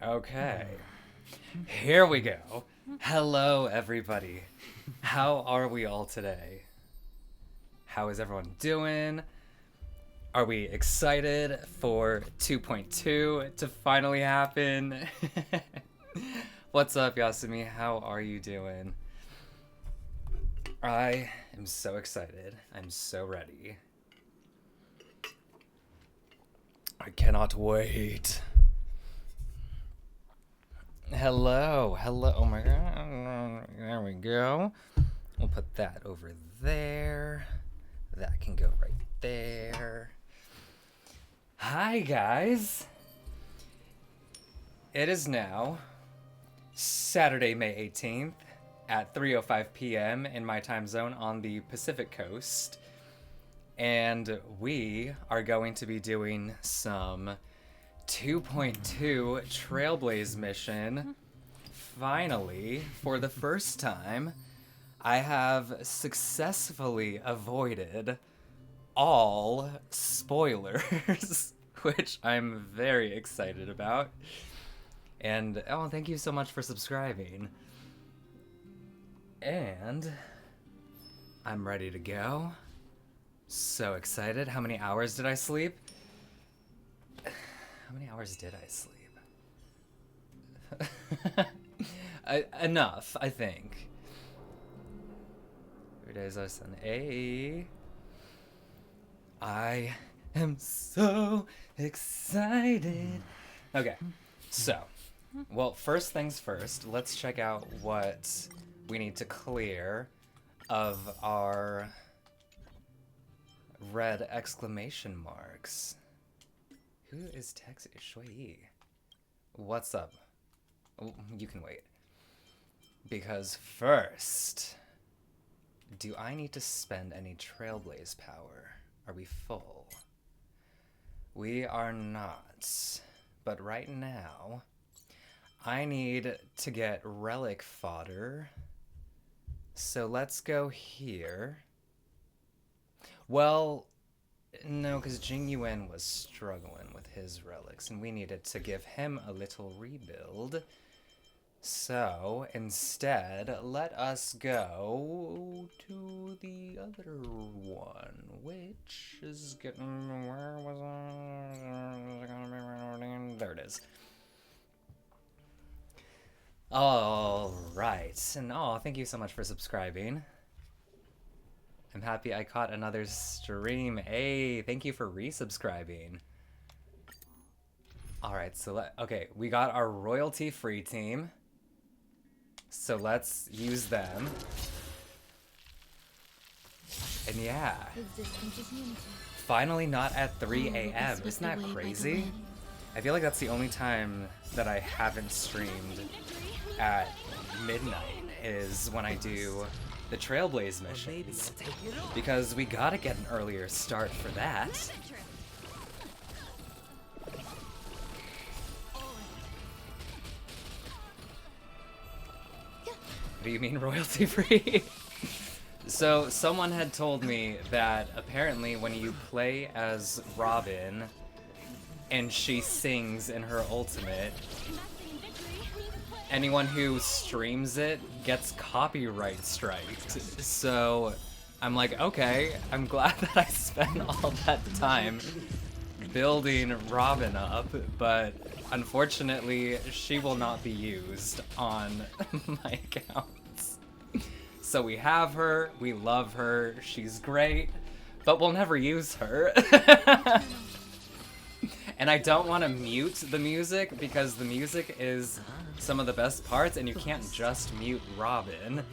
Okay. Here we go. Hello, everybody. How are we all today? How is everyone doing? Are we excited for 2.2 to finally happen? What's up, Yasumi? How are you doing? I am so excited. I'm so ready. I cannot wait. Hello. Oh my god. There we go. We'll put that over there. That can go right there. Hi, guys. It is now Saturday, May 18th at 3:05 p.m. in my time zone on the Pacific Coast. And we are going to be doing some 2.2 Trailblaze mission. Finally, for the first time, I have successfully avoided all spoilers, which I'm very excited about. And, oh, thank you so much for subscribing. And I'm ready to go. So excited. How many hours did I sleep? How many hours did I sleep? Enough, I think. 3 days less than A. I am so excited. Okay, so, well, first things first, let's check out what we need to clear of our red exclamation marks. Who is Tex Shui? What's up? Oh, you can wait. Because first, do I need to spend any Trailblaze power? Are we full? We are not. But right now, I need to get relic fodder. So let's go here. Well, no, because Jing Yuan was struggling with his relics, and we needed to give him a little rebuild. So, instead, let us go to the other one, which is getting... Where was I? There it is. Alright, and oh, thank you so much for subscribing. I'm happy I caught another stream. Hey, thank you for resubscribing. Alright, so okay, we got our royalty-free team. So let's use them. And yeah. Finally not at 3 a.m. Isn't that crazy? I feel like that's the only time that I haven't streamed at midnight is when I do the Trailblaze missions, because we gotta get an earlier start for that. What do you mean royalty free? So someone had told me that apparently when you play as Robin and she sings in her ultimate, anyone who streams it gets copyright striked. So I'm like, okay, I'm glad that I spent all that time building Robin up, but unfortunately she will not be used on my accounts. So we have her, we love her, she's great, but we'll never use her. And I don't want to mute the music because the music is some of the best parts, and you can't just mute Robin.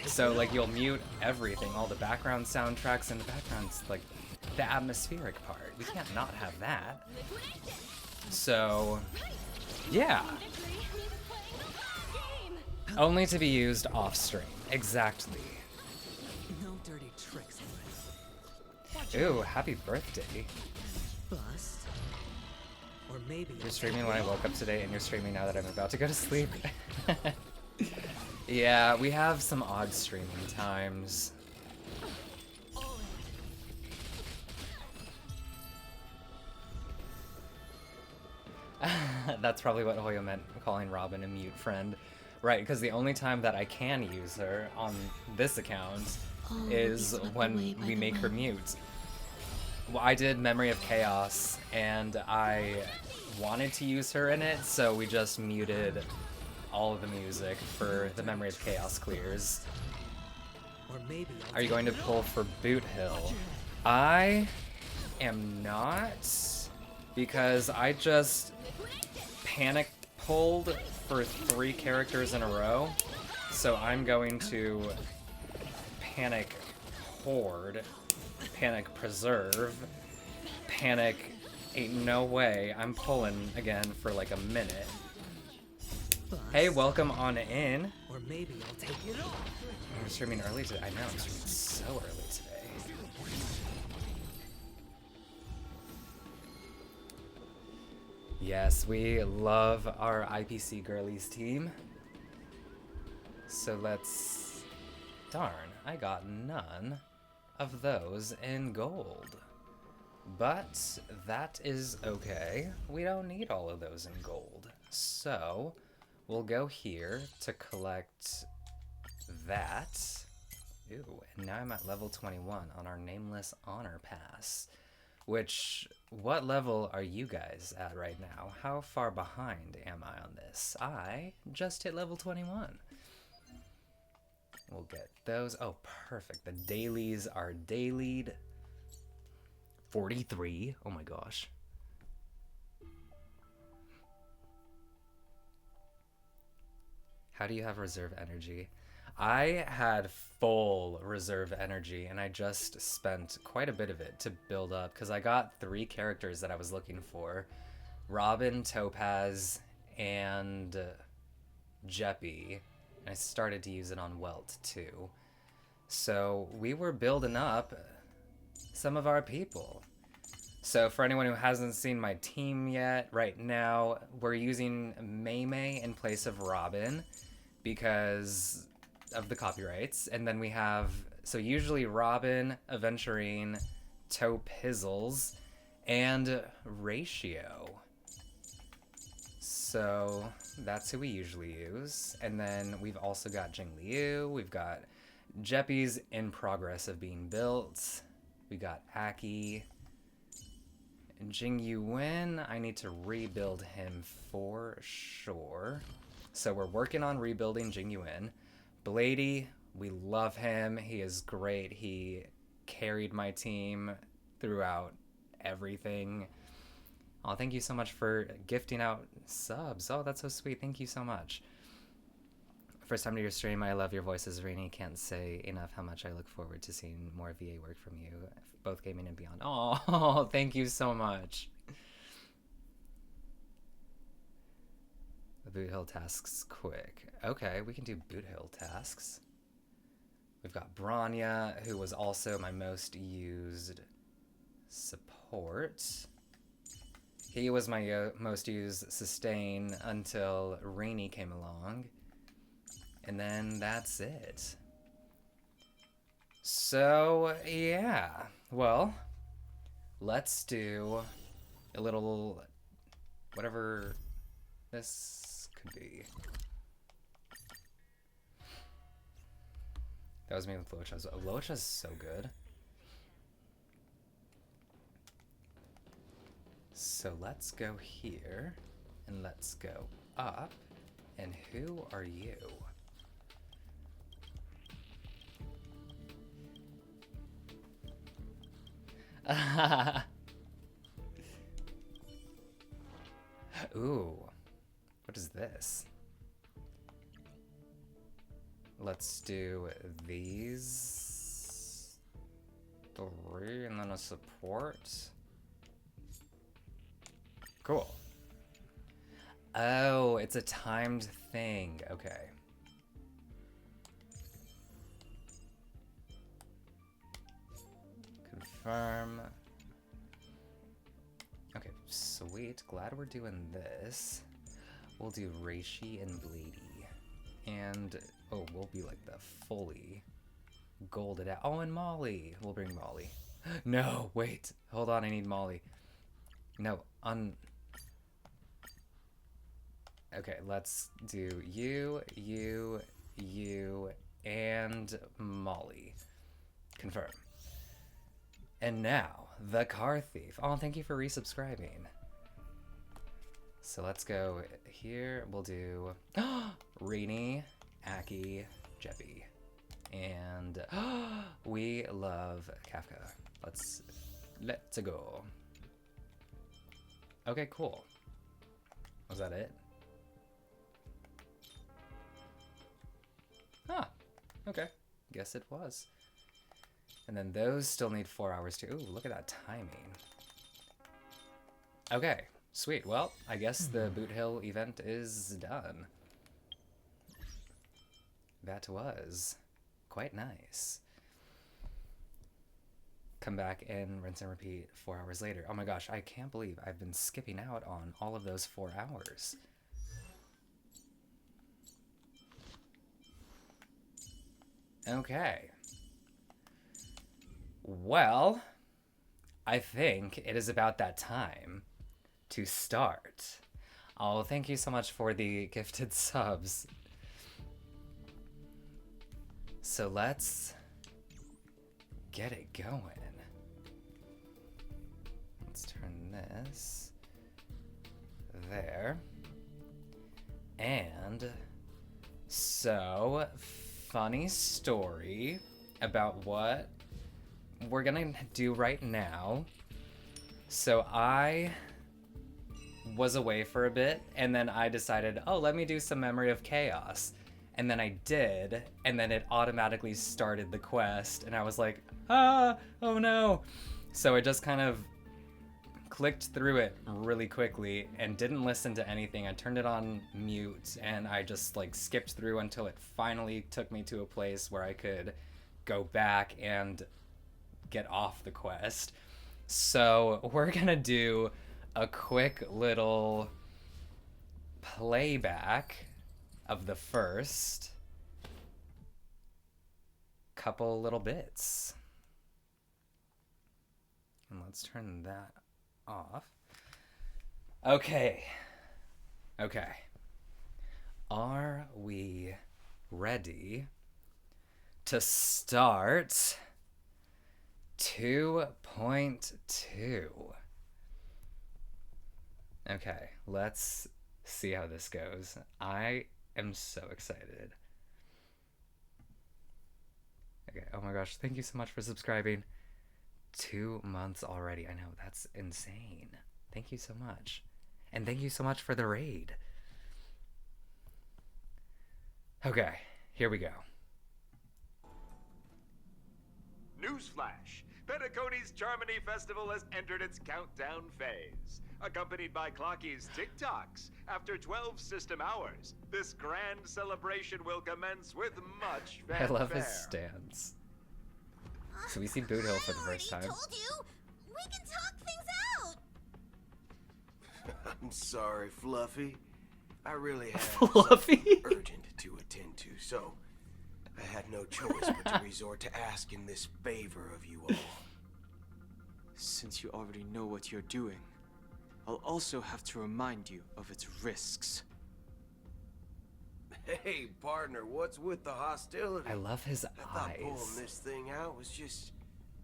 So like you'll mute everything, all the background soundtracks and the backgrounds, like the atmospheric part. We can't not have that. So yeah. Only to be used off stream. Exactly. No dirty tricks. Ooh, happy birthday. Bust. Or maybe You're streaming when I woke up today, and you're streaming now that I'm about to go to sleep. Yeah, we have some odd streaming times. That's probably what Hoyo meant calling Robin a mute friend. Right, because the only time that I can use her on this account is when we make her mute. Well, I did Memory of Chaos, and I wanted to use her in it, so we just muted all of the music for the Memory of Chaos clears. Are you going to pull for Boot Hill? I am not, because I just panic pulled for 3 characters in a row, so I'm going to Panic Hoard, Panic Preserve, Panic Ain't No Way. I'm pulling again for like a minute. Hey, welcome on in. Or maybe I'll take it off. I'm streaming early today. I know, I'm streaming so early today. Yes, we love our IPC girlies team. So let's... Darn, I got none of those in gold. But that is okay. We don't need all of those in gold. So we'll go here to collect that. Ooh, and now I'm at level 21 on our Nameless Honor Pass. Which, what level are you guys at right now? How far behind am I on this? I just hit level 21. We'll get those. Oh, perfect. The dailies are dailied. 43. Oh my gosh. How do you have reserve energy? I had full reserve energy, and I just spent quite a bit of it to build up, because I got 3 characters that I was looking for. Robin, Topaz, and Jeppy. I started to use it on Welt, too. So we were building up some of our people. So for anyone who hasn't seen my team yet, right now we're using Maymay in place of Robin because of the copyrights. And then we have, so usually Robin, Aventurine, Topizzles, and Ratio. So that's who we usually use. And then we've also got Jing Liu, we've got Jeppy's in progress of being built, we got Aki, Jing Yuwen, I need to rebuild him for sure. So we're working on rebuilding Jing Yuwen. Blady, we love him. He is great. He carried my team throughout everything. Oh, thank you so much for gifting out subs. Oh, that's so sweet. Thank you so much. First time to your stream. I love your voices, Rainy. Can't say enough how much I look forward to seeing more VA work from you, both gaming and beyond. Oh, thank you so much. The Boot Hill tasks quick. Okay, we can do Boot Hill tasks. We've got Branya, who was also my most used support. He was my most used sustain until Rainy came along. And then that's it. So, yeah. Well, let's do a little whatever this could be. That was me with Locha's. Oh, Locha's so good. So let's go here and let's go up. And who are you? Ooh, what is this? Let's do these 3 and then a support. Cool. Oh, it's a timed thing. Okay. Confirm. Okay, sweet. Glad we're doing this. We'll do Reishi and Blady. And, oh, we'll be like the fully golded out. Oh, and Molly. We'll bring Molly. No, wait. Hold on, I need Molly. No, Okay, let's do you, and Molly. Confirm. And now, the car thief. Oh, thank you for resubscribing. So let's go here. We'll do Rini, Aki, Jeppy. And we love Kafka. Let's go. Okay, cool. Was that it? Huh. Okay. Guess it was. And then those still need 4 hours too. Ooh, look at that timing. Okay. Sweet. Well, I guess the Boot Hill event is done. That was quite nice. Come back and rinse and repeat 4 hours later. Oh my gosh, I can't believe I've been skipping out on all of those 4 hours. Okay. Well, I think it is about that time to start. Oh, thank you so much for the gifted subs. So let's get it going. Let's turn this there. And so, funny story about what we're gonna do right now. So I was away for a bit, and then I decided, oh, let me do some Memory of Chaos. And then I did, and then it automatically started the quest, and I was like, oh no. So I just kind of clicked through it really quickly and didn't listen to anything. I turned it on mute, and I just like skipped through until it finally took me to a place where I could go back and get off the quest. So we're gonna do a quick little playback of the first couple little bits. And let's turn that off. Okay. Are we ready to start 2.2? Okay, let's see how this goes. I am so excited. Okay, oh my gosh, thank you so much for subscribing. 2 months already. I know, that's insane. Thank you so much. And thank you so much for the raid. Okay, here we go. Newsflash! Penacony's Charmony Festival has entered its countdown phase. Accompanied by Clocky's TikToks, after 12 system hours, this grand celebration will commence with much fanfare. I love his stance. So we see Boot Hill for the first time. I told you! We can talk things out! I'm sorry, Fluffy. I really have Fluffy? something urgent to attend to, so I had no choice but to resort to asking this favor of you all. Since you already know what you're doing, I'll also have to remind you of its risks. Hey, partner, what's with the hostility? I love his I thought pulling eyes. this thing out was just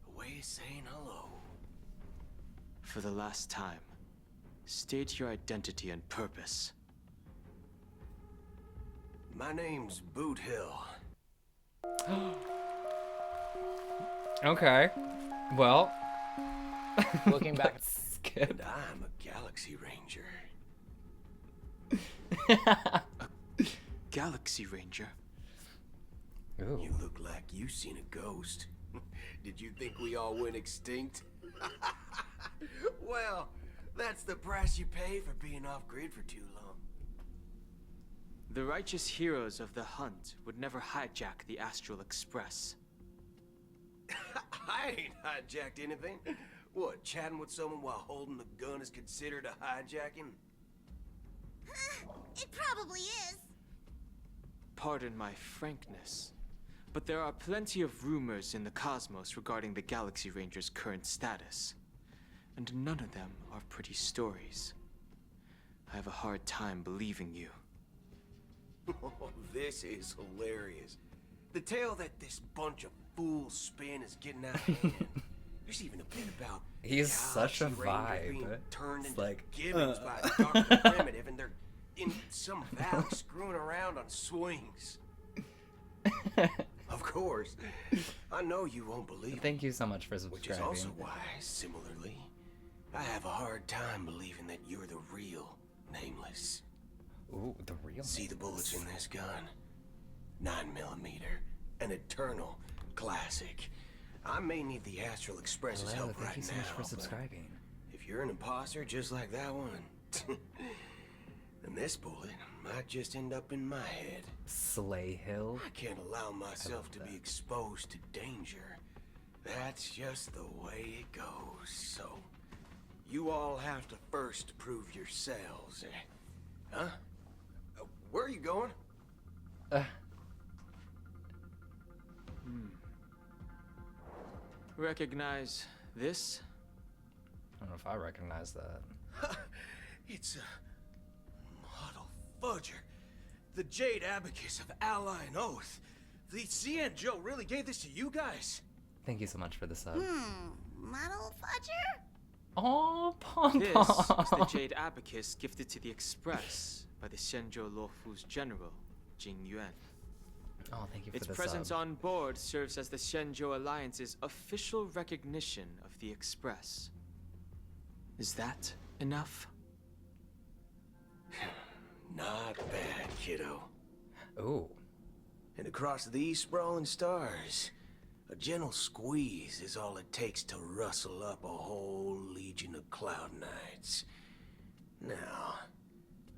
a way of saying hello. For the last time, state your identity and purpose. My name's Boot Hill. Okay. Well. Looking back. Skip. And I'm a Galaxy Ranger. Galaxy Ranger? Ooh. You look like you seen a ghost. Did you think we all went extinct? Well, that's the price you pay for being off-grid for too long. The righteous heroes of the hunt would never hijack the Astral Express. I ain't hijacked anything. What, chatting with someone while holding the gun is considered a hijacking? It probably is. Pardon my frankness, but there are plenty of rumors in the cosmos regarding the Galaxy Ranger's current status, and none of them are pretty stories. I have a hard time believing you. Oh, this is hilarious. The tale that this bunch of fools spin is getting out of hand. There's even a bit about He's such a Galaxy Rangers vibe. being turned It's into like, gibbons by Dr. Primitive, and they're in some valley screwing around on swings. Of course, I know you won't believe it, Thank you so much for which is subscribing. also why, similarly, I have a hard time believing that you're the real Nameless. Ooh, the real. See the Nameless. bullets in this gun? 9mm, an eternal classic. I may need the Astral Express's Hello, help thank right you so now, much for but subscribing. if you're an imposter just like that one, then this bullet might just end up in my head. Slay Hill. I can't allow myself to be that. exposed to danger. That's just the way it goes. So, you all have to first prove yourselves. Huh? Where are you going? Recognize this? I don't know if I recognize that. It's a model fudger. The Jade Abacus of Ally and Oath. The CN Joe really gave this to you guys? Thank you so much for the sub. Model fudger? Oh, Pom This Pom. is the Jade Abacus gifted to the Express by the Shenzhou Luofu's general, Jing Yuan. Oh, thank you for Its the presence sub. on board serves as the Shenzhou Alliance's official recognition of the Express. Is that enough? Not bad, kiddo. Ooh. And across these sprawling stars, a gentle squeeze is all it takes to rustle up a whole legion of Cloud Knights. Now,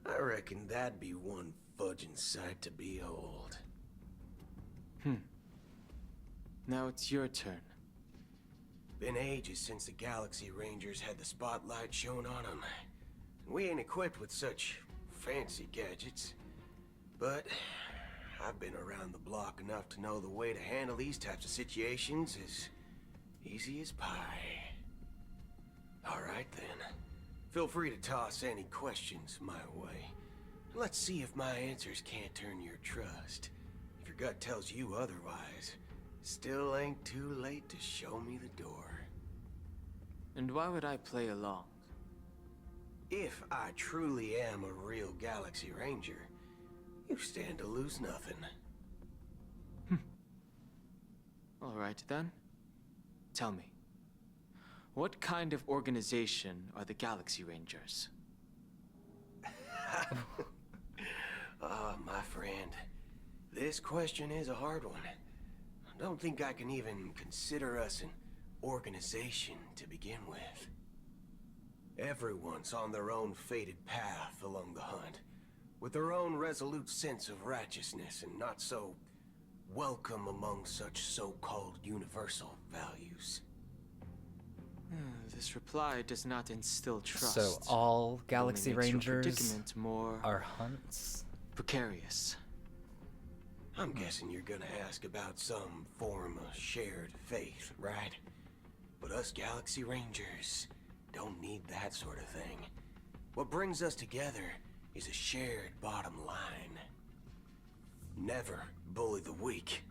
I reckon that'd be one fudging sight to behold. Now it's your turn. Been ages since the Galaxy Rangers had the spotlight shown on them. We ain't equipped with such fancy gadgets. But I've been around the block enough to know the way to handle these types of situations is easy as pie. Alright then. Feel free to toss any questions my way. Let's see if my answers can't turn your trust. If your gut tells you otherwise, still ain't too late to show me the door. And why would I play along? If I truly am a real Galaxy Ranger, you stand to lose nothing. All right then. Tell me, what kind of organization are the Galaxy Rangers? My friend, this question is a hard one. I don't think I can even consider us an organization to begin with. Everyone's on their own fated path along the hunt, with their own resolute sense of righteousness and not so welcome among such so-called universal values. This reply does not instill trust. So all Galaxy Only makes your Rangers predicament more are hunts? precarious. I'm guessing you're gonna ask about some form of shared faith, right? But us Galaxy Rangers don't need that sort of thing. What brings us together is a shared bottom line. Never bully the weak.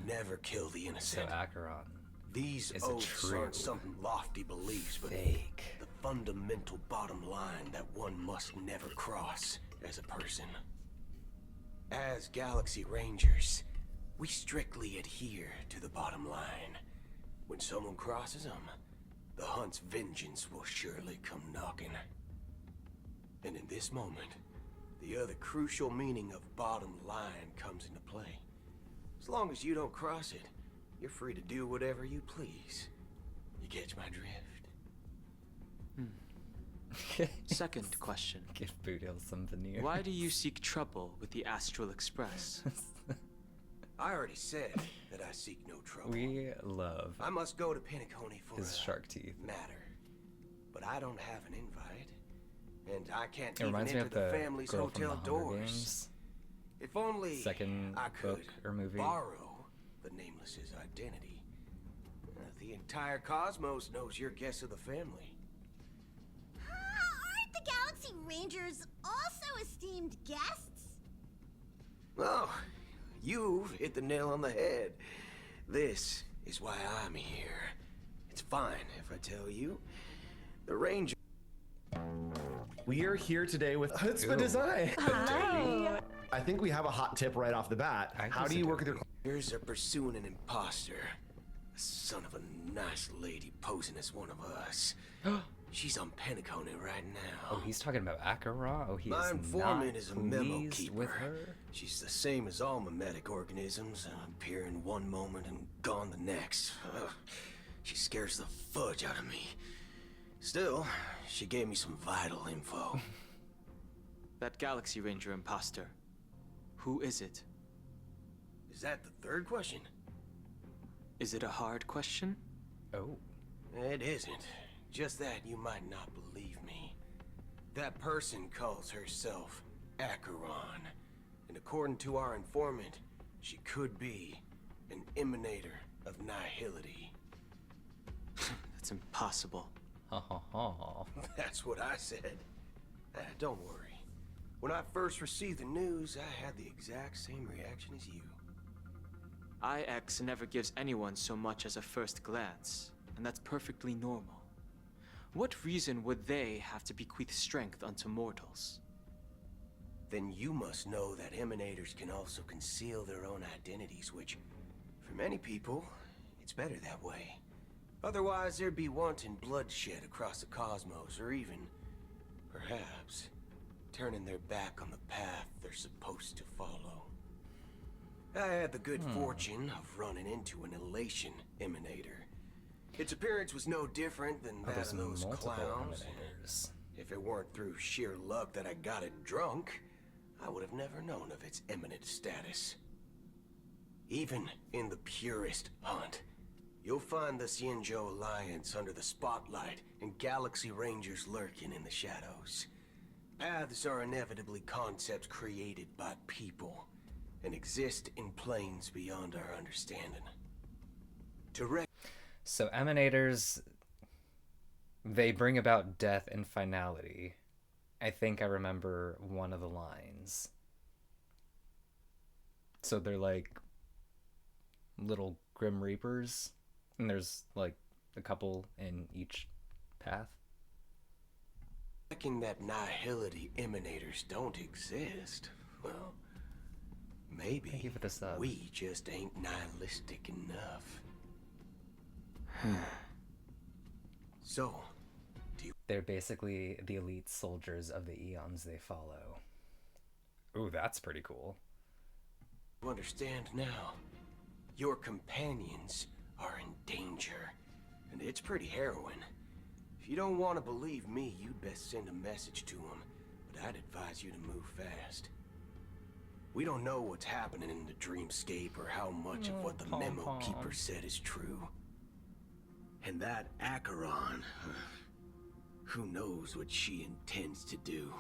Never kill the So innocent. Acheron. These is it oaths true? aren't some lofty beliefs, but Fake. the fundamental bottom line that one must never cross as a person. As Galaxy Rangers, we strictly adhere to the bottom line. When someone crosses them, the hunt's vengeance will surely come knocking. And in this moment, the other crucial meaning of bottom line comes into play. As long as you don't cross it, you're free to do whatever you please. You catch my drift? Second question. Give Boodle some veneer. Why do you seek trouble with the Astral Express? I already said that I seek no trouble. We love I must go to Penacony for his a shark teeth. matter. But I don't have an invite. And I can't It even reminds me enter of the the family's girl from the hotel Hunger doors. Games. If only Second I book could or movie. borrow the Nameless's identity. The entire cosmos knows you're guests of the family. Aren't the Galaxy Rangers also esteemed guests? Oh, you've hit the nail on the head. This is why I'm here. It's fine if I tell you. The Ranger... We are here today with Chutzpah Ooh. Design. Hi. I think we have a hot tip right off the bat. How do you work with your... Rangers are pursuing an imposter. A son of a nice lady posing as one of us. She's on Pentacone right now. Oh, he's talking about Acheron? Oh, he My is informant not is a memo pleased keeper. with her? She's the same as all mimetic organisms, appear in one moment and gone the next. She scares the fudge out of me. Still, she gave me some vital info. That Galaxy Ranger imposter. Who is it? Is that the third question? Is it a hard question? Oh. It isn't. Just that you might not believe me. That person calls herself Acheron. And according to our informant, she could be an emanator of nihility. That's impossible. Ha ha ha. That's what I said. Don't worry. When I first received the news, I had the exact same reaction as you. IX never gives anyone so much as a first glance, and that's perfectly normal. What reason would they have to bequeath strength unto mortals? Then you must know that emanators can also conceal their own identities, which, for many people, it's better that way. Otherwise, there'd be wanton bloodshed across the cosmos, or even, perhaps, turning their back on the path they're supposed to follow. I had the good fortune of running into an elation emanator. Its appearance was no different than that There's of those multiple clowns. emanators. If it weren't through sheer luck that I got it drunk, I would have never known of its eminent status. Even in the purest hunt, you'll find the Xianzhou Alliance under the spotlight and Galaxy Rangers lurking in the shadows. Paths are inevitably concepts created by people and exist in planes beyond our understanding. So emanators, they bring about death and finality. I think I remember one of the lines. So they're like little Grim Reapers, and there's like a couple in each path. Checking that nihility emanators don't exist. Well, maybe Thank you for the sub. we just ain't nihilistic enough. So, They're basically the elite soldiers of the eons they follow. Ooh, that's pretty cool. you understand now? Your companions are in danger, and it's pretty harrowing. If you don't want to believe me, you'd best send a message to them, but I'd advise you to move fast. We don't know what's happening in the Dreamscape or how much of what the memo keeper said is true. And that Acheron, who knows what she intends to do.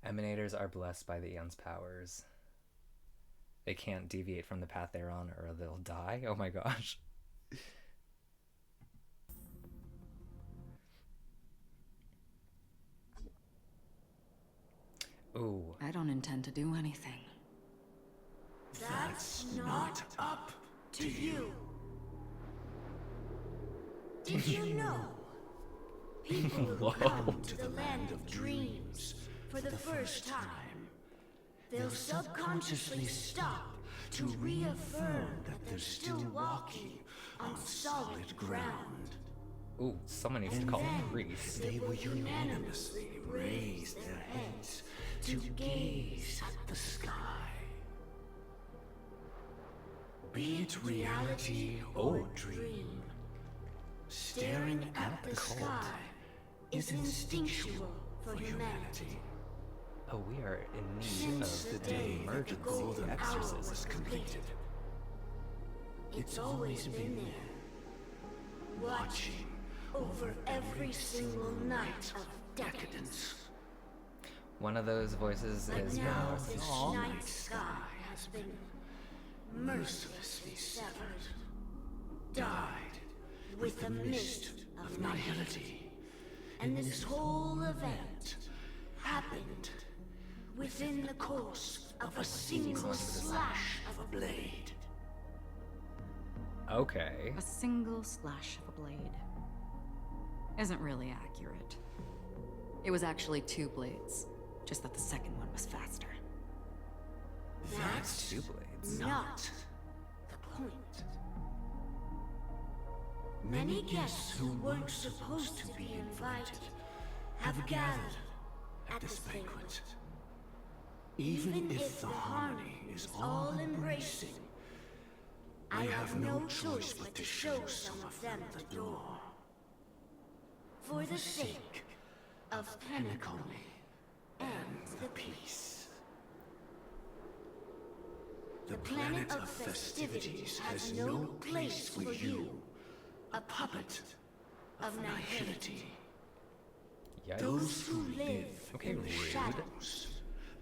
Emanators are blessed by the eon's powers. They can't deviate from the path they're on or they'll die. Oh my gosh. Ooh. I don't intend to do anything. That's not up to you. Did you know? People who come to the land of dreams for the first time, they'll subconsciously stop to reaffirm that they're still walking on solid ground. Ooh, someone needs to call the priest. They will unanimously raise their heads to gaze at the sky. Be it reality or dream, staring at the sky is instinctual for humanity. Oh, we are in need Since of the day that the emergency golden hour was exorcism. completed, it's always been there, watching over every single night of decadence. One of those voices But is now yours. this Aw. night sky has been mercilessly severed, dyed with the mist of nihility, And this whole event happened within the course of a single slash of a blade. Okay. A single slash of a blade isn't really accurate. It was actually 2 blades, just that the second one was faster. That's 2 blades. not the point. Many guests who weren't supposed to be invited have gathered at this banquet. Even if the harmony is all-embracing, I have no choice but to show some of them the door. For the sake of Penacony and the peace. The planet of festivities has no place for you, a puppet of nihility. Yikes. Those who live Okay, in the rude. shadows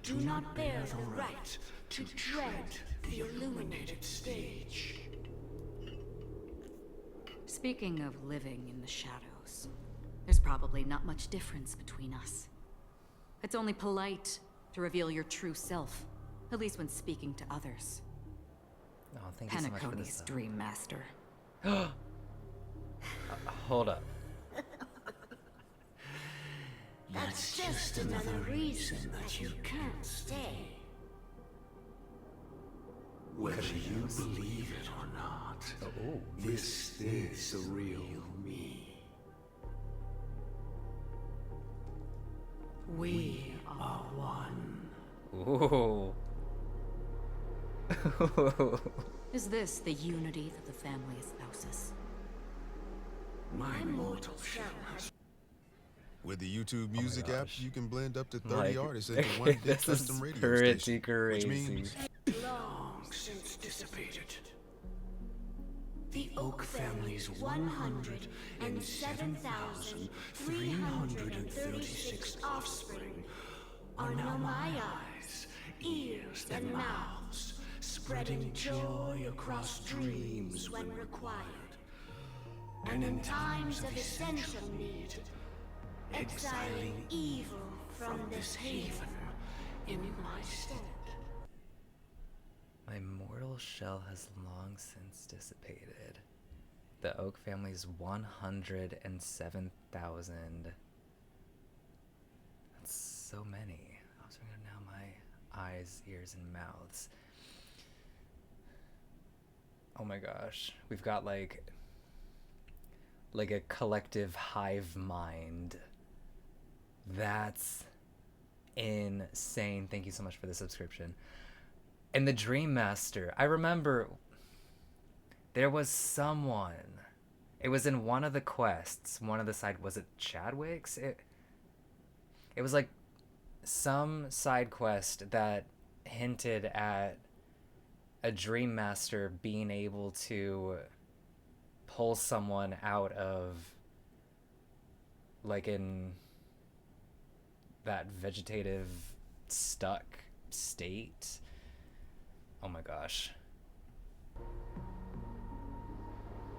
do not bear the right to tread the illuminated stage. Speaking of living in the shadows, there's probably not much difference between us. It's only polite to reveal your true self, at least when speaking to others. Oh, thank you so much for Penacony's this. Dream Master. Hold up. That's just another reason that you can't stay. Whether you believe it or not, Oh. this is the real me. We are one. Ooh. Is this the unity that the family espouses? My mortal shell has With the YouTube Music app, gosh. you can blend up to 30 Like, artists into one big this is custom radio pretty station, crazy. which means long since dissipated. The Oak family's 107,336 offspring are now my eyes, ears, and mouths, spreading joy across dreams when required. And in times of essential need, exiling evil from this haven in my stead. My mortal shell has long since dissipated. The Oak family's 107,000. That's so many. Also, now my eyes, ears, and mouths. Oh my gosh. We've got like a collective hive mind. That's insane. Thank you so much for the subscription. And the Dream Master, I remember there was someone. It was in one of the quests, one of the side, was it Chadwick's? It was like some side quest that hinted at a Dream Master being able to pull someone out of like in that vegetative stuck state. Oh my gosh.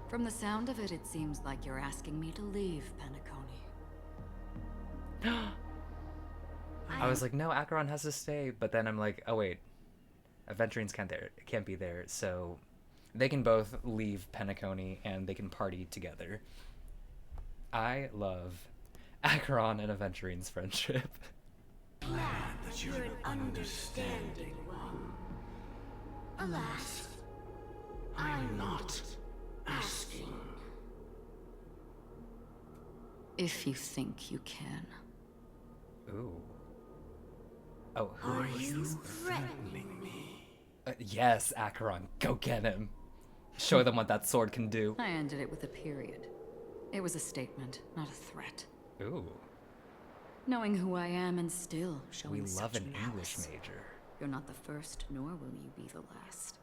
From the sound of it, it seems like you're asking me to leave, Penacony. I was like, no, Acheron has to stay, but then I'm like, oh wait, Aventurines can't be there, so they can both leave Penacony and they can party together. I love Acheron and Aventurine's friendship. Glad that you're an understanding one. Alas, I'm not asking. If you think you can. Ooh. Oh, who Are was you this? threatening me? Yes, Acheron, go get him. Show them what that sword can do. I ended it with a period. It was a statement, not a threat. Ooh, Knowing who I am and still showing we love such an English malice. major. You're not the first, nor will you be the last.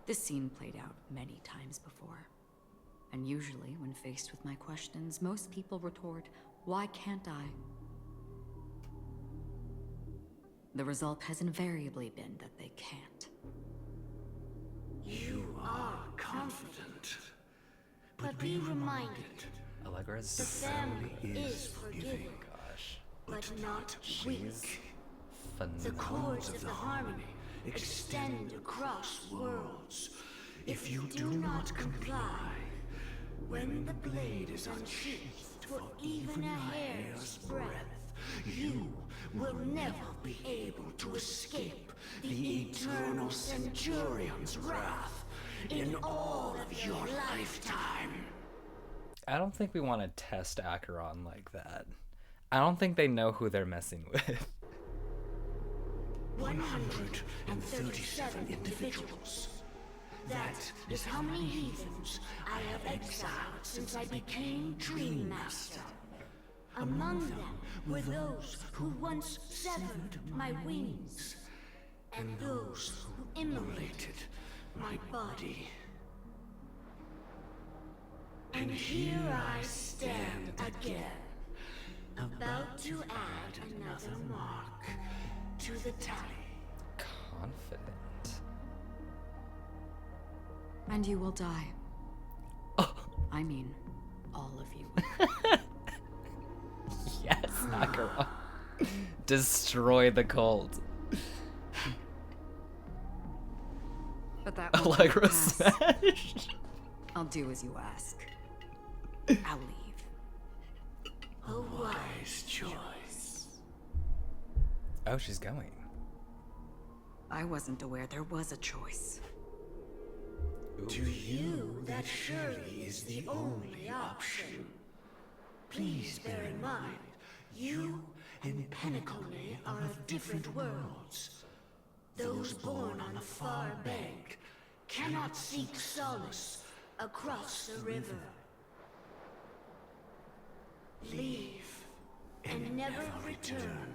This scene played out many times before. And usually, when faced with my questions, most people retort, why can't I? The result has invariably been that they can't. You are confident, but be reminded Allegra's The family is forgiving, gosh. but not weak. The Phenomenal. chords of the harmony extend across worlds. If you do not comply, when the blade is unsheathed for even a hair's breadth, you will never be able to escape the eternal Centurion's wrath in all of your lifetime. I don't think we want to test Acheron like that. I don't think they know who they're messing with. 137 individuals. That is how many heathens I have exiled since I became Dream Master. Among them were those who once severed my wings, and those who immolated my body. And here I stand again, about to add another mark to the tally. Confident. And you will die. Oh. I mean, all of you. Yes, Acheron. Destroy the cult. But that won't Allegra pass. smash. I'll do as you ask. I'll leave. A wise choice. Oh, she's going. I wasn't aware there was a choice. To you, that surely is the only option. Please bear in mind, you and Penacony are of different worlds. Those born on the far bank cannot seek solace across the river. Leave and never return.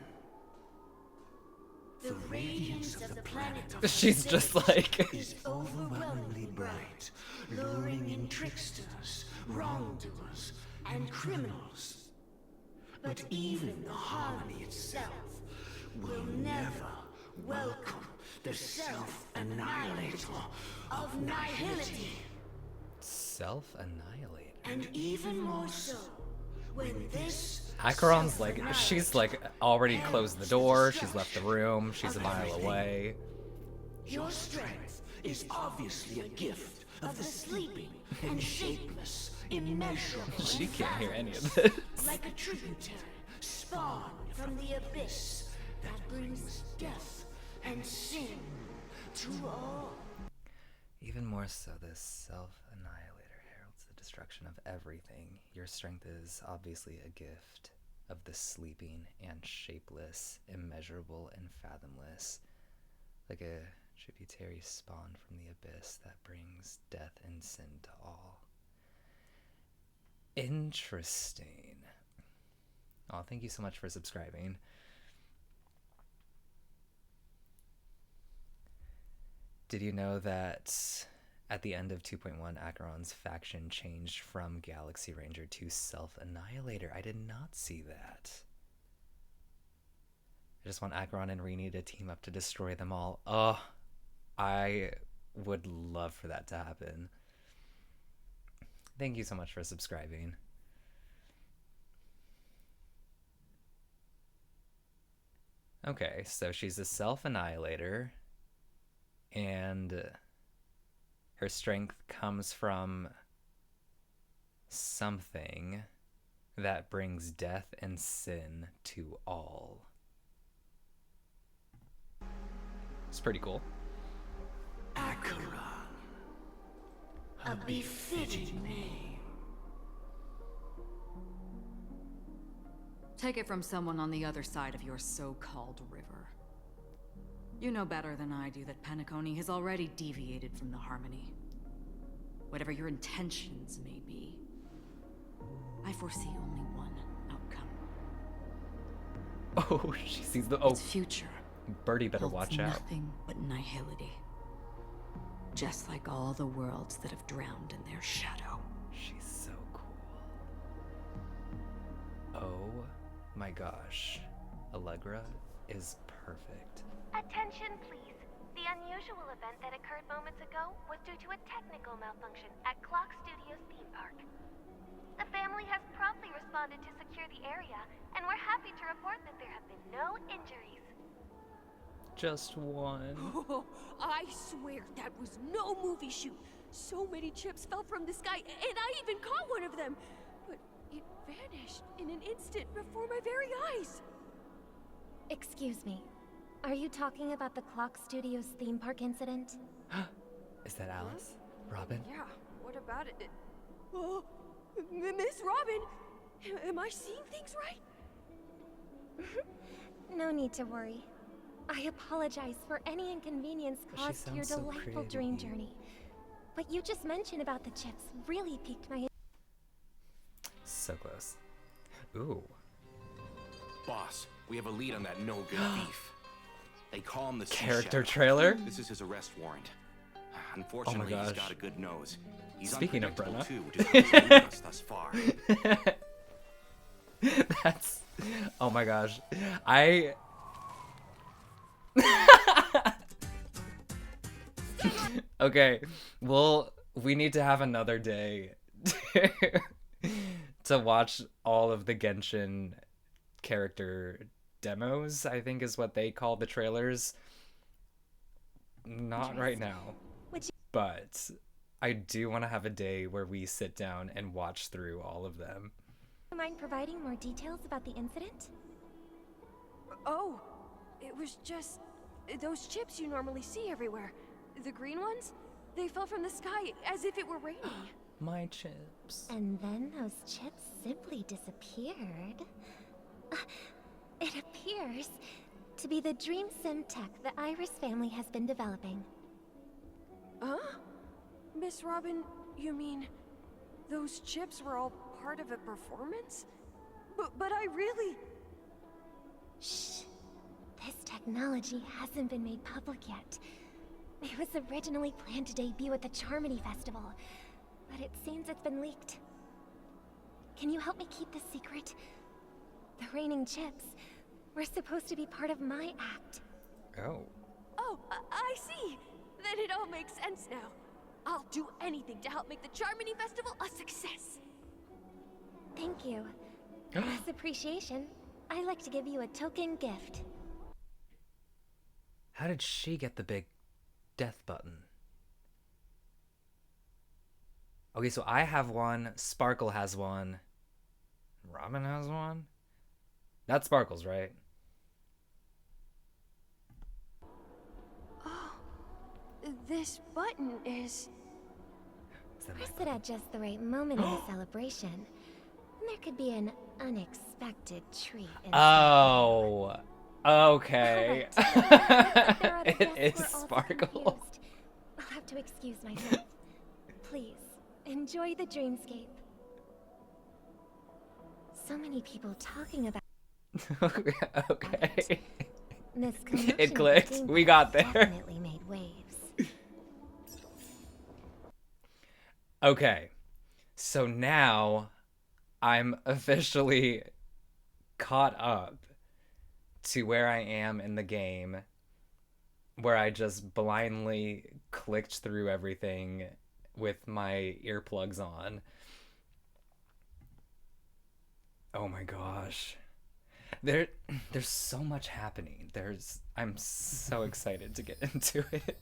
The radiance of the planet of She's just like is overwhelmingly bright, luring in tricksters, wrongdoers, and criminals. But even the harmony itself will never welcome the self-annihilator of Nihility. self-annihilate. And even more so, when this Acheron's like, she's like already closed the door, she's left the room, she's a mile away. Your strength is obviously a gift of the sleeping and shapeless, immeasurable. She and can't hear any of fathomless, this. Like a tributary spawned from the abyss that brings death and sin to all. Even more so, this self-annihilator heralds the destruction of everything. Your strength is obviously a gift of the sleeping and shapeless, immeasurable and fathomless, like a tributary spawned from the abyss that brings death and sin to all. Interesting. Oh, thank you so much for subscribing. Did you know that at the end of 2.1, Acheron's faction changed from Galaxy Ranger to Self-Annihilator? I did not see that. I just want Acheron and Rini to team up to destroy them all. Oh, I would love for that to happen. Thank you so much for subscribing. Okay, so she's a Self-Annihilator, and her strength comes from something that brings death and sin to all. It's pretty cool. Acheron, a befitting name. Take it from someone on the other side of your so-called river. You know better than I do that Penacony has already deviated from the harmony. Whatever your intentions may be, I foresee only one outcome. Oh, she sees the... Oh, Its future Birdie better holds watch out. nothing but nihility. Just like all the worlds that have drowned in their shadow. She's so cool. Oh my gosh. Allegra is perfect. Attention, please. The unusual event that occurred moments ago was due to a technical malfunction at Clock Studios theme park. The family has promptly responded to secure the area, and we're happy to report that there have been no injuries. Just one. Oh, I swear that was no movie shoot. So many chips fell from the sky, and I even caught one of them. But it vanished in an instant before my very eyes. Excuse me. Are you talking about the Clock Studios theme park incident? Is that Alice? Robin? Yeah, what about it? Oh, Miss Robin, am I seeing things right? No need to worry. I apologize for any inconvenience caused to your sounds so delightful pretty. dream journey. What you just mentioned about the chips really piqued my... So close. Ooh. Boss, we have a lead on that no-good thief. They call him the Sea Character Shadow. trailer? This is his arrest warrant. Unfortunately, he's gosh. got a good nose. He's Speaking of unpredictable Brenna. too, which is what's eluded us thus far. That's... Oh my gosh. Okay, well, we need to have another day to watch all of the Genshin character demos, I think is what they call the trailers. Not right now, but I do want to have a day where we sit down and watch through all of them. Do you mind providing more details about the incident? Oh, it was just those chips you normally see everywhere. The green ones? They fell from the sky as if it were raining. My chips. And then those chips simply disappeared. It appears to be the dream sim tech the Iris family has been developing. Huh? Miss Robin, you mean those chips were all part of a performance? But I really... Shh. This technology hasn't been made public yet. It was originally planned to debut at the Charmony Festival, but it seems it's been leaked. Can you help me keep this secret? The raining chips were supposed to be part of my act. Oh. Oh, I see. Then it all makes sense now. I'll do anything to help make the Charmony Festival a success. Thank you. As appreciation, I'd like to give you a token gift. How did she get the big death button? Okay, so I have one, Sparkle has one, Robin has one? That's Sparkle's, right? Oh, this button is... Press it at just the right moment in the celebration, and there could be an unexpected treat inside. Oh, okay. It is Sparkle. I'll have to excuse myself. Please, enjoy the dreamscape. So many people talking about... Okay. This commotion It of the clicked. theme We park got there. Definitely made waves. Okay. So now I'm officially caught up to where I am in the game, where I just blindly clicked through everything with my earplugs on. Oh my gosh. There's so much happening. I'm so excited to get into it.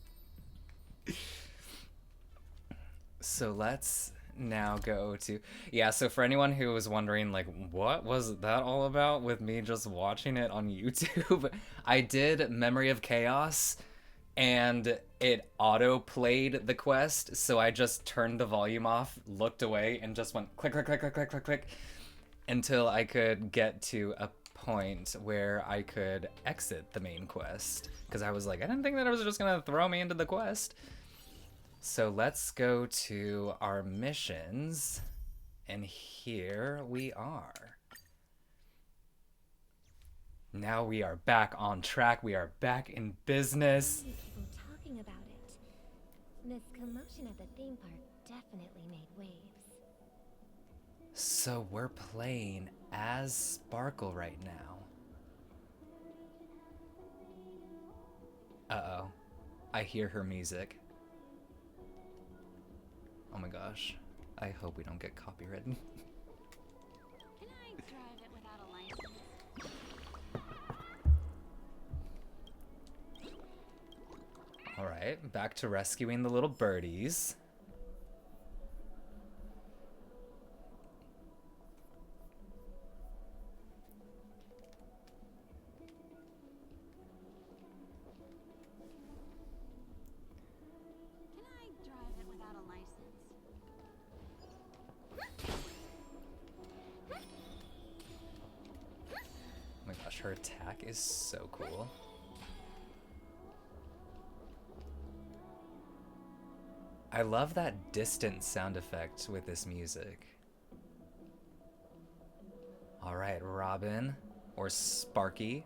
So let's now go to... Yeah, so for anyone who was wondering, like, what was that all about with me just watching it on YouTube? I did Memory of Chaos, and it auto-played the quest, so I just turned the volume off, looked away, and just went click, click, click, click, click, click, click, until I could get to a point where I could exit the main quest. Because I was like, I didn't think that it was just going to throw me into the quest. So let's go to our missions, and here we are. Now we are back on track. We are back in business. People talking about it. This commotion at the theme park definitely made waves. So we're playing as Sparkle right now. Uh-oh. I hear her music. Oh my gosh. I hope we don't get copyrighted. Can I drive it without a license? Alright, back to rescuing the little birdies. Can I drive it without a license? Oh my gosh, her attack is so cool. I love that distant sound effect with this music. Alright, Robin, or Sparky.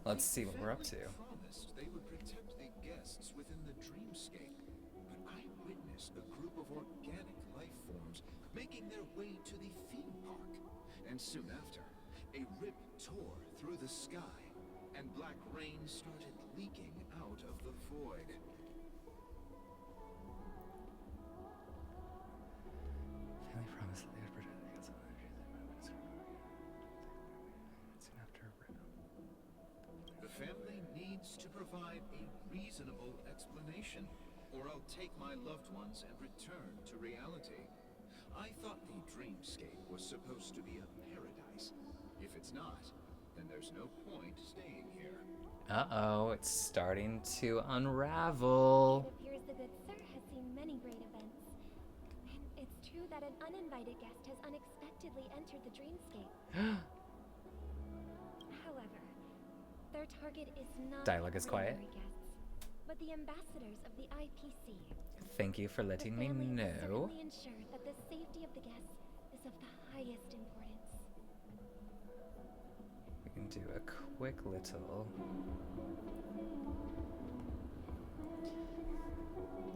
Let's see what we're up to. Promised they would protect the guests within the Dreamscape, but I witnessed a group of organic life forms making their way to the theme park. And soon after, a rip tore through the sky, and black rain started leaking out of the void. Family promised that they would protect the guests of the soon after a rip. The family needs to provide a reasonable explanation, or I'll take my loved ones and return to reality. I thought the Dreamscape was supposed to be a paradise. If it's not, then there's no point staying here. Uh-oh, it's starting to unravel. It appears the good sir has seen many great events. And it's true that an uninvited guest has unexpectedly entered the Dreamscape. However, their target is not Dialogue is quiet. ordinary guests, but the ambassadors of the IPC. Thank you for letting me know. Certainly ensure that the safety of the guests is of the highest importance. We can do a quick little...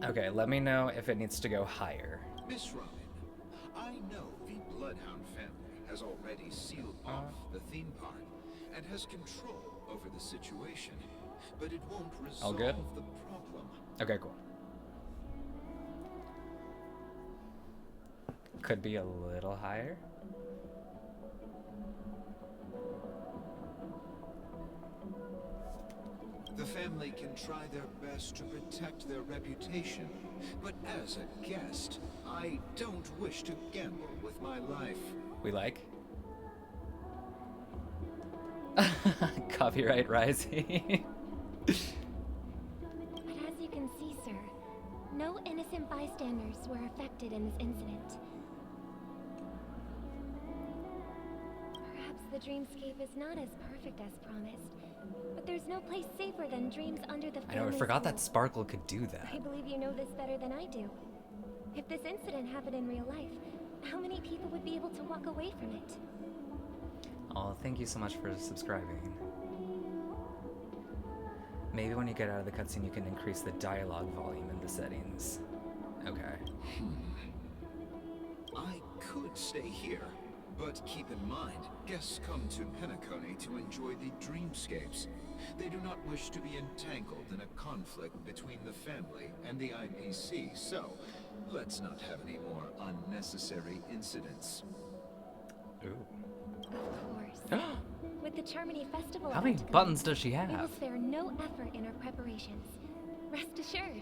Okay, let me know if it needs to go higher. Miss Robin, I know the Bloodhound family has already sealed off the theme park and has control over the situation, but it won't resolve All good? the problem. Okay, cool. Could be a little higher. The family can try their best to protect their reputation, but as a guest, I don't wish to gamble with my life. We like. Copyright rising. But as you can see, sir, no innocent bystanders were affected in this incident. Perhaps the Dreamscape is not as perfect as promised, but there's no place safer than dreams under the I know, I family forgot roof. that Sparkle could do that. I believe you know this better than I do. If this incident happened in real life, how many people would be able to walk away from it? Oh, thank you so much for subscribing. Maybe when you get out of the cutscene, you can increase the dialogue volume in the settings. Okay. I could stay here, but keep in mind, guests come to Penacony to enjoy the Dreamscapes. They do not wish to be entangled in a conflict between the family and the IPC, so let's not have any more unnecessary incidents. Ooh. Of course. With the Charmony Festival How many event coming, buttons does she we will have? spare no effort in our preparations. Rest assured.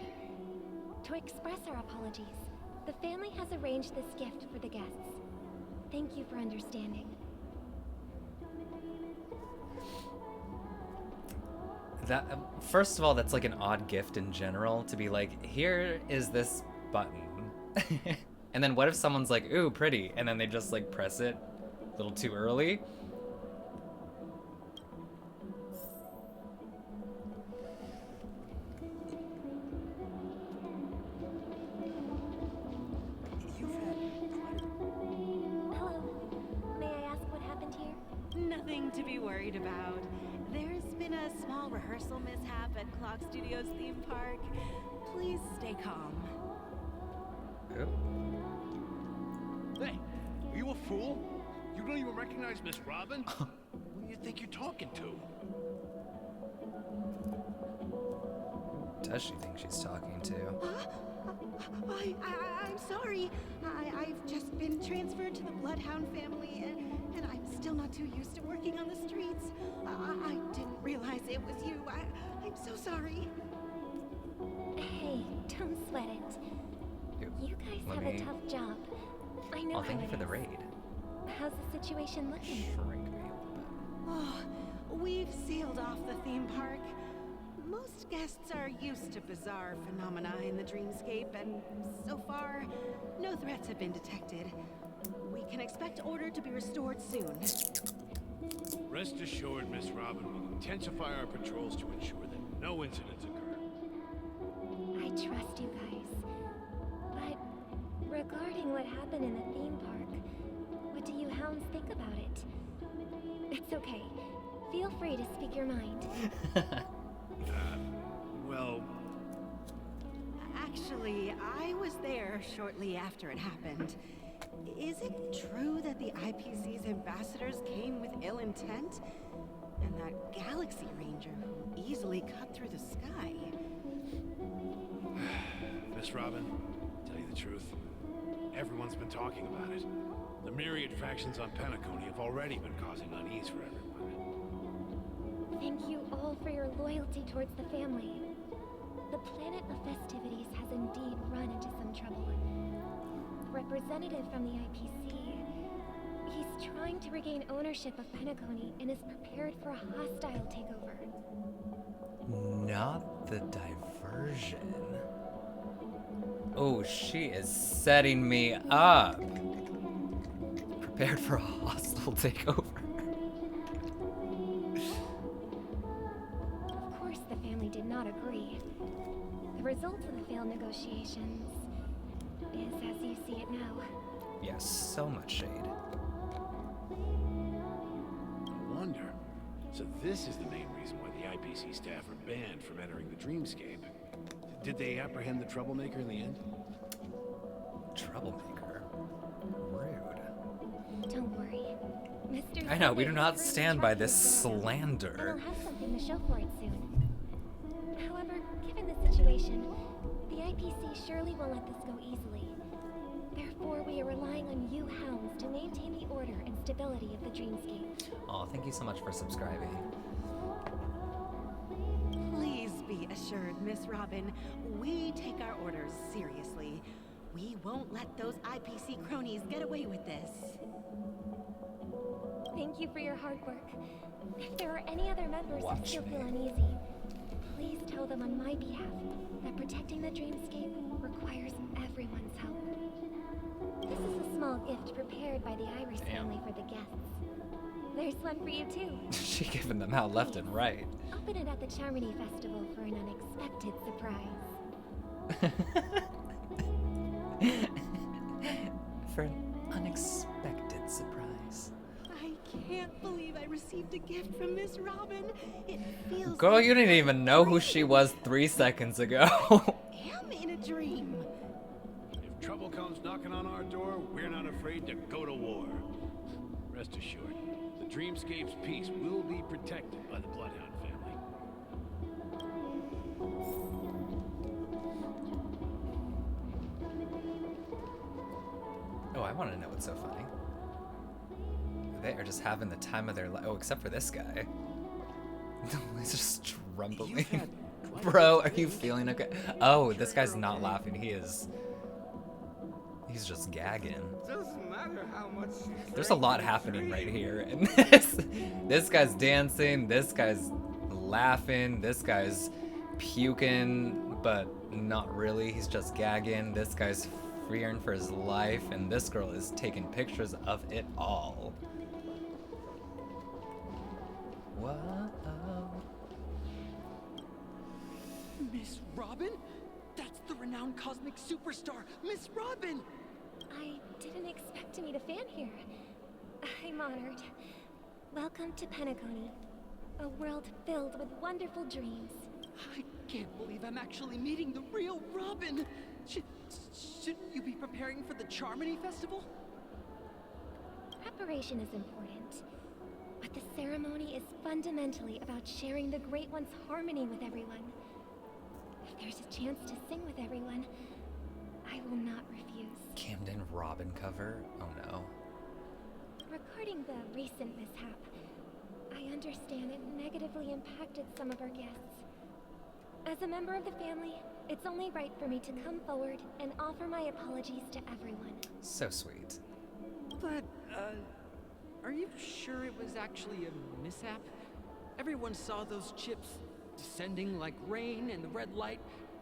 To express our apologies, the family has arranged this gift for the guests. Thank you for understanding. That first of all, that's like an odd gift in general to be like, here is this button. And then what if someone's like, ooh, pretty, and then they just like press it a little too early? Hello. May I ask what happened here? Nothing to be worried about. There's been a small rehearsal mishap at Clock Studios theme park. Please stay calm. Hey, are you a fool? You don't even recognize Miss Robin? Who do you think you're talking to? does she think she's talking to? I'm sorry. I've just been transferred to the Bloodhound family, and I'm still not too used to working on the streets. I didn't realize it was you. I'm so sorry. Hey, don't sweat it. You guys have a tough job. I know. Oh, thank you for the raid. How's the situation looking? Shrink me a little bit. Oh, we've sealed off the theme park. Most guests are used to bizarre phenomena in the Dreamscape, and so far, no threats have been detected. We can expect order to be restored soon. Rest assured, Miss Robin will intensify our patrols to ensure that no incidents occur. I trust you guys. But regarding what happened in the theme park, what do you hounds think about it? It's okay. Feel free to speak your mind. Well... Actually, I was there shortly after it happened. Is it true that the IPC's ambassadors came with ill intent? And that Galaxy Ranger who easily cut through the sky? Miss Robin, tell you the truth, everyone's been talking about it. The myriad factions on Penacony have already been causing unease for everyone. Thank you all for your loyalty towards the family. The planet of festivities has indeed run into some trouble. The representative from the IPC, he's trying to regain ownership of Penacony and is prepared for a hostile takeover. Not the diversion. Oh, she is setting me up. Prepared for a hostile takeover. Of course, the family did not agree. The result of the failed negotiations is as you see it now. Yes, so much shade. No wonder. So this is the main reason why the IPC staff are banned from entering the Dreamscape. Did they apprehend the troublemaker in the end? Troublemaker? Rude. Don't worry. Mr. I know, we do Sunday not approved stand by tracking this Showdown, slander. And we'll have something to show for it soon. However, given the situation, the IPC surely won't let this go easily. Therefore, we are relying on you hounds to maintain the order and stability of the Dreamscape. Oh, thank you so much for subscribing. Please be assured, Miss Robin, we take our orders seriously. We won't let those IPC cronies get away with this. Thank you for your hard work. If there are any other members who still feel uneasy, please tell them on my behalf that protecting the Dreamscape requires everyone's help. This is a small gift prepared by the Irish family for the guests. There's one for you too. She giving them out left and right. Open it at the Charmony Festival for an unexpected surprise. For an unexpected surprise. I can't believe I received a gift from Miss Robin. It feels Girl, like you didn't even know who she was 3 seconds ago. I'm in a dream. If trouble comes knocking on our door, we're not afraid to go to war. Rest assured, the Dreamscape's peace will be protected by the Bloodhound family. Oh, I want to know what's so funny. They are just having the time of their life. Oh, except for this guy. He's just trembling. Bro, are you feeling okay? Oh, this guy's not laughing. He's just gagging. Doesn't matter how much There's a lot happening right here. And this guy's dancing, this guy's laughing, this guy's puking, but not really. He's just gagging. This guy's fearing for his life, and this girl is taking pictures of it all. Whoa. Miss Robin? That's the renowned cosmic superstar, Miss Robin! I didn't expect to meet a fan here. I'm honored. Welcome to Penacony, a world filled with wonderful dreams. I can't believe I'm actually meeting the real Robin! Shouldn't you be preparing for the Charmony Festival? Preparation is important, but the ceremony is fundamentally about sharing the Great One's harmony with everyone. If there's a chance to sing with everyone, I will not refuse. Camden Robin cover? Oh no. Regarding the recent mishap, I understand it negatively impacted some of our guests. As a member of the family, it's only right for me to come forward and offer my apologies to everyone. So sweet. But, are you sure it was actually a mishap? Everyone saw those chips descending like rain and the red light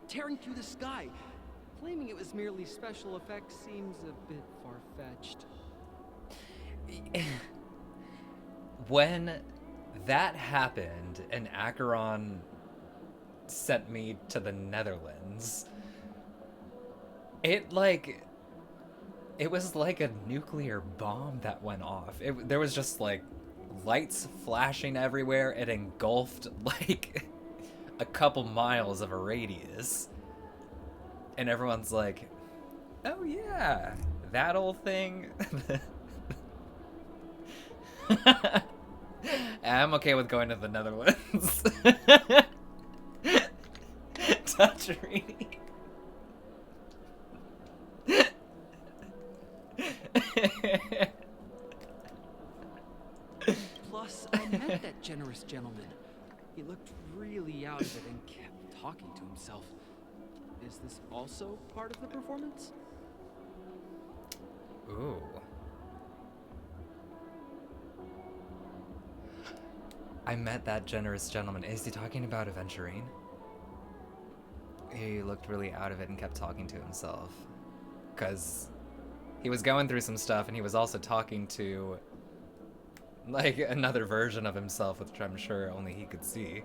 tearing through the sky. Claiming it was merely special effects seems a bit far-fetched. When that happened and Acheron sent me to the Netherlands, it was like a nuclear bomb that went off. There was just like lights flashing everywhere. It engulfed like a couple miles of a radius. And everyone's like, oh yeah, that old thing. I'm okay with going to the Netherlands. Touchery. Plus, I met that generous gentleman. He looked really out of it and kept talking to himself. Is this also part of the performance? Ooh. I met that generous gentleman. Is he talking about Aventurine? He looked really out of it and kept talking to himself. Because he was going through some stuff and he was also talking to like another version of himself, which I'm sure only he could see.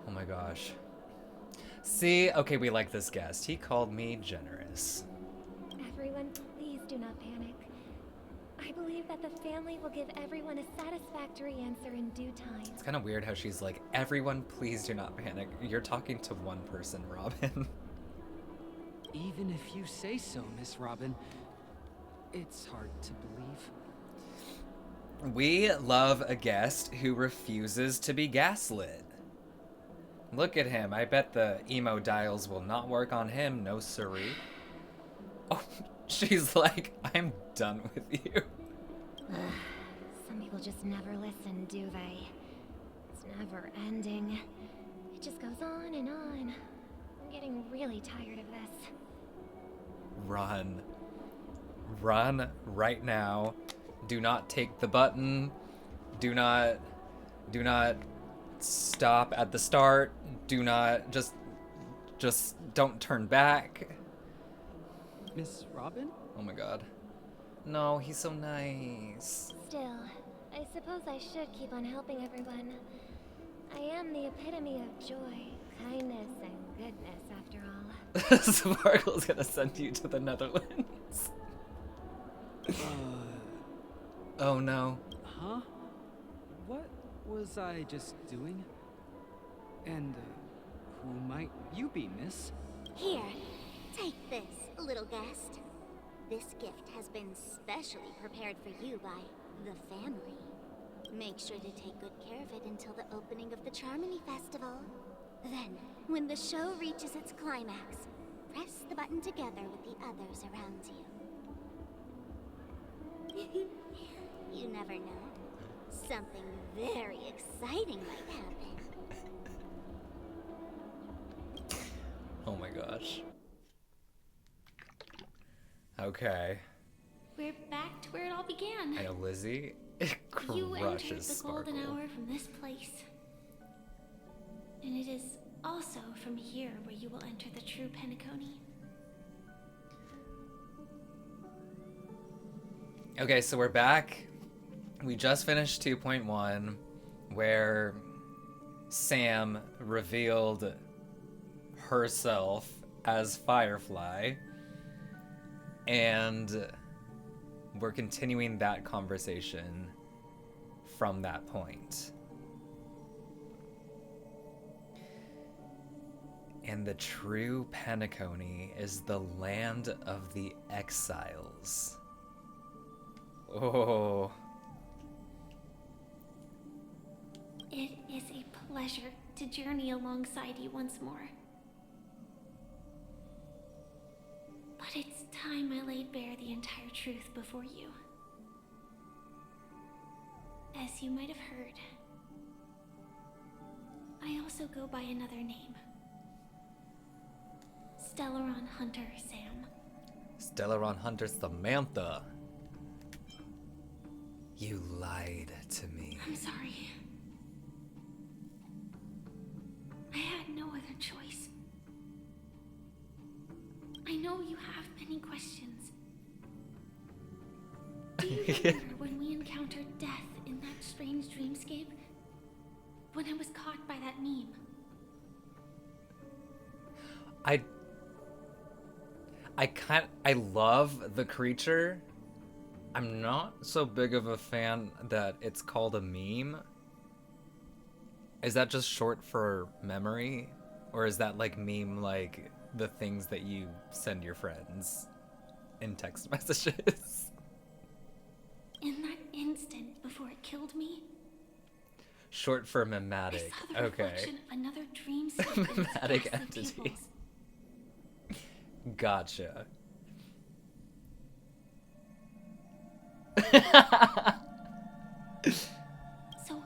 Oh my gosh. See, okay, we like this guest. He called me generous. Everyone, please do not panic. I believe that the family will give everyone a satisfactory answer in due time. It's kind of weird how she's like, everyone, please do not panic. You're talking to one person, Robin. Even if you say so, Miss Robin, it's hard to believe. We love a guest who refuses to be gaslit. Look at him. I bet the emo dials will not work on him, no siree. Oh, she's like, I'm done with you. Some people just never listen, do they? It's never ending. It just goes on and on. I'm getting really tired of this. Run. Run right now. Do not take the button. Do not stop at the start. Do not just don't turn back. Miss Robin? Oh my god. No, he's so nice. Still, I suppose I should keep on helping everyone. I am the epitome of joy, kindness, and goodness after all. Sparkle's gonna send you to the Netherlands. Oh no. Huh? What was I just doing? And who might you be, miss? Here, take this, little guest. This gift has been specially prepared for you by the family. Make sure to take good care of it until the opening of the Charmony Festival. Then, when the show reaches its climax, press the button together with the others around you. You never know. Something very exciting might happen. Oh my gosh. Okay. We're back to where it all began. I know Lizzie You entered crushes the Sparkle. golden hour from this place. And it is also from here where you will enter the true Penacony. Okay, so we're back. We just finished 2.1, where Sam revealed herself as Firefly, and we're continuing that conversation from that point. And the true Penacony is the land of the Exiles. Oh. It is a pleasure to journey alongside you once more. But it's time I laid bare the entire truth before you. As you might have heard, I also go by another name. Stellaron Hunter Sam. Stellaron Hunter Samantha. You lied to me. I'm sorry. I had no other choice. I know you have many questions. Do you remember when we encountered death in that strange dreamscape? When I was caught by that meme? I love the creature. I'm not so big of a fan that it's called a meme. Is that just short for memory? Or is that like meme like the things that you send your friends in text messages? In that instant before it killed me, Short for memetic. I saw the Okay. reflection of another dreamscape in its Memetic ghastly entity. pupils. Gotcha. So,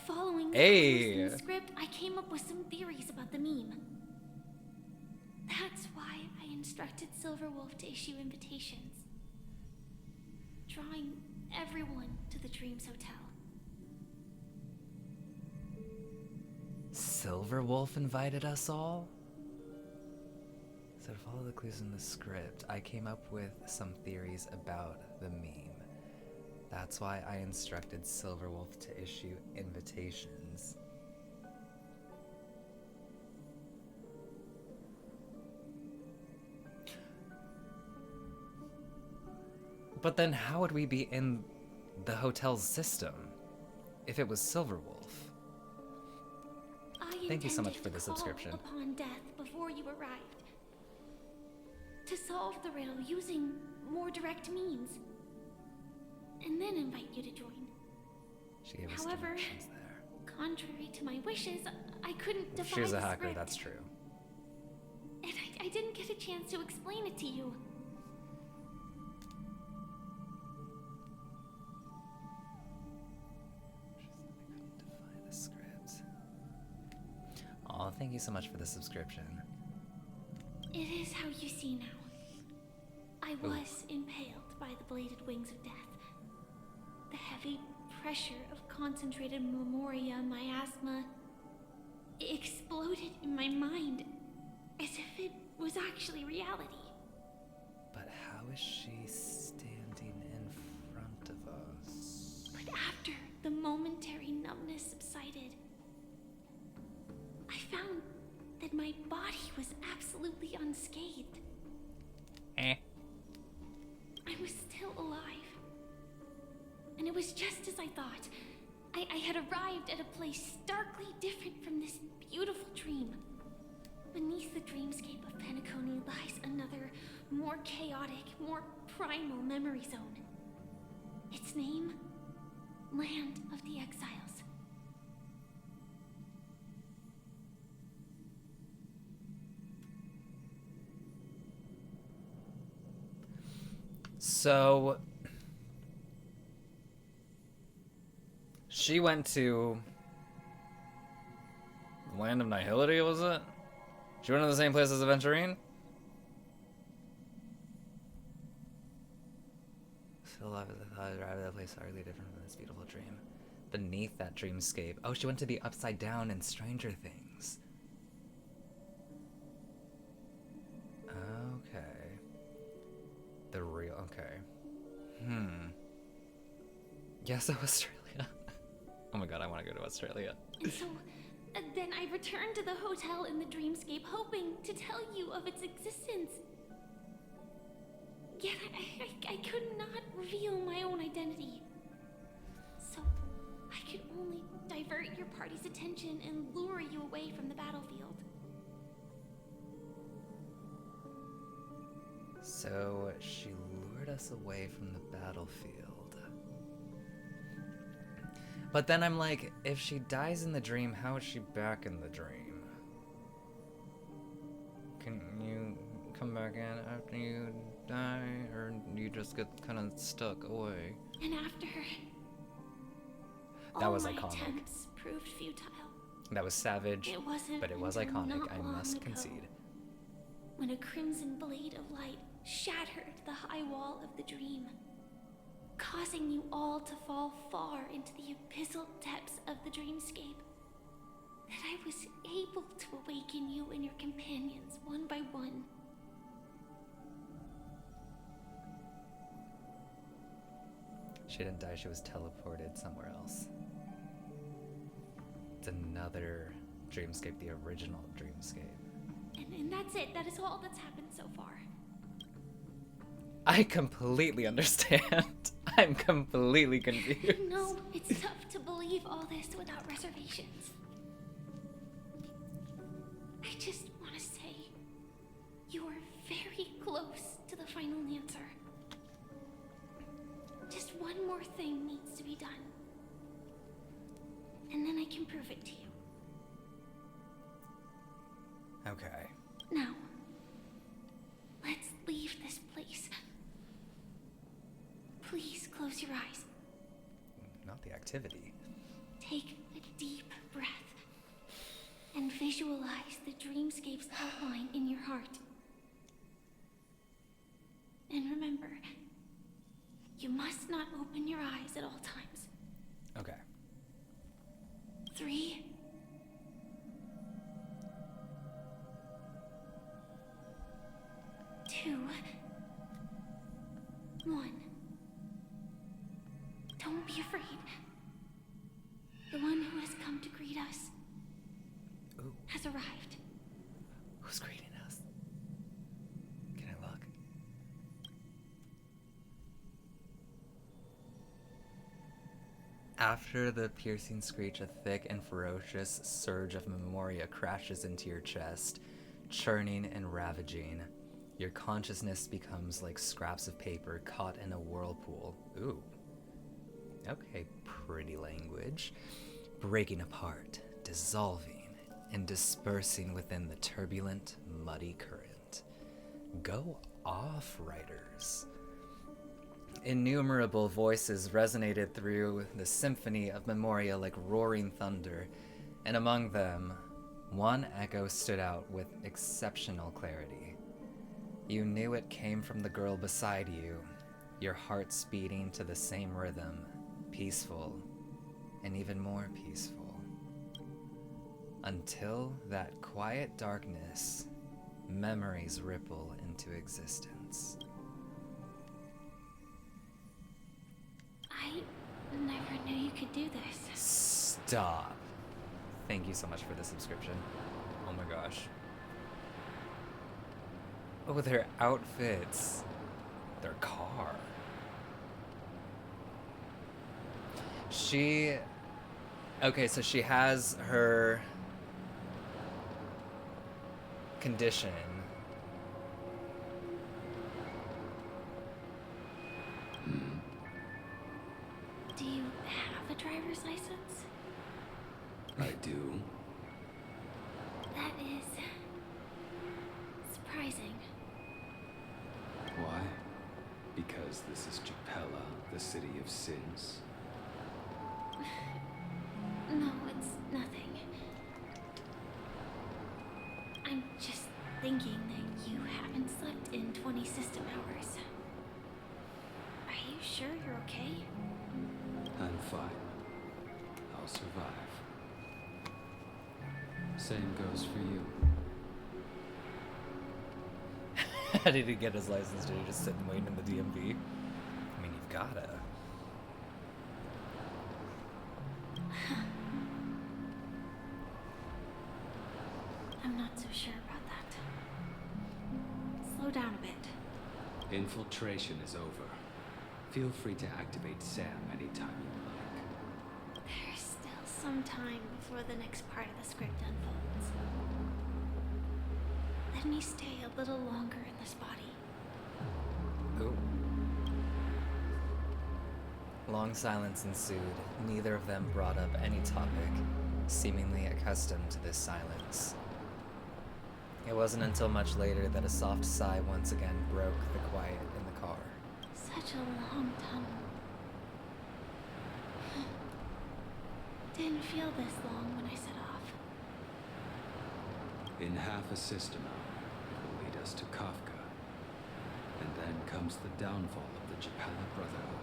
following the Hey. clues in the script, I came up with some theories about the meme. That's why I instructed Silverwolf to issue invitations, drawing everyone to the Dreams Hotel. Silverwolf invited us all? So to follow the clues in the script, I came up with some theories about the meme. That's why I instructed Silverwolf to issue invitations. But then how would we be in the hotel's system if it was Silverwolf? Thank you so much for the subscription. Upon death before you arrived, to solve the riddle using more direct means, and then invite you to join. She gave us However, directions there. contrary to my wishes, I couldn't define She was a the hacker, script, that's true. and I didn't get a chance to explain it to you. Define the script. Aw, thank you so much for the subscription. It is how you see now. I was impaled by the bladed wings of death. The heavy pressure of concentrated memoria, miasma, exploded in my mind as if it was actually reality. But how is she standing in front of us? But after the momentary numbness subsided, I found that my body was absolutely unscathed. I was still alive. And it was just as I thought. I had arrived at a place starkly different from this beautiful dream. Beneath the dreamscape of Penacony lies another, more chaotic, more primal memory zone. Its name? Land of the Exiles. So she went to Land of Nihility, was it? She went to the same place as Aventurine? Still alive as I thought. I arrived at that place utterly different from this beautiful dream. Beneath that dreamscape. Oh, she went to the Upside Down in Stranger Things. Okay. The real, okay. Yes, so Australia. Oh my god, I want to go to Australia. And so, then I returned to the hotel in the dreamscape, hoping to tell you of its existence. Yet I could not reveal my own identity. So, I could only divert your party's attention and lure you away from the battlefield. So she lured us away from the battlefield. But then I'm like, if she dies in the dream, how is she back in the dream? Can you come back in after you die, or do you just get kind of stuck away? And after That was all my iconic. attempts proved futile. That was savage, It wasn't but it was until iconic, not I long must ago, concede. when a crimson blade of light shattered the high wall of the dream, causing you all to fall far into the abyssal depths of the dreamscape, that I was able to awaken you and your companions one by one. She didn't die, she was teleported somewhere else. It's another Dreamscape, the original Dreamscape. And that's it. That is all that's happened so far. I completely understand. I'm completely confused. No, it's tough to believe all this without reservations. I just want to say, you are very close to the final answer. Just one more thing needs to be done. And then I can prove it to you. Okay. Now, let's leave this place. Please close your eyes. Not the activity. Take a deep breath and visualize the dreamscape's outline in your heart. And remember, you must not open your eyes at all times. Okay. 3, 2, 1. Don't be afraid. The one who has come to greet us has arrived. Who's greeting us? Can I look? After the piercing screech, a thick and ferocious surge of memoria crashes into your chest, churning and ravaging. Your consciousness becomes like scraps of paper caught in a whirlpool. Ooh. Okay, pretty language. Breaking apart, dissolving, and dispersing within the turbulent, muddy current. Go off, writers. Innumerable voices resonated through the symphony of memoria like roaring thunder, and among them, one echo stood out with exceptional clarity. You knew it came from the girl beside you, your heart speeding to the same rhythm, peaceful, and even more peaceful. Until that quiet darkness, memories ripple into existence. I never knew you could do this. Stop. Thank you so much for the subscription. Oh my gosh. Oh, their outfits. Their car. Okay, so she has her condition. Do you have a driver's license? I do. That is surprising. Why? Because this is Japella, the city of sins. No, it's nothing. I'm just thinking that you haven't slept in 20 system hours. Are you sure you're okay? I'm fine. I'll survive. Same goes for you. How did he get his license? Did he just sit and wait in the DMV? I mean, you've gotta. I'm not so sure about that. Slow down a bit. Infiltration is over. Feel free to activate Sam anytime you like. There's still some time before the next part of the script unfolds. Let me stay a little longer in this body. Ooh. Long silence ensued. Neither of them brought up any topic, seemingly accustomed to this silence. It wasn't until much later that a soft sigh once again broke the quiet in the car. Such a long tunnel. Didn't feel this long when I set off. In half a system hour, it will lead us to Kafka. And then comes the downfall of the Japella Brotherhood.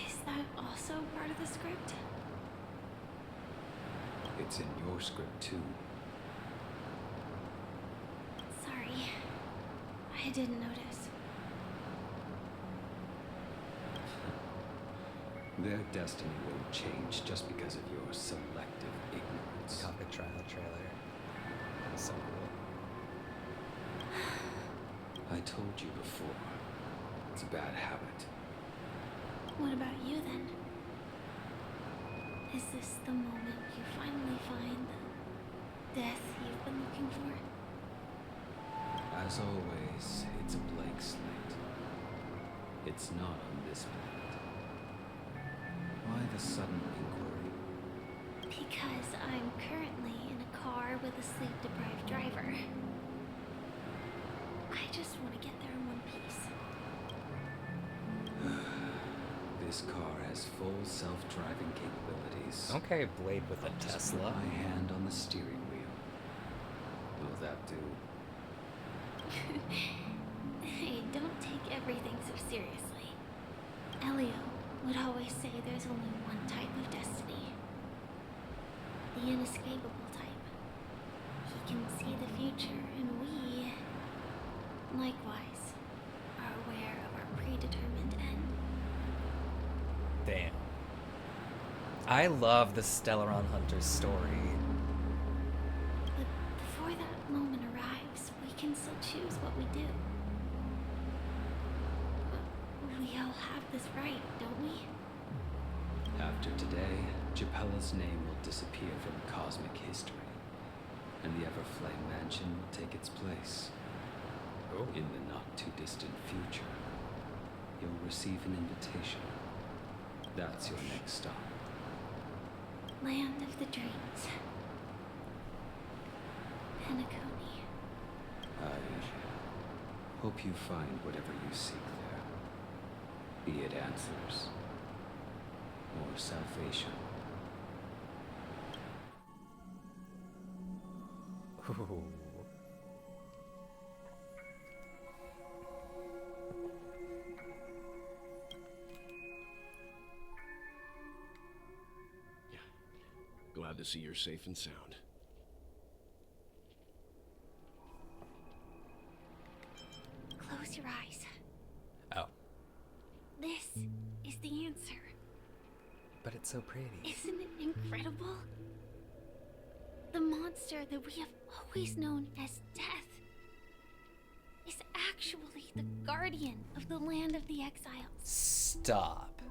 Is that also part of the script? It's in your script too. Sorry. I didn't notice. Their destiny won't change just because of your selective ignorance. Topic trial trailer. So cool. I told you before. It's a bad habit. What about you then? Is this the moment you finally find the death you've been looking for? As always, it's a blank slate. It's not on this planet. Why the sudden inquiry? Because I'm currently in a car with a sleep-deprived driver. I just want to get there in one piece. This car has full self-driving capabilities. Okay, Blade with a Just Tesla. put my hand on the steering wheel. Will that do? Hey, don't take everything so seriously. Elio would always say there's only one type of destiny. The inescapable type. He can see the future, and we, likewise, are aware of our predetermined end. Damn. I love the Stellaron Hunter story. But before that moment arrives, we can still choose what we do. We all have this right, don't we? After today, Japella's name will disappear from cosmic history, and the Everflame Mansion will take its place. Oh. In the not-too-distant future, you'll receive an invitation. That's your next stop. Land of the Dreams. Penacony. I hope you find whatever you seek there. Be it answers or salvation. Ooh. Glad to see you're safe and sound. Close your eyes. Oh. This is the answer. But it's so pretty. Isn't it incredible? The monster that we have always known as Death is actually the guardian of the land of the Exiles. Stop.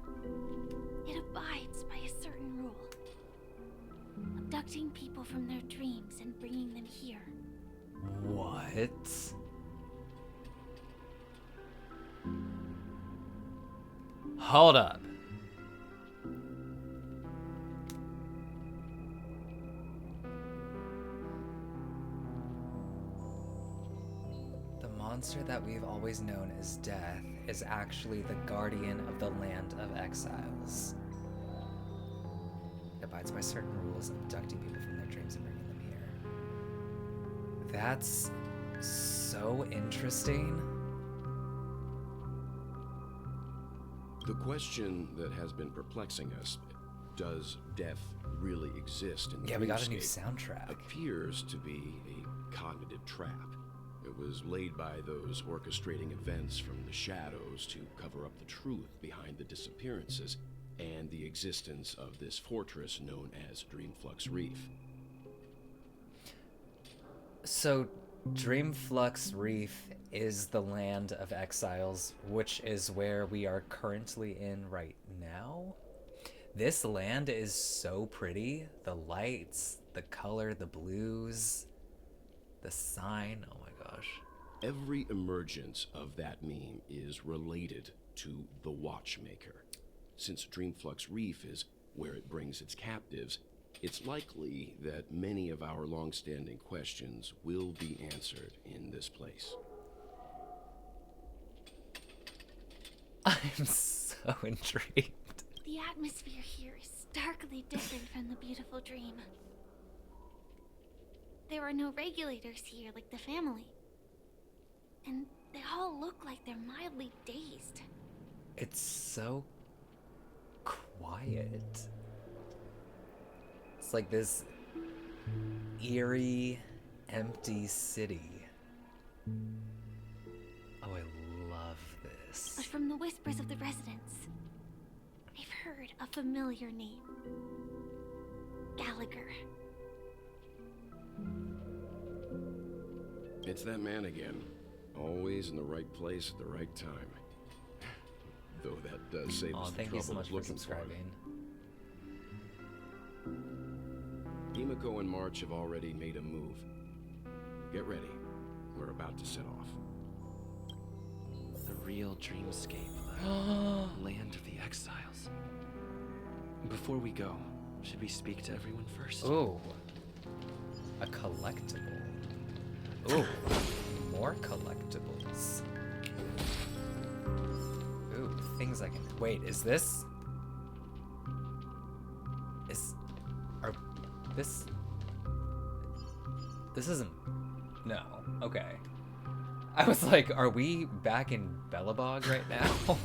It abides by a certain rule. Abducting people from their dreams and bringing them here. What? Hold up. The monster that we've always known as Death is actually the guardian of the land of Exiles. It abides by certain rules, abducting people from their dreams and bringing them here. That's so interesting. The question that has been perplexing us, does death really exist in the Yeah, we got a new Dreamscape, soundtrack. appears to be a cognitive trap. It was laid by those orchestrating events from the shadows to cover up the truth behind the disappearances and the existence of this fortress known as Dreamflux Reef. So, Dreamflux Reef is the land of Exiles, which is where we are currently in right now. This land is so pretty. The lights, the color, the blues, the sign. Oh my gosh. Every emergence of that meme is related to the Watchmaker. Since Dreamflux Reef is where it brings its captives, it's likely that many of our long-standing questions will be answered in this place. I'm so intrigued. The atmosphere here is starkly different from the beautiful dream. There are no regulators here like the family. And they all look like they're mildly dazed. It's so quiet. It's like this eerie, empty city. Oh, I love this. But from the whispers of the residents, I've heard a familiar name. Gallagher. It's that man again. Always in the right place at the right time. Though that does save us the Thank you so trouble much of for looking for subscribing. him. Himiko and March have already made a move. Get ready. We're about to set off. The real Dreamscape, the land of the Exiles. Before we go, should we speak to everyone first? Ooh. A collectible. Ooh. More collectibles. Ooh, things I can... Wait, is this... This isn't... No. Okay. I was like, are we back in Bellabog right now?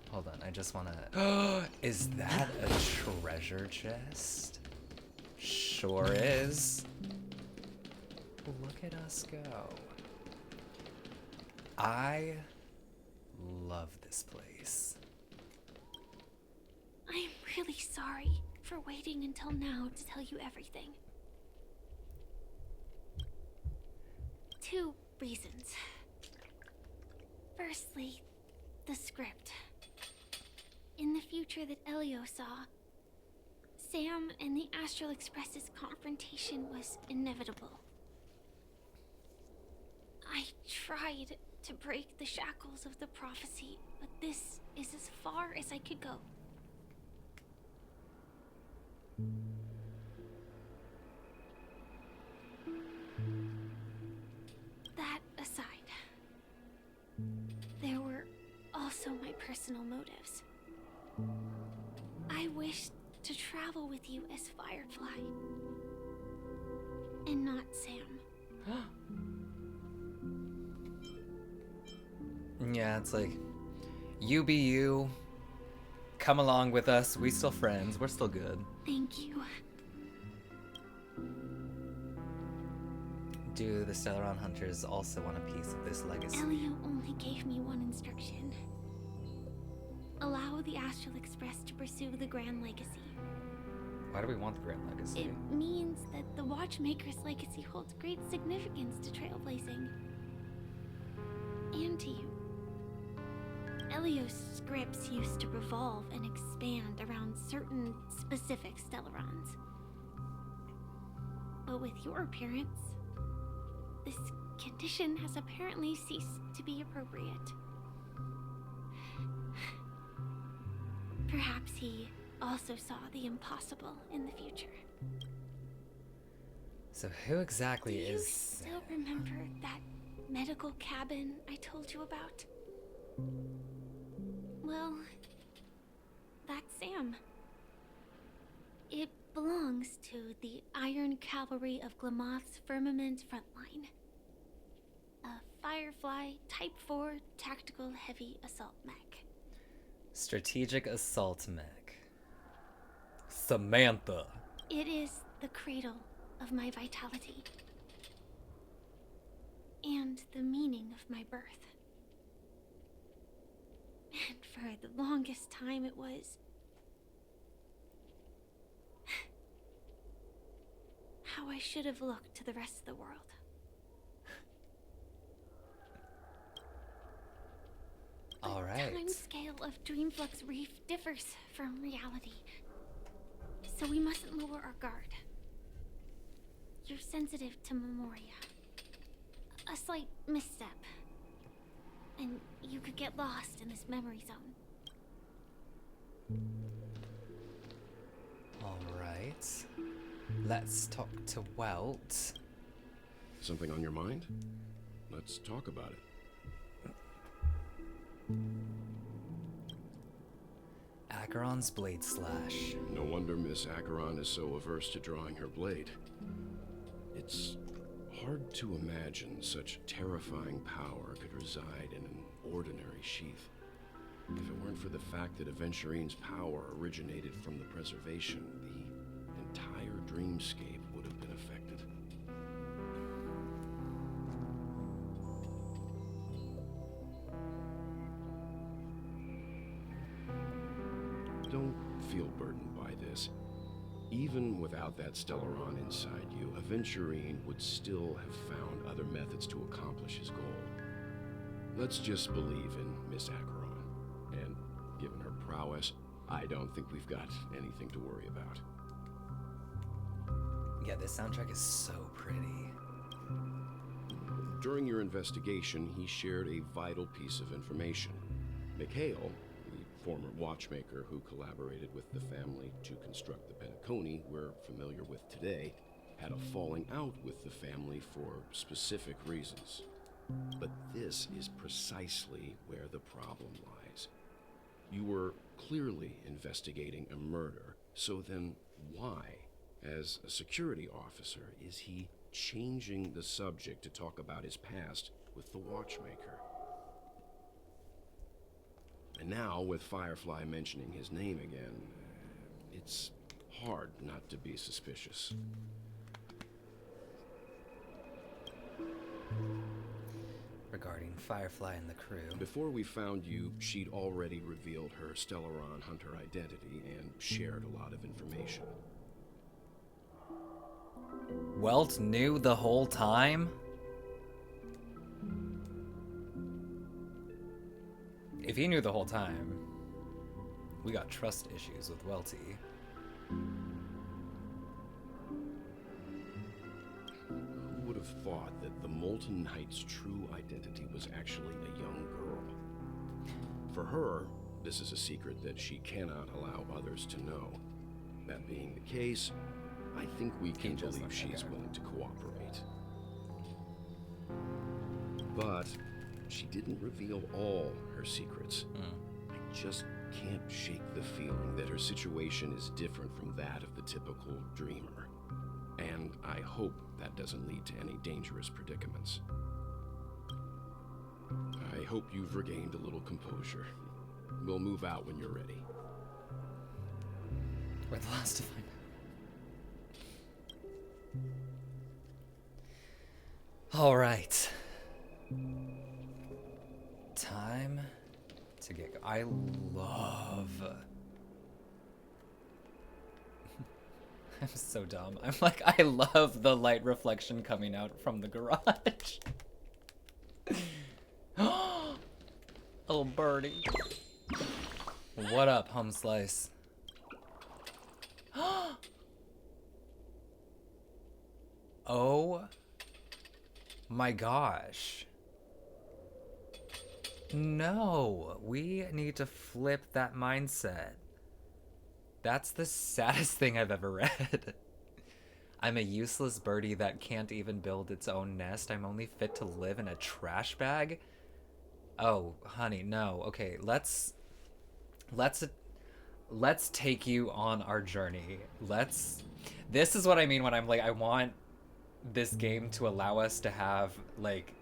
Hold on, I just wanna... Is that a treasure chest? Sure is. Look at us go. I love this place. I'm really sorry for waiting until now to tell you everything. 2 reasons. Firstly, the script. In the future that Elio saw, Sam and the Astral Express's confrontation was inevitable. I tried to break the shackles of the prophecy, but this is as far as I could go. That aside, there were also my personal motives. I wished to travel with you as Firefly, and not Sam. Yeah, it's like, you be you, come along with us, we still friends, we're still good. Thank you. Do the Stellaron Hunters also want a piece of this legacy? Elio only gave me one instruction. Allow the Astral Express to pursue the Grand Legacy. Why do we want the Grand Legacy? It means that the Watchmaker's legacy holds great significance to Trailblazing. And to you. Elio's scripts used to revolve and expand around certain specific Stellarons. But with your appearance, this condition has apparently ceased to be appropriate. Perhaps he also saw the impossible in the future. So who exactly Do you is... still remember that medical cabin I told you about? Well, that's Sam. It belongs to the Iron Cavalry of Glamoth's Firmament Frontline. A Firefly Type 4 Tactical Heavy Assault Mech. Strategic Assault Mech. Samantha. It is the cradle of my vitality. And the meaning of my birth. And for the longest time it was... how I should have looked to the rest of the world. Alright. The time scale of Dreamflux Reef differs from reality. So we mustn't lower our guard. You're sensitive to Memoria. a slight misstep. And you could get lost in this memory zone. Alright. Let's talk to Welt. Something on your mind? Let's talk about it. Acheron's blade slash. No wonder Miss Acheron is so averse to drawing her blade. It's hard to imagine such terrifying power could reside in an ordinary sheath. If it weren't for the fact that Aventurine's power originated from the preservation, the entire dreamscape would have been affected. Don't feel burdened by this. Even without that Stellaron inside you, Aventurine would still have found other methods to accomplish his goal. Let's just believe in Miss Acheron, and given her prowess, I don't think we've got anything to worry about. Yeah, this soundtrack is so pretty. During your investigation, he shared a vital piece of information. Mikhail, the former Watchmaker who collaborated with the family to construct the Penacony we're familiar with today, had a falling out with the family for specific reasons. But this is precisely where the problem lies. You were clearly investigating a murder, so then why, as a security officer, is he changing the subject to talk about his past with the Watchmaker? And now, with Firefly mentioning his name again, it's hard not to be suspicious. Regarding Firefly and the crew. Before we found you, she'd already revealed her Stellaron Hunter identity and shared a lot of information. Welt knew the whole time? If he knew the whole time, we got trust issues with Welty. Who would have thought that the Molten Knight's true identity was actually a young girl? For her, this is a secret that she cannot allow others to know. That being the case, I think we can believe she's willing to cooperate. But she didn't reveal all her secrets. I just can't shake the feeling that her situation is different from that of the typical dreamer. And I hope that doesn't lead to any dangerous predicaments. I hope you've regained a little composure. We'll move out when you're ready. We're the last to find out. All right. Time to get. I love. I'm so dumb. I'm like, I love the light reflection coming out from the garage. Little birdie. What up, hum slice? Oh my gosh. No, we need to flip that mindset. That's the saddest thing I've ever read. I'm a useless birdie that can't even build its own nest. I'm only fit to live in a trash bag. Oh, honey, no. Okay, let's take you on our journey. This is what I mean when I'm like, I want this game to allow us to have like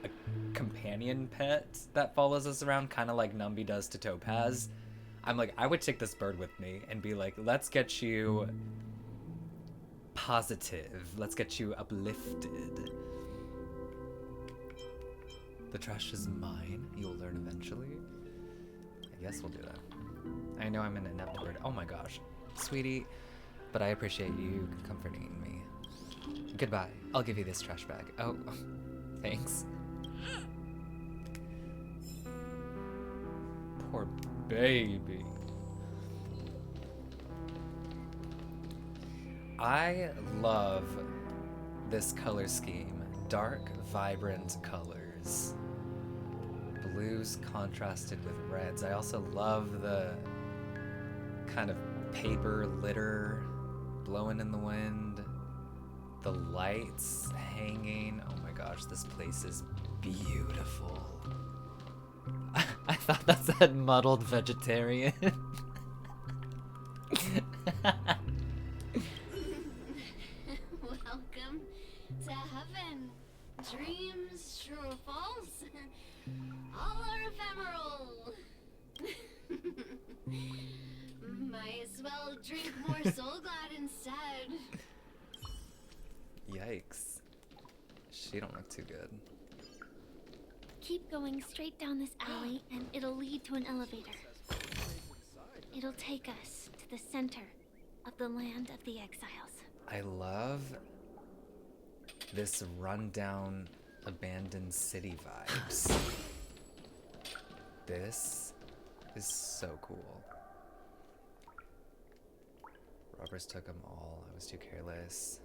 a companion pet that follows us around, kind of like Numby does to Topaz. I'm like, I would take this bird with me and be like, let's get you positive. Let's get you uplifted. The trash is mine. You'll learn eventually. I guess we'll do that. I know I'm an inept bird. Oh my gosh. Sweetie, but I appreciate you comforting me. Goodbye. I'll give you this trash bag. Oh, thanks. Poor baby. I love this color scheme. Dark, vibrant colors. Blues contrasted with reds. I also love the kind of paper litter blowing in the wind. The lights hanging. Oh my gosh, this place is beautiful. I thought that said muddled vegetarian. Welcome to heaven. Dreams, true or false, all are ephemeral. Might as well drink more Soul Glad instead. Yikes. She don't look too good. Keep going straight down this alley and it'll lead to an elevator. It'll take us to the center of the land of the Exiles. I love this rundown, abandoned city vibes. This is so cool. Robbers took them all. I was too careless.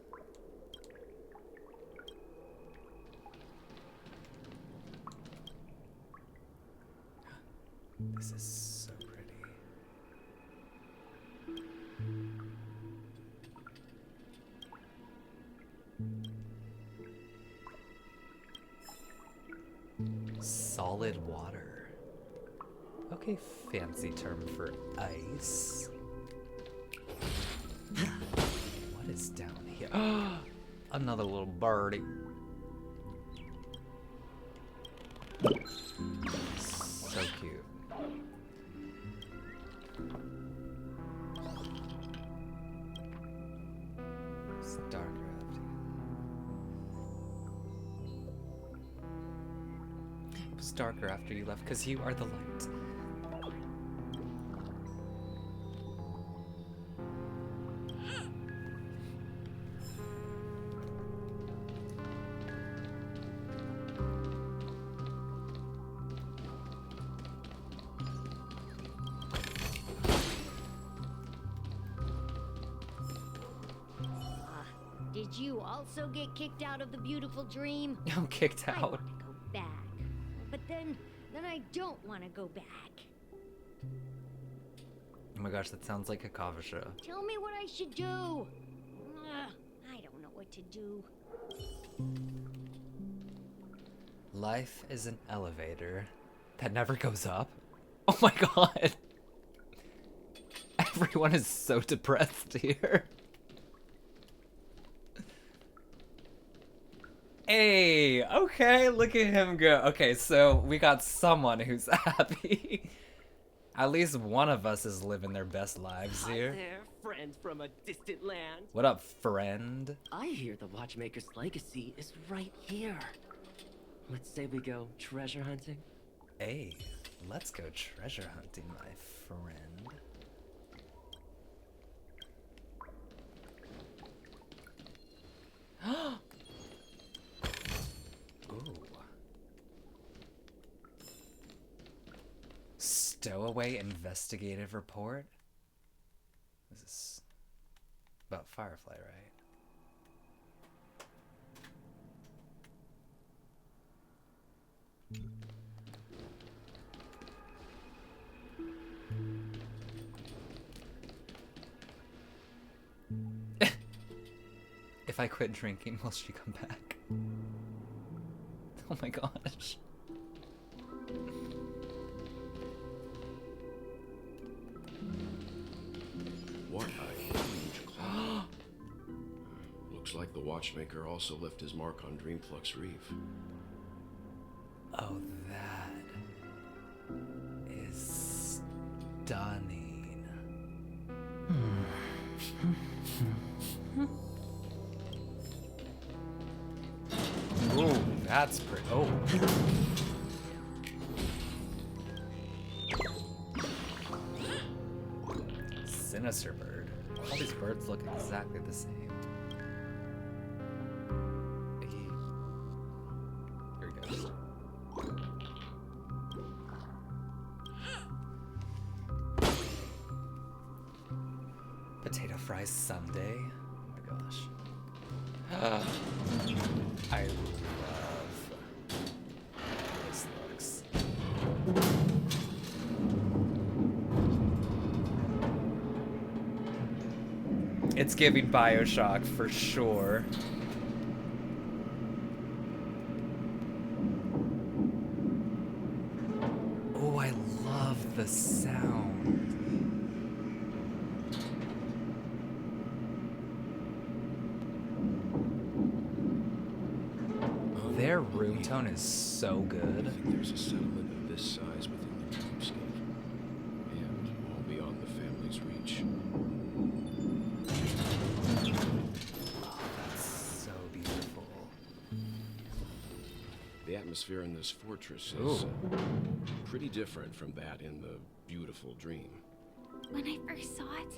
This is so pretty. Solid water. Okay, fancy term for ice. What is down here? Another little birdie. So cute. It's darker after. It was darker after you left because you are the light. Did you also get kicked out of the beautiful dream? I'm kicked I out. want to go back, but then I don't want to go back. Oh my gosh, that sounds like a kavasha. Tell me what I should do. I don't know what to do. Life is an elevator that never goes up. Oh my god. Everyone is so depressed here. Hey, okay, look at him go. Okay, so we got someone who's happy. At least one of us is living their best lives here. Hi there, friends from a distant land. What up, friend? I hear the Watchmaker's legacy is right here. Let's say we go treasure hunting. Hey, let's go treasure hunting, my friend. Ooh. Stowaway investigative report? This is about Firefly, right? If I quit drinking, will she come back? Oh my gosh. What a huge cloud. Looks like the Watchmaker also left his mark on Dreamflux Reef. Oh, that is stunning. Ooh, that's pretty. Oh. Sinister bird. All these birds look exactly the same. Here he goes. Potato fries sundae. Oh my gosh. I It's giving BioShock for sure. Oh, I love the sound. Their room tone is so good. I think there's a settlement of this size within the Dreamscape, and all beyond the family's reach. That's so beautiful. The atmosphere in this fortress is Ooh. pretty different from that in the beautiful dream. When I first saw it,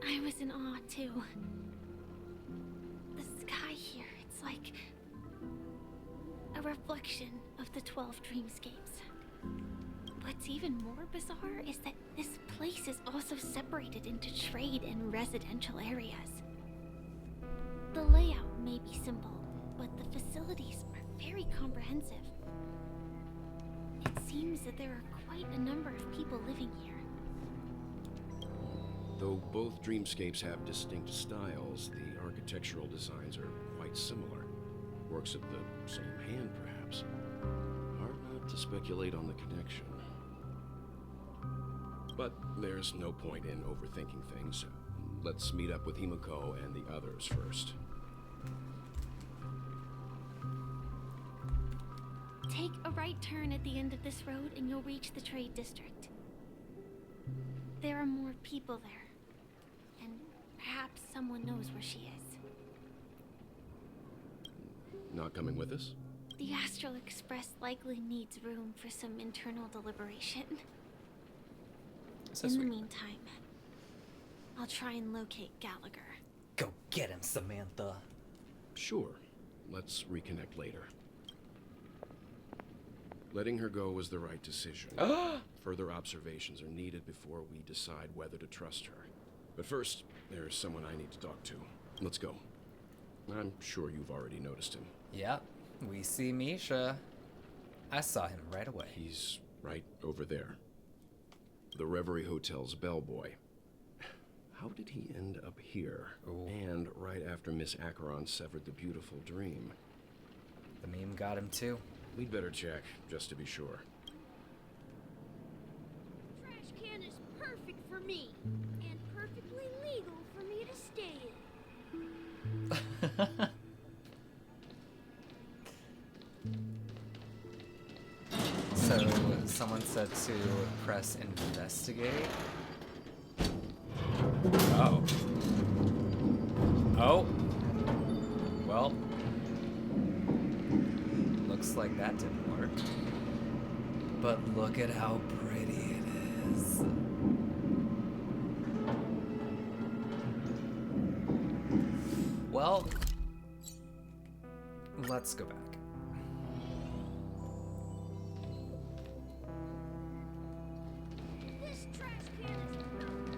I was in awe too. The sky here, it's like a reflection of the 12 Dreamscapes. What's even more bizarre is that this place is also separated into trade and residential areas. The layout may be simple, but the facilities are very comprehensive. It seems that there are quite a number of people living here. Though both Dreamscapes have distinct styles, the architectural designs are quite similar. Works of the same hand, perhaps. Hard not to speculate on the connection. But there's no point in overthinking things. Let's meet up with Himiko and the others first. Take a right turn at the end of this road and you'll reach the trade district. There are more people there, and perhaps someone knows where she is. Not coming with us? The Astral Express likely needs room for some internal deliberation. So In the sweet. meantime, I'll try and locate Gallagher. Go get him, Samantha. Sure. Let's reconnect later. Letting her go was the right decision. Further observations are needed before we decide whether to trust her. But first, there's someone I need to talk to. Let's go. I'm sure you've already noticed him. Yep, we see Misha. I saw him right away. He's right over there. The Reverie Hotel's bellboy. How did he end up here? Ooh. And right after Miss Acheron severed the beautiful dream. The meme got him too. We'd better check, just to be sure. Trash can is perfect for me, and perfectly legal for me to stay in. So, someone said to press investigate. Oh. Oh. Well. Looks like that didn't work. But look at how pretty it is. Well, let's go back. This trash can is perfect.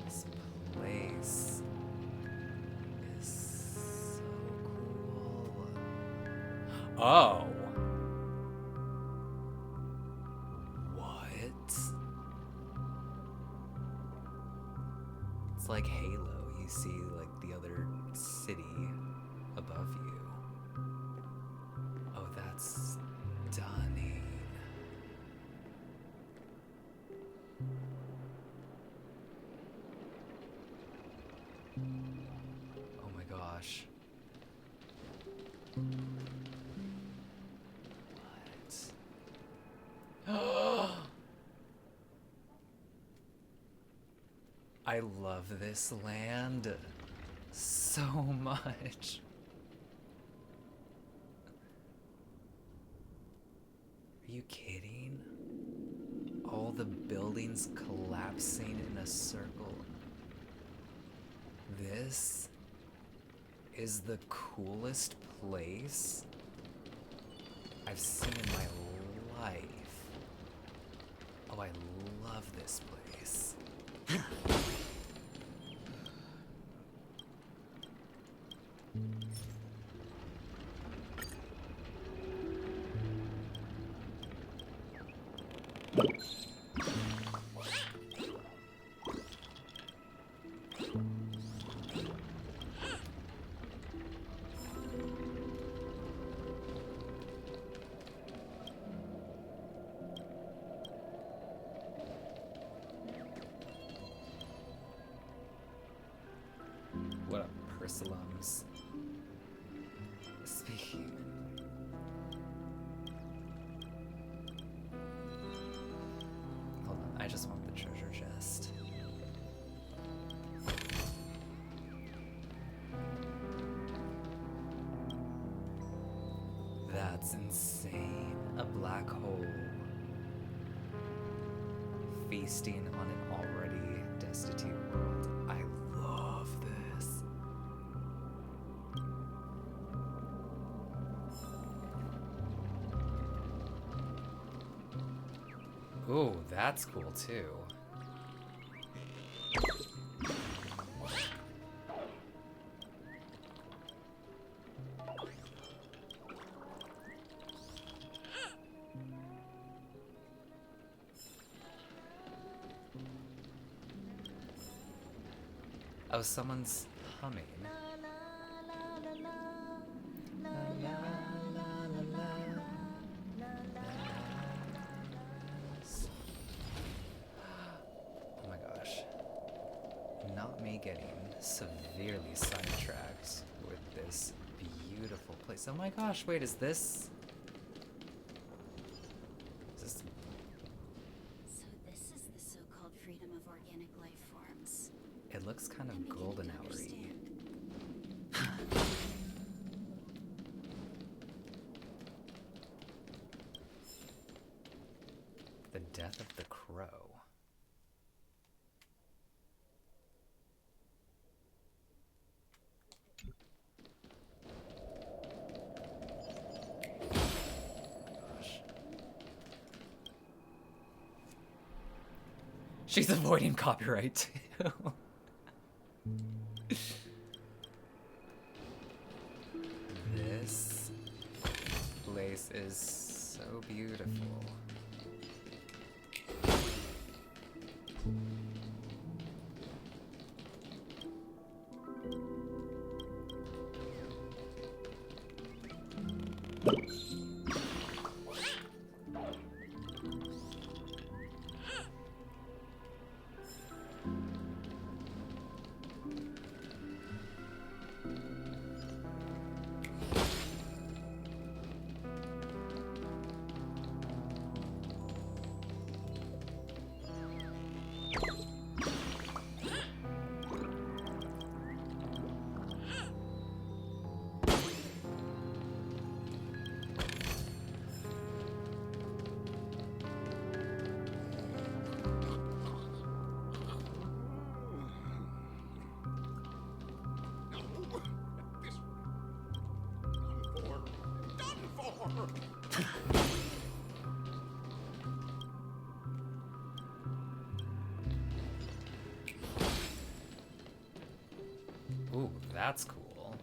This place is so cool. Oh. What? It's like Halo. You see like the other city above you. Oh, that's stunning. Oh my gosh. What? I love this land so much. Are you kidding? All the buildings collapsing in a circle. This is the coolest place I've seen in my life. Oh, I love this place. Jerusalem's. Speaking. Hold on, I just want the treasure chest. That's insane. A black hole. Feasting on an already destitute world. I love this. Ooh, that's cool too. Oh, someone's humming. Oh my gosh. Not me getting severely sidetracked with this beautiful place. Oh my gosh, wait, is this... So this is the so-called freedom of organic life forms. It looks kind of golden hour-y. The death of the crow. Gosh. She's avoiding copyright too. This place is so beautiful. Ooh, that's cool.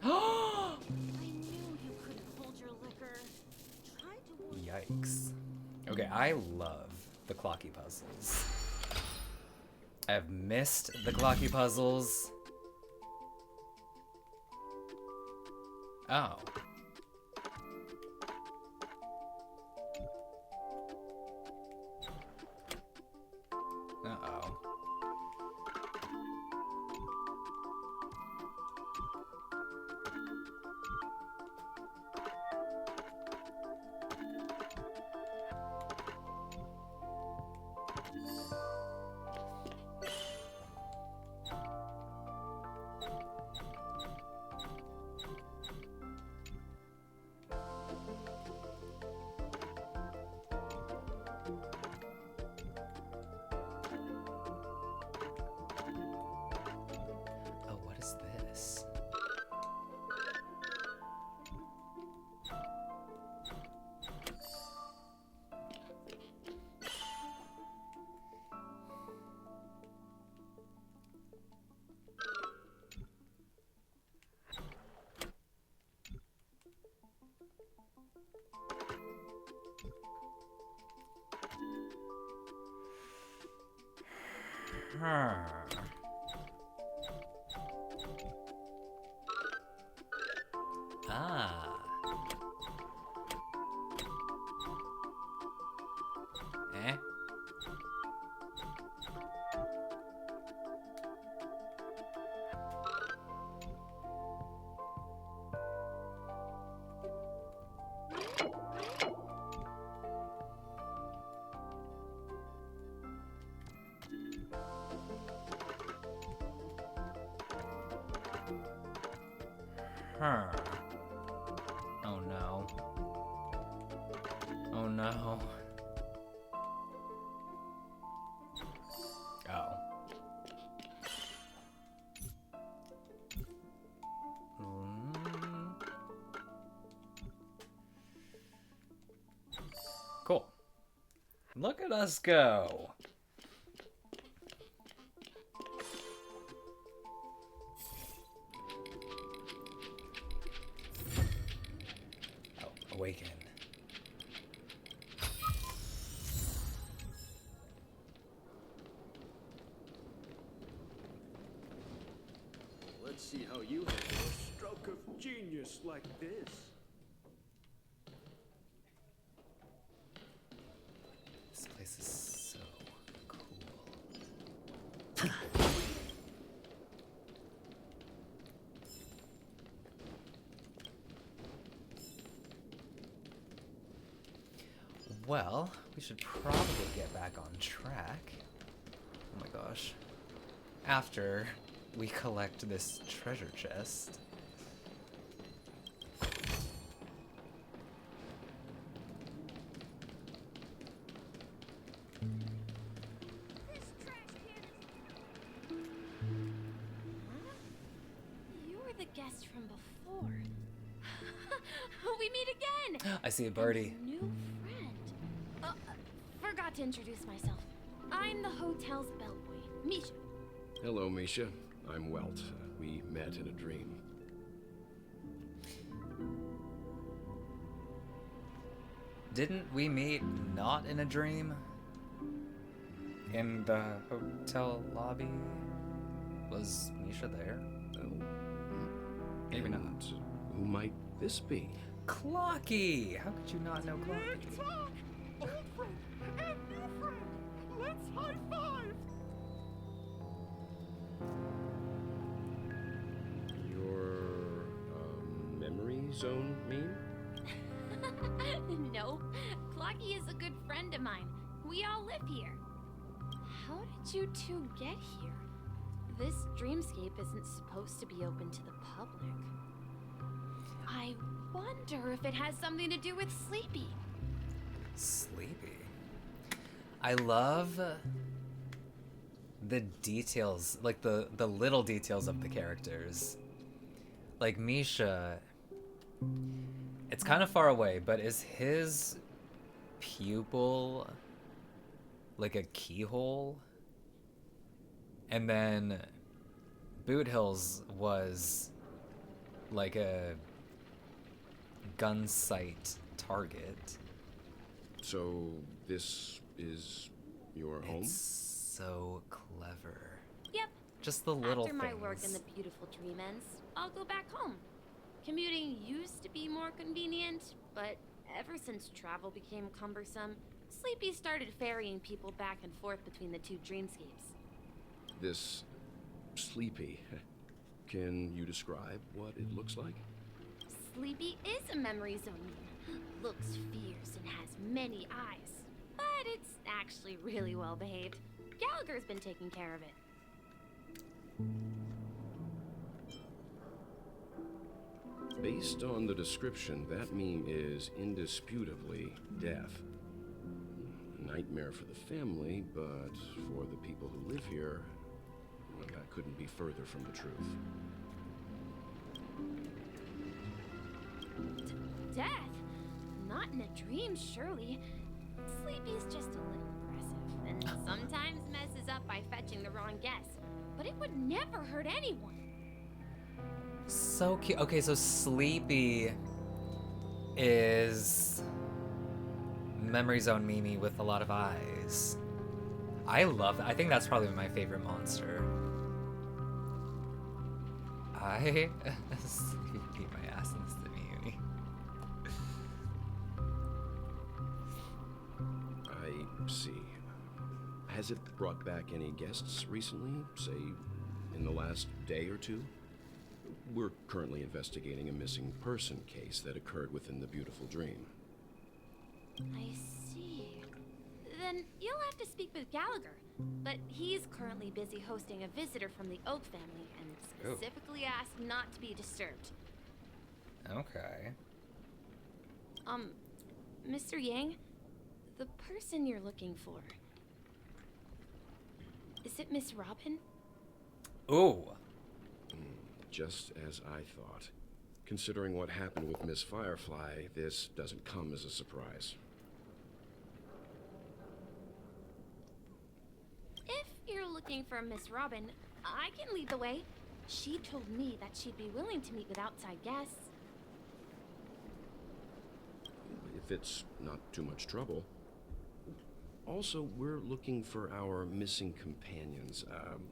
I knew you couldn't hold your liquor. Try to Yikes. Okay, I love the clocky puzzles. I've missed the clocky puzzles. Oh. Uh-oh. Oh, what is this? Ah. Eh? no. Oh. Cool. Look at us go. Oh, awaken. Let's see how you handle a stroke of genius like this. This place is so cool. Well, we should probably get back on track. Oh my gosh. After we collect this treasure chest. You were the guest from before. We meet again! I see a birdie. New friend. Forgot to introduce myself. I'm the hotel's bellboy, Misha. Hello, Misha. I'm Welt. We met in a dream. Didn't we meet not in a dream? In the hotel lobby? Was Misha there? Oh. Maybe not. Who might this be? Clocky! How could you not know Clocky? Talk! Old friend and new friend! Let's high five! Your memory zone meme? Nope. Clocky is a good friend of mine. We all live here. How did you two get here? This dreamscape isn't supposed to be open to the public. I wonder if it has something to do with Sleepy. Sleepy? I love the details, like the little details of the characters. Like Misha, it's kind of far away, but is his pupil like a keyhole? And then Boot Hills was like a gun sight target. So this is your home? It's so clever. Yep. Just the little After things. my work in the beautiful dream ends, I'll go back home. Commuting used to be more convenient, but ever since travel became cumbersome, Sleepy started ferrying people back and forth between the two dreamscapes. This Sleepy. Can you describe what it looks like? Sleepy is a memory zone meme. Looks fierce and has many eyes, but it's actually really well behaved. Gallagher's been taking care of it. Based on the description, that meme is indisputably death. A nightmare for the family, but for the people who live here, well, that couldn't be further from the truth. Death? Not in a dream, surely. Sleepy's just a little aggressive, and sometimes messes up by fetching the wrong guess. But it would never hurt anyone. So cute. Okay, so Sleepy is Memory Zone Mimi with a lot of eyes. I love that. I think that's probably my favorite monster. Sleepy beat my ass in this community. I see. Has it brought back any guests recently? Say, in the last day or two? We're currently investigating a missing person case that occurred within the beautiful dream. I see. Then you'll have to speak with Gallagher. But he's currently busy hosting a visitor from the Oak family and specifically asked not to be disturbed. Okay. Mr. Yang, The person you're looking for. Is it Miss Robin? Oh. Just as I thought. Considering what happened with Miss Firefly, this doesn't come as a surprise. If you're looking for Miss Robin, I can lead the way. She told me that she'd be willing to meet with outside guests. If it's not too much trouble. Also, we're looking for our missing companions.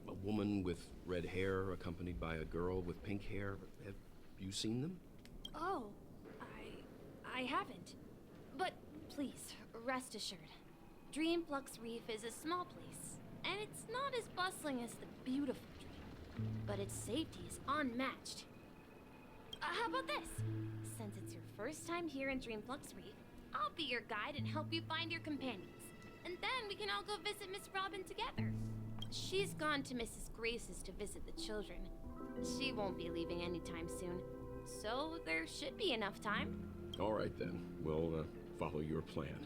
A woman with red hair accompanied by a girl with pink hair. Have you seen them? Oh, I haven't. But please, rest assured. Dreamflux Reef is a small place, and it's not as bustling as the beautiful Dream, but its safety is unmatched. How about this? Since it's your first time here in Dreamflux Reef, I'll be your guide and help you find your companions. And then we can all go visit Miss Robin together. She's gone to Mrs. Grace's to visit the children. She won't be leaving anytime soon, so there should be enough time. All right then, we'll follow your plan.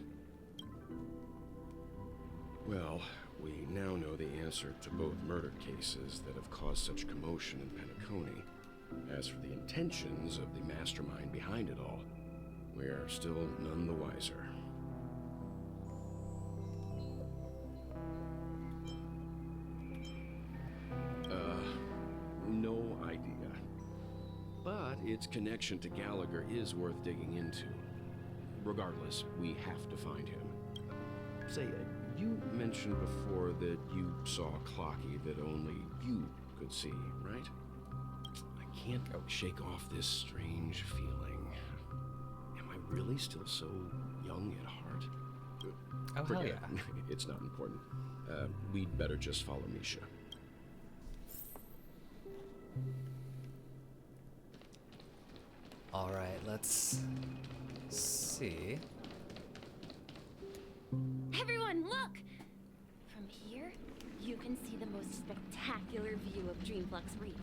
Well, we now know the answer to both murder cases that have caused such commotion in Penacony. As for the intentions of the mastermind behind it all, we are still none the wiser. No idea. But its connection to Gallagher is worth digging into. Regardless, we have to find him. Say, you mentioned before that you saw Clocky that only you could see, right? I can't shake off this strange feeling. Am I really still so young at heart? Oh, hell yeah. It's not important. We'd better just follow Misha. All right, let's see. Everyone, look! From here, you can see the most spectacular view of Dreamflux Reef.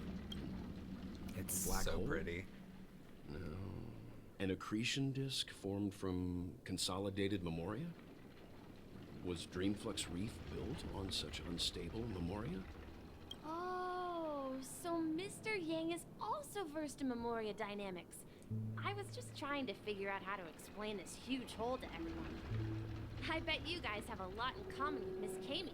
It's Black so hole? pretty. No. An accretion disk formed from consolidated memoria? Was Dreamflux Reef built on such unstable memoria? Oh, so Mr. Yang is also versed in Memoria dynamics. I was just trying to figure out how to explain this huge hole to everyone. I bet you guys have a lot in common with Miss Kami.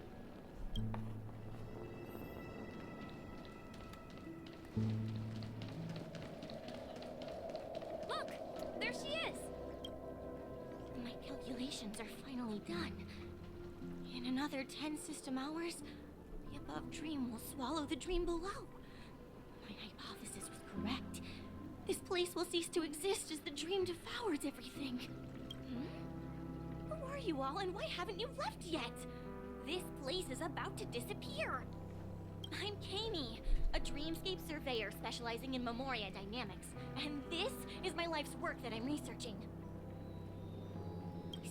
Look! There she is! My calculations are finally done. In another 10 system hours, the above dream will swallow the dream below. My hypothesis was correct. This place will cease to exist as the dream devours everything. Who are you all, and why haven't you left yet? This place is about to disappear. I'm Kami, a Dreamscape surveyor specializing in Memoria dynamics, and this is my life's work that I'm researching.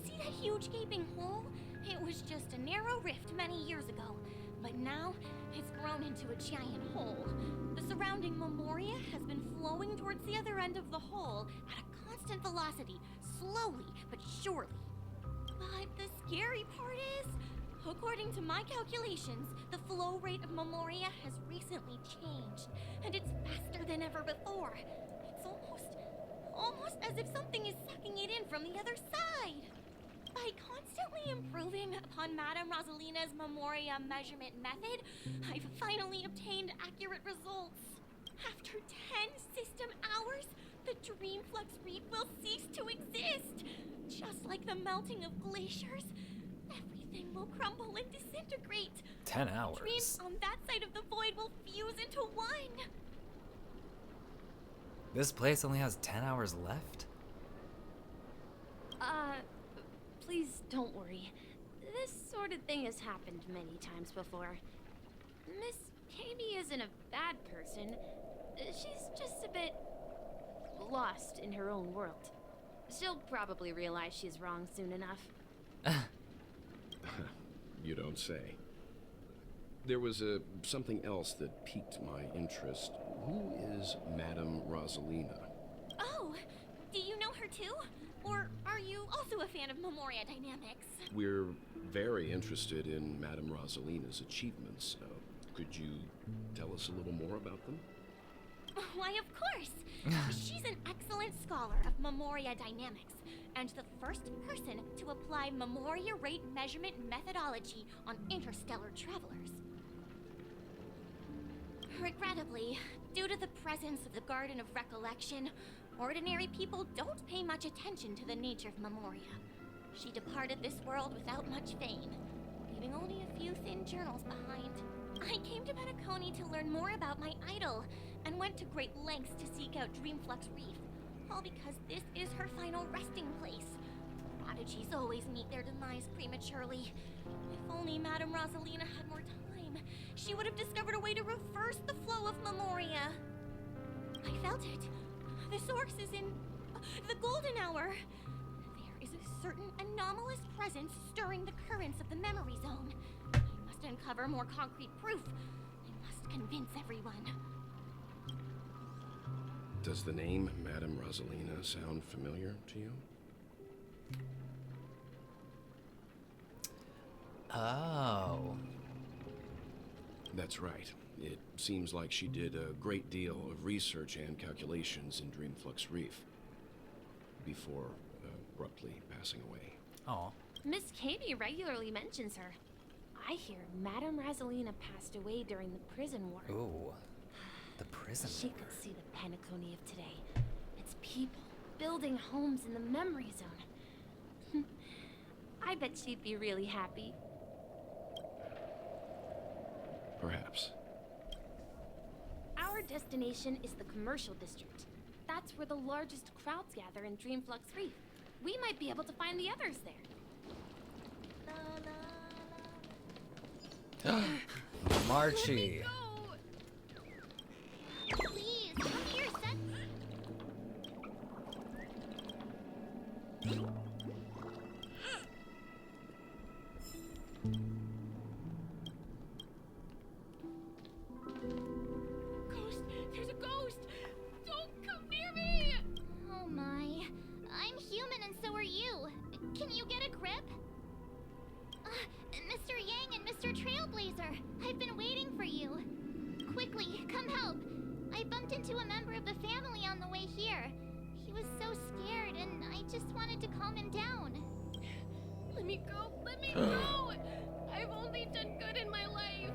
See that huge gaping hole? It was just a narrow rift many years ago, but now it's grown into a giant hole. The surrounding Memoria has been flowing towards the other end of the hole at a constant velocity, slowly but surely. But the scary part is, according to my calculations, the flow rate of Memoria has recently changed, and it's faster than ever before. It's almost as if something is sucking it in from the other side. By constantly improving upon Madame Rosalina's Memoria measurement method, I've finally obtained accurate results. After 10 system hours, the Dreamflux Reef will cease to exist. Just like the melting of glaciers, everything will crumble and disintegrate. 10 hours. Dreams on that side of the void will fuse into one. This place only has 10 hours left? Please don't worry. This sort of thing has happened many times before. Miss Kami isn't a bad person. She's just a bit lost in her own world. She'll probably realize she's wrong soon enough. You don't say. There was something else that piqued my interest. Who is Madame Rosalina? Oh, do you know her too? Or are are you also a fan of Memoria Dynamics? We're very interested in Madame Rosalina's achievements. Could you tell us a little more about them? Why, of course. She's an excellent scholar of Memoria Dynamics, and the first person to apply Memoria rate measurement methodology on interstellar travelers. Regrettably, due to the presence of the Garden of Recollection, ordinary people don't pay much attention to the nature of Memoria. She departed this world without much fame, leaving only a few thin journals behind. I came to Penacony to learn more about my idol, and went to great lengths to seek out Dreamflux Reef, all because this is her final resting place. Prodigies always meet their demise prematurely. If only Madame Rosalina had more time, she would have discovered a way to reverse the flow of Memoria. I felt it. The source is in the golden hour. There is a certain anomalous presence stirring the currents of the memory zone. I must uncover more concrete proof. I must convince everyone. Does the name Madame Rosalina sound familiar to you? Oh. That's right. It seems like she did a great deal of research and calculations in Dreamflux Reef before abruptly passing away. Oh. Miss Katie regularly mentions her. I hear Madame Rosalina passed away during the prison war. Ooh. The prison She war. could see the Penacony of today. It's people building homes in the memory zone. I bet she'd be really happy. Perhaps. Our destination is the commercial district. That's where the largest crowds gather in Dreamflux Reef. We might be able to find the others there. Marchie. Please, come here, set. Ghost! There's a ghost! Don't come near me! Oh my. I'm human and so are you. Can you get a grip? Mr. Yang and Mr. Trailblazer, I've been waiting for you. Quickly, come help. I bumped into a member of the family on the way here. He was so scared and I just wanted to calm him down. Let me go! Let me go! I've only done good in my life.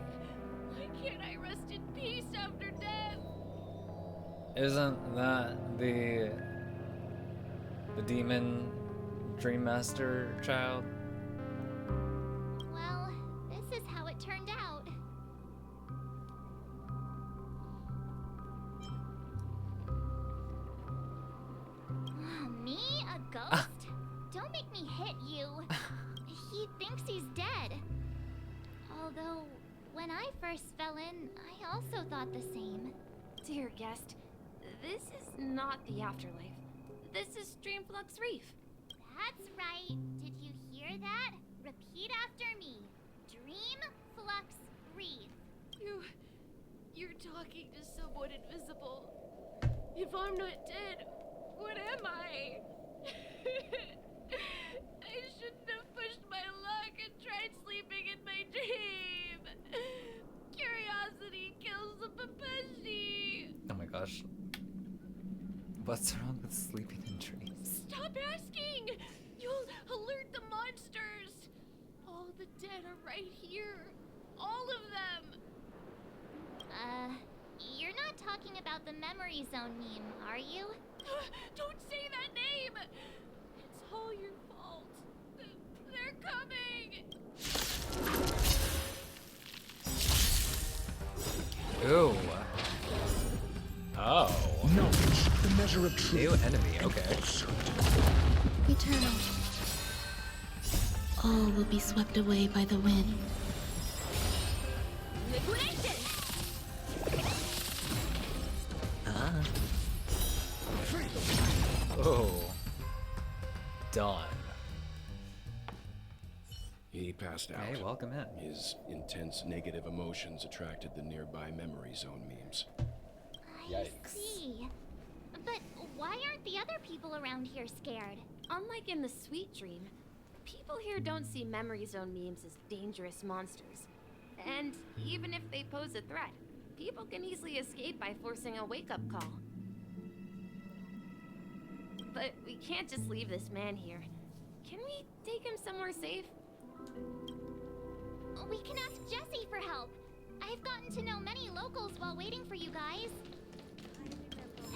Why can't I rest in peace after death? Isn't that the demon Dream Master child? Well, this is how it turned out. Me? A ghost? Don't make me hit you. He thinks he's dead. Although, when I first fell in, I also thought the same. Dear guest, this is not the afterlife. This is Dreamflux Reef. That's right. Did you hear that? Repeat after me. Dreamflux Reef. You're talking to someone invisible. If I'm not dead, what am I? I shouldn't have pushed my luck and tried sleeping in my dream. Curiosity kills the Papeshi. Oh my gosh. What's wrong with sleeping in dreams? Stop asking! You'll alert the monsters. All the dead are right here. All of them. You're not talking about the memory zone meme, are you? Don't say that name! It's all your fault. They're coming! Ooh. Oh. Knowledge, the measure of truth. New enemy, okay. Eternal. All will be swept away by the wind. Liquidation! Oh. Done. He passed out. Hey, welcome in. His intense negative emotions attracted the nearby memory zone memes. I see. But why aren't the other people around here scared? Unlike in the Sweet Dream, people here don't see Memory Zone memes as dangerous monsters. And even if they pose a threat, people can easily escape by forcing a wake-up call. But we can't just leave this man here. Can we take him somewhere safe? We can ask Jessie for help. I've gotten to know many locals while waiting for you guys.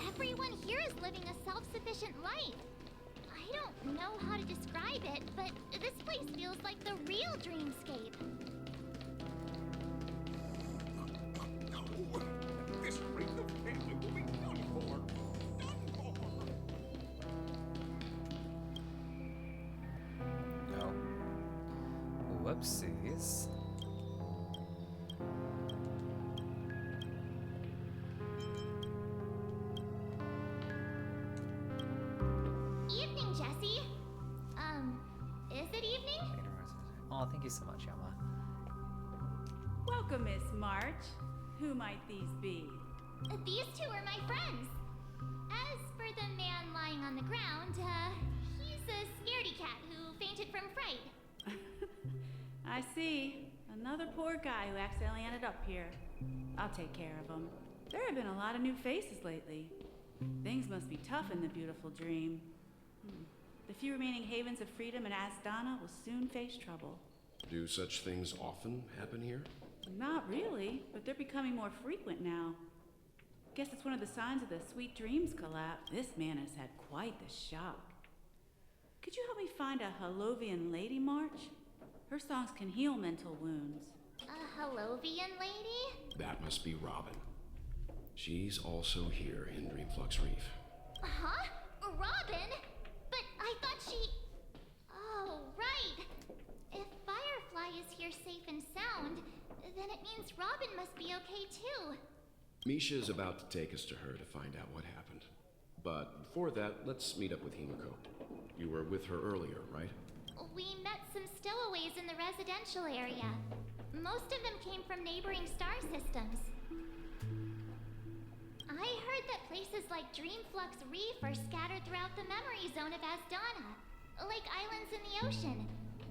Everyone here is living a self-sufficient life. I don't know how to describe it, but this place feels like the real Dreamscape. This ring of family will be done for. No. Whoopsies. Evening, Jessie. Is it evening? Oh, thank you so much, Yama. Welcome, Miss March. Who might these be? These two are my friends. As for the man lying on the ground, he's a scaredy cat who fainted from fright. I see. Another poor guy who accidentally ended up here. I'll take care of him. There have been a lot of new faces lately. Things must be tough in the beautiful dream. The few remaining havens of freedom in Asdana will soon face trouble. Do such things often happen here? Not really, but they're becoming more frequent now. Guess it's one of the signs of the Sweet Dreams collapse. This man has had quite the shock. Could you help me find a Halovian lady, March? Her songs can heal mental wounds. A Halovian lady? That must be Robin. She's also here in Dreamflux Reef. Huh? Robin? But I thought she... Oh, right. If Firefly is here safe and sound, then it means Robin must be okay too. Misha is about to take us to her to find out what happened. But before that, let's meet up with Himiko. You were with her earlier, right? We met some stowaways in the residential area. Most of them came from neighboring star systems. I heard that places like Dreamflux Reef are scattered throughout the memory zone of Asdana, like islands in the ocean.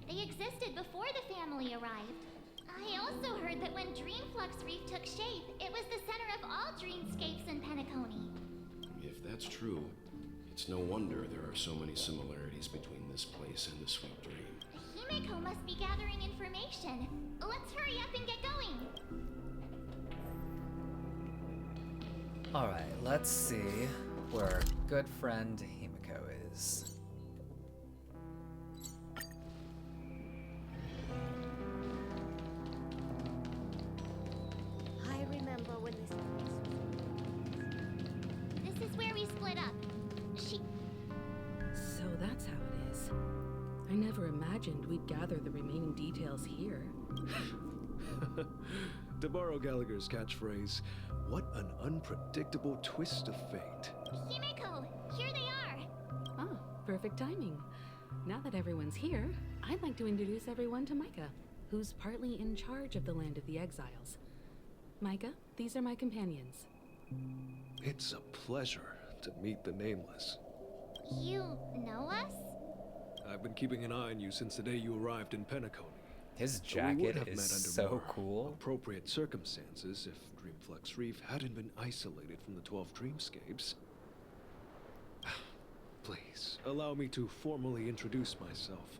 They existed before the family arrived. I also heard that when Dreamflux Reef took shape, it was the center of all dreamscapes in Penacony. If that's true, it's no wonder there are so many similarities between this place and the Sweet Dream. Himiko must be gathering information. Let's hurry up and get going. Alright, let's see where our good friend Himiko is. I remember when this is where we split up. So that's how it is. I never imagined we'd gather the remaining details here. To borrow Gallagher's catchphrase, what an unpredictable twist of fate. Himiko, here they are. Ah, perfect timing. Now that everyone's here, I'd like to introduce everyone to Micah, who's partly in charge of the land of the Exiles. Micah, these are my companions. It's a pleasure to meet the Nameless. You know us? I've been keeping an eye on you since the day you arrived in Penacony. His We would jacket have is met under so more cool. appropriate circumstances if Dreamflux Reef hadn't been isolated from the 12 Dreamscapes. Please, allow me to formally introduce myself.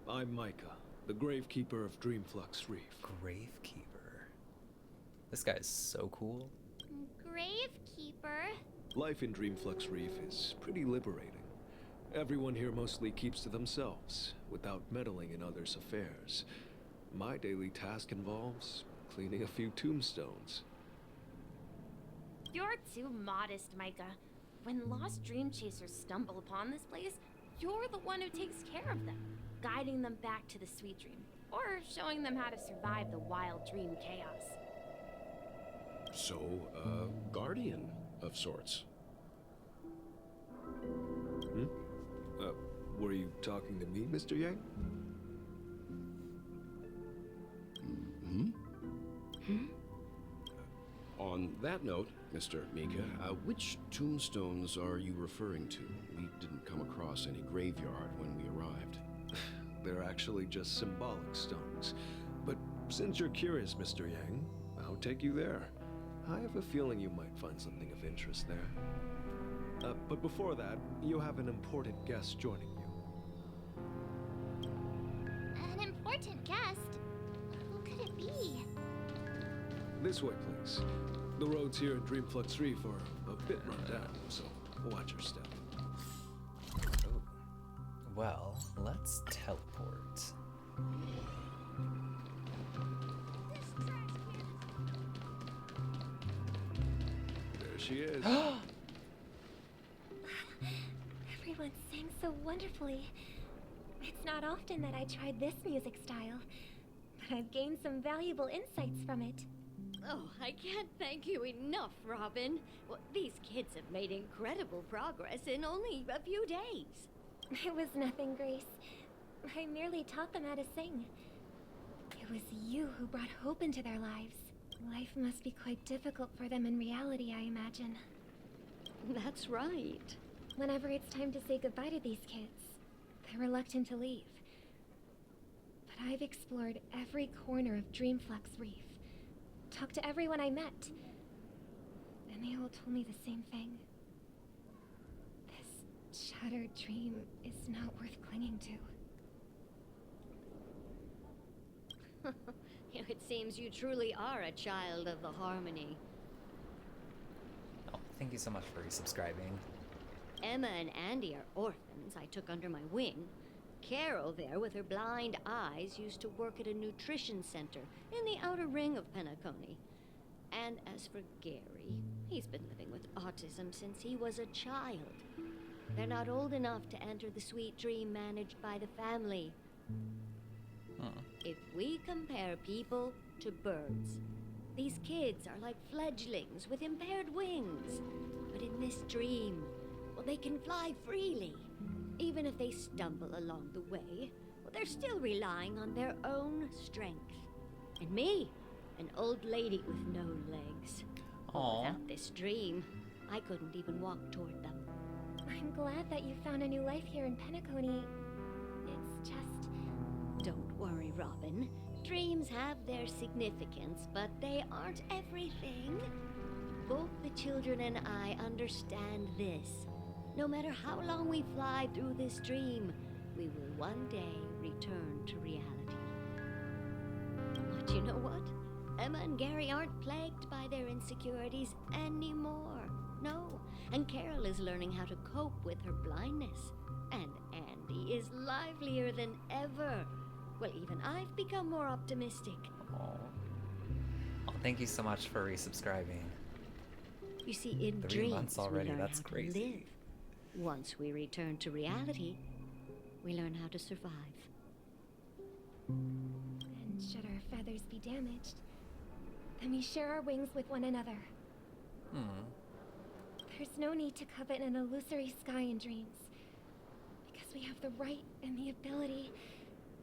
I'm Micah, the Gravekeeper of Dreamflux Reef. Gravekeeper. This guy is so cool. Gravekeeper? Life in Dreamflux Reef is pretty liberating. Everyone here mostly keeps to themselves, without meddling in others' affairs. My daily task involves cleaning a few tombstones. You're too modest, Micah. When lost dream chasers stumble upon this place, you're the one who takes care of them, guiding them back to the Sweet Dream, or showing them how to survive the wild dream chaos. So, guardian of sorts. Were you talking to me, Mr. Yang? On that note, Mr. Mika, which tombstones are you referring to? We didn't come across any graveyard when we arrived. They're actually just symbolic stones. But since you're curious, Mr. Yang, I'll take you there. I have a feeling you might find something of interest there. But before that, you have an important guest joining you. An important guest? Who could it be? This way, please. The roads here in Dreamflux Reef are a bit run down, so watch your step. Oh. Well, let's teleport. There she is. Everyone sings so wonderfully. It's not often that I tried this music style, but I've gained some valuable insights from it. Oh, I can't thank you enough, Robin. Well, these kids have made incredible progress in only a few days. It was nothing, Grace. I merely taught them how to sing. It was you who brought hope into their lives. Life must be quite difficult for them in reality, I imagine. That's right. Whenever it's time to say goodbye to these kids, they're reluctant to leave. But I've explored every corner of Dreamflux Reef, talked to everyone I met, and they all told me the same thing. This shattered dream is not worth clinging to. It seems you truly are a child of the Harmony. Oh, thank you so much for resubscribing. Emma and Andy are orphans I took under my wing. Carol there, with her blind eyes, used to work at a nutrition center in the outer ring of Penacony. And as for Gary, he's been living with autism since he was a child. They're not old enough to enter the sweet dream managed by the family. If we compare people to birds, these kids are like fledglings with impaired wings. But in this dream, well, they can fly freely. Even if they stumble along the way, well, they're still relying on their own strength. And me, an old lady with no legs. Aww. Without this dream, I couldn't even walk toward them. I'm glad that you found a new life here in Penacony. It's just... Don't worry, Robin. Dreams have their significance, but they aren't everything. Both the children and I understand this. No matter how long we fly through this dream, we will one day return to reality. But you know what? Emma and Gary aren't plagued by their insecurities anymore. No. And Carol is learning how to cope with her blindness. And Andy is livelier than ever. Well, even I've become more optimistic. Oh, thank you so much for resubscribing. You see, in 3 dreams, months already, we learn that's how crazy. to live. Once we return to reality, we learn how to survive. And should our feathers be damaged, then we share our wings with one another. There's no need to covet an illusory sky in dreams, because we have the right and the ability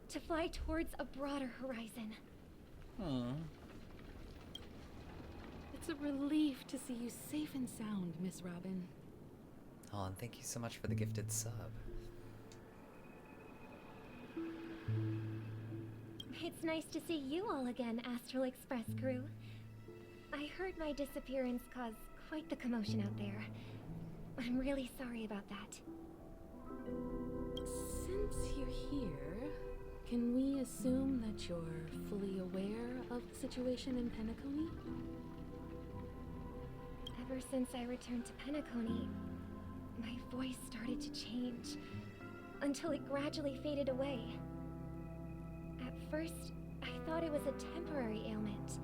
to fly towards a broader horizon. It's a relief to see you safe and sound, Miss Robin. Oh, and thank you so much for the gifted sub. It's nice to see you all again, Astral Express crew. I heard my disappearance caused quite the commotion out there. I'm really sorry about that. Since you're here, can we assume that you're fully aware of the situation in Penacony? Ever since I returned to Penacony, my voice started to change, until it gradually faded away. At first, I thought it was a temporary ailment,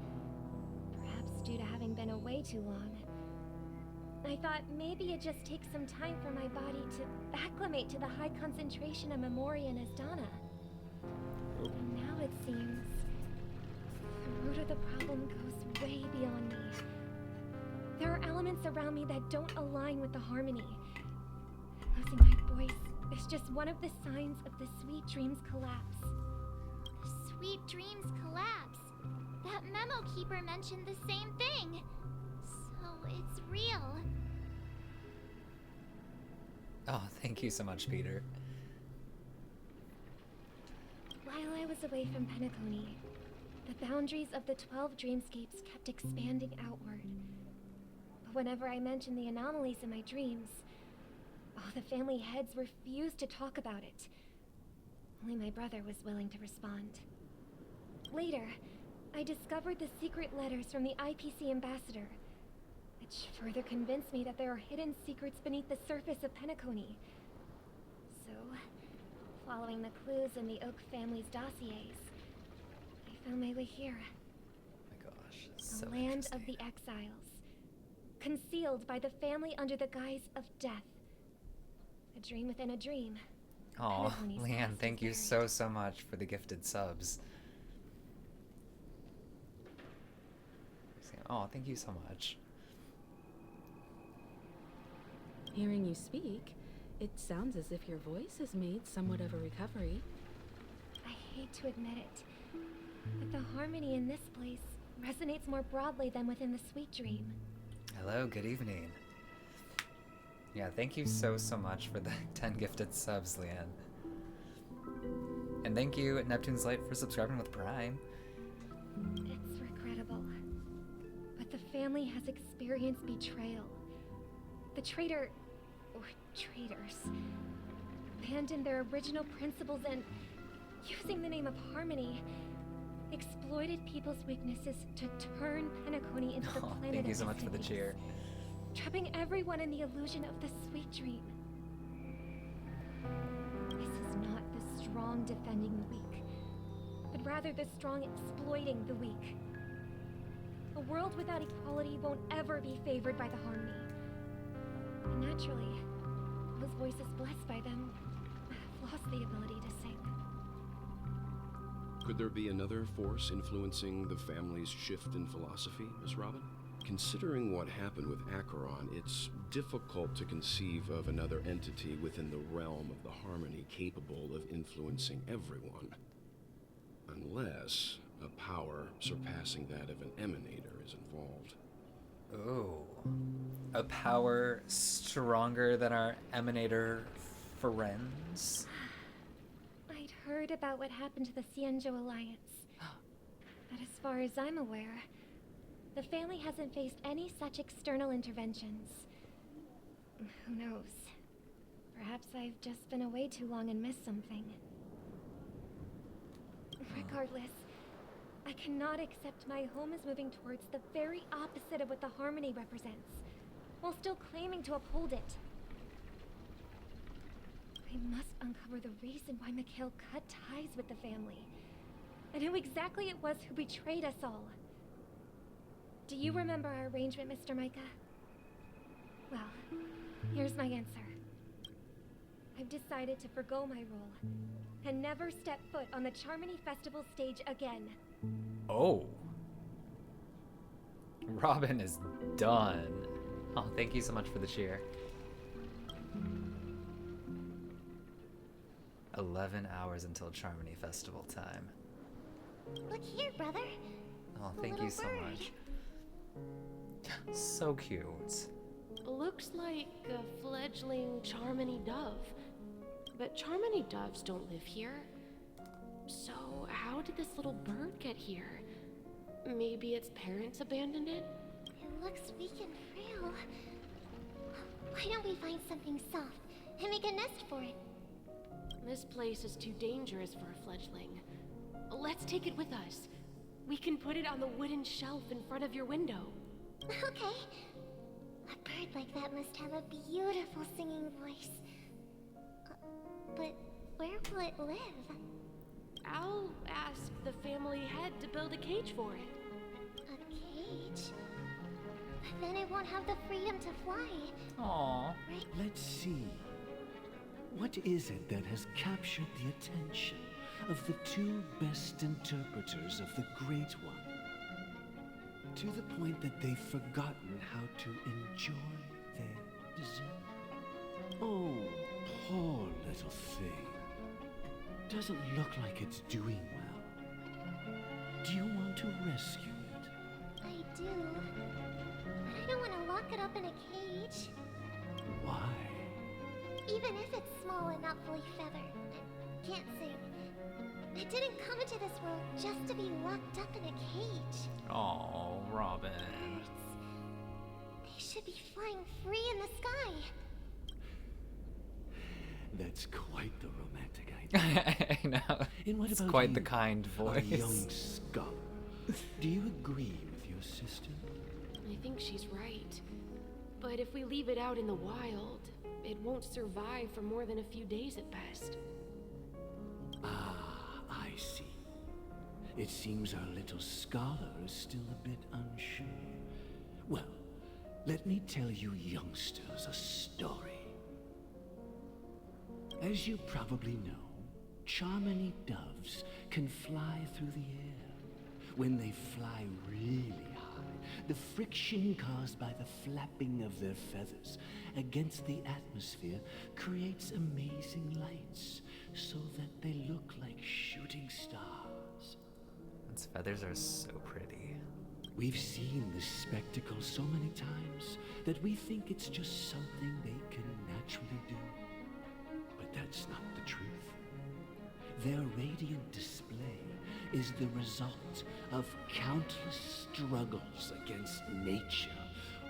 perhaps due to having been away too long. I thought maybe it just takes some time for my body to acclimate to the high concentration of Memoria and Asdana. And now it seems the root of the problem goes way beyond me. There are elements around me that don't align with the harmony. Losing my voice is just one of the signs of the Sweet Dreams collapse. Sweet Dreams collapse. That memo keeper mentioned the same thing. it's real. Oh, thank you so much, Peter. While I was away from Penacony, the boundaries of the 12 dreamscapes kept expanding outward. But whenever I mentioned the anomalies in my dreams, the family heads refused to talk about it. Only my brother was willing to respond. Later, I discovered the secret letters from the IPC ambassador, which further convinced me that there are hidden secrets beneath the surface of Penacony. So, following the clues in the Oak family's dossiers, I found my way here. Oh my gosh, The land of the Exiles, concealed by the family under the guise of death. A dream within a dream. Oh, Penacony's Leanne, past thank is you buried. so much for the gifted subs. Oh, thank you so much. Hearing you speak, it sounds as if your voice has made somewhat of a recovery. I hate to admit it, but the harmony in this place resonates more broadly than within the sweet dream. Hello, good evening. Yeah, thank you so much for the 10 gifted subs, Leanne. And thank you, Neptune's Light, for subscribing with Prime. It's regrettable, but the family has experienced betrayal. The traitor, or traitors, abandoned their original principles and, using the name of harmony, exploited people's weaknesses to turn Penacony into the planet Thank you of so much for the Exiles, cheer. trapping everyone in the illusion of the sweet dream. This is not the strong defending the weak, but rather the strong exploiting the weak. A world without equality won't ever be favored by the harmony. And naturally, those voices blessed by them have lost the ability to sing. Could there be another force influencing the family's shift in philosophy, Miss Robin? Considering what happened with Acheron, it's difficult to conceive of another entity within the realm of the harmony capable of influencing everyone. Unless a power surpassing that of an emanator is involved. Oh. A power stronger than our emanator friends? I'd heard about what happened to the Cienjo Alliance. But as far as I'm aware, the family hasn't faced any such external interventions. Who knows? Perhaps I've just been away too long and missed something. Regardless, I cannot accept my home is moving towards the very opposite of what the harmony represents, while still claiming to uphold it. I must uncover the reason why Mikhail cut ties with the family, and who exactly it was who betrayed us all. Do you remember our arrangement, Mr. Micah? Well, here's my answer. I've decided to forgo my role, and never step foot on the Charmony Festival stage again. Oh. Robin is done. Oh, thank you so much for the cheer. 11 hours until Charmony Festival time. Look here, brother. Oh, A thank you little so bird. much. So cute. Looks like a fledgling Charmony dove. But Charmony doves don't live here. So how did this little bird get here? Maybe its parents abandoned it? It looks weak and frail. Why don't we find something soft and make a nest for it? This place is too dangerous for a fledgling. Let's take it with us. We can put it on the wooden shelf in front of your window. Okay. A bird like that must have a beautiful singing voice. But where will it live? I'll ask the family head to build a cage for it. A cage? But then it won't have the freedom to fly. Aww. Right? Let's see. What is it that has captured the attention of the two best interpreters of the Great One? To the point that they've forgotten how to enjoy their dessert. Oh, poor little thing. Doesn't look like it's doing well. Do you want to rescue it? I do. But I don't want to lock it up in a cage. Why? Even if it's small and not fully feathered. Can't sing. It didn't come into this world just to be locked up in a cage. Oh, Robin. They should be flying free in the sky. That's quite the romantic idea. I know. And what it's about quite you, the kind voice. a young scholar? Do you agree with your sister? I think she's right. But if we leave it out in the wild, it won't survive for more than a few days at best. Ah, I see. It seems our little scholar is still a bit unsure. Well, let me tell you youngsters a story. As you probably know, Charmony doves can fly through the air. When they fly really high, the friction caused by the flapping of their feathers against the atmosphere creates amazing lights, so that they look like shooting stars. Its feathers are so pretty. We've seen this spectacle so many times that we think it's just something they can naturally do. But that's not the truth. Their radiant display is the result of countless struggles against nature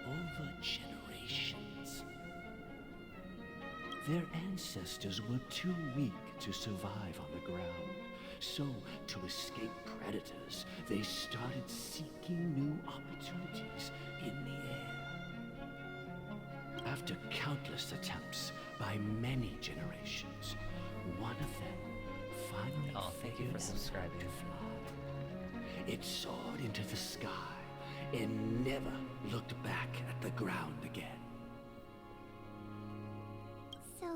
over generations. Their ancestors were too weak to survive on the ground, so to escape predators, they started seeking new opportunities in the air. After countless attempts by many generations, one of them finally thank you for subscribing. to fly. It soared into the sky and never looked back at the ground again. So,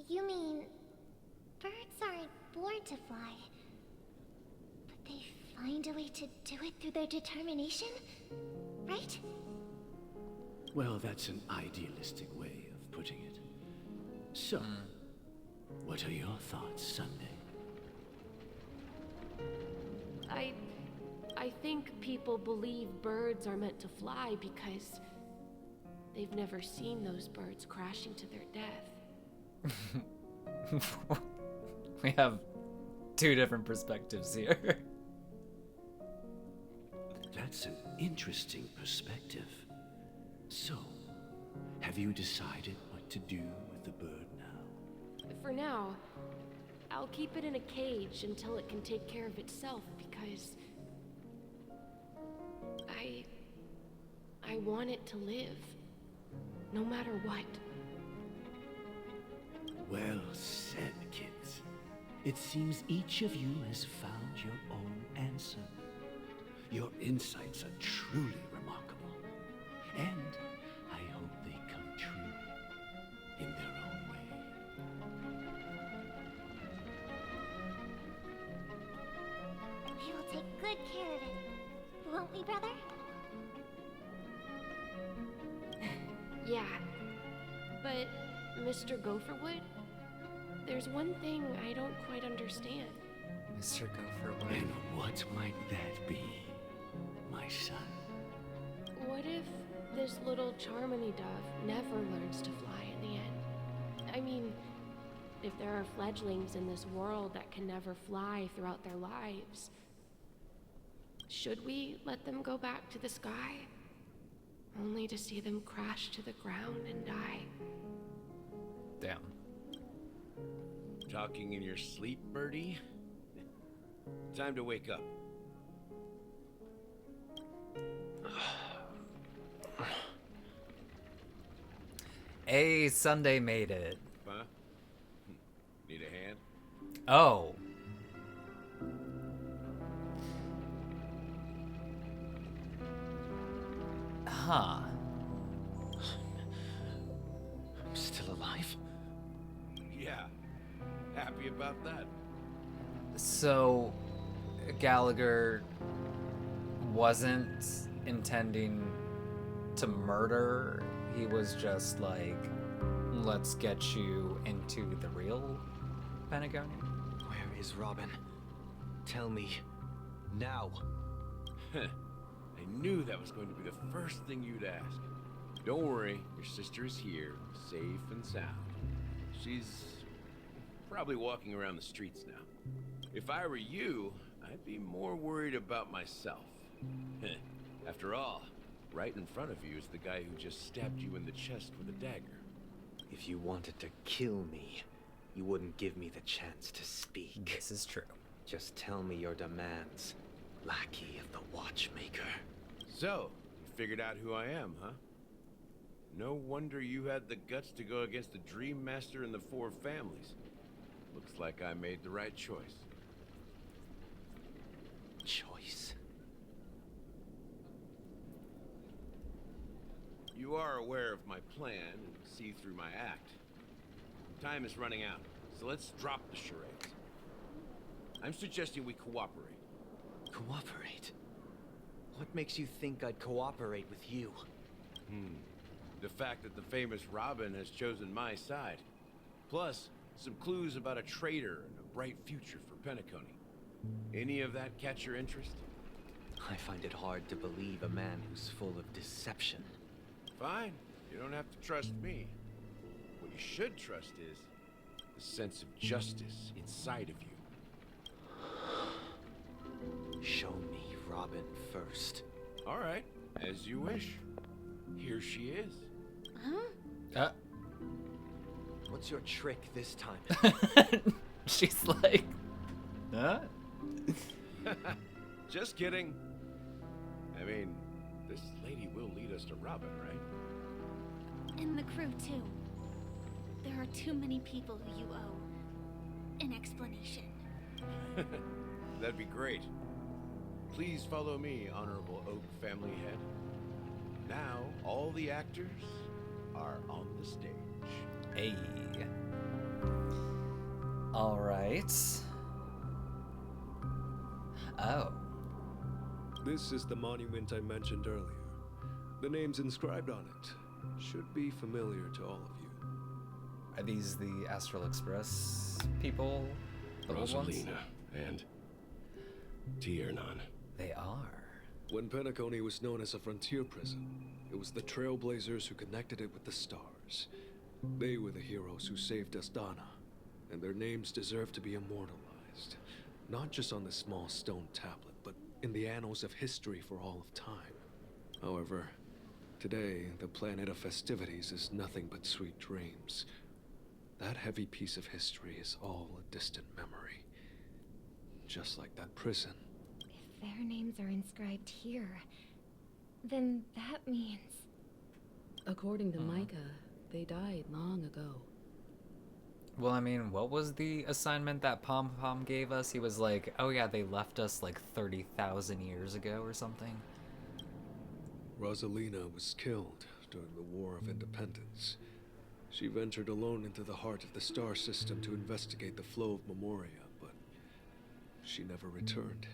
you mean birds aren't born to fly, but they find a way to do it through their determination, right? Well, that's an idealistic way of putting it. So, what are your thoughts, Sunday? I think people believe birds are meant to fly because they've never seen those birds crashing to their death. We have two different perspectives here. That's an interesting perspective. So, have you decided what to do with the bird now? For now, I'll keep it in a cage until it can take care of itself because I want it to live, no matter what. Well said, kids. It seems each of you has found your own answer. Your insights are truly remarkable, and I hope they come true in their own way. We will take good care of it, won't we, brother? Yeah, but Mr. Gopherwood, there's one thing I don't quite understand. Mr. Gopherwood. And what might that be, my son? What if this little Charmony dove never learns to fly in the end? I mean, if there are fledglings in this world that can never fly throughout their lives, should we let them go back to the sky? Only to see them crash to the ground and die. Damn. Talking in your sleep, birdie? Time to wake up. Hey, Sunday made it. Huh? Need a hand? Oh. Huh. I'm still alive? Yeah. Happy about that. So, Gallagher wasn't intending to murder. He was just like, let's get you into the real Pentagon. Where is Robin? Tell me. Now. I I knew that was going to be the first thing you'd ask. Don't worry, your sister is here, safe and sound. She's probably walking around the streets now. If I were you, I'd be more worried about myself. After all, right in front of you is the guy who just stabbed you in the chest with a dagger. If you wanted to kill me, you wouldn't give me the chance to speak. This is true. Just tell me your demands, lackey of the Watchmaker. So, you figured out who I am, huh? No wonder you had the guts to go against the Dream Master and the Four Families. Looks like I made the right choice. Choice? You are aware of my plan and see through my act. Time is running out, so let's drop the charades. I'm suggesting we cooperate. Cooperate? What makes you think I'd cooperate with you? The fact that the famous Robin has chosen my side. Plus, some clues about a traitor and a bright future for Penacony. Any of that catch your interest? I find it hard to believe a man who's full of deception. Fine, you don't have to trust me. What you should trust is the sense of justice inside of you. Show me Robin first. All right, as you wish. Here she is. Huh? What's your trick this time? She's like, huh? Just kidding. I mean, this lady will lead us to Robin, right? And the crew, too. There are too many people who you owe an explanation. That'd be great. Please follow me, Honorable Oak Family Head. Now, all the actors are on the stage. Hey. All right. Oh. This is the monument I mentioned earlier. The names inscribed on it should be familiar to all of you. Are these the Astral Express people? The old ones? Rosalina and Tiernan. They are. When Penacony was known as a frontier prison, it was the Trailblazers who connected it with the stars. They were the heroes who saved Astana, and their names deserve to be immortalized. Not just on this small stone tablet, but in the annals of history for all of time. However, today, the planet of festivities is nothing but sweet dreams. That heavy piece of history is all a distant memory. Just like that prison. If their names are inscribed here, then that means... According to Micah, they died long ago. Well, I mean, what was the assignment that Pom Pom gave us? He was like, oh yeah, they left us like 30,000 years ago or something. Rosalina was killed during the War of Independence. She ventured alone into the heart of the star system to investigate the flow of Memoria, but she never returned.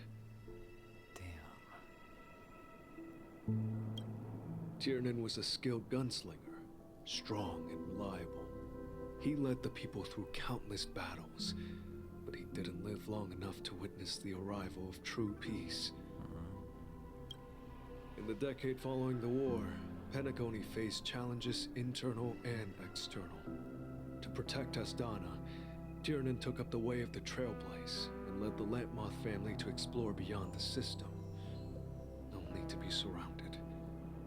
Tiernan was a skilled gunslinger, strong and reliable. He led the people through countless battles, but he didn't live long enough to witness the arrival of true peace. In the decade following the war, Penacony faced challenges internal and external. To protect Astana, Tiernan took up the way of the Trailblaze and led the Lampmoth family to explore beyond the system, only to be surrounded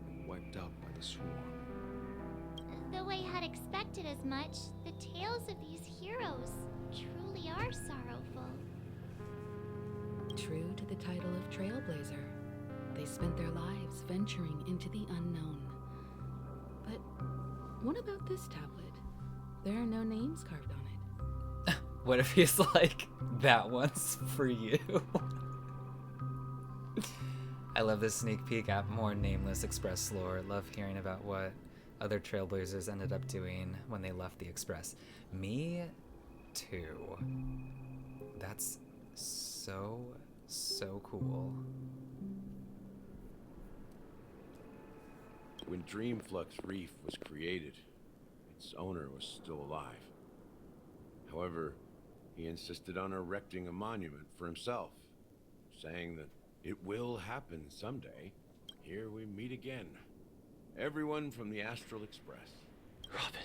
and wiped out by the Swarm. Though I had expected as much, the tales of these heroes truly are sorrowful. True to the title of Trailblazer, they spent their lives venturing into the unknown. But what about this tablet? There are no names carved on it. What if he's like, that one's for you? I love this sneak peek at more Nameless Express lore. Love hearing about what other Trailblazers ended up doing when they left the Express. Me too. That's so cool. When Dreamflux Reef was created, its owner was still alive. However, he insisted on erecting a monument for himself, saying that it will happen someday. here we meet again. Everyone from the Astral Express. Robin.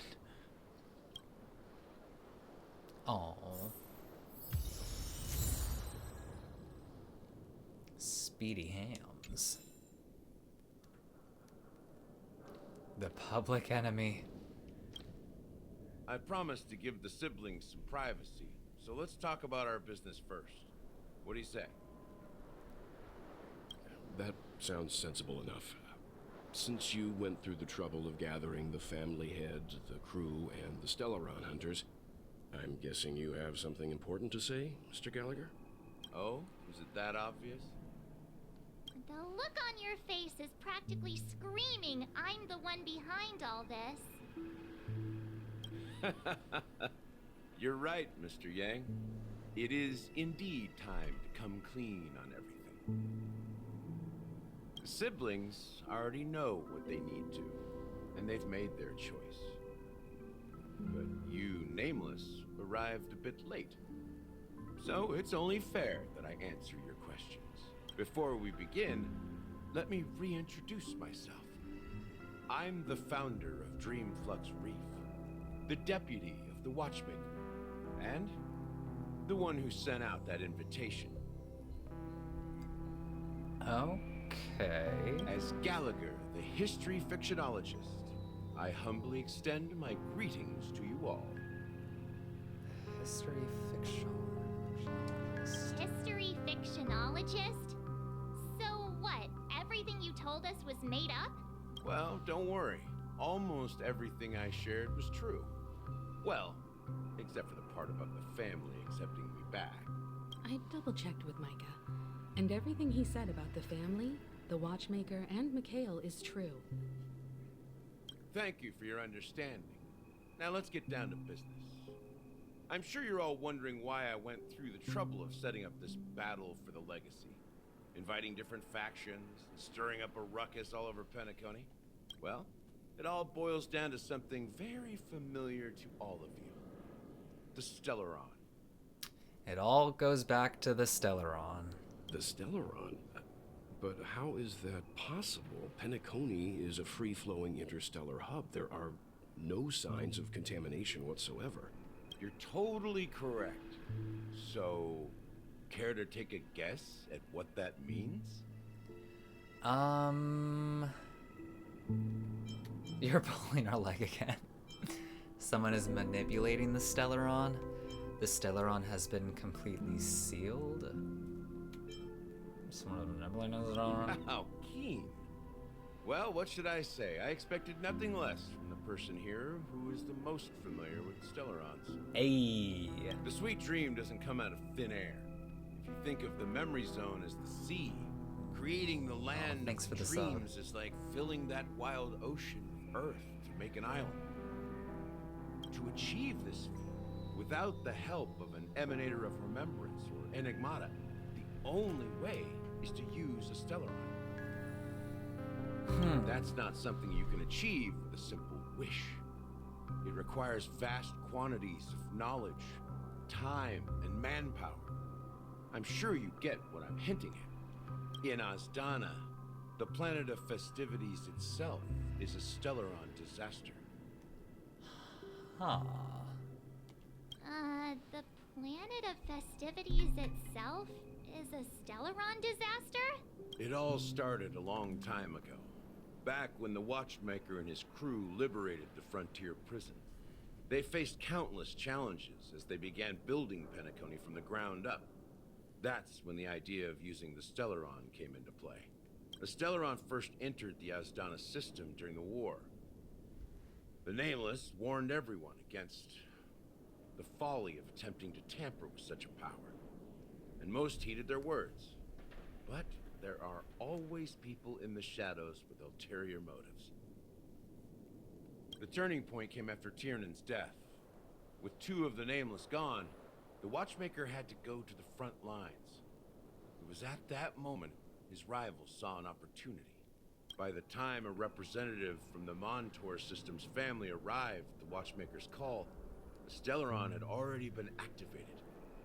Oh. Speedy Hams. The public enemy. I promised to give the siblings some privacy, so let's talk about our business first. What do you say? That sounds sensible enough. Since you went through the trouble of gathering the family head, the crew, and the Stellaron Hunters, I'm guessing you have something important to say, Mr. Gallagher? Oh, is it that obvious? The look on your face is practically screaming, I'm the one behind all this. You're right, Mr. Yang. It is indeed time to come clean on everything. The siblings already know what they need to, and they've made their choice. But you, Nameless, arrived a bit late. So it's only fair that I answer your questions. Before we begin, let me reintroduce myself. I'm the founder of Dreamflux Reef, the deputy of the Watchmaker, and the one who sent out that invitation. Okay. As Gallagher, the history fictionologist, I humbly extend my greetings to you all. History fictionologist. History fictionologist? So what, everything you told us was made up? Well, don't worry. Almost everything I shared was true. Well, except for the part about the family accepting me back. I double-checked with Micah, and everything he said about the family, the Watchmaker, and Mikhail is true. Thank you for your understanding. Now let's get down to business. I'm sure you're all wondering why I went through the trouble of setting up this battle for the legacy. Inviting different factions, and stirring up a ruckus all over Penacony. Well, it all boils down to something very familiar to all of you. The Stellaron. It all goes back to the Stellaron. The Stellaron? But how is that possible? Penacony is a free-flowing interstellar hub. There are no signs of contamination whatsoever. You're totally correct. So, care to take a guess at what that means? You're pulling our leg again. Someone is manipulating the Stellaron. The Stellaron has been completely sealed. Someone is manipulating the Stellaron. How keen. Well, what should I say? I expected nothing less from the person here who is the most familiar with Stellarons. Hey. The sweet dream doesn't come out of thin air. If you think of the memory zone as the sea, creating the land of dreams is like filling that wild ocean with earth to make an island. To achieve this feat, without the help of an emanator of remembrance or enigmata, the only way is to use a Stellaron. That's not something you can achieve with a simple wish. It requires vast quantities of knowledge, time, and manpower. I'm sure you get what I'm hinting at. In Azdana, the planet of festivities itself is a Stellaron disaster. Huh. The planet of festivities itself is a Stellaron disaster? It all started a long time ago. Back when the Watchmaker and his crew liberated the frontier prison. They faced countless challenges as they began building Penacony from the ground up. That's when the idea of using the Stellaron came into play. The Stellaron first entered the Azdana system during the war. The Nameless warned everyone against the folly of attempting to tamper with such a power, and most heeded their words. But there are always people in the shadows with ulterior motives. The turning point came after Tiernan's death. With two of the Nameless gone, the Watchmaker had to go to the front lines. It was at that moment his rivals saw an opportunity. By the time a representative from the Montour System's family arrived at the Watchmaker's call, the Stellaron had already been activated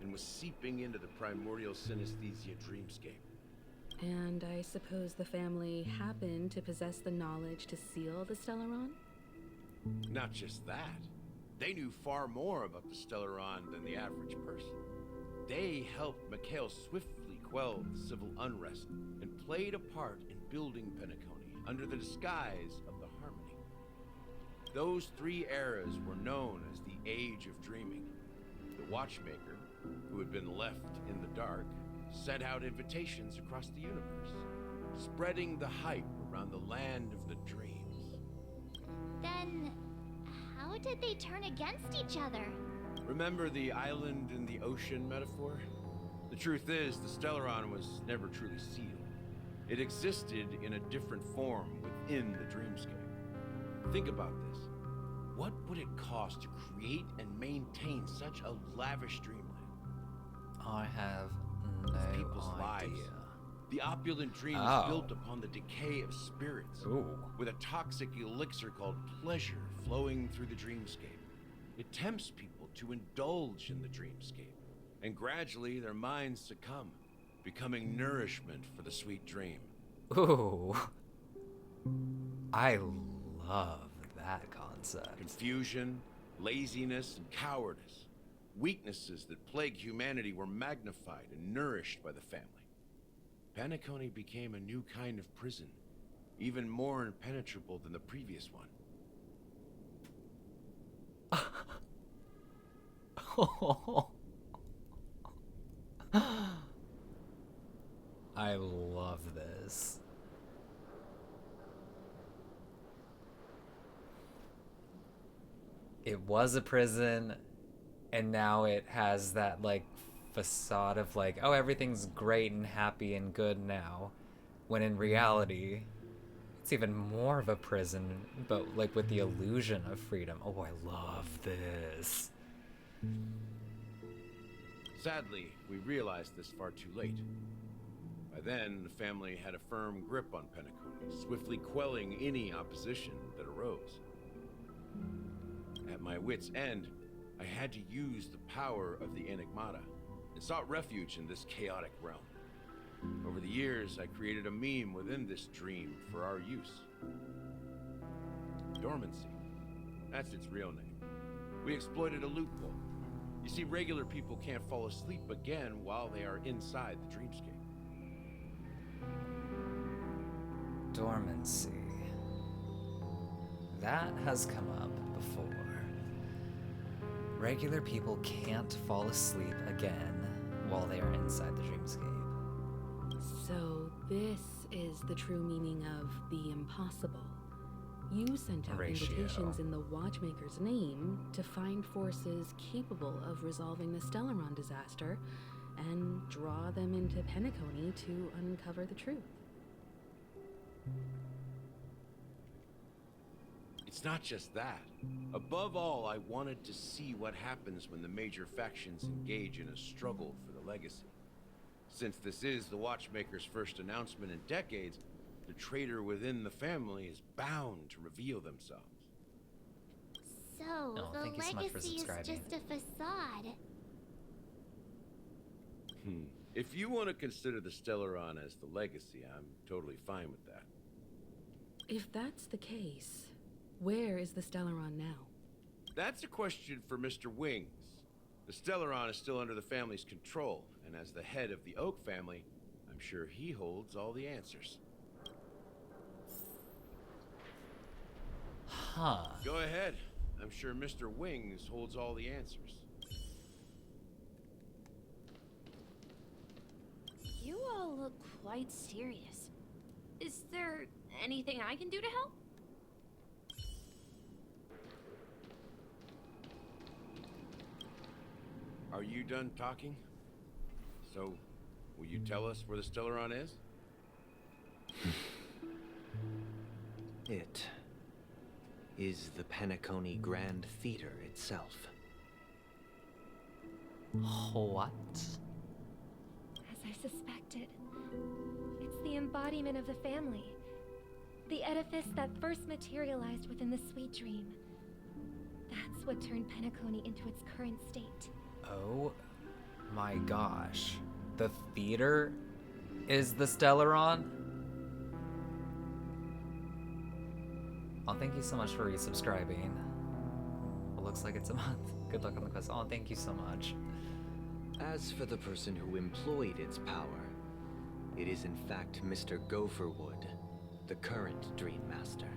and was seeping into the primordial synesthesia dreamscape. And I suppose the family happened to possess the knowledge to seal the Stellaron? Not just that. They knew far more about the Stellaron than the average person. They helped Mikhail swiftly quell the civil unrest and played a part in building Penacony under the disguise of the Harmony. Those 3 eras were known as the Age of Dreaming. The Watchmaker, who had been left in the dark, sent out invitations across the universe, spreading the hype around the land of the dreams. Then, how did they turn against each other? Remember the island in the ocean metaphor? The truth is, the Stellaron was never truly sealed. It existed in a different form within the Dreamscape. Think about this. What would it cost to create and maintain such a lavish dreamland? I have People's no idea. lives. The opulent dream is built upon the decay of spirits, with a toxic elixir called pleasure flowing through the dreamscape. It tempts people to indulge in the dreamscape, and gradually their minds succumb, becoming nourishment for the sweet dream. Ooh. I love that concept. Confusion, laziness, and cowardice. Weaknesses that plagued humanity were magnified and nourished by the family. Penacony became a new kind of prison, even more impenetrable than the previous one. I love this. It was a prison, and now it has that, like, facade of, like, oh, everything's great and happy and good now, when in reality, it's even more of a prison, but, like, with the illusion of freedom. Oh, I love this. Sadly, we realized this far too late. By then, the family had a firm grip on Penacony, swiftly quelling any opposition that arose. At my wit's end, I had to use the power of the Enigmata and sought refuge in this chaotic realm. Over the years, I created a meme within this dream for our use. Dormancy. That's its real name. We exploited a loophole. You see, regular people can't fall asleep again while they are inside the dreamscape. Dormancy. That has come up before. Regular people can't fall asleep again while they are inside the dreamscape. So this is the true meaning of the impossible. You sent out invitations in the Watchmaker's name to find forces capable of resolving the Stellaron disaster and draw them into Penacony to uncover the truth. It's not just that. Above all, I wanted to see what happens when the major factions engage in a struggle for the legacy. Since this is the Watchmaker's first announcement in decades, the traitor within the family is bound to reveal themselves. So, the legacy is just a facade. If you want to consider the Stellaron as the legacy, I'm totally fine with that. If that's the case, where is the Stellaron now? That's a question for Mr. Wings. The Stellaron is still under the family's control, and as the head of the Oak family, I'm sure he holds all the answers. Huh. Go ahead. I'm sure Mr. Wings holds all the answers. You all look quite serious. Is there anything I can do to help? Are you done talking? So, will you tell us where the Stellaron is? It is the Penacony Grand Theater itself. What? As I suspected, it's the embodiment of the family. The edifice that first materialized within the sweet dream. That's what turned Penacony into its current state. Oh my gosh. The theater is the Stellaron. Oh, thank you so much for resubscribing. It looks like it's a month. Good luck on the quest. Oh, thank you so much. As for the person who employed its power, it is in fact Mr. Gopherwood, the current Dream Master.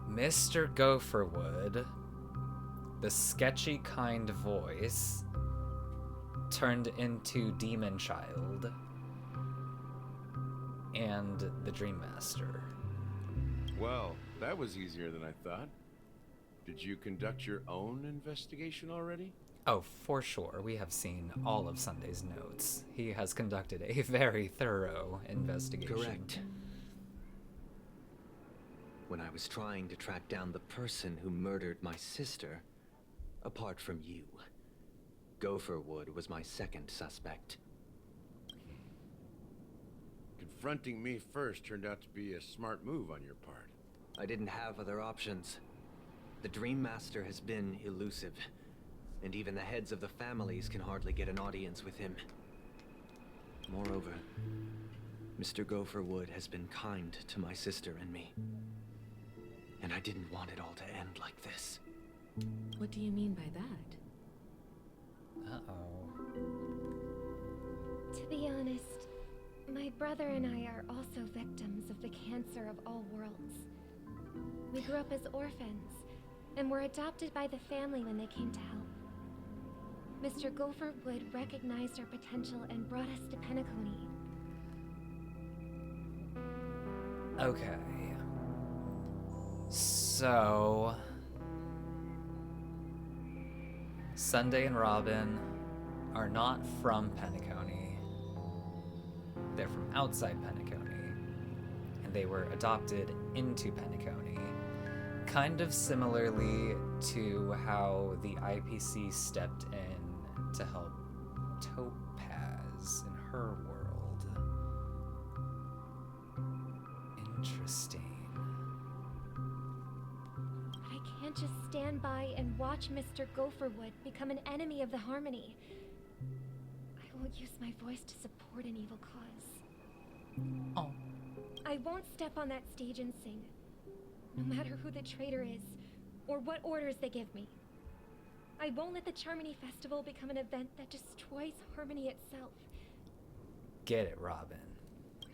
Mr. Gopherwood, the sketchy kind voice, turned into Demon Child and the Dream Master. Well, that was easier than I thought. Did you conduct your own investigation already? Oh, for sure. We have seen all of Sunday's notes. He has conducted a very thorough investigation. Correct. When I was trying to track down the person who murdered my sister, apart from you, Gopherwood was my second suspect. Confronting me first turned out to be a smart move on your part. I didn't have other options. The Dream Master has been elusive, and even the heads of the families can hardly get an audience with him. Moreover, Mr. Gopherwood has been kind to my sister and me. And I didn't want it all to end like this. What do you mean by that? Uh-oh. To be honest, my brother and I are also victims of the cancer of all worlds. We grew up as orphans, and were adopted by the family when they came to help. Mr. Gopherwood recognized our potential and brought us to Penacony. Okay. So... Sunday and Robin are not from Penacony. They're from outside Penacony. And they were adopted into Penacony. Kind of similarly to how the IPC stepped in to help Topaz in her world. Interesting. But I can't just stand by and watch Mr. Gopherwood become an enemy of the Harmony. I will use my voice to support an evil cause. Oh. I won't step on that stage and sing, no matter who the traitor is, or what orders they give me. I won't let the Charmony Festival become an event that destroys Harmony itself. Get it, Robin.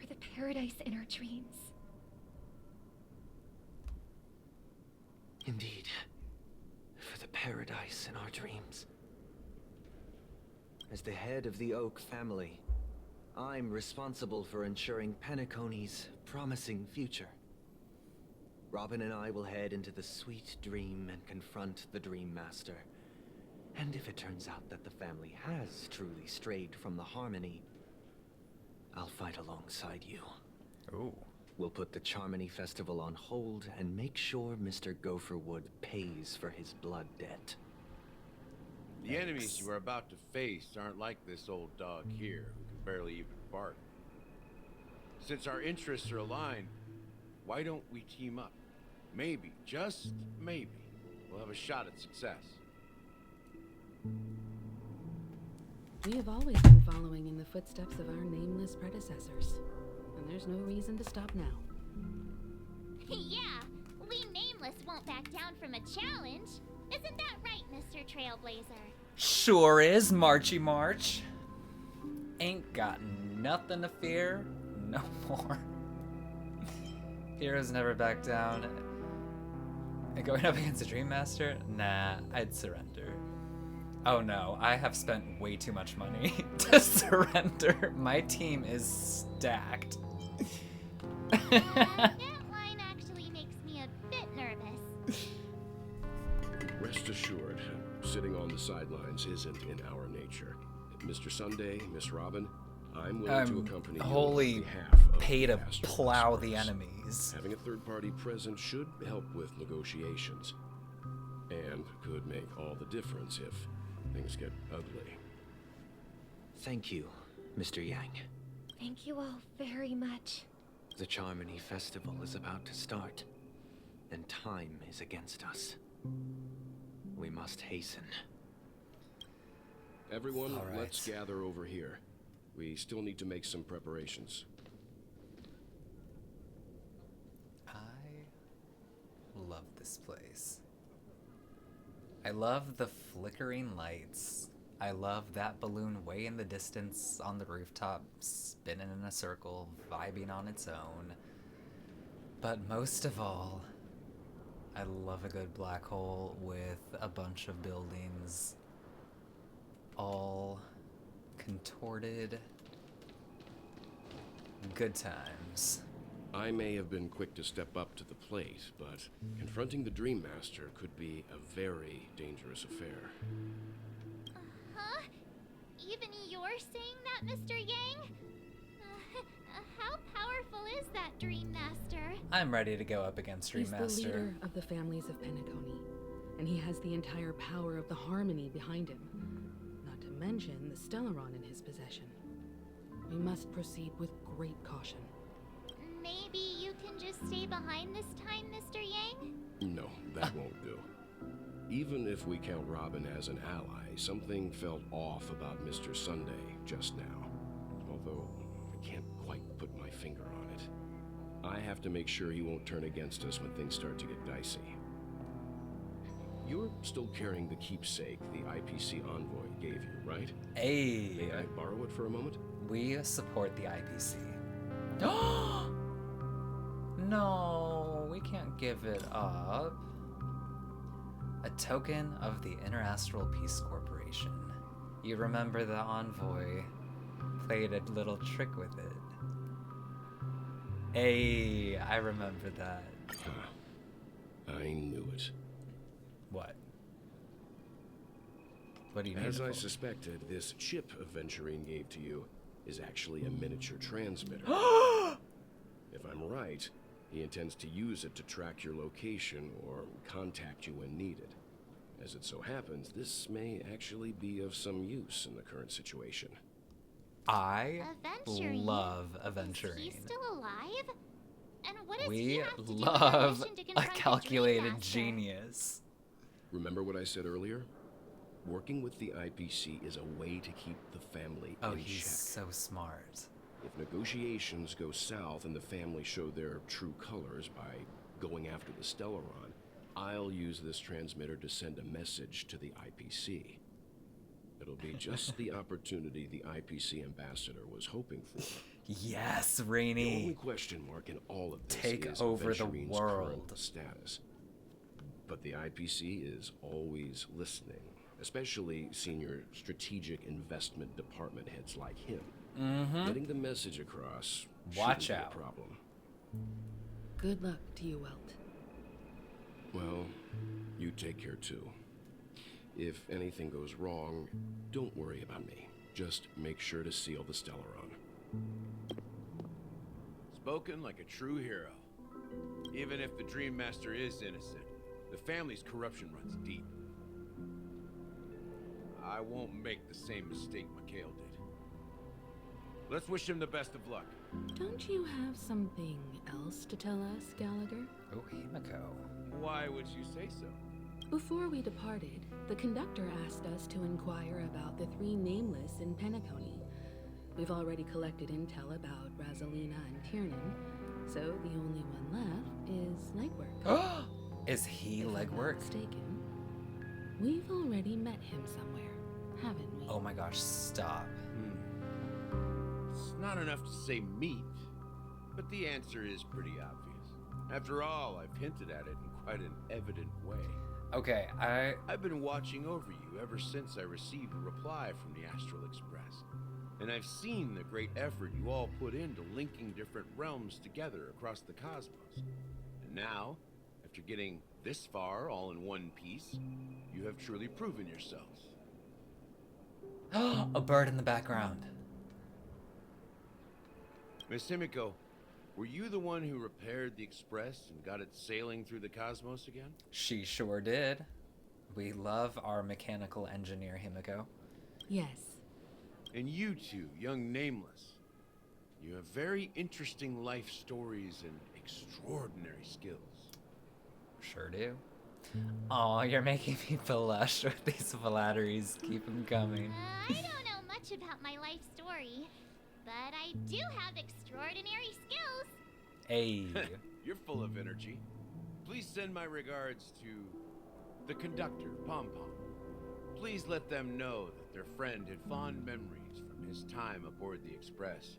Or the paradise in our dreams. Indeed. For the paradise in our dreams. As the head of the Oak family, I'm responsible for ensuring Penacony's promising future. Robin and I will head into the sweet dream and confront the Dream Master. And if it turns out that the family has truly strayed from the Harmony, I'll fight alongside you. Ooh. We'll put the Charmony Festival on hold and make sure Mr. Gopherwood pays for his blood debt. The enemies you are about to face aren't like this old dog here, who can barely even bark. Since our interests are aligned, why don't we team up? Maybe, just maybe, we'll have a shot at success. We have always been following in the footsteps of our nameless predecessors, and there's no reason to stop now. Yeah, we Nameless won't back down from a challenge. Isn't that right, Mr. Trailblazer? Sure is, Marchy March. Ain't got nothing to fear no more. Heroes never back down. And going up against a Dream Master? Nah, I'd surrender. Oh no, I have spent way too much money to surrender. My team is stacked. That line actually makes me a bit nervous. Rest assured, sitting on the sidelines isn't in our nature. Mr. Sunday, Miss Robin, I'm willing to accompany you on behalf of pay to Master plow the Discourse. enemies. Having a third party present should help with negotiations, and could make all the difference if things get ugly. Thank you, Mr. Yang. Thank you all very much. The Charmony Festival is about to start, and time is against us. We must hasten. Everyone, All right. let's gather over here. We still need to make some preparations. I love this place. I love the flickering lights. I love that balloon way in the distance on the rooftop, spinning in a circle, vibing on its own. But most of all, I love a good black hole with a bunch of buildings, all contorted. Good times. I may have been quick to step up to the plate, but confronting the Dream Master could be a very dangerous affair. Huh? Even you're saying that, Mr. Yang? How powerful is that Dream Master? I'm ready to go up against Dream He's Master. the leader of the families of Penacony, and he has the entire power of the Harmony behind him. Not to mention the Stellaron in his possession. We must proceed with great caution. Maybe you can just stay behind this time, Mr. Yang? No, that won't do. Even if we count Robin as an ally, something felt off about Mr. Sunday just now. Although, I can't quite put my finger on it. I have to make sure he won't turn against us when things start to get dicey. You're still carrying the keepsake the IPC envoy gave you, right? Hey! May I borrow it for a moment? We support the IPC. No, we can't give it up. A token of the Interastral Peace Corporation. You remember the envoy played a little trick with it. Hey, I remember that. I knew it. What? What do you mean? As I suspected, this chip Aventurine gave to you is actually a miniature transmitter. If I'm right, he intends to use it to track your location or contact you when needed. As it so happens, this may actually be of some use in the current situation. I Aventurine? love Is Aventurine. he still alive? And what does he We have to do with love our mission to a confront the calculated Dream Master? genius. Remember what I said earlier? Working with the IPC is a way to keep the family Oh, in he's check. so smart. If negotiations go south and the family show their true colors by going after the Stellaron, I'll use this transmitter to send a message to the IPC. It'll be just the opportunity the IPC ambassador was hoping for. Yes, The Rainy. only question mark in all of this Take is over the Aventurine's world. current status. But the IPC is always listening, especially senior strategic investment department heads like him. Getting the message across Watch shouldn't out. be a problem. Good luck to you, Welt. Well, you take care too. If anything goes wrong, don't worry about me. Just make sure to seal the Stellaron. Spoken like a true hero. Even if the Dream Master is innocent, the family's corruption runs deep. I won't make the same mistake Mikhail did. Let's wish him the best of luck. Don't you have something else to tell us, Gallagher? Oh, Himiko. Why would you say so? Before we departed, the conductor asked us to inquire about the three nameless in Penacony. We've already collected intel about Razelina and Tiernan, so the only one left is Legwork. Is he If I'm not Legwork? mistaken, we've already met him somewhere, haven't we? Oh my gosh, stop. It's not enough to say meet, but the answer is pretty obvious. After all, I've hinted at it in quite an evident way. Okay, I've been watching over you ever since I received a reply from the Astral Express. And I've seen the great effort you all put into linking different realms together across the cosmos. And now, after getting this far all in one piece, you have truly proven yourselves. A bird in the background. Miss Himiko, were you the one who repaired the Express and got it sailing through the cosmos again? She sure did. We love our mechanical engineer, Himiko. Yes. And you two, young Nameless, you have very interesting life stories and extraordinary skills. Sure do. Oh, you're making me blush with these flatteries. Keep them coming. I don't know much about my life story, but I do have extraordinary skills. Hey. You're full of energy. Please send my regards to the conductor, Pom Pom. Please let them know that their friend had fond memories from his time aboard the Express,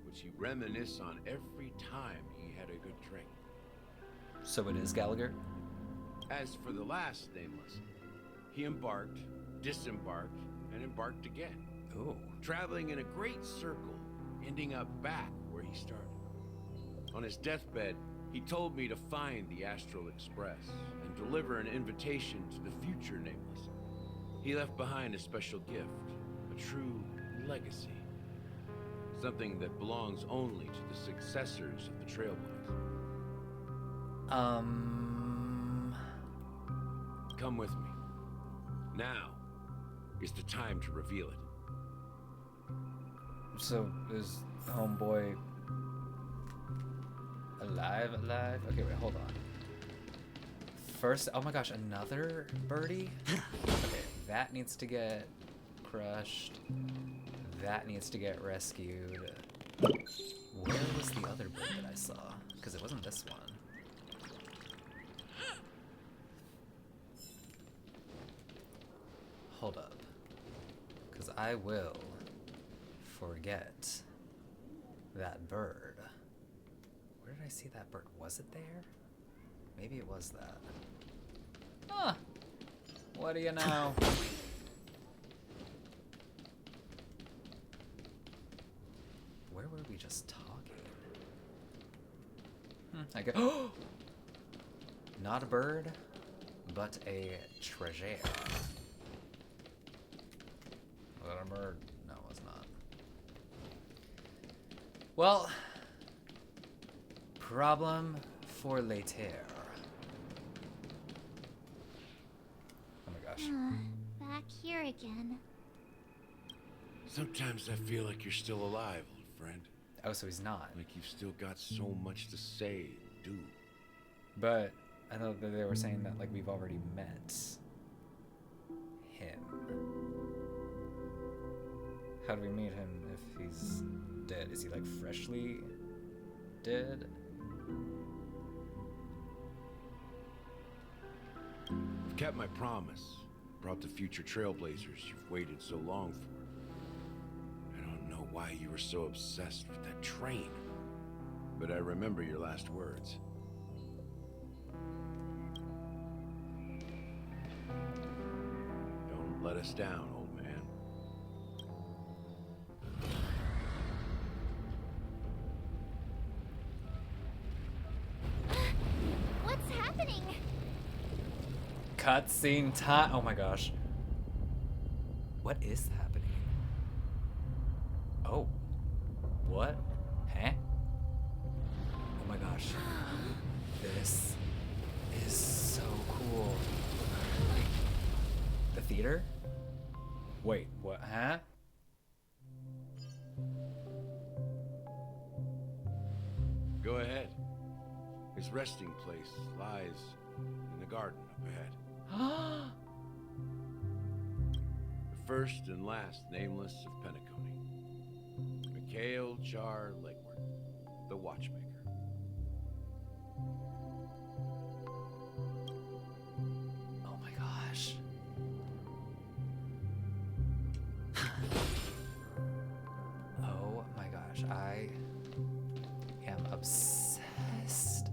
which he reminisced on every time he had a good drink. So it is Gallagher? As for the last nameless, he embarked, disembarked, and embarked again. Ooh. Traveling in a great circle, ending up back where he started. On his deathbed, he told me to find the Astral Express and deliver an invitation to the future nameless. He left behind a special gift, a true legacy. Something that belongs only to the successors of the Trailblaze. Come with me. Now is the time to reveal it. So is homeboy alive? Okay, wait, hold on. First, oh my gosh, another birdie? Okay, that needs to get crushed. That needs to get rescued. Where was the other bird that I saw? Because it wasn't this one. Hold up. Because I will forget that bird. Where did I see that bird? Was it there? Maybe it was that. Huh. What do you know? Where were we just talking? I guess. Not a bird, but a treasure. Was that a bird? No, it was not. Well, problem for later. Oh my gosh. Back here again. Sometimes I feel like you're still alive, old friend. Oh, so he's not. Like you've still got so much to say and do. But I thought that they were saying that like we've already met him. How do we meet him if he's dead? Is he like freshly dead? I've kept my promise. Brought the future Trailblazers you've waited so long for. I don't know why you were so obsessed with that train, but I remember your last words. Don't let us down, old man. What's happening? Cutscene time. Oh my gosh. What is happening? Oh. What? Huh? Oh my gosh. This is so cool. The theater? Wait, what? Huh? Go ahead. His resting place lies in the garden up ahead. The first and last nameless of Penacony. Mikhail Char Legward, the Watchmaker. Oh my gosh. Oh my gosh, I am obsessed.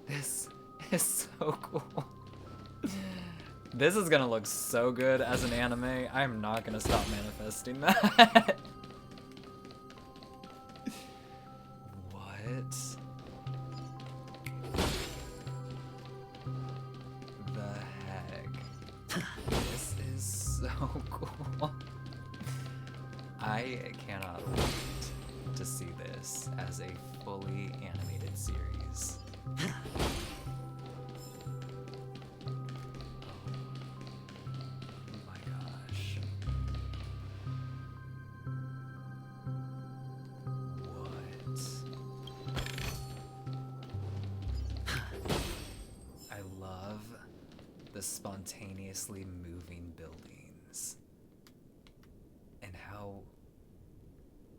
This is so cool. This is gonna look so good as an anime. I'm not gonna stop manifesting that. What? The heck? This is so cool. I cannot wait to see this as a fully animated series. the spontaneously moving buildings. And how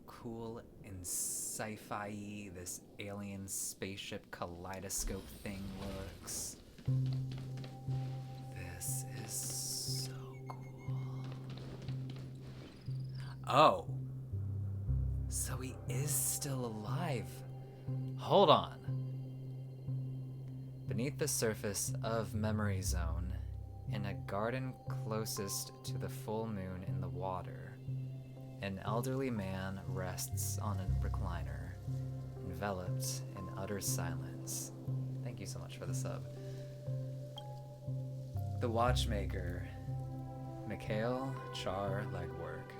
cool and sci-fi this alien spaceship kaleidoscope thing looks. This is so cool. Oh. So he is still alive. Hold on. Beneath the surface of Memory Zone, in a garden closest to the full moon in the water, an elderly man rests on a recliner, enveloped in utter silence. Thank you so much for the sub. The Watchmaker, Mikhail Char Legwork,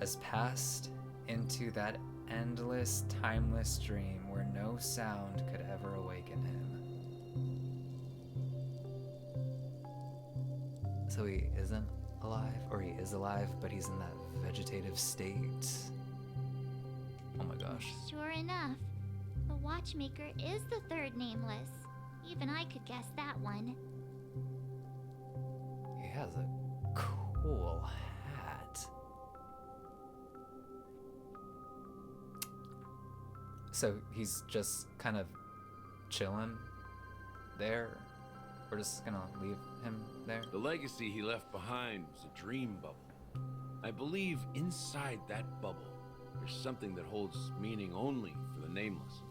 has passed into that endless, timeless dream where no sound could ever awaken him. So he isn't alive, or he is alive, but he's in that vegetative state. Oh my gosh. Sure enough, the Watchmaker is the third nameless. Even I could guess that one. He has a cool hat. So he's just kind of chilling there. We're just gonna leave him there. The legacy he left behind was a dream bubble. I believe inside that bubble, there's something that holds meaning only for the nameless.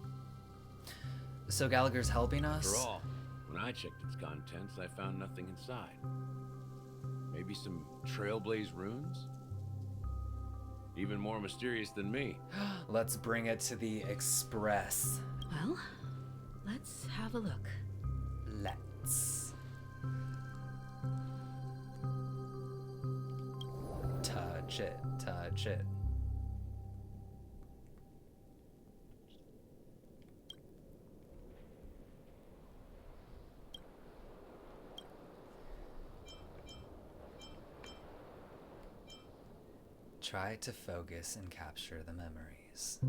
So Gallagher's helping us? After all, when I checked its contents, I found nothing inside. Maybe some Trailblaze runes? Even more mysterious than me. Let's bring it to the Express. Well, let's have a look. Let's. Touch it, touch it. Try to focus and capture the memories.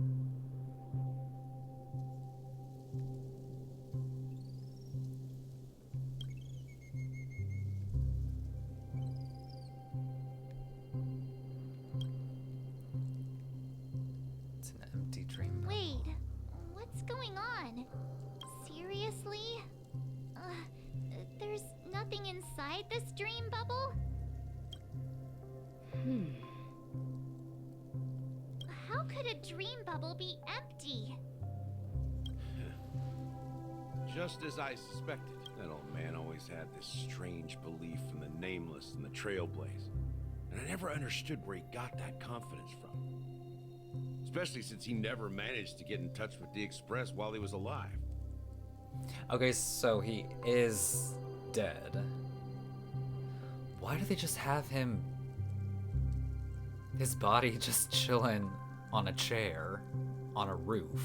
It's an empty dream bubble. Wait, what's going on? Seriously? There's nothing inside this dream bubble? How could a dream bubble be empty? Just as I suspected. That old man always had this strange belief in the nameless and the Trailblaze. And I never understood where he got that confidence from. Especially since he never managed to get in touch with the Express while he was alive. Okay, so he is dead. Why do they just have him... his body just chilling on a chair on a roof?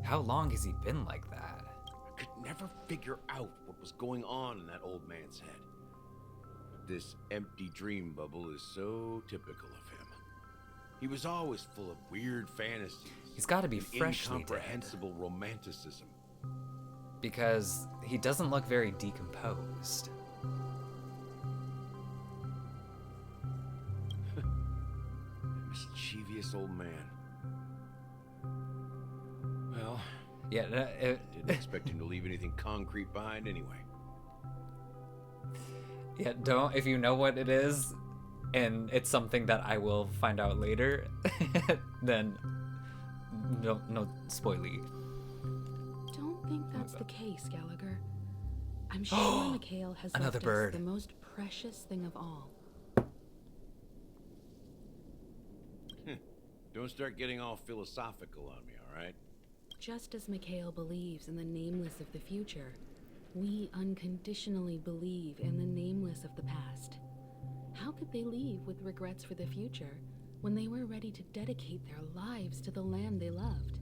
How long has he been like that? I could never figure out what was going on in that old man's head. But this empty dream bubble is so typical of him. He was always full of weird fantasies. He's got to be freshly incomprehensible romanticism. Because he doesn't look very decomposed. Mischievous old man. Well, yeah, didn't expect him to leave anything concrete behind anyway. Yeah, don't, if you know what it is, and it's something that I will find out later, then no spoilie. Don't think that's the case, Gallagher. I'm sure Mikhail has Another left bird. us the most precious thing of all. Don't start getting all philosophical on me, all right? Just as Mikhail believes in the nameless of the future, we unconditionally believe in the nameless of the past. How could they leave with regrets for the future when they were ready to dedicate their lives to the land they loved?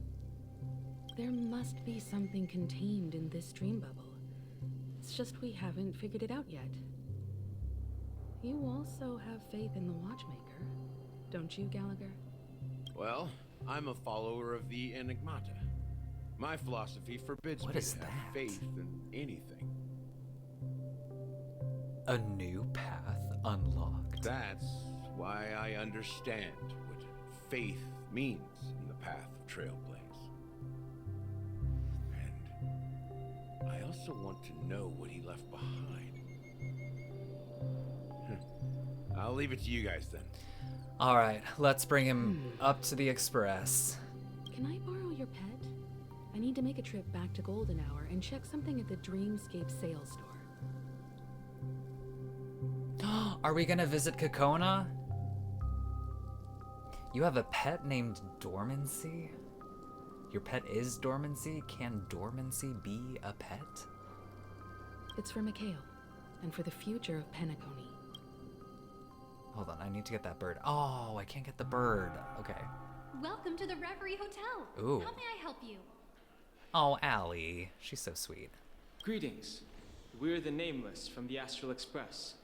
There must be something contained in this dream bubble. It's just we haven't figured it out yet. You also have faith in the Watchmaker, don't you, Gallagher? Well, I'm a follower of the Enigmata. My philosophy forbids me to have faith in anything. A new path unlocked. That's why I understand what faith means in the path of Trailblaze. And I also want to know what he left behind. I'll leave it to you guys then. All right, let's bring him up to the Express. Can I borrow your pet? I need to make a trip back to Golden Hour and check something at the Dreamscape sales store. Are we gonna visit Kokona? You have a pet named Dormancy? Your pet is Dormancy? Can Dormancy be a pet? It's for Mikhail, and for the future of Penacony. Hold on, I need to get that bird. Oh, I can't get the bird. Okay. Welcome to the Reverie Hotel. Ooh. How may I help you? Oh, Allie. She's so sweet. Greetings. We're the Nameless from the Astral Express,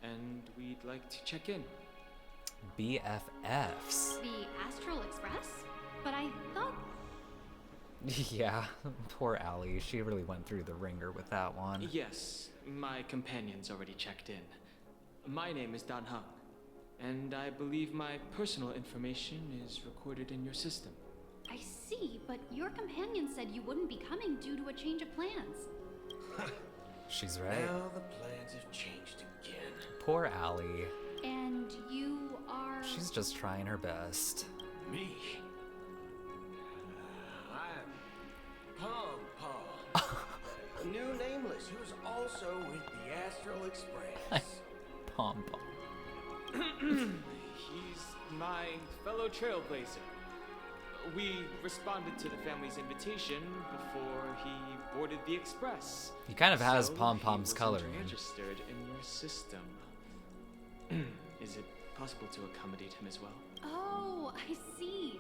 and we'd like to check in. BFFs. The Astral Express? But I thought... Yeah, poor Allie. She really went through the ringer with that one. Yes, my companion's already checked in. My name is Dan Hung, and I believe my personal information is recorded in your system. I see, but your companion said you wouldn't be coming due to a change of plans. She's right. Now the plans have changed again. Poor Allie. And you are... She's just trying her best. Me? I'm Pom Pom, a new Nameless who's also with the Astral Express. Pom Pom. He's my fellow Trailblazer. We responded to the family's invitation before he boarded the express. He kind of has So Pom Pom's he wasn't coloring. registered in your system. Is it possible to accommodate him as well? Oh, I see.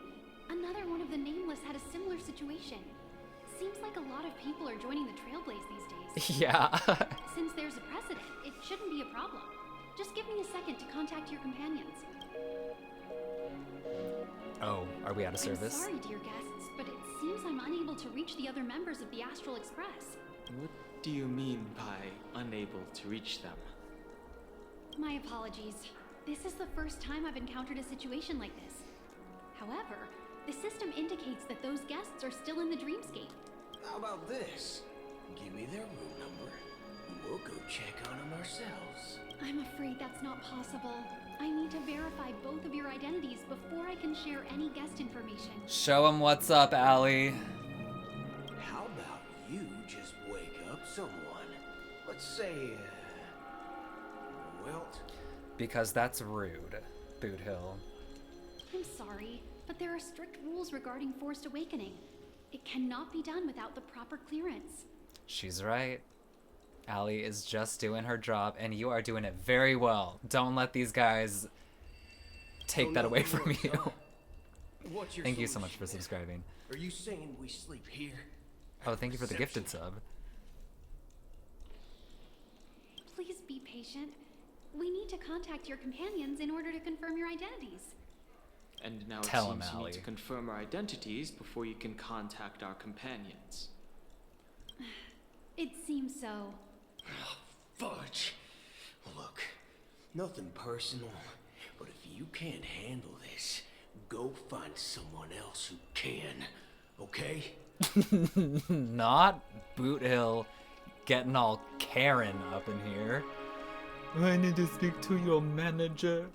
Another one of the Nameless had a similar situation. Seems like a lot of people are joining the Trailblaze these days. Yeah. Since there's a precedent, it shouldn't be a problem. Just give me a second to contact your companions. Oh, are we out of service? I'm sorry, dear guests, but it seems I'm unable to reach the other members of the Astral Express. What do you mean by unable to reach them? My apologies. This is the first time I've encountered a situation like this. However, the system indicates that those guests are still in the Dreamscape. How about this? Give me their room number, and we'll go check on them ourselves. I'm afraid that's not possible. I need to verify both of your identities before I can share any guest information. Show him what's up, Allie. How about you just wake up someone? Let's say, Wilt? Because that's rude, Boot Hill. I'm sorry, but there are strict rules regarding forced awakening. It cannot be done without the proper clearance. She's right. Allie is just doing her job, and you are doing it very well. Don't let these guys take that away from you. What's your Thank you so much solution for subscribing. then? Are you saying we sleep here? Oh, thank you for the gifted sub. Please be patient. We need to contact your companions in order to confirm your identities. And now Tell it him, seems you Allie. need to confirm our identities before you can contact our companions. It seems so. Fudge. Look, nothing personal, but if you can't handle this, go find someone else who can, okay? Not Boot Hill getting all Karen up in here. I need to speak to your manager.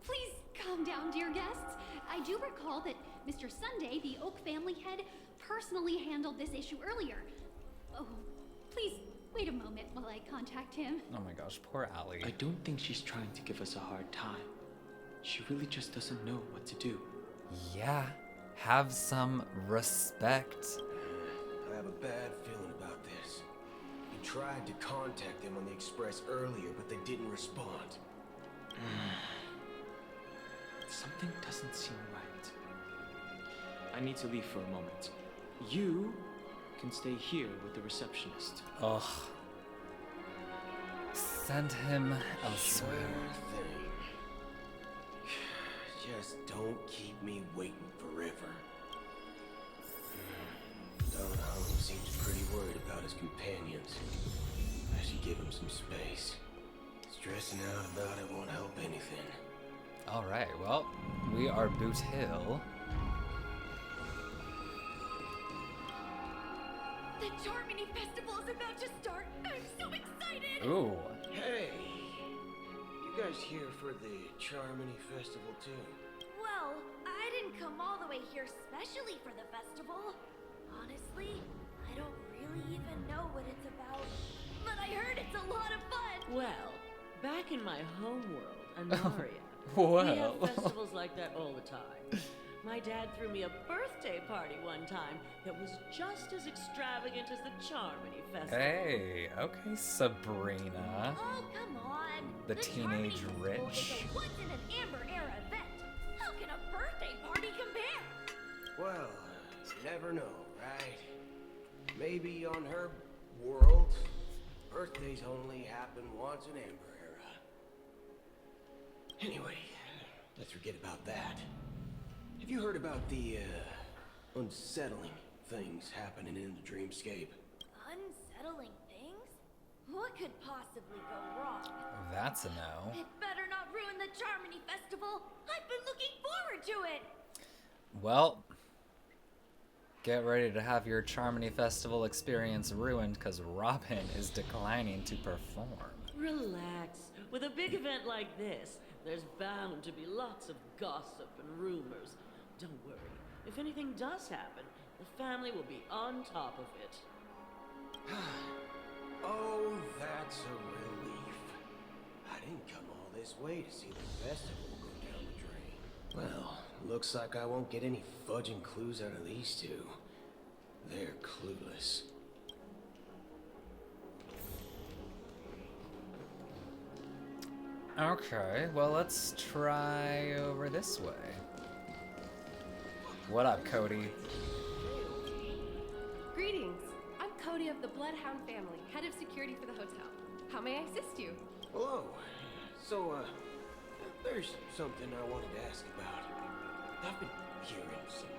Please calm down, dear guests. I do recall that Mr. Sunday, the Oak family head, personally handled this issue earlier. Oh, please wait a moment while I contact him. Oh my gosh, poor Allie. I don't think she's trying to give us a hard time. She really just doesn't know what to do. Yeah, have some respect. I have a bad feeling about this. We tried to contact them on the express earlier, but they didn't respond. Something doesn't seem right. I need to leave for a moment. You can stay here with the receptionist. Ugh. Send him elsewhere. Sure thing. Just don't keep me waiting forever. Don Hung seems pretty worried about his companions. As he give him some space. Stressing out about it won't help anything. Alright, well, we are Boot Hill. The Charmony Festival is about to start. I'm so excited. Ooh. Hey, you guys here for the Charmony Festival too? Well, I didn't come all the way here specially for the festival. Honestly, I don't really even know what it's about. But I heard it's a lot of fun. Well, back in my home world, Anaria, Wow. we have festivals like that all the time. My dad threw me a birthday party one time that was just as extravagant as the Charmony Festival. Hey, okay, Sabrina. Oh, come on. The teenage Charmony rich. Festival is a once in an Amber Era event. How can a birthday party compare? Well, you never know, right? Maybe on her world, birthdays only happen once in Amber Era. Anyway, let's forget about that. Have you heard about the, unsettling things happening in the Dreamscape? Unsettling things? What could possibly go wrong? That's a no. It better not ruin the Charmony Festival. I've been looking forward to it. Well, get ready to have your Charmony Festival experience ruined because Robin is declining to perform. Relax. With a big event like this, there's bound to be lots of gossip and rumors. Don't worry. If anything does happen, the family will be on top of it. Oh, that's a relief. I didn't come all this way to see the festival go down the drain. Well, looks like I won't get any fudging clues out of these two. They're clueless. Okay, well, let's try over this way. What up, Cody? Greetings. I'm Cody of the Bloodhound family, head of security for the hotel. How may I assist you? Hello. So, there's something I wanted to ask about. I've been hearing some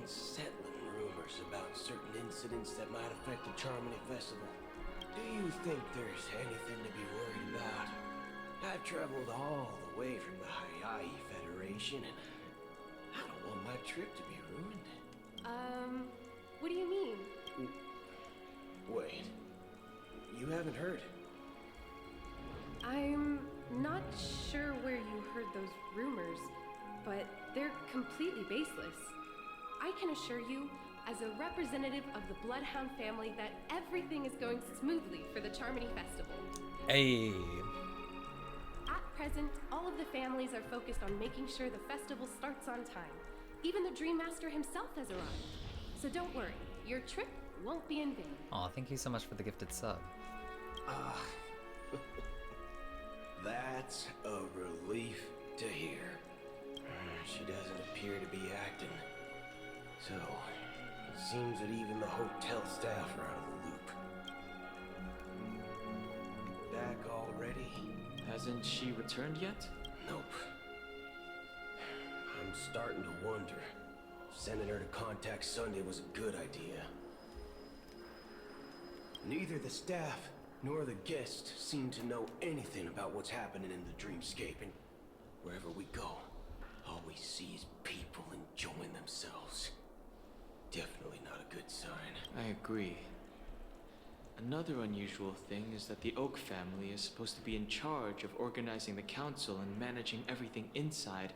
unsettling rumors about certain incidents that might affect the Charmony Festival. Do you think there's anything to be worried about? I've traveled all the way from the Hayai Federation, and I don't want my trip to be ruined. What do you mean? Wait, you haven't heard? I'm not sure where you heard those rumors, but they're completely baseless. I can assure you, as a representative of the Bloodhound family, that everything is going smoothly for the Charmony Festival. Hey. At present, all of the families are focused on making sure the festival starts on time. Even the Dream Master himself has arrived. So don't worry, your trip won't be in vain. Aw, thank you so much for the gifted sub. That's a relief to hear. She doesn't appear to be acting. So, it seems that even the hotel staff are out of the loop. Back already? Hasn't she returned yet? Nope. I'm starting to wonder if sending her to contact Sunday was a good idea. Neither the staff nor the guests seem to know anything about what's happening in the Dreamscape, and wherever we go, all we see is people enjoying themselves. Definitely not a good sign. I agree. Another unusual thing is that the Oak family is supposed to be in charge of organizing the council and managing everything inside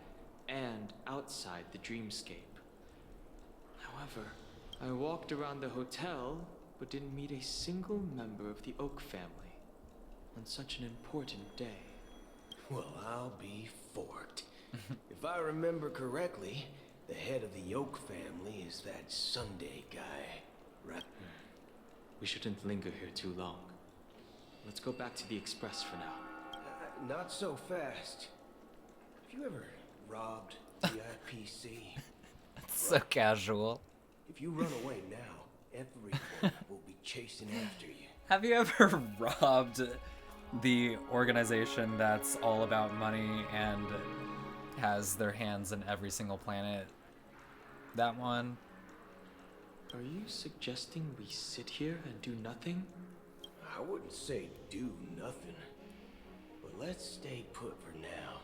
and outside the Dreamscape. However, I walked around the hotel but didn't meet a single member of the Oak family on such an important day. Well, I'll be forked. If I remember correctly, the head of the Oak family is that Sunday guy, right? We shouldn't linger here too long. Let's go back to the Express for now. Not so fast. Have you ever robbed TIPC? That's so casual. If you run away now, everyone will be chasing after you. Have you ever robbed the organization that's all about money and has their hands in every single planet? That one? Are you suggesting we sit here and do nothing? I wouldn't say do nothing, but let's stay put for now.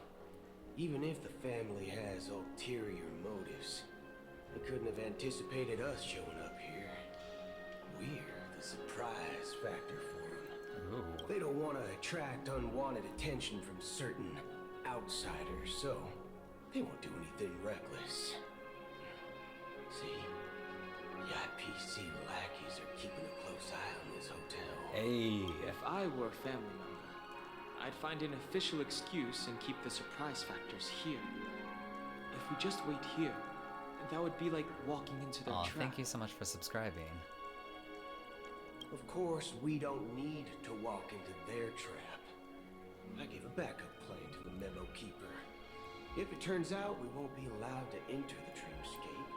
Even if the family has ulterior motives, they couldn't have anticipated us showing up here. We're the surprise factor for them. Ooh. They don't want to attract unwanted attention from certain outsiders, so they won't do anything reckless. See, the IPC lackeys are keeping a close eye on this hotel. Hey. If I were a family member, I'd find an official excuse and keep the surprise factors here. If we just wait here, that would be like walking into their trap. Thank you so much for subscribing. Of course, we don't need to walk into their trap. I gave a backup plan to the memo keeper. If it turns out we won't be allowed to enter the Dreamscape,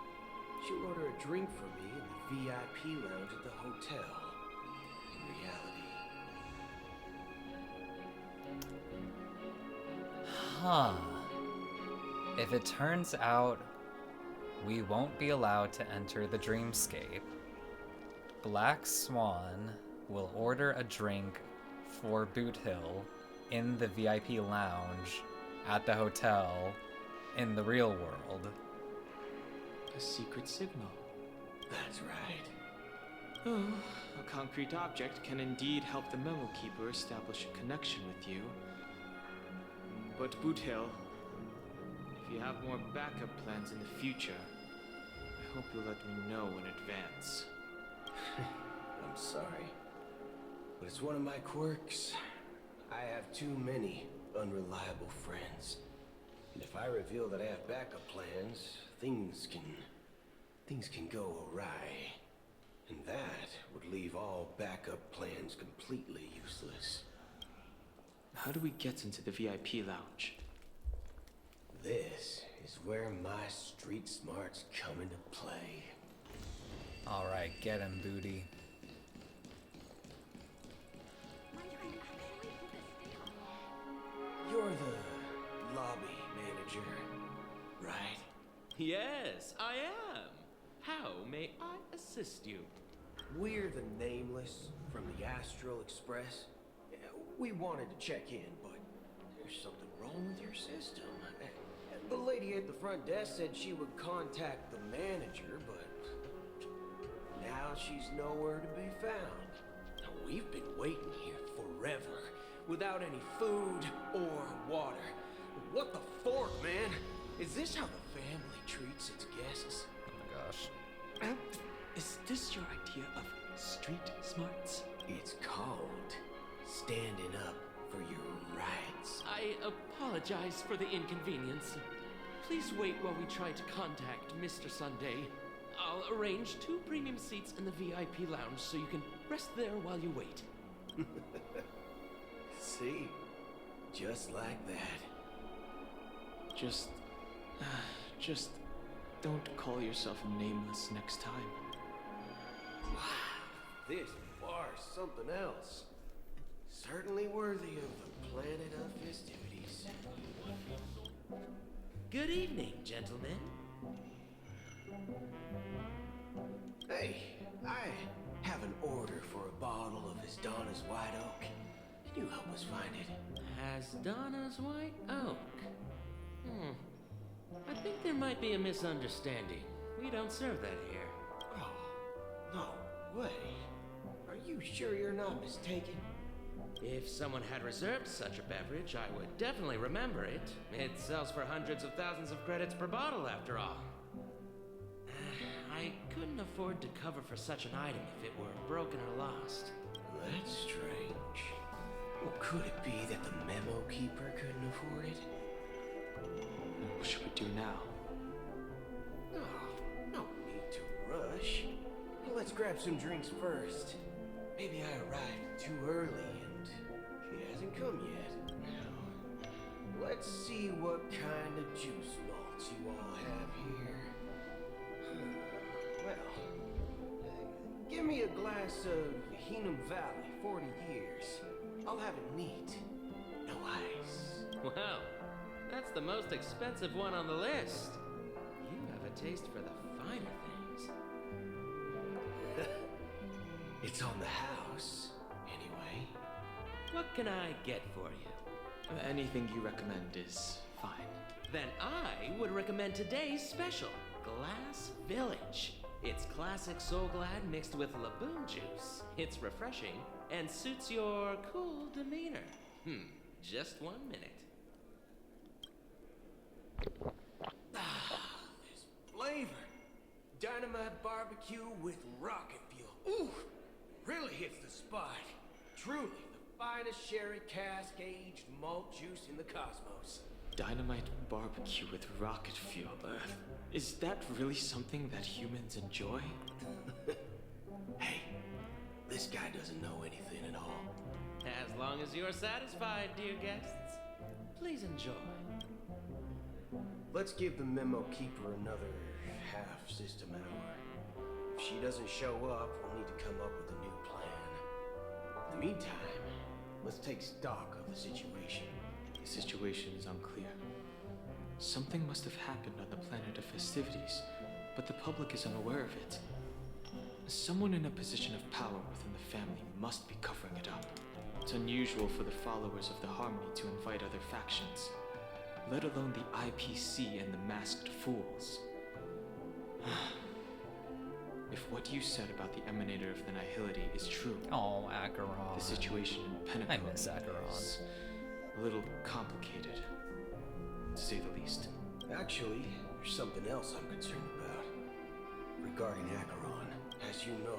she'll order a drink for me in the VIP lounge at the hotel. In reality. Huh. If it turns out we won't be allowed to enter the Dreamscape, Black Swan will order a drink for Boot Hill in the VIP lounge at the hotel in the real world. A secret signal. That's right. Oh, a concrete object can indeed help the memo keeper establish a connection with you. But Boot Hill, if you have more backup plans in the future, I hope you'll let me know in advance. I'm sorry, but it's one of my quirks. I have too many unreliable friends. And if I reveal that I have backup plans, things can go awry. And that would leave all backup plans completely useless. How do we get into the VIP lounge? This is where my street smarts come into play. Alright, get him, Booty. You're the lobby manager, right? Yes, I am. How may I assist you? We're the Nameless from the Astral Express. We wanted to check in, but there's something wrong with your system. The lady at the front desk said she would contact the manager, but now she's nowhere to be found. Now, we've been waiting here forever, without any food or water. What the fork, man? Is this how the family treats its guests? Oh my gosh. Is this your idea of street smarts? It's called standing up for your rights. I apologize for the inconvenience. Please wait while we try to contact Mr. Sunday. I'll arrange 2 premium seats in the VIP lounge so you can rest there while you wait. See? Just like that. Just don't call yourself Nameless next time. Wow, this bar's something else. Certainly worthy of the planet of festivities. Good evening, gentlemen. Hey, I have an order for a bottle of Donna's White Oak. Can you help us find it? Donna's White Oak. I think there might be a misunderstanding. We don't serve that here. Oh, no way. Are you sure you're not mistaken? If someone had reserved such a beverage, I would definitely remember it. It sells for hundreds of thousands of credits per bottle, after all. I couldn't afford to cover for such an item if it were broken or lost. That's strange. Well, could it be that the memo keeper couldn't afford it? What should we do now? Oh, no need to rush. Well, let's grab some drinks first. Maybe I arrived too early and she hasn't come yet. Now, let's see what kind of juice malts you all have here. Well, give me a glass of Hingham Valley, 40 years. I'll have it neat. No ice. Well, that's the most expensive one on the list. You have a taste for the finer things. It's on the house, anyway. What can I get for you? Anything you recommend is fine. Then I would recommend today's special, Glass Village. It's classic Soul Glad mixed with Laboon juice. It's refreshing and suits your cool demeanor. Just 1 minute. This flavor. Dynamite barbecue with rocket fuel. Ooh, really hits the spot. Truly the finest sherry cask-aged malt juice in the cosmos. Dynamite barbecue with rocket fuel. Is that really something that humans enjoy? Hey, this guy doesn't know anything at all. As long as you're satisfied, dear guests, please enjoy. Let's give the memo keeper another half-system hour. If she doesn't show up, we'll need to come up with a new plan. In the meantime, let's take stock of the situation. The situation is unclear. Something must have happened on the planet of festivities, but the public is unaware of it. Someone in a position of power within the family must be covering it up. It's unusual for the followers of the Harmony to invite other factions, let alone the IPC and the Masked Fools. If what you said about the Emanator of the Nihility is true, Acheron. The situation in I Penacony miss Acheron. is a little complicated, to say the least. Actually, there's something else I'm concerned about. Regarding Acheron, as you know,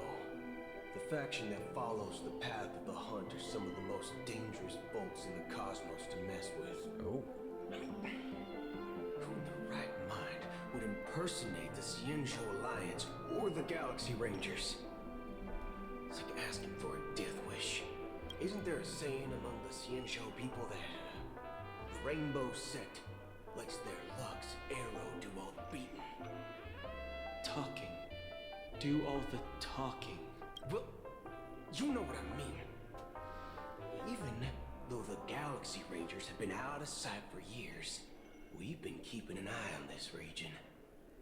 the faction that follows the path of the Hunt are some of the most dangerous bolts in the cosmos to mess with. Oh. Who in the right mind would impersonate the Xianzhou Alliance or the Galaxy Rangers? It's like asking for a death wish. Isn't there a saying among the Xianzhou people that the Rainbow Sect lets their luck's arrow do all the beating? Talking. Do all the talking. Well, you know what I mean. Even though the Galaxy Rangers have been out of sight for years, we've been keeping an eye on this region.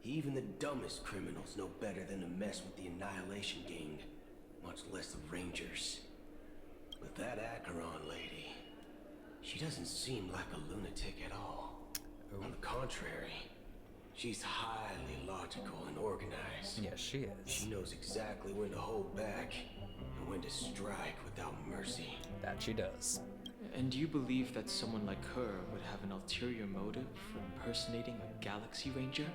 Even the dumbest criminals know better than to mess with the Annihilation Gang, much less the Rangers. But that Acheron lady, she doesn't seem like a lunatic at all. On the contrary, she's highly logical and organized. Yes, she is. She knows exactly when to hold back and when to strike without mercy. That she does. And you believe that someone like her would have an ulterior motive for impersonating a Galaxy Ranger?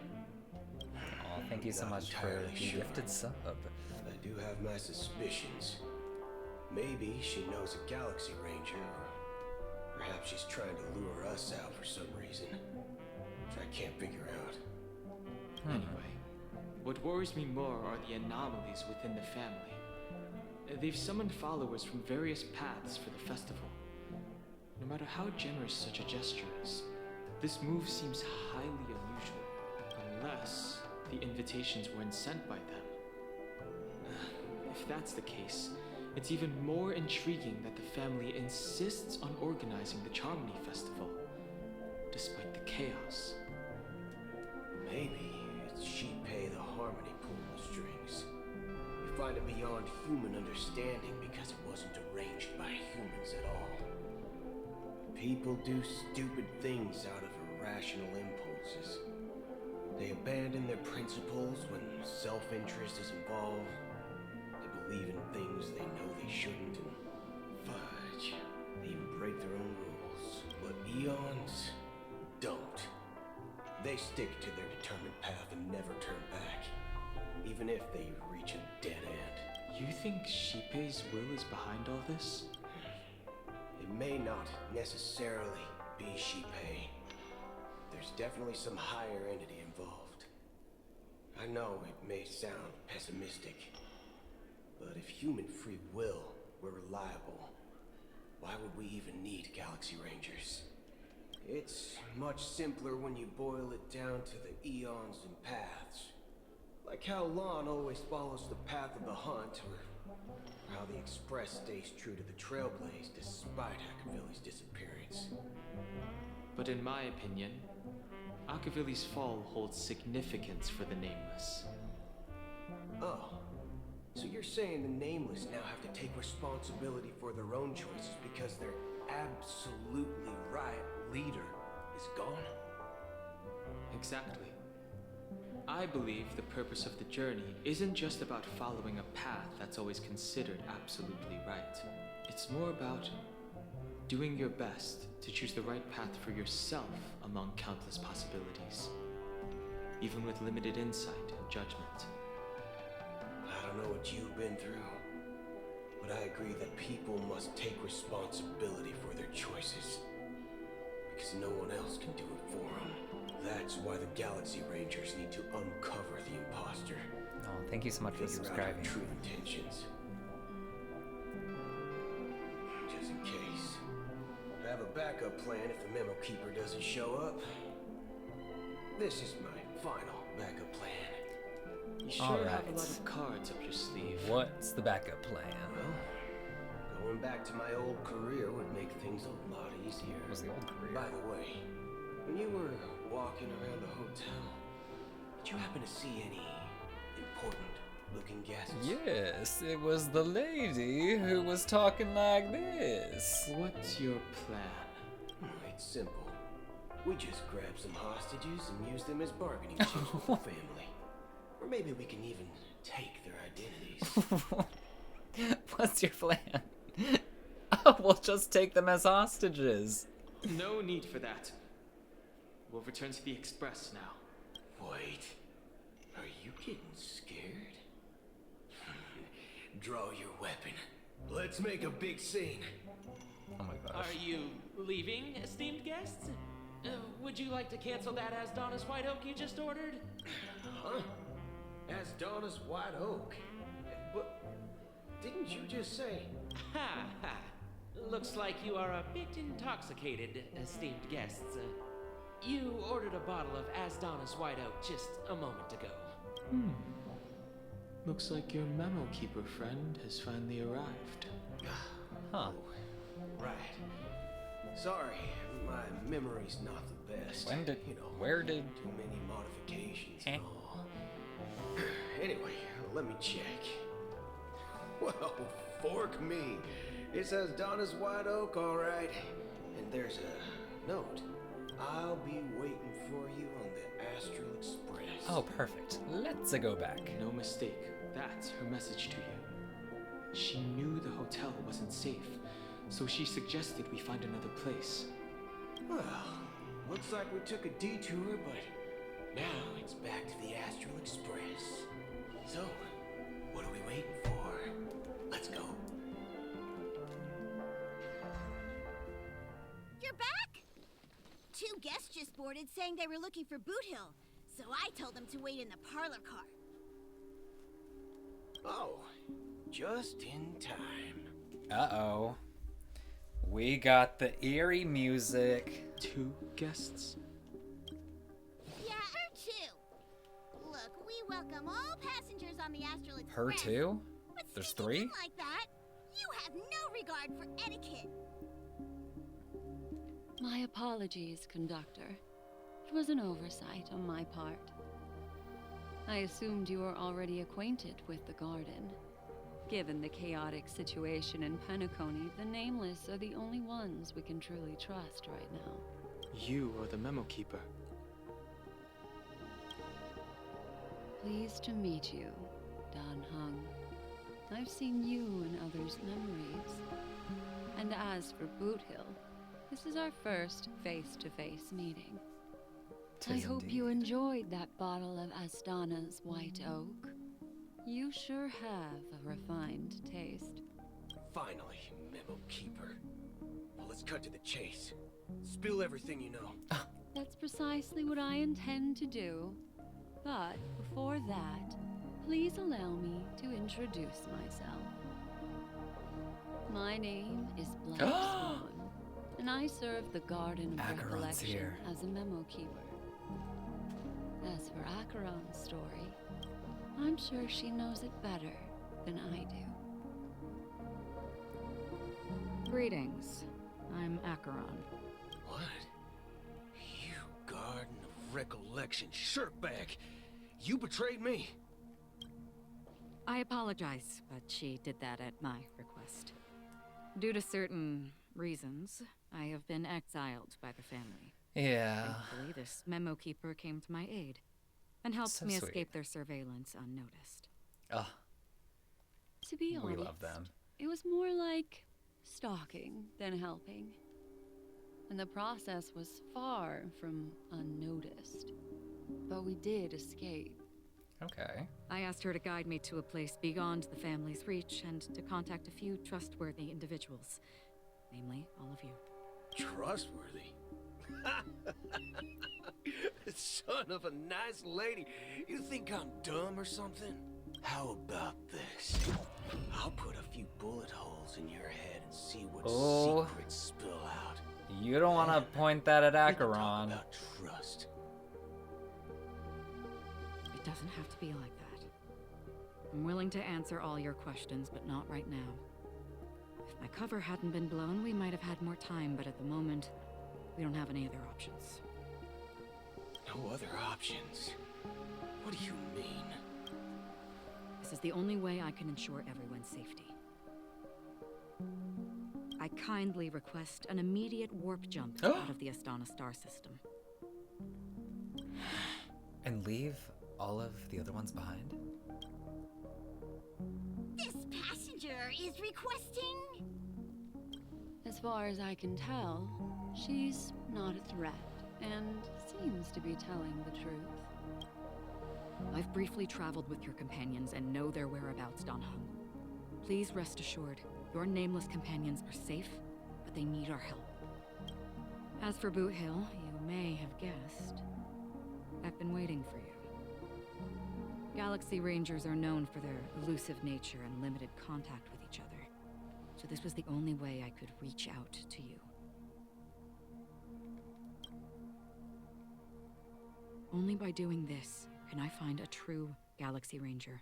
Oh, thank you so much for the gifted sub. I do have my suspicions. Maybe she knows a Galaxy Ranger, or perhaps she's trying to lure us out for some reason, which I can't figure out. Anyway, what worries me more are the anomalies within the family. They've summoned followers from various paths for the festival. No matter how generous such a gesture is, this move seems highly unusual, unless the invitations weren't sent by them. If that's the case, it's even more intriguing that the family insists on organizing the Charmony Festival, despite the chaos. Maybe it's Sheepay the Harmony pulling the strings. We find it beyond human understanding because it wasn't arranged by humans at all. People do stupid things out of irrational impulses. They abandon their principles when self-interest is involved. They believe in things they know they shouldn't, and fudge. They even break their own rules. But eons don't. They stick to their determined path and never turn back, even if they reach a dead end. You think Sheepay's will is behind all this? It may not necessarily be Sheepay. There's definitely some higher entity involved. I know it may sound pessimistic, but if human free will were reliable, why would we even need Galaxy Rangers? It's much simpler when you boil it down to the eons and paths. Like how Lon always follows the path of the Hunt, or how the Express stays true to the Trailblaze despite Akavili's disappearance. But in my opinion, Akavili's fall holds significance for the Nameless. Oh, So you're saying the Nameless now have to take responsibility for their own choices because their absolutely right leader is gone? Exactly. I believe the purpose of the journey isn't just about following a path that's always considered absolutely right. It's more about doing your best to choose the right path for yourself among countless possibilities, even with limited insight and judgment. I don't know what you've been through, but I agree that people must take responsibility for their choices, because no one else can do it for them. That's why the Galaxy Rangers need to uncover the imposter. Oh, thank you so much for Figure out subscribing. her true intentions. Just in case. I have a backup plan if the Memo Keeper doesn't show up. This is my final backup plan. You sure have a lot of cards up your sleeve. What's the backup plan? Well, going back to my old career would make things a lot easier. What was the old career? By the way, when you were walking around the hotel, did you happen to see any important looking guests? Yes, it was the lady who was talking like this. What's your plan? It's simple. We just grab some hostages and use them as bargaining chips with the family. Or maybe we can even take their identities. What's your plan? Oh, we'll just take them as hostages. No need for that. We'll return to the Express now. Wait, are you getting scared? Draw your weapon. Let's make a big scene. Oh my gosh. Are you leaving, esteemed guests? Would you like to cancel that Asdonis White Oak you just ordered? Huh? Asdonis White Oak? But didn't you just say? Ha ha. Looks like you are a bit intoxicated, esteemed guests. You ordered a bottle of Asdonis White Oak just a moment ago. Looks like your Memo Keeper friend has finally arrived. Huh. Right. Sorry, my memory's not the best. When did, where did... Too many modifications and all. Anyway, let me check. Well, fork me. It says Donna's White Oak, all right. And there's a note. I'll be waiting for you on the Astral Express. Oh, perfect. Let's go back. No mistake. That's her message to you. She knew the hotel wasn't safe, so she suggested we find another place. Well, looks like we took a detour, but now it's back to the Astral Express. So, what are we waiting for? Let's go. You're back? Two guests just boarded saying they were looking for Boot Hill, so I told them to wait in the parlor car. Oh, just in time. Uh-oh. We got the eerie music. Two guests? Yeah, her too. Look, we welcome all passengers on the Astral Express. Her too? But There's sneaking three? in like that, you have no regard for etiquette. My apologies, conductor. It was an oversight on my part. I assumed you were already acquainted with the garden. Given the chaotic situation in Penacony, the Nameless are the only ones we can truly trust right now. You are the Memo Keeper. Pleased to meet you, Dan Hung. I've seen you in others' memories. And as for Boot Hill, this is our first face-to-face meeting. I hope you enjoyed that bottle of Astana's White Oak. You sure have a refined taste. Finally, Memo Keeper. Well, let's cut to the chase. Spill everything you know. That's precisely what I intend to do. But before that, please allow me to introduce myself. My name is Black Swan, and I serve the Garden of Acheron's Recollection here. as a memo keeper. As for Acheron's story, I'm sure she knows it better than I do. Greetings. I'm Acheron. What? You Garden of Recollection shirtbag! You betrayed me! I apologize, but she did that at my request. Due to certain reasons, I have been exiled by the family. Yeah. Thankfully, this memo keeper came to my aid and helped So me sweet. escape their surveillance unnoticed. Oh, To be honest, we love them. it was more like stalking than helping. And the process was far from unnoticed. But we did escape. Okay. I asked her to guide me to a place beyond the family's reach and to contact a few trustworthy individuals. Namely, all of you. Trustworthy? Son of a nice lady. You think I'm dumb or something? How about this? I'll put a few bullet holes in your head and see what secrets spill out. You don't want to point that at Acheron. Trust. It doesn't have to be like that. I'm willing to answer all your questions, but not right now. If my cover hadn't been blown, we might have had more time, but at the moment, we don't have any other options. No other options? What do you mean? This is the only way I can ensure everyone's safety. I kindly request an immediate warp jump out of the Astana star system. And leave all of the other ones behind? This passenger is requesting... As far as I can tell, she's not a threat and seems to be telling the truth. I've briefly traveled with your companions and know their whereabouts, Don Hung. Please rest assured, your nameless companions are safe, but they need our help. As for Boot Hill, you may have guessed, I've been waiting for you. Galaxy Rangers are known for their elusive nature and limited contact with each other, so this was the only way I could reach out to you. Only by doing this can I find a true Galaxy Ranger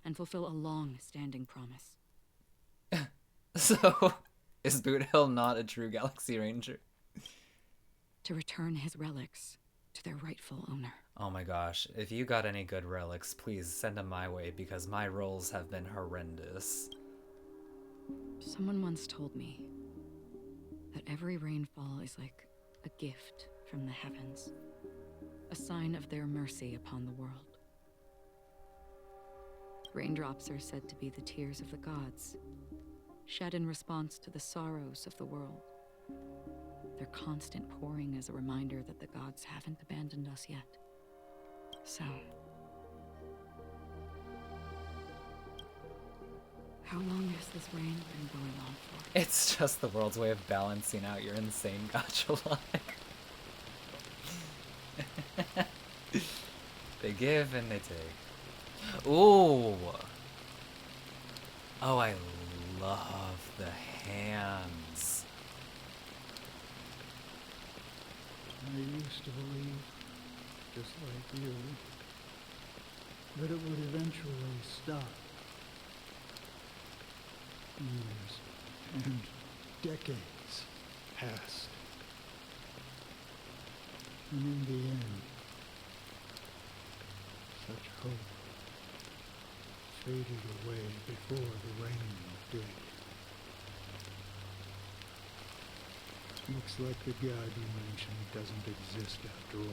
and fulfill a long-standing promise. So, is Boot Hill not a true Galaxy Ranger? To return his relics to their rightful owner. Oh my gosh, if you got any good relics, please send them my way because my rolls have been horrendous. Someone once told me that every rainfall is like a gift from the heavens, a sign of their mercy upon the world. Raindrops are said to be the tears of the gods, shed in response to the sorrows of the world. Their constant pouring is a reminder that the gods haven't abandoned us yet. So, how long has this rain been going on for? It's just the world's way of balancing out your insane gacha luck. They give and they take. Ooh! Oh, I love the hands. I used to believe, just like you, that it would eventually stop. Years and decades passed. And in the end, such hope faded away before the rain did. Looks like the god you mentioned doesn't exist after all.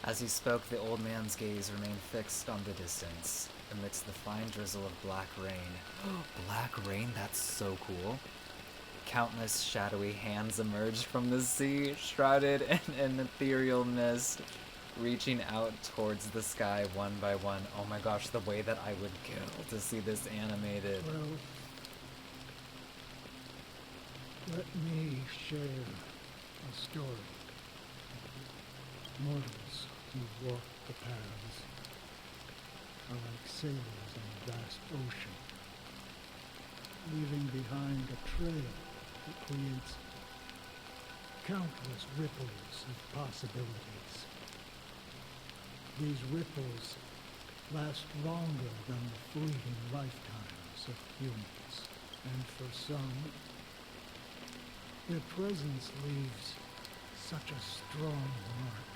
As he spoke, the old man's gaze remained fixed on the distance, amidst the fine drizzle of black rain. Black rain? That's so cool. Countless shadowy hands emerged from the sea, shrouded in an ethereal mist, reaching out towards the sky one by one. Oh my gosh, the way that I would kill to see this animated. Well, let me share a story. Mortals who walk the paths are like sailors in a vast ocean, leaving behind a trail that creates countless ripples of possibilities. These ripples last longer than the fleeting lifetimes of humans, and for some, their presence leaves such a strong mark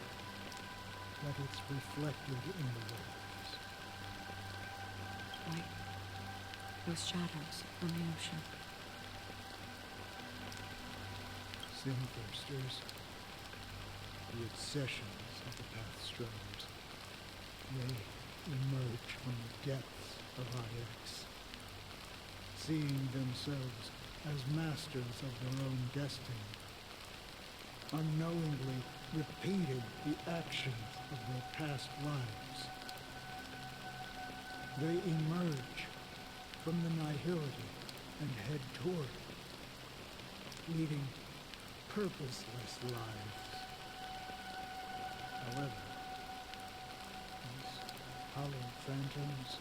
that it's reflected in the waves. Like those shadows on the ocean. Sinthirsters, the obsessions of the Pathstrokers, they emerge from the depths of IX, seeing themselves as masters of their own destiny, unknowingly repeating the actions of their past lives. They emerge from the Nihility and head toward it, leading purposeless lives. However, these hollow phantoms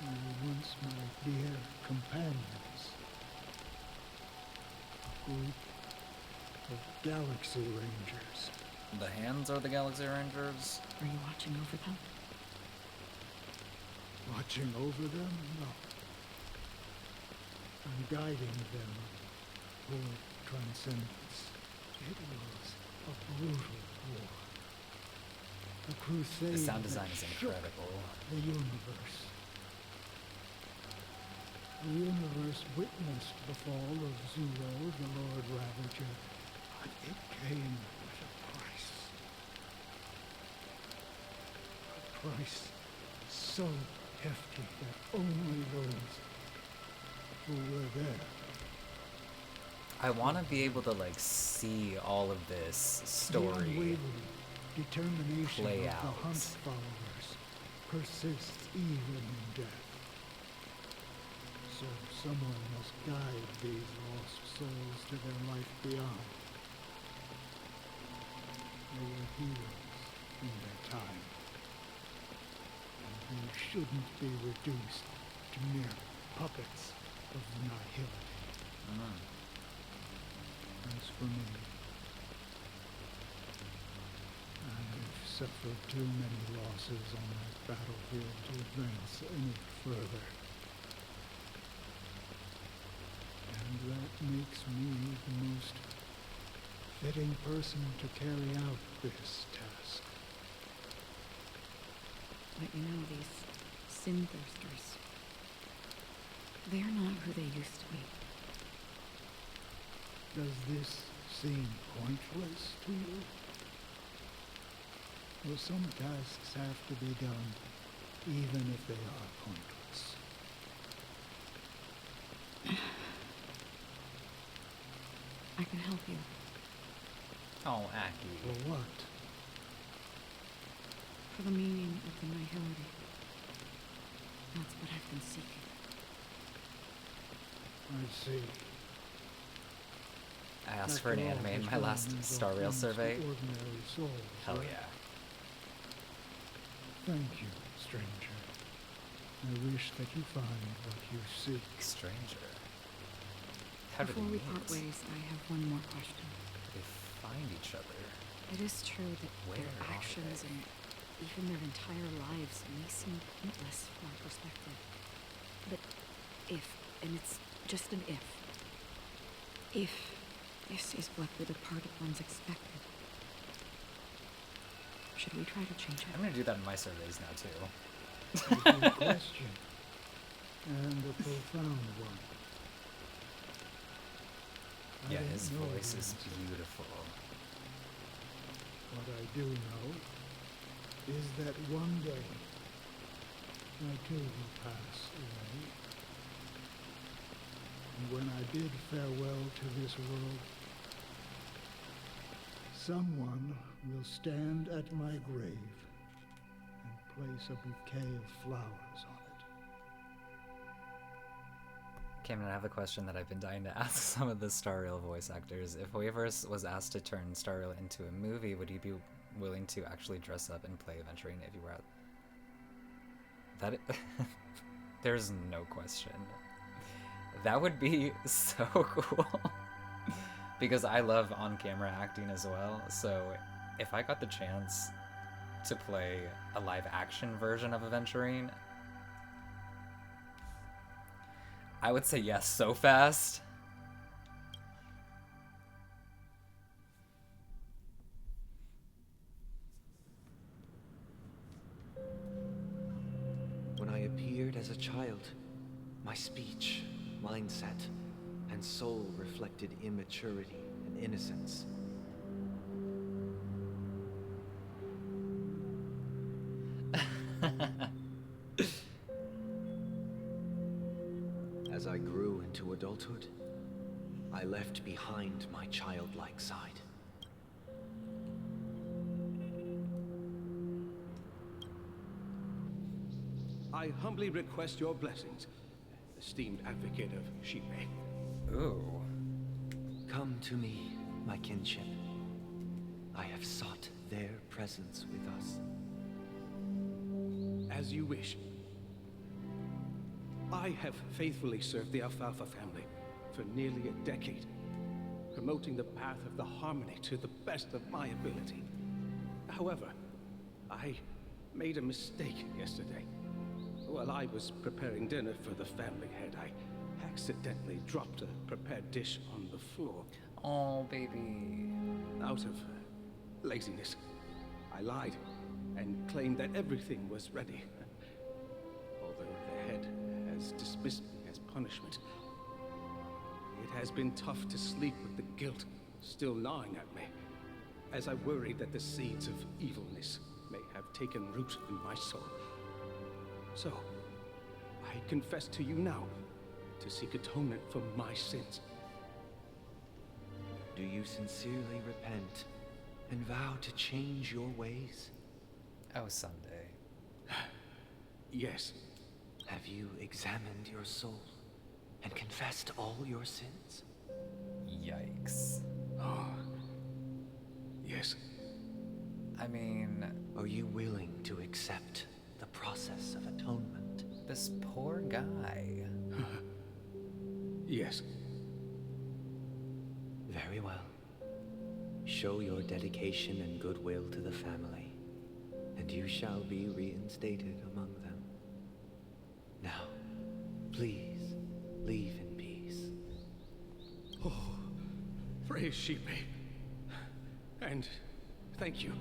were once my dear companions, a group of Galaxy Rangers. The hands are the Galaxy Rangers? Are you watching over them? Watching over them? No. I'm guiding them toward transcendence. It was a brutal war. A crusade The sound design that is shook incredible. the universe. The universe witnessed the fall of Zero, the Lord Ravager, but it came at a price. A price so hefty that only those who were there. I want to be able to like see all of this The story unwavering determination play of out. the Hunt followers persists even in death. So someone must guide these lost souls to their life beyond. They were heroes in their time. And they shouldn't be reduced to mere puppets of the Nihility. As for me, I've suffered too many losses on that battlefield to advance any further. And that makes me the most fitting person to carry out this task. But you know, these Sinthirsters, they're not who they used to be. Does this seem pointless to you? Well, some tasks have to be done, even if they are pointless. I can help you. Oh, Aki. For what? For the meaning of the Nihility. That's what I've been seeking. I see. I asked for an anime in my last Star Rail survey. Hell yeah. Thank you, stranger. I wish that you find what you seek. Stranger? How do Before they we part meet? ways, I have one more question. They find each other. It is true that Where their are actions they? and even their entire lives may seem pointless from our perspective. But if, and it's just an if this is what the departed ones expected, should we try to change it? I'm gonna do that in my surveys now too. A good question. And a profound one. I Yeah, don't his know voice the is answer. beautiful. What I do know is that one day I too will pass away. And when I bid farewell to this world, someone will stand at my grave and place a bouquet of flowers on it. Cameron, I have a question that I've been dying to ask some of the Star Rail voice actors. If Waverse was asked to turn Star Rail into a movie, would you be willing to actually dress up and play Aventurine if you were at... That... There's no question. That would be so cool. Because I love on-camera acting as well, so if I got the chance to play a live-action version of Aventurine, I would say yes so fast. appeared as a child. My speech, mindset, and soul reflected immaturity and innocence. As I grew into adulthood, I left behind my childlike side. I humbly request your blessings, esteemed advocate of Shipe. Ooh. Come to me, my kinship. I have sought their presence with us. As you wish. I have faithfully served the Alfalfa family for nearly a decade, promoting the path of the harmony to the best of my ability. However, I made a mistake yesterday. While I was preparing dinner for the family head, I accidentally dropped a prepared dish on the floor. Oh, baby. Out of laziness, I lied and claimed that everything was ready. Although the head has dismissed me as punishment, it has been tough to sleep with the guilt still gnawing at me, as I worry that the seeds of evilness may have taken root in my soul. So, I confess to you now to seek atonement for my sins. Do you sincerely repent and vow to change your ways? Oh, Sunday. Yes. Have you examined your soul and confessed all your sins? Yikes. Oh. Yes. I mean... Are you willing to accept the process of atonement? This poor guy. Yes. Very well. Show your dedication and goodwill to the family, and you shall be reinstated among them. Now, please, leave in peace. Oh, praise Shipe. And thank you,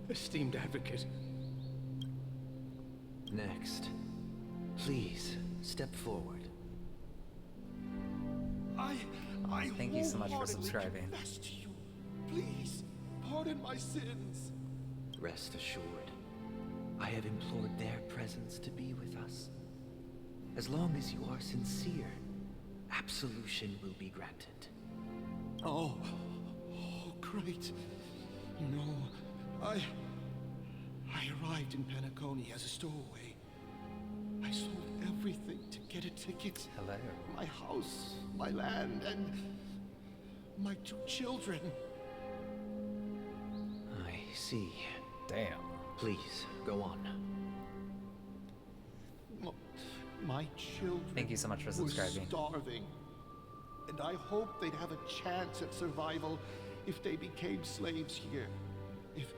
esteemed advocate. Next, please step forward. Thank you so much for subscribing. To you. Please, pardon my sins. Rest assured, I have implored their presence to be with us. As long as you are sincere, absolution will be granted. Oh, great. You know, I arrived in Penacony as a stowaway. I sold everything to get a ticket. Hello. My house, my land, and my 2 children. I see. Damn. Please, go on. My children Thank you so much for subscribing. were starving. And I hoped they'd have a chance at survival if they became slaves here. If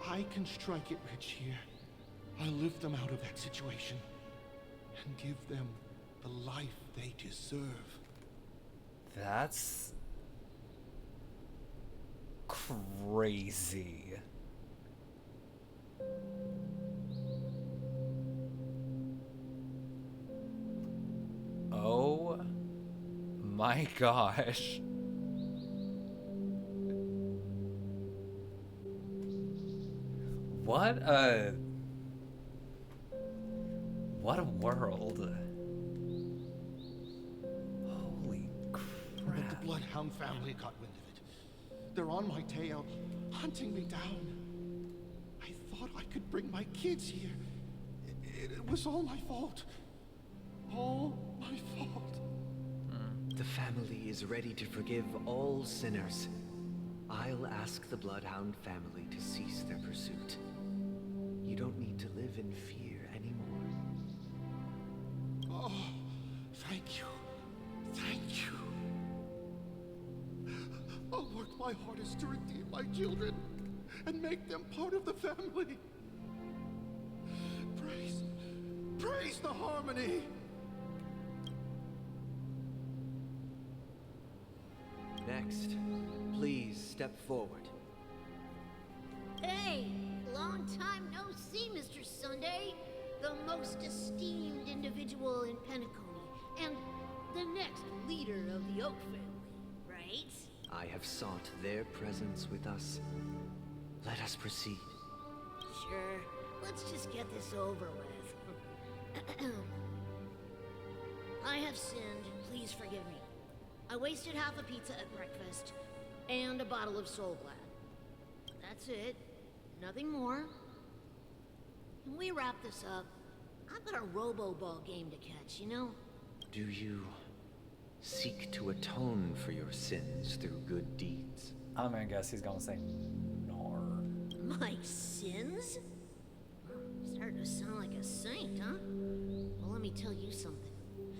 I can strike it rich here, I'll lift them out of that situation and give them the life they deserve. That's crazy. Oh my gosh. What a world. Holy crap. But the Bloodhound family got wind of it. They're on my tail, hunting me down. I thought I could bring my kids here. It was all my fault. All my fault. The family is ready to forgive all sinners. I'll ask the Bloodhound family to cease their pursuit. You don't need to live in fear anymore. Oh, thank you. Thank you. I'll work my hardest to redeem my children and make them part of the family. Praise the harmony. Next, please step forward. Hey, long time no see, Mr. Sunday. the most esteemed individual in Penacony, and the next leader of the Oak family, right? I have sought their presence with us. Let us proceed. Sure, let's just get this over with. I have sinned, please forgive me. I wasted half a pizza at breakfast, and a bottle of Soul Glad. That's it. Nothing more. Can we wrap this up? I've got a robo-ball game to catch, you know? Do you seek to atone for your sins through good deeds? I'm gonna guess he's gonna say no. My sins? Starting to sound like a saint, huh? Well, let me tell you something.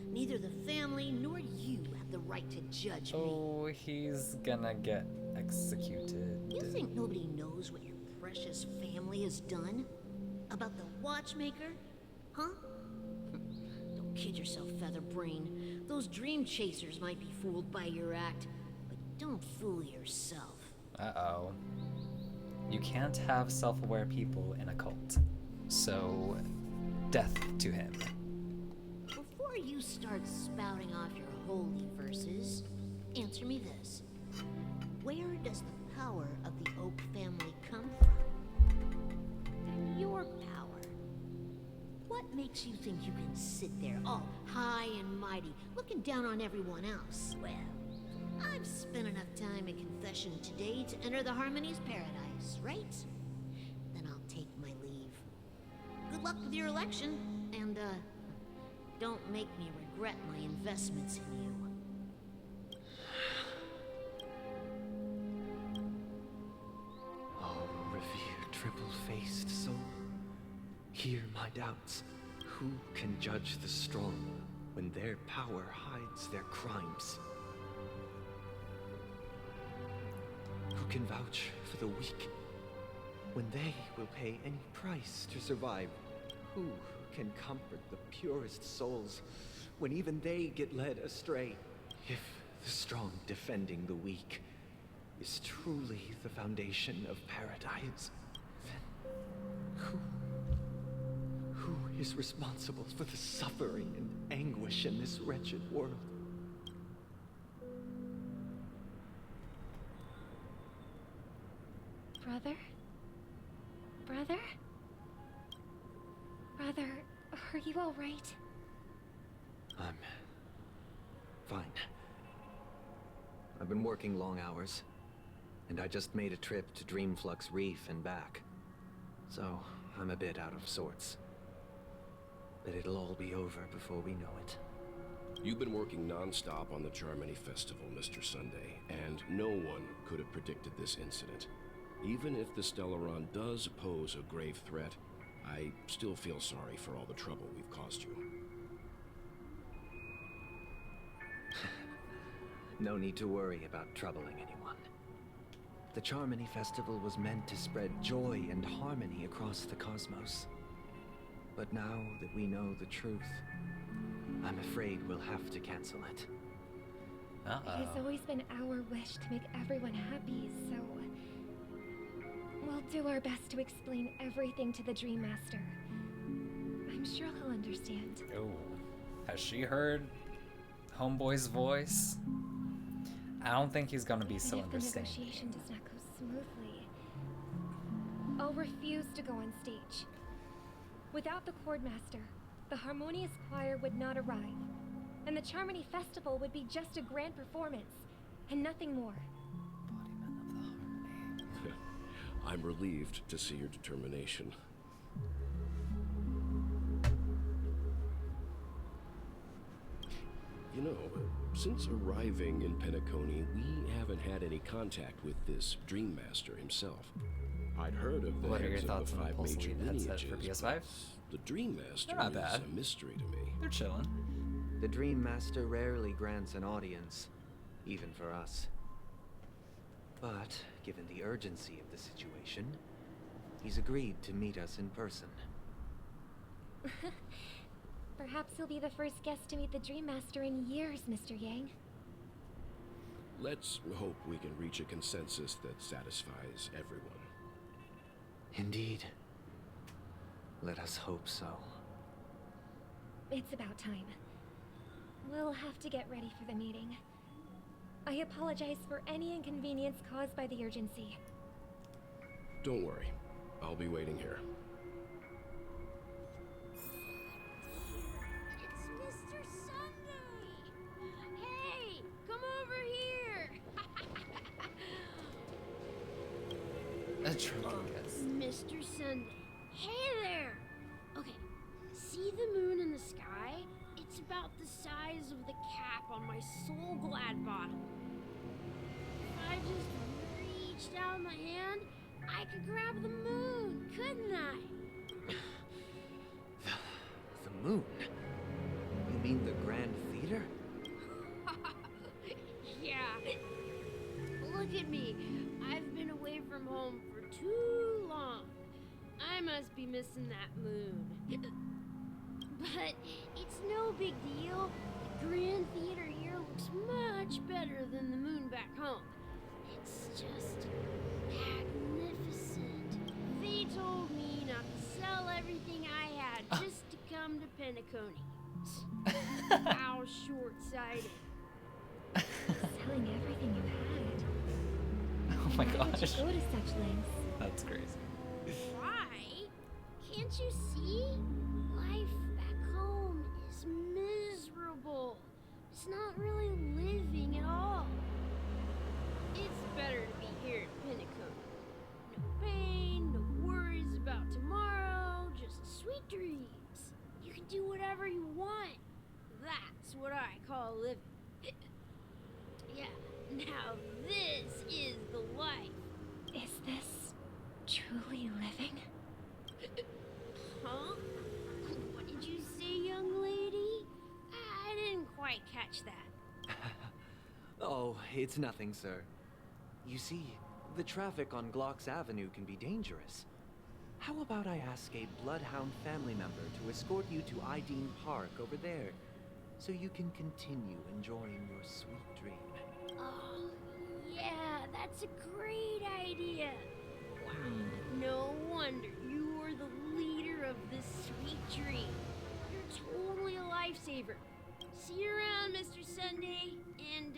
Neither the family nor you have the right to judge me. Oh, he's gonna get executed. You think nobody knows what your precious family has done? About the Watchmaker? Huh? Don't kid yourself, Featherbrain. Those dream chasers might be fooled by your act, but don't fool yourself. Uh-oh. You can't have self-aware people in a cult. So, death to him. Before you start spouting off your holy verses, answer me this. Where does the power of the Oak family come from? Your power. What makes you think you can sit there all high and mighty, looking down on everyone else? Well, I've spent enough time in confession today to enter the Harmony's paradise, right? Then I'll take my leave. Good luck with your election, and, don't make me regret my investments in you. Oh, revered triple-faced soul, hear my doubts. Who can judge the strong when their power hides their crimes? Who can vouch for the weak when they will pay any price to survive? Who can comfort the purest souls when even they get led astray? If the strong defending the weak is truly the foundation of paradise, then who is responsible for the suffering and anguish in this wretched world? Brother? Brother? Brother, are you all right? I'm fine. I've been working long hours, and I just made a trip to Dreamflux Reef and back. So, I'm a bit out of sorts. But it'll all be over before we know it. You've been working non-stop on the Charmony Festival, Mr. Sunday, and no one could have predicted this incident. Even if the Stellaron does pose a grave threat, I still feel sorry for all the trouble we've caused you. No need to worry about troubling anyone. The Charmony Festival was meant to spread joy and harmony across the cosmos. But now that we know the truth, I'm afraid we'll have to cancel it. It has always been our wish to make everyone happy, so we'll do our best to explain everything to the Dream Master. I'm sure he'll understand. Oh, has she heard Homeboy's voice? I don't think he's gonna be so And if the understanding. negotiation does not go smoothly, I'll refuse to go on stage. Without the Chordmaster, the Harmonious Choir would not arrive, and the Charmony Festival would be just a grand performance, and nothing more. I'm relieved to see your determination. You know, since arriving in Penacony, we haven't had any contact with this Dream Master himself. I'd heard of the What are your heads of thoughts the on the 5 Pulse major Elite headset for lineages, PS5? but the Dream Master They're not is bad. a mystery to me. They're chilling. The Dream Master rarely grants an audience, even for us. But, given the urgency of the situation, he's agreed to meet us in person. Perhaps you'll be the first guest to meet the Dream Master in years, Mr. Yang. Let's hope we can reach a consensus that satisfies everyone. Indeed. Let us hope so. It's about time. We'll have to get ready for the meeting. I apologize for any inconvenience caused by the urgency. Don't worry. I'll be waiting here. It's Mr. Sunday! Hey, come over here! Mr. Sunday. Hey there! Okay, see the moon in the sky? It's about the size of the cap on my Soul Glad bottle. If I just reached out my hand, I could grab the moon, couldn't I? The moon? You mean the Grand Theater? Yeah. Look at me. I've been away from home for too long. I must be missing that moon. But it's no big deal. The Grand Theater here looks much better than the moon back home. It's just magnificent. They told me not to sell everything I had just to come to Penacony. How short-sighted. Selling everything you had. Oh my Why would gosh. you go to such lengths? That's crazy. Why? Can't you see? Life back home is miserable. It's not really living at all. It's better to be here at Penacony. No pain, no worries about tomorrow, just sweet dreams. You can do whatever you want. That's what I call living. Yeah, now this is the life. Is this truly living? Huh? What did you say, young lady? I didn't quite catch that. Oh, it's nothing, sir. You see, the traffic on Glock's Avenue can be dangerous. How about I ask a Bloodhound family member to escort you to Ideen Park over there, so you can continue enjoying your sweet dream? Oh, yeah, that's a great idea. Wow, no wonder you were the leader of this sweet dream. You're totally a lifesaver. See you around, Mr. Sunday, and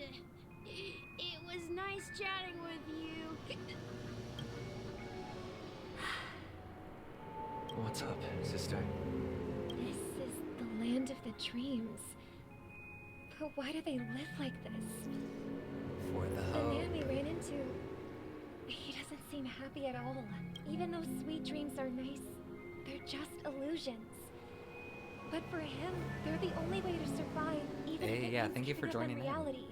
it was nice chatting with you. What's up, sister? This is the land of the dreams. But why do they live like this? For the The hope. man we ran into, he doesn't seem happy at all. Even though sweet dreams are nice, they're just illusions. But for him, they're the only way to survive, even if it Yeah, means thank you for giving up on joining in. reality.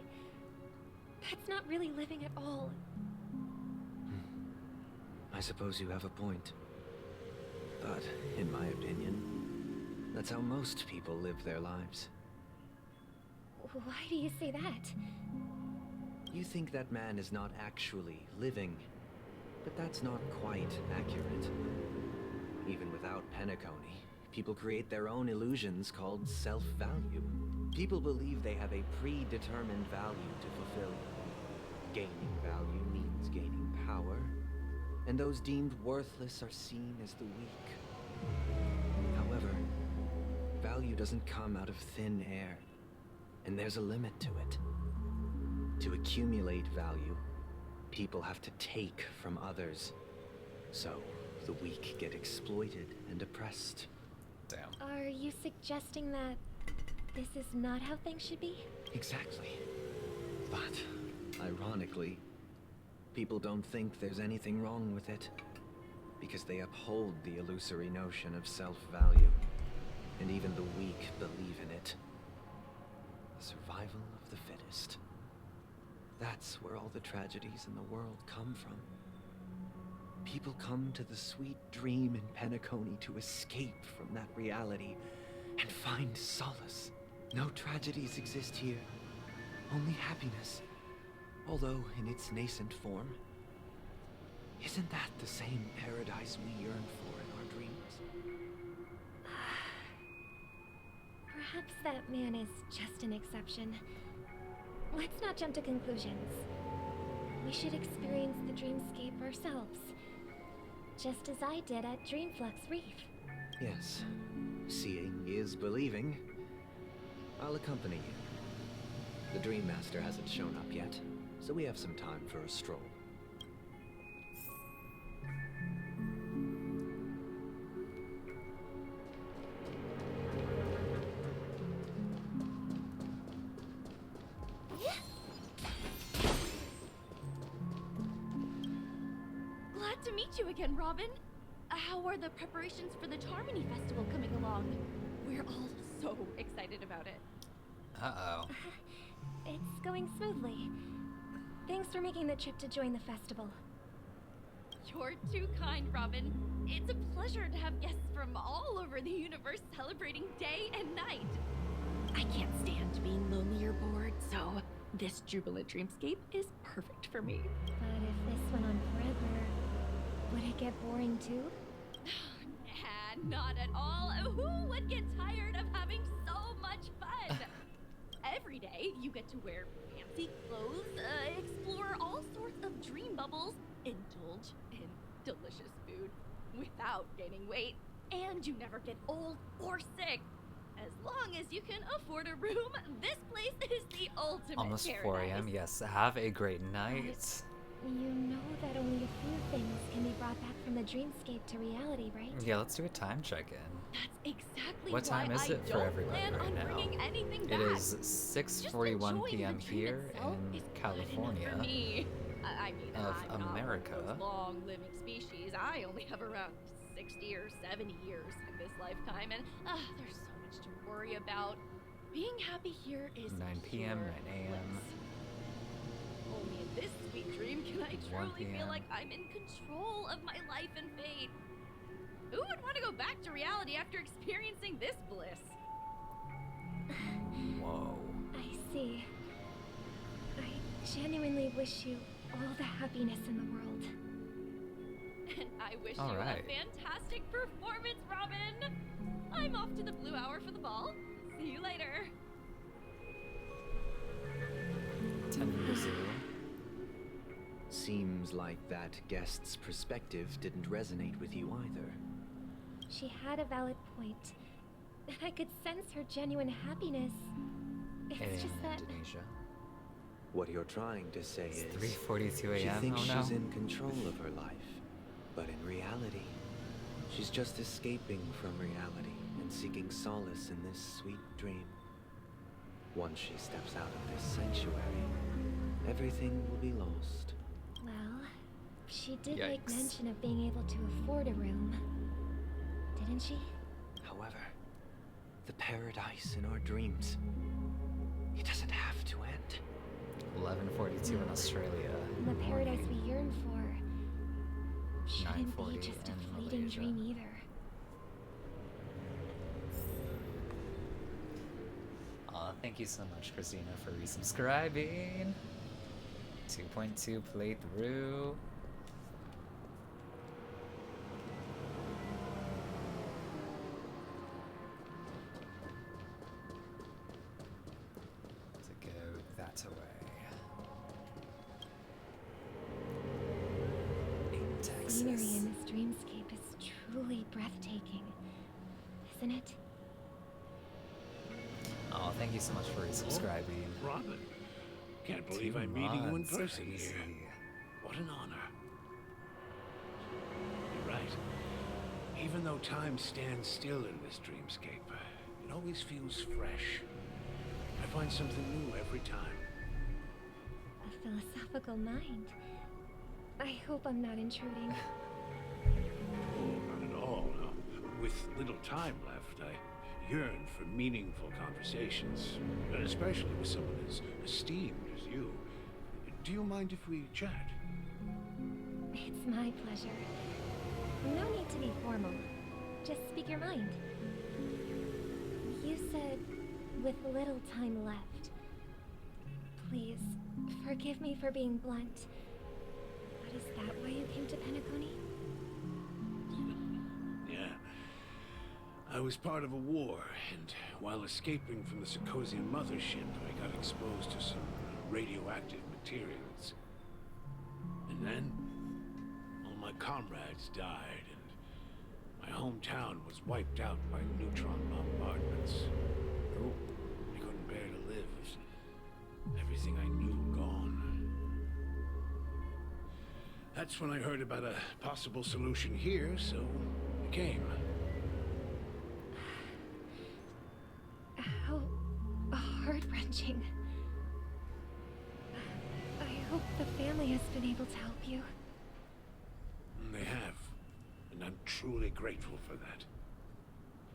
That's not really living at all. I suppose you have a point. But, in my opinion, that's how most people live their lives. Why do you say that? You think that man is not actually living, but that's not quite accurate. Even without Penacony, people create their own illusions called self-value. People believe they have a predetermined value to fulfill. Gaining value means gaining power, and those deemed worthless are seen as the weak. However, value doesn't come out of thin air, and there's a limit to it. To accumulate value, people have to take from others. So, the weak get exploited and oppressed. Damn. Are you suggesting that this is not how things should be? Exactly. But, ironically, people don't think there's anything wrong with it, because they uphold the illusory notion of self-value, and even the weak believe in it. The survival of the fittest. That's where all the tragedies in the world come from. People come to the sweet dream in Penacony to escape from that reality and find solace. No tragedies exist here, only happiness. Although in its nascent form. Isn't that the same paradise we yearn for in our dreams? Perhaps that man is just an exception. Let's not jump to conclusions. We should experience the dreamscape ourselves. Just as I did at Dreamflux Reef. Yes. Seeing is believing. I'll accompany you. The Dream Master hasn't shown up yet, so we have some time for a stroll. Glad to meet you again, Robin. How are the preparations for the Charmony Festival coming along? We're all so excited about it. Uh-oh. It's going smoothly. Thanks for making the trip to join the festival. You're too kind, Robin. It's a pleasure to have guests from all over the universe celebrating day and night. I can't stand being lonely or bored, so this jubilant dreamscape is perfect for me. But if this went on forever, would it get boring too? Nah, not at all. Who would get tired of having so much fun? Every day, you get to wear fancy clothes, explore all sorts of dream bubbles, indulge in delicious food without gaining weight, and you never get old or sick. As long as you can afford a room, this place is the ultimate Almost paradise. 4 a.m. Yes, have a great night. You know that only a few things can be brought back from the dreamscape to reality, right? Yeah, let's do a time check-in. That's exactly What time why is it I for don't everybody plan right on now? bringing anything It back. is 6:41 p.m. here in California For me, I mean, of I'm America. not one of those long-living species. I only have around 60 or 70 years in this lifetime, and there's so much to worry about. Being happy here is 9 p.m., 9 a.m. bliss. Only in this sweet dream can I 1 truly feel p.m. like I'm in control of my life and fate. Who would want to go back to reality after experiencing this bliss? Whoa. I see. I genuinely wish you all the happiness in the world. And I wish All you right. a fantastic performance, Robin! I'm off to the Blue Hour for the ball. See you later. Tending the zoo. Seems like that guest's perspective didn't resonate with you either. She had a valid point. I could sense her genuine happiness. It's just that Indonesia. What you're trying to say It's is 3:42 she a.m. thinks Oh, no. she's in control of her life, but in reality, she's just escaping from reality and seeking solace in this sweet dream. Once she steps out of this sanctuary, everything will be lost. well, she did make Yikes. mention of being able to afford a room. Didn't she? However, the paradise in our dreams, it doesn't have to end. 11:42 in Australia. The paradise we yearn for shouldn't be 9:40 just a in fleeting Malaysia. dream either. Aw, thank you so much, Christina, for resubscribing. 2.2 playthrough. To go that way. In Texas. Scenery in this dreamscape is truly breathtaking, isn't it? Oh, thank you so much for resubscribing. Robin, can't believe 2 I'm meeting you in months, person crazy. here. What an honor. You're right. Even though time stands still in this dreamscape, it always feels fresh. I find something new every time. A philosophical mind. I hope I'm not intruding. Not at all, no. With little time left, I yearn for meaningful conversations, especially with someone as esteemed as you. Do you mind if we chat? It's my pleasure. No need to be formal. Just speak your mind. You said, with little time left. Please, forgive me for being blunt. But is that why you came to Penacony? Yeah. I was part of a war, and while escaping from the Sikosian mothership, I got exposed to some radioactive materials. And then, all my comrades died, and My hometown was wiped out by neutron bombardments. Ooh. I couldn't bear to live. Everything I knew gone. That's when I heard about a possible solution here, so I came. How heart-wrenching. I hope the family has been able to help you. They have, and I'm truly grateful for that.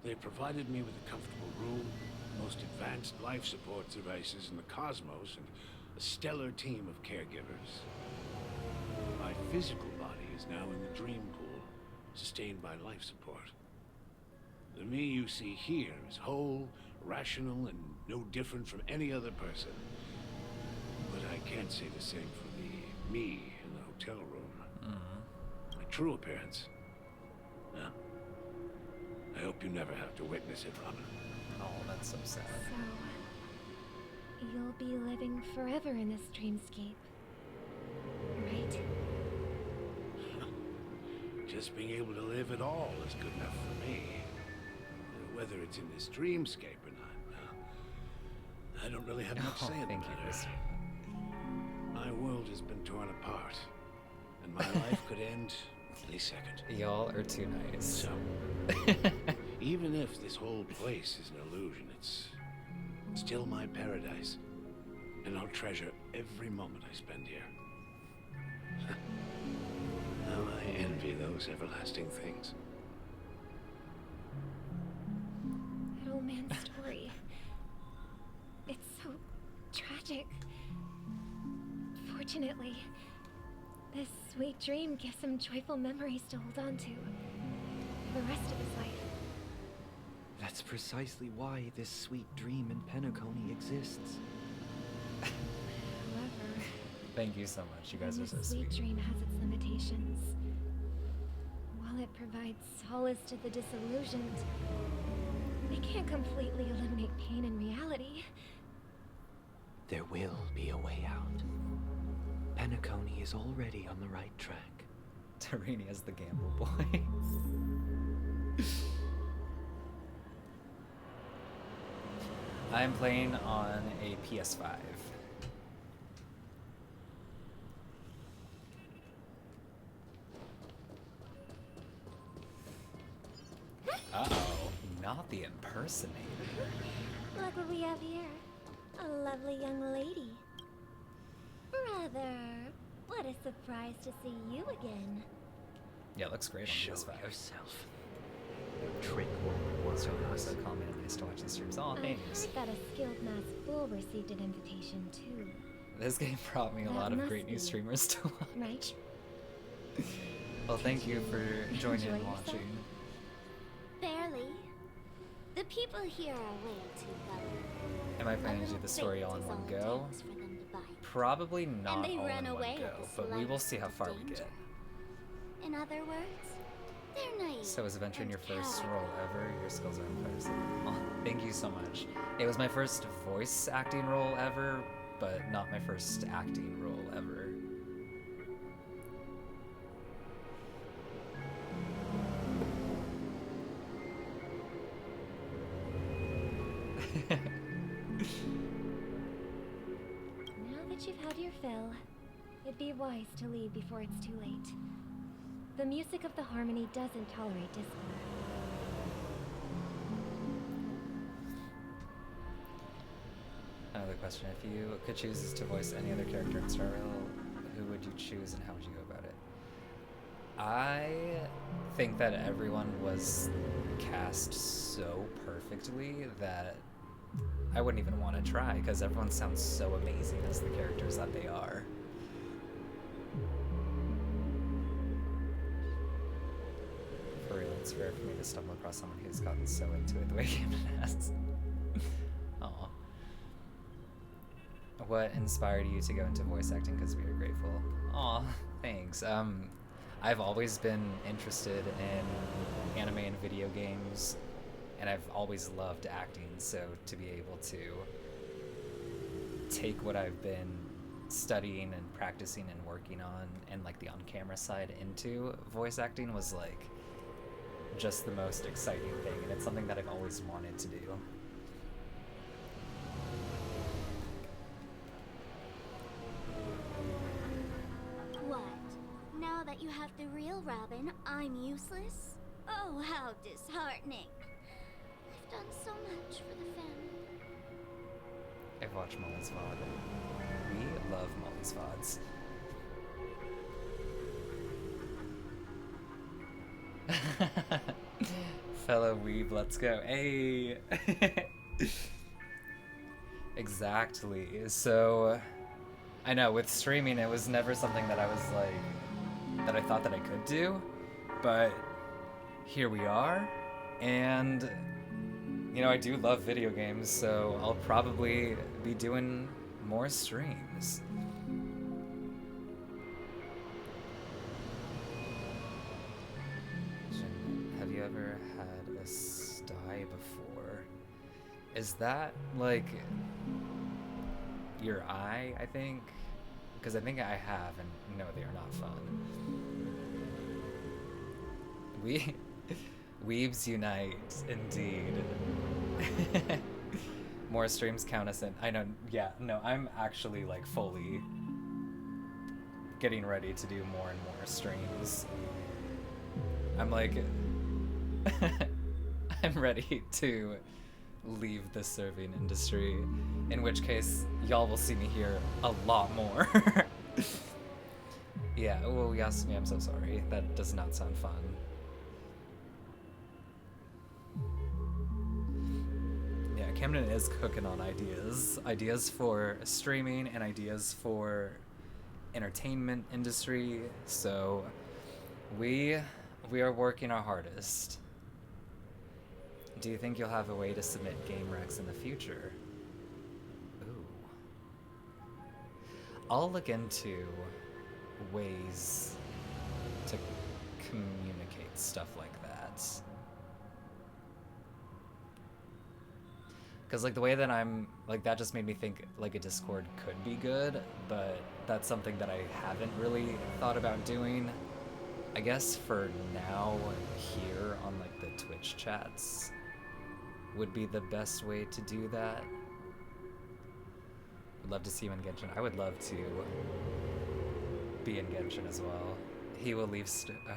They provided me with a comfortable room, the most advanced life support devices in the cosmos, and a stellar team of caregivers. My physical body is now in the dream pool, sustained by life support. The me you see here is whole, rational, and no different from any other person. But I can't say the same for the me in the hotel room. My true appearance. No. I hope you never have to witness it, Robin. Oh, that's so sad. So, you'll be living forever in this dreamscape, right? Just being able to live at all is good enough for me. Whether it's in this dreamscape or not, well, I don't really have much say in the matter. My world has been torn apart, and my life could end any second. Y'all are too nice. So, even if this whole place is an illusion, it's still my paradise, and I'll treasure every moment I spend here. Now I envy those everlasting things. That old man's story. It's so tragic. Fortunately, this sweet dream gives him joyful memories to hold on to for the rest of his life. That's precisely why this sweet dream in Penacony exists. However, Thank you so much. You guys are so this sweet. sweet dream has its limitations. While it provides solace to the disillusioned, it can't completely eliminate pain in reality. There will be a way out. Penacony is already on the right track. Tarini as the gamble boy. I'm playing on a PS5. Uh-oh, not the impersonator. Look what we have here. A lovely young lady. Brother, what a surprise to see you again. Yeah, it looks great on Show PS5. yourself. Trick woman So also comment and nice to watch these streams. Aw, I thanks. heard that a skilled masked fool received an invitation too. This game brought me a That lot of must great new be streamers to watch. Right? Well, thank you for joining Enjoy and yourself? watching. Barely. The people here are way too gullible. Am I planning to do the story all in one go? Probably not they all run in one away go, at the but we will see how slightest far we danger. get. In other words, they're naive. So is Aventurine your first cowardly. role ever? Your skills are impressive. Oh, thank you so much. It was my first voice acting role ever, but not my first acting role ever. Now that you've had your fill, it'd be wise to leave before it's too late. The music of the harmony doesn't tolerate discord. Another question: if you could choose to voice any other character in Star Rail, who would you choose and how would you go about it? I think that everyone was cast so perfectly that I wouldn't even want to try because everyone sounds so amazing as the characters that they are. For real, it's rare for me to stumble across someone who's gotten so into it the way Camden has. Aw. What inspired you to go into voice acting? Because we are grateful. Aw, thanks. I've always been interested in anime and video games, and I've always loved acting, so to be able to take what I've been studying and practicing and working on and like the on-camera side into voice acting was like just the most exciting thing, and it's something that I've always wanted to do. What? Now that you have the real Robin, I'm useless? Oh, how disheartening. I've done so much for the family. I've watched Molly's VOD. We love Molly's VODs. Fellow weeb, let's go. Hey! Exactly. So, I know, with streaming, it was never something that I was like, that I thought that I could do, but here we are, and, you know, I do love video games, so I'll probably be doing more streams. Have you ever had a sty before? Is that, like, your eye, I think? Because I think I have, and no, they are not fun. Weebs unite, indeed. More streams count us in. I know, yeah, no, I'm actually, like, fully getting ready to do more and more streams. I'm like, I'm ready to leave the serving industry, in which case y'all will see me here a lot more. Yeah, well, Yasumi, I'm so sorry. That does not sound fun. Yeah, Camden is cooking on ideas. Ideas for streaming and ideas for entertainment industry, so we are working our hardest. Do you think you'll have a way to submit game recs in the future? Ooh. I'll look into ways to communicate stuff like that. Because, like, the way that I'm, like, that just made me think, like, a Discord could be good, but that's something that I haven't really thought about doing. I guess for now, here on, like, the Twitch chats would be the best way to do that. Would love to see you in Genshin. I would love to be in Genshin as well. He will leave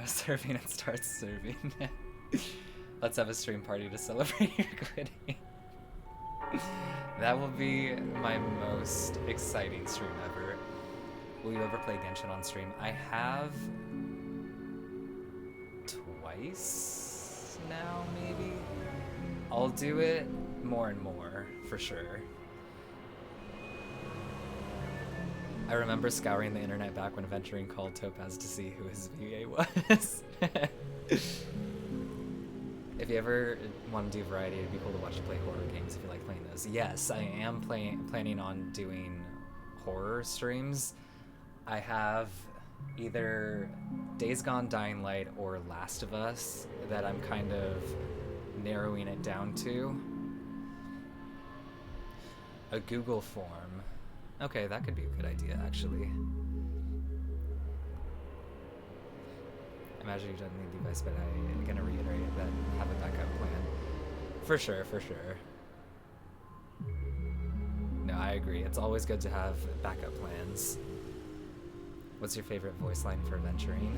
serving and start serving. Let's have a stream party to celebrate your quitting. That will be my most exciting stream ever. Will you ever play Genshin on stream? I have twice now, maybe? I'll do it more and more, for sure. I remember scouring the internet back when Aventurine called Topaz to see who his VA was. If you ever want to do variety, it'd be cool to watch you play horror games if you like playing those. Yes, I am planning on doing horror streams. I have either Days Gone, Dying Light, or Last of Us that I'm kind of narrowing it down to. A Google form. Okay, that could be a good idea, actually. Imagine you don't need device, but I'm gonna reiterate that have a backup plan. For sure, for sure. No, I agree. It's always good to have backup plans. What's your favorite voice line for Aventurine?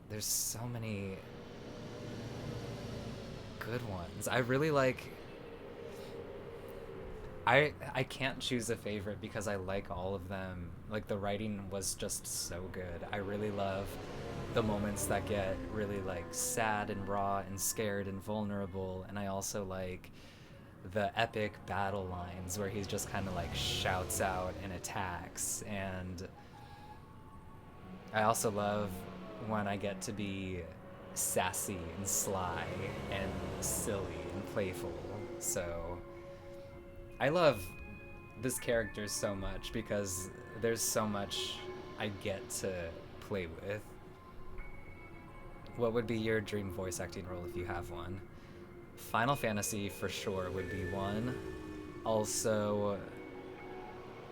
There's so many good ones. I really like... I can't choose a favorite because I like all of them. Like, the writing was just so good. I really love the moments that get really, like, sad and raw and scared and vulnerable. And I also like the epic battle lines where he's just kind of, like, shouts out and attacks. And I also love when I get to be sassy and sly and silly and playful. So I love this character so much because there's so much I get to play with. What would be your dream voice acting role if you have one? Final Fantasy for sure would be one. Also,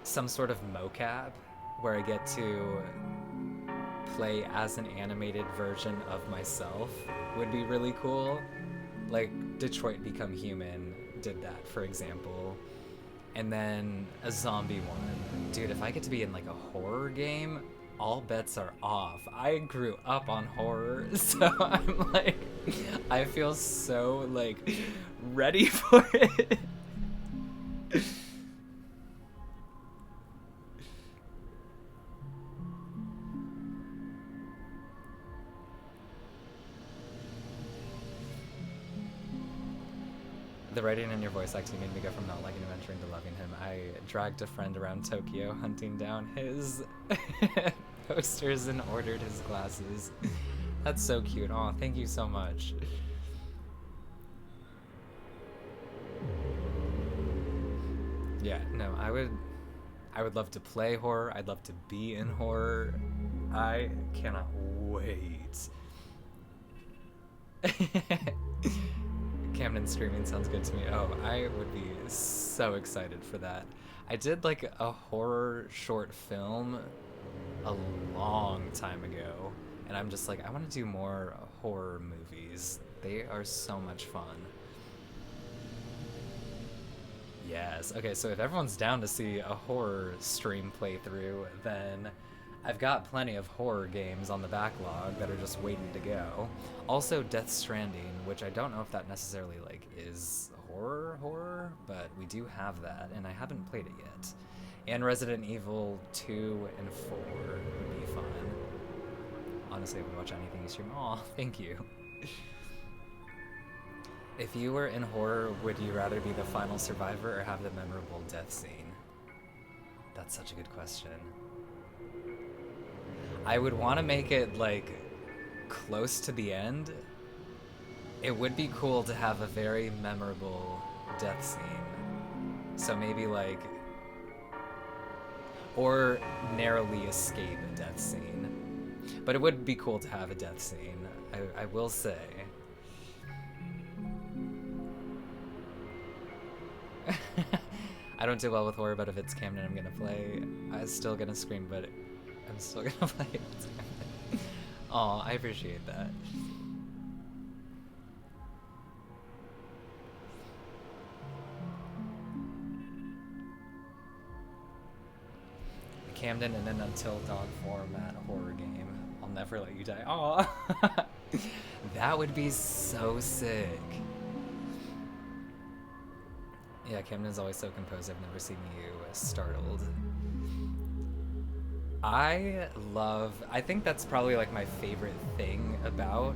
some sort of mocap where I get to play as an animated version of myself would be really cool. Like Detroit Become Human did that, for example. And then a zombie one. Dude, if I get to be in like a horror game, all bets are off. I grew up on horror, so I'm like, I feel so like ready for it. The writing in your voice acting made me go from not liking Aventurine to loving him. I dragged a friend around Tokyo hunting down his posters and ordered his glasses. That's so cute. Aw, thank you so much. Yeah, no, I would love to play horror. I'd love to be in horror. I cannot wait. Camden screaming sounds good to me. Oh, I would be so excited for that. I did like a horror short film a long time ago, and I'm just like, I want to do more horror movies. They are so much fun. Yes. Okay, so if everyone's down to see a horror stream playthrough, then I've got plenty of horror games on the backlog that are just waiting to go. Also Death Stranding, which I don't know if that necessarily like is horror, but we do have that, and I haven't played it yet. And Resident Evil 2 and 4 would be fun. Honestly, I would watch anything you stream. Aw, thank you. If you were in horror, would you rather be the final survivor or have the memorable death scene? That's such a good question. I would want to make it, like, close to the end. It would be cool to have a very memorable death scene. So maybe, like... Or narrowly escape a death scene. But it would be cool to have a death scene, I will say. I don't do well with horror, but if it's Camden, I'm gonna play. I'm still gonna scream, but I'm still gonna play it. Aw, I appreciate that. Camden in an Until Dawn format horror game. I'll never let you die. Aw, that would be so sick. Yeah, Camden's always so composed. I've never seen you startled. I think that's probably like my favorite thing about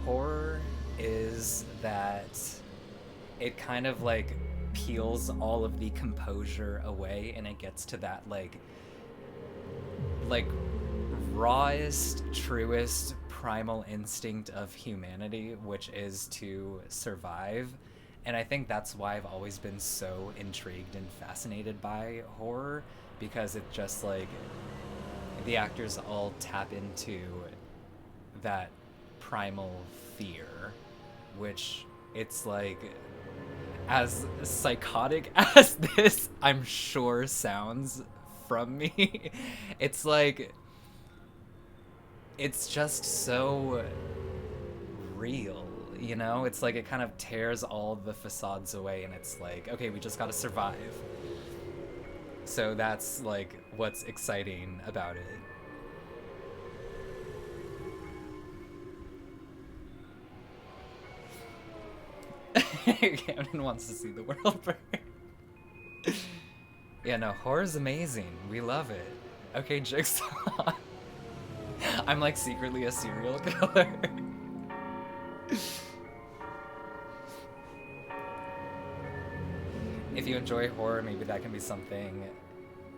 horror is that it kind of like peels all of the composure away and it gets to that like rawest, truest, primal instinct of humanity, which is to survive. And I think that's why I've always been so intrigued and fascinated by horror, because it just like the actors all tap into that primal fear, which it's like, as psychotic as this I'm sure sounds from me, it's like, it's just so real. You know, it's like it kind of tears all the facades away and it's like, okay, we just gotta survive. So that's like what's exciting about it. Camden wants to see the world burn. Yeah, no, horror's amazing. We love it. Okay, Jigsaw. I'm like secretly a serial killer. If you enjoy horror, maybe that can be something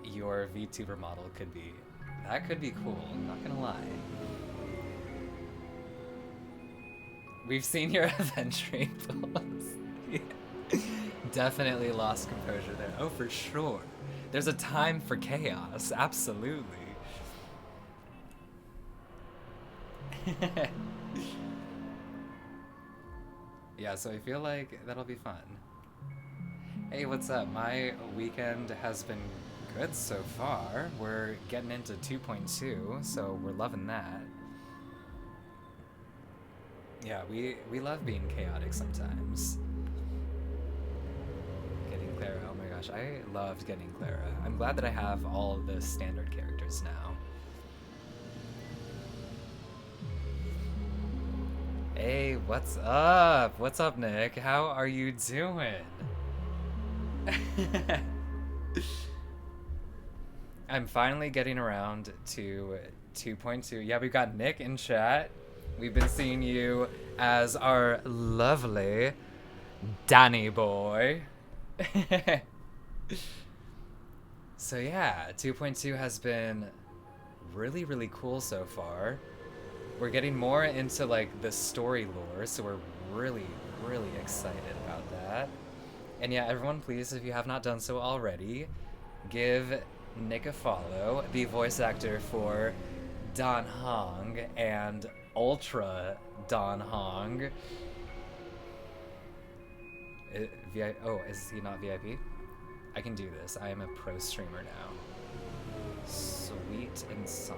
your VTuber model could be. That could be cool, I'm not gonna lie. We've seen your Aventurine pulls. Yeah. Definitely lost composure there. Oh, for sure. There's a time for chaos, absolutely. Yeah, so I feel like that'll be fun. Hey, what's up? My weekend has been good so far. We're getting into 2.2, so we're loving that. Yeah, we love being chaotic sometimes. Getting Clara, oh my gosh, I loved getting Clara. I'm glad that I have all the standard characters now. Hey, what's up? What's up, Nick? How are you doing? I'm finally getting around to 2.2. Yeah, we've got Nick in chat. We've been seeing you as our lovely Danny boy. So yeah, 2.2 has been really, really cool so far. We're getting more into like the story lore, so we're really, really excited about that. And yeah, everyone please, if you have not done so already, give Nick a follow, the voice actor for Dan Hong and Ultra Dan Hong. Oh, is he not VIP? I can do this. I am a pro streamer now. Sweet Insomniac.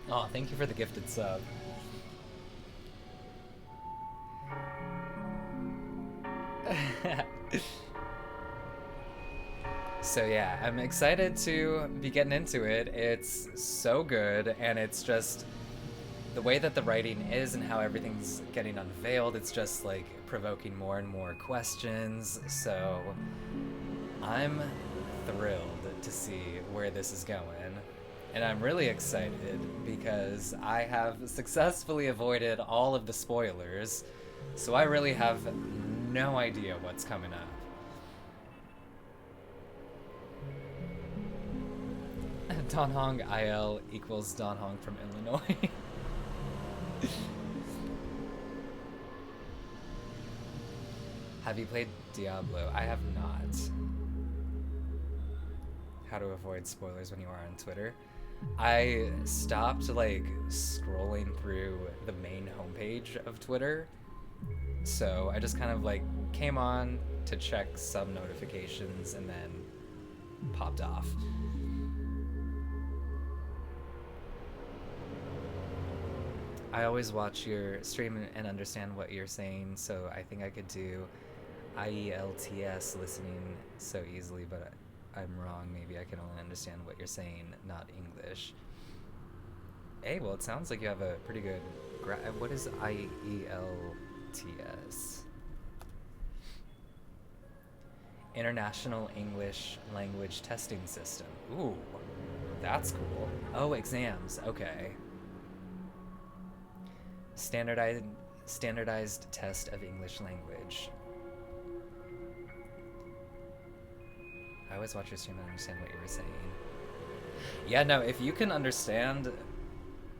Oh, thank you for the gifted sub. So yeah, I'm excited to be getting into it. It's so good, and it's just the way that the writing is and how everything's getting unveiled, it's just like provoking more and more questions. So I'm thrilled to see where this is going. And I'm really excited because I have successfully avoided all of the spoilers, so I really have no idea what's coming up. Don Hong IL equals Don Hong from Illinois. Have you played Diablo? I have not. How to avoid spoilers when you are on Twitter. I stopped like scrolling through the main homepage of Twitter, so I just kind of like came on to check some notifications and then popped off. I always watch your stream and understand what you're saying, so I think I could do IELTS listening so easily, but I'm wrong. Maybe I can only understand what you're saying, not English. Hey, well, it sounds like you have a pretty good what is IELTS? International English Language Testing System. Ooh, that's cool. Oh, exams. Okay. Standardized test of English language. I always watch your stream and understand what you were saying. Yeah, no, if you can understand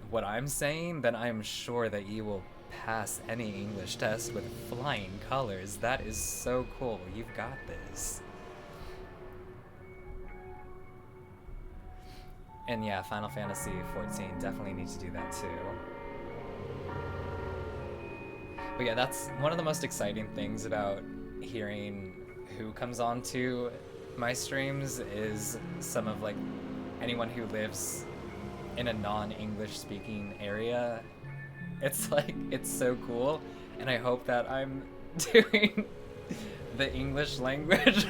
what I'm saying, then I'm sure that you will pass any English test with flying colors. That is so cool. You've got this. And yeah, Final Fantasy 14 definitely need to do that too. But yeah, that's one of the most exciting things about hearing who comes on to my streams is some of like anyone who lives in a non-English speaking area. It's like, it's so cool, and I hope that I'm doing the English language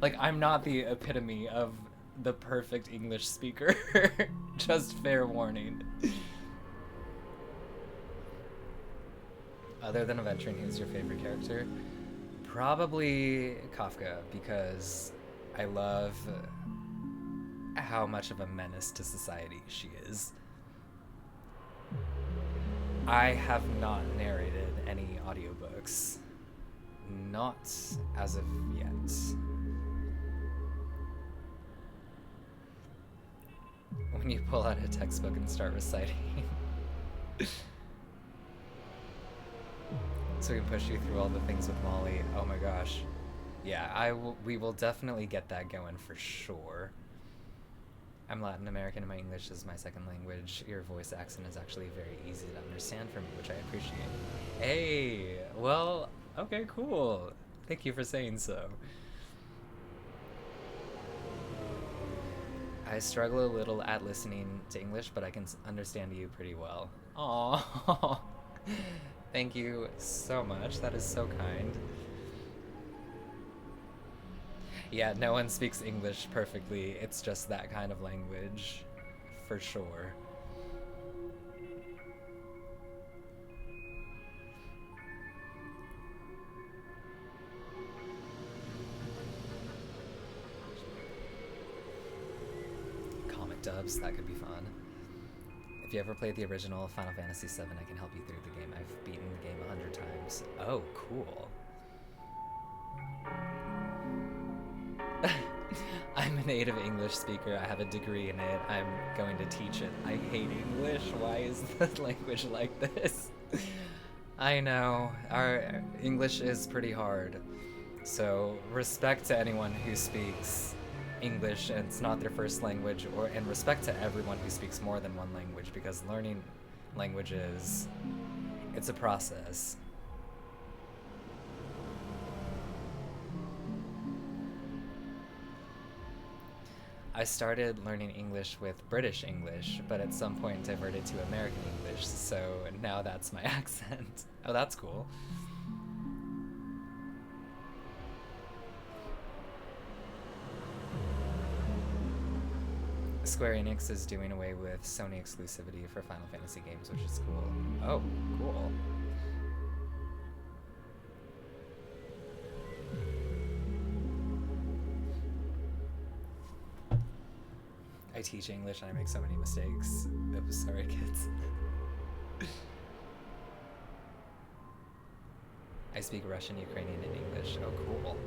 like I'm not the epitome of the perfect English speaker. Just fair warning. Other than Aventurine, who's your favorite character? Probably Kafka, because I love how much of a menace to society she is. I have not narrated any audiobooks. Not as of yet. When you pull out a textbook and start reciting. So we can push you through all the things with Molly. Oh my gosh. Yeah, we will definitely get that going for sure. I'm Latin American and my English is my second language. Your voice accent is actually very easy to understand for me, which I appreciate. Hey, well, okay, cool. Thank you for saying so. I struggle a little at listening to English, but I can understand you pretty well. Aww. Thank you so much. That is so kind. Yeah, no one speaks English perfectly. It's just that kind of language, for sure. Comic dubs, that could be fun. If you ever played the original Final Fantasy VII, I can help you through the game. I've beaten the game 100 times. Oh, cool. I'm a native English speaker. I have a degree in it. I'm going to teach it. I hate English. Why is the language like this? I know. Our English is pretty hard. So respect to anyone who speaks English and it's not their first language, and respect to everyone who speaks more than one language, because learning languages, it's a process. I started learning English with British English, but at some point diverted to American English, so now that's my accent. Oh, that's cool. Square Enix is doing away with Sony exclusivity for Final Fantasy games, which is cool. Oh, cool. I teach English and I make so many mistakes. Oops, sorry, kids. I speak Russian, Ukrainian, and English. Oh, cool.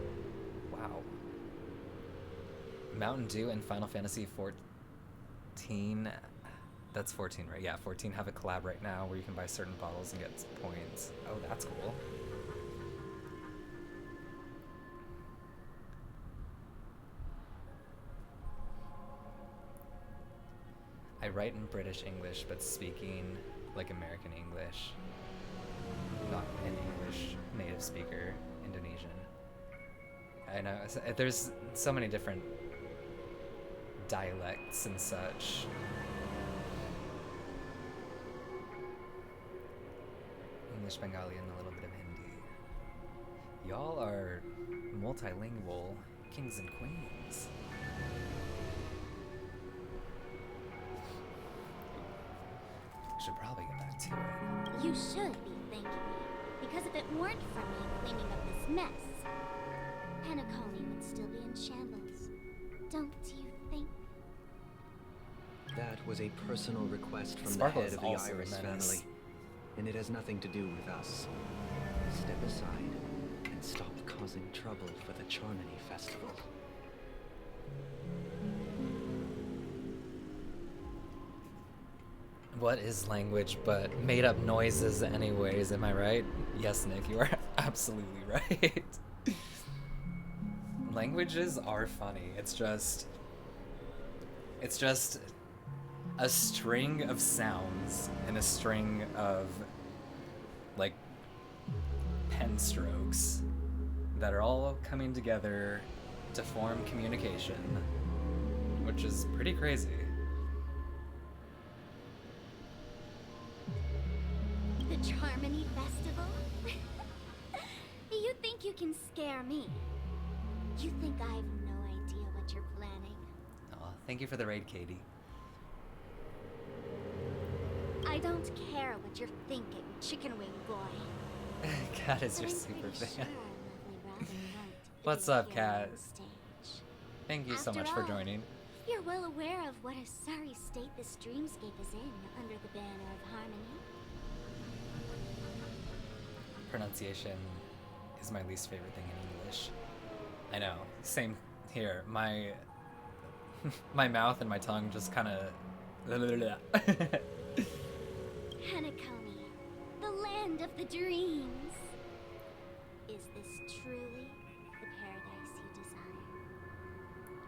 Wow. Mountain Dew and Final Fantasy 14. That's 14, right? Yeah, 14 have a collab right now where you can buy certain bottles and get points. Oh, that's cool. I write in British English, but speaking like American English. Not an English native speaker, Indonesian. I know, there's so many different dialects and such. English, Bengali, and a little bit of Hindi. Y'all are multilingual kings and queens. Should probably get back to it. You should be thanking me, because if it weren't for me cleaning up this mess, Penacony would still be in shambles. Don't you think? That was a personal request from Sparkle the head is of the also a Iris menace. family, and it has nothing to do with us. Step aside and stop causing trouble for the Charmony Festival. What is language but made up noises anyways, am I right? Yes, Nick, you are absolutely right. Languages are funny. It's just a string of sounds and a string of like pen strokes that are all coming together to form communication, which is pretty crazy. The Charmony Festival? You think you can scare me? You think I have no idea what you're planning? Aw, thank you for the raid, Katie. I don't care what you're thinking, chicken wing boy. Kat is your But I'm super pretty fan. sure lovely Robin won't What's be up, here Kat? on stage. Thank you so After much for all, joining. You're well aware of what a sorry state this dreamscape is in under the banner of harmony. Pronunciation is my least favorite thing in English. I know, same here. My my mouth and my tongue just kind of. Penacony, the land of the dreams. Is this truly the paradise you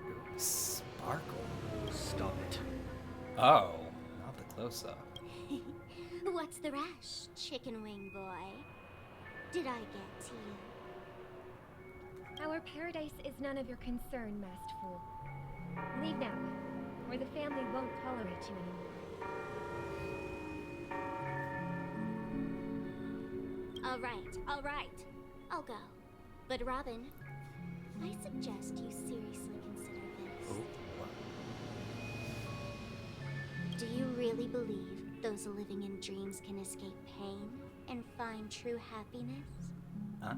desire? Sparkle. Stop it. Oh, not the close-up. What's the rush, chicken wing boy? Did I get to you? Our paradise is none of your concern, masked fool. Leave now, or the family won't tolerate you anymore. All right. I'll go. But Robin, I suggest you seriously consider this. Do you really believe those living in dreams can escape pain and find true happiness? Huh?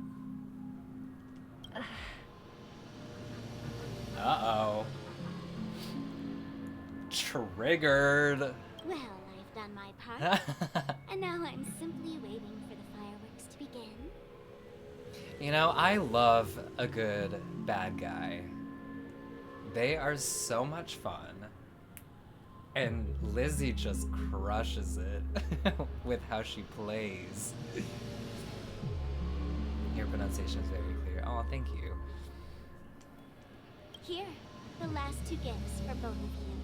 Uh-oh. Triggered. Well, I've done my part, and now I'm simply waiting for the fireworks to begin. You know, I love a good bad guy. They are so much fun. And Lizzie just crushes it with how she plays. Your pronunciation is very clear. Oh, thank you. Here, the last two gifts for both of you.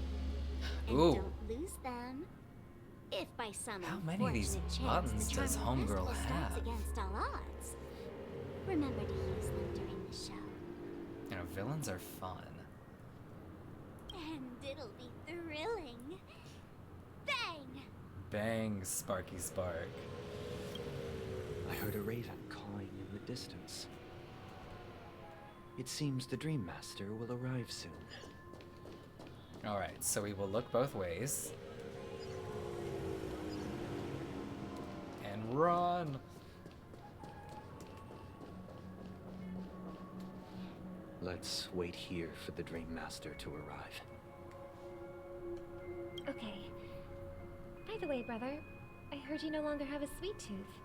And Ooh. don't lose them. If by some How many of these buttons does Homegirl have? Against all odds, remember to use them during the show. You know, villains are fun. And it'll be thrilling. Bang! Bang, Sparky Spark. I heard a raven cawing in the distance. It seems the Dream Master will arrive soon. Alright, so we will look both ways. And run! Let's wait here for the Dream Master to arrive. Okay. By the way, brother, I heard you no longer have a sweet tooth.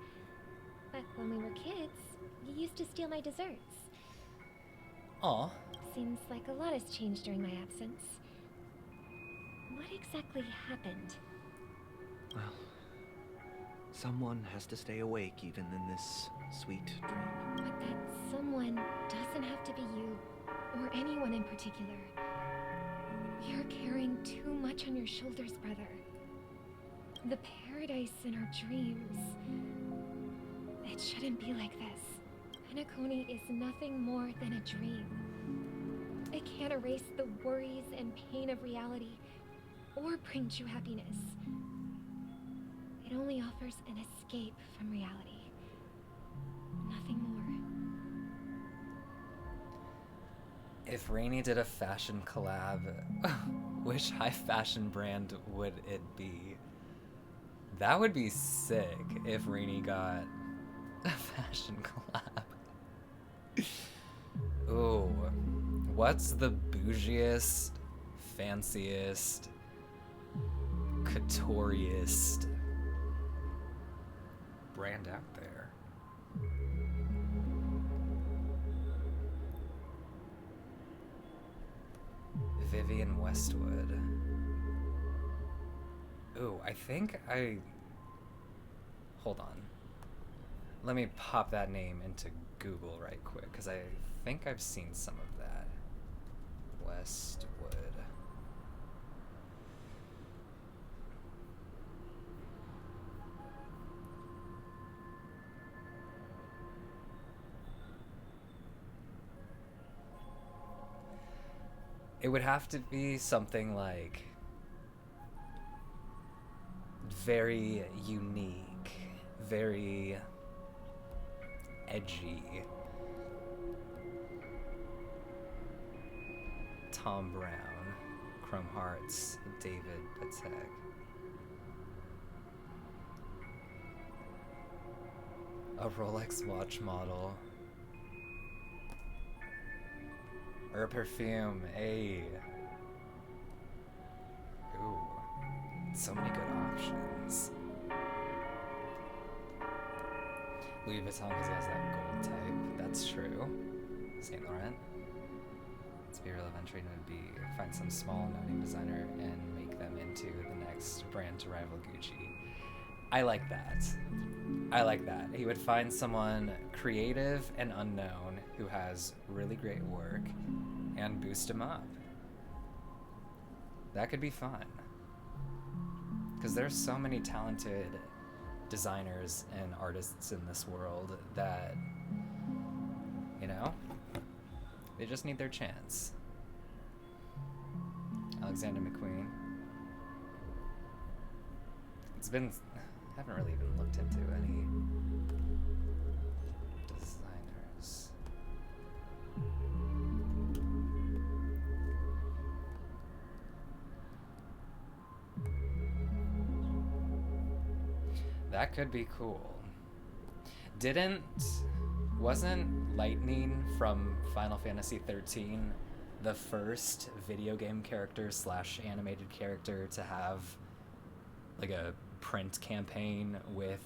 But when we were kids, you used to steal my desserts. Aw. Seems like a lot has changed during my absence. What exactly happened? Well, someone has to stay awake even in this sweet dream. But that someone doesn't have to be you, or anyone in particular. You're carrying too much on your shoulders, brother. The paradise in our dreams. It shouldn't be like this. Penacony is nothing more than a dream. It can't erase the worries and pain of reality, or bring true happiness. It only offers an escape from reality. Nothing more. If Rainey did a fashion collab, which high fashion brand would it be? That would be sick if Rainey got a fashion collab. Ooh, what's the bougiest, fanciest, couturiest brand out there? Vivian Westwood. Ooh, I think hold on. Let me pop that name into Google right quick, because I think I've seen some of that. Westwood. It would have to be something like very unique, very edgy. Tom Brown, Chrome Hearts, David Patek. A Rolex watch model. Or a perfume, hey. Ooh, so many good options. Louis Vuitton because he has that gold type, that's true. Saint Laurent. Spiral of Aventurine would be find some small no-name designer and make them into the next brand to rival Gucci. I like that. I like that. He would find someone creative and unknown who has really great work and boost him up. That could be fun. Because there's so many talented designers and artists in this world that, you know, they just need their chance. Alexander McQueen. It's been, I haven't really even looked into any designers. That could be cool. Wasn't Lightning from Final Fantasy 13 the first video game character / animated character to have like a print campaign with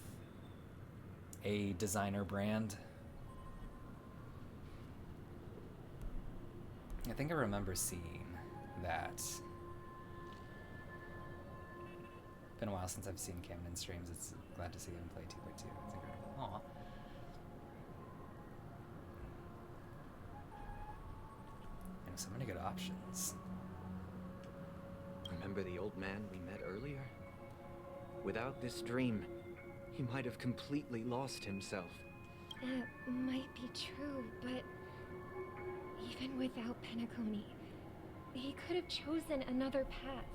a designer brand? I think I remember seeing that. Been a while since I've seen Camden streams. It's glad to see him play 2x2. It's incredible. Aw. And so many good options. Remember the old man we met earlier? Without this dream, he might have completely lost himself. That might be true, but even without Penacony, he could have chosen another path.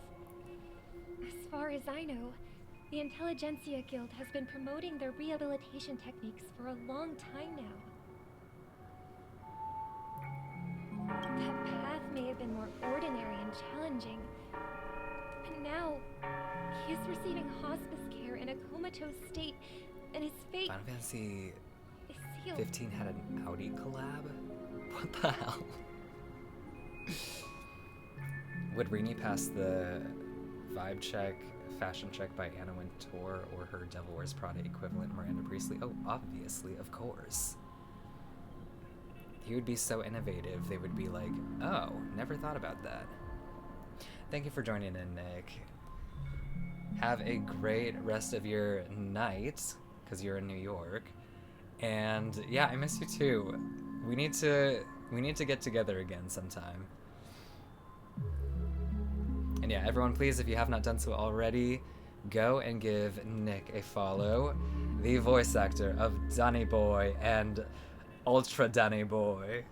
As far as I know, the Intelligentsia Guild has been promoting their rehabilitation techniques for a long time now. That path may have been more ordinary and challenging, but now he is receiving hospice care in a comatose state, and his fate Final Fantasy is sealed. 15 had an Audi collab? What the hell? Would Rini pass the vibe check, fashion check by Anna Wintour, or her Devil Wears Prada equivalent Miranda Priestley? Oh, obviously, of course. He would be so innovative, they would be like, oh, never thought about that. Thank you for joining in, Nick. Have a great rest of your night, because you're in New York. And yeah, I miss you too. We need to get together again sometime. And yeah, everyone, please, if you have not done so already, go and give Nick a follow. The voice actor of Danny Boy and Ultra Danny Boy.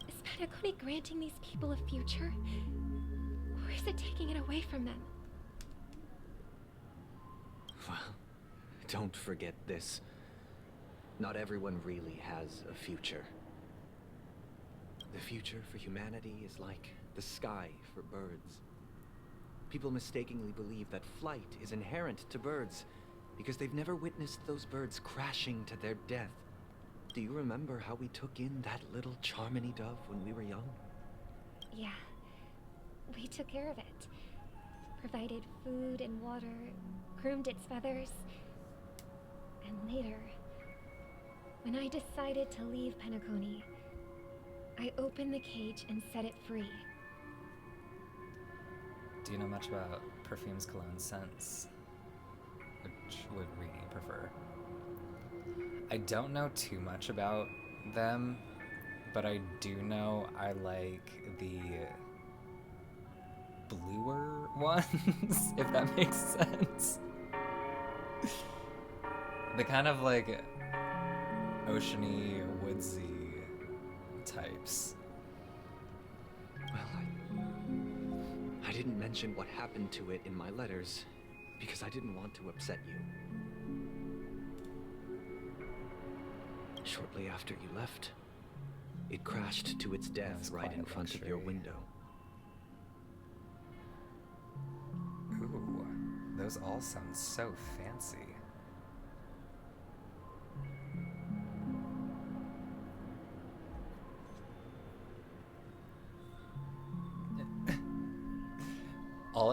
Is Penacony granting these people a future? Or is it taking it away from them? Well, don't forget this. Not everyone really has a future. The future for humanity is like the sky for birds. People mistakenly believe that flight is inherent to birds because they've never witnessed those birds crashing to their death. Do you remember how we took in that little Charmony dove when we were young? Yeah. We took care of it. Provided food and water, groomed its feathers. And later, when I decided to leave Penacony, I opened the cage and set it free. Do you know much about perfumes, cologne, scents? Which would Rini prefer? I don't know too much about them, but I do know I like the bluer ones, if that makes sense. The kind of like oceany, woodsy types. Well, I didn't mention what happened to it in my letters because I didn't want to upset you. Shortly after you left, it crashed to its death right in front of your window. Ooh, those all sound so fancy.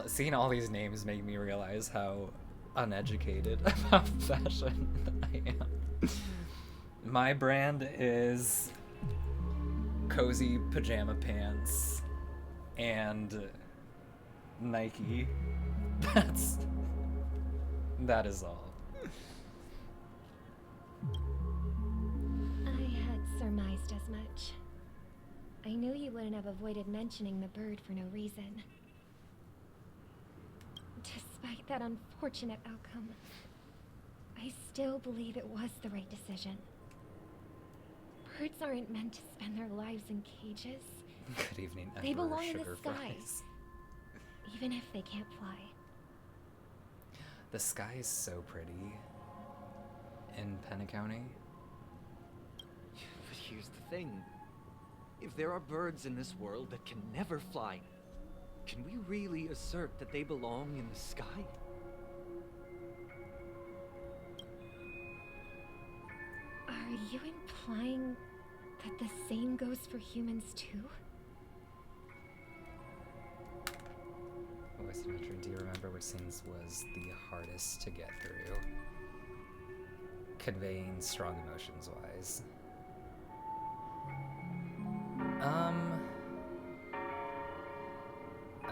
Seeing all these names make me realize how uneducated about fashion I am. My brand is cozy pajama pants and Nike. That is all. I had surmised as much. I knew you wouldn't have avoided mentioning the bird for no reason. Despite that unfortunate outcome, I still believe it was the right decision. Birds aren't meant to spend their lives in cages. Good evening, They Emperor belong in the Sugar sky, Fries. even if they can't fly. The sky is so pretty in Penacony. But here's the thing. If there are birds in this world that can never fly, can we really assert that they belong in the sky? Are you implying that the same goes for humans too? Voice Adventure, do you remember which scenes was the hardest to get through? Conveying strong emotions wise.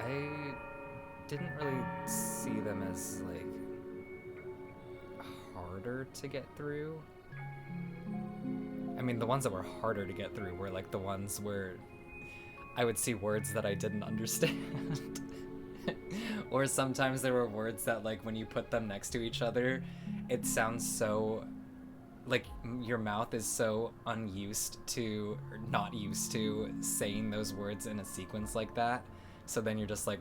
I didn't really see them as, like, harder to get through. I mean, the ones that were harder to get through were, like, the ones where I would see words that I didn't understand. Or sometimes there were words that, like, when you put them next to each other, it sounds so... like, your mouth is so unused to, or not used to, saying those words in a sequence like that. So then you're just like...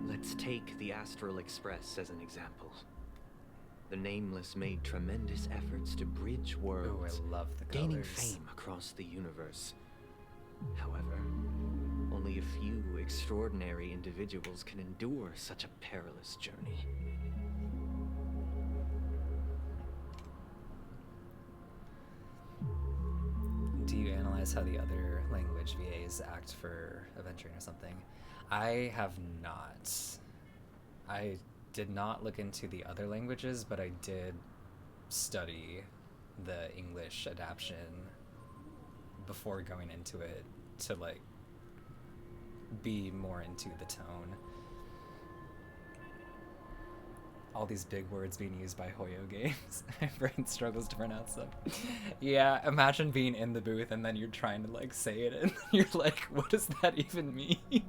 Let's take the Astral Express as an example. The Nameless made tremendous efforts to bridge worlds, I love the gaining colors. fame across the universe. However, only a few extraordinary individuals can endure such a perilous journey. Do you analyze how the other language VAs act for Aventurine or something? I have not. I did not look into the other languages, but I did study the English adaptation before going into it to, like, be more into the tone. All these big words being used by Hoyo Games. My brain struggles to pronounce them. Yeah, imagine being in the booth and then you're trying to, like, say it and you're like, what does that even mean?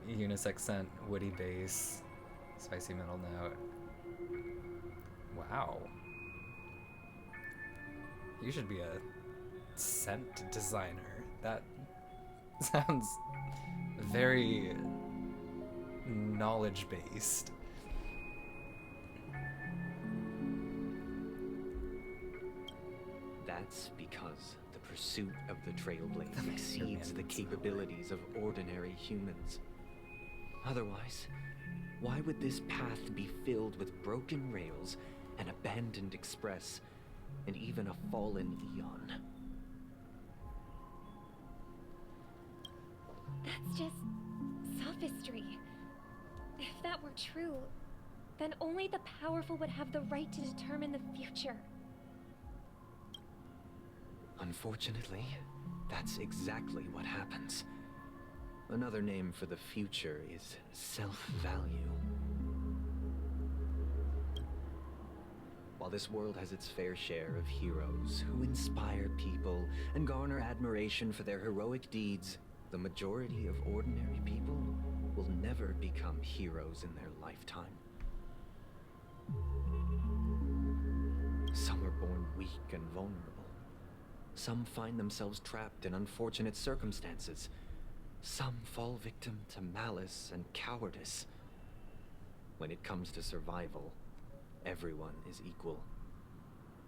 Unisex scent, woody bass, spicy middle note. Wow. You should be a scent designer. That sounds very knowledge-based. That's because the pursuit of the Trailblaze exceeds the capabilities of ordinary humans. Otherwise, why would this path be filled with broken rails, an abandoned express, and even a fallen eon? That's just sophistry. If that were true, then only the powerful would have the right to determine the future. Unfortunately, that's exactly what happens. Another name for the future is self-value. While this world has its fair share of heroes who inspire people and garner admiration for their heroic deeds, the majority of ordinary people will never become heroes in their lifetime. Some are born weak and vulnerable. Some find themselves trapped in unfortunate circumstances. Some fall victim to malice and cowardice. When it comes to survival, everyone is equal.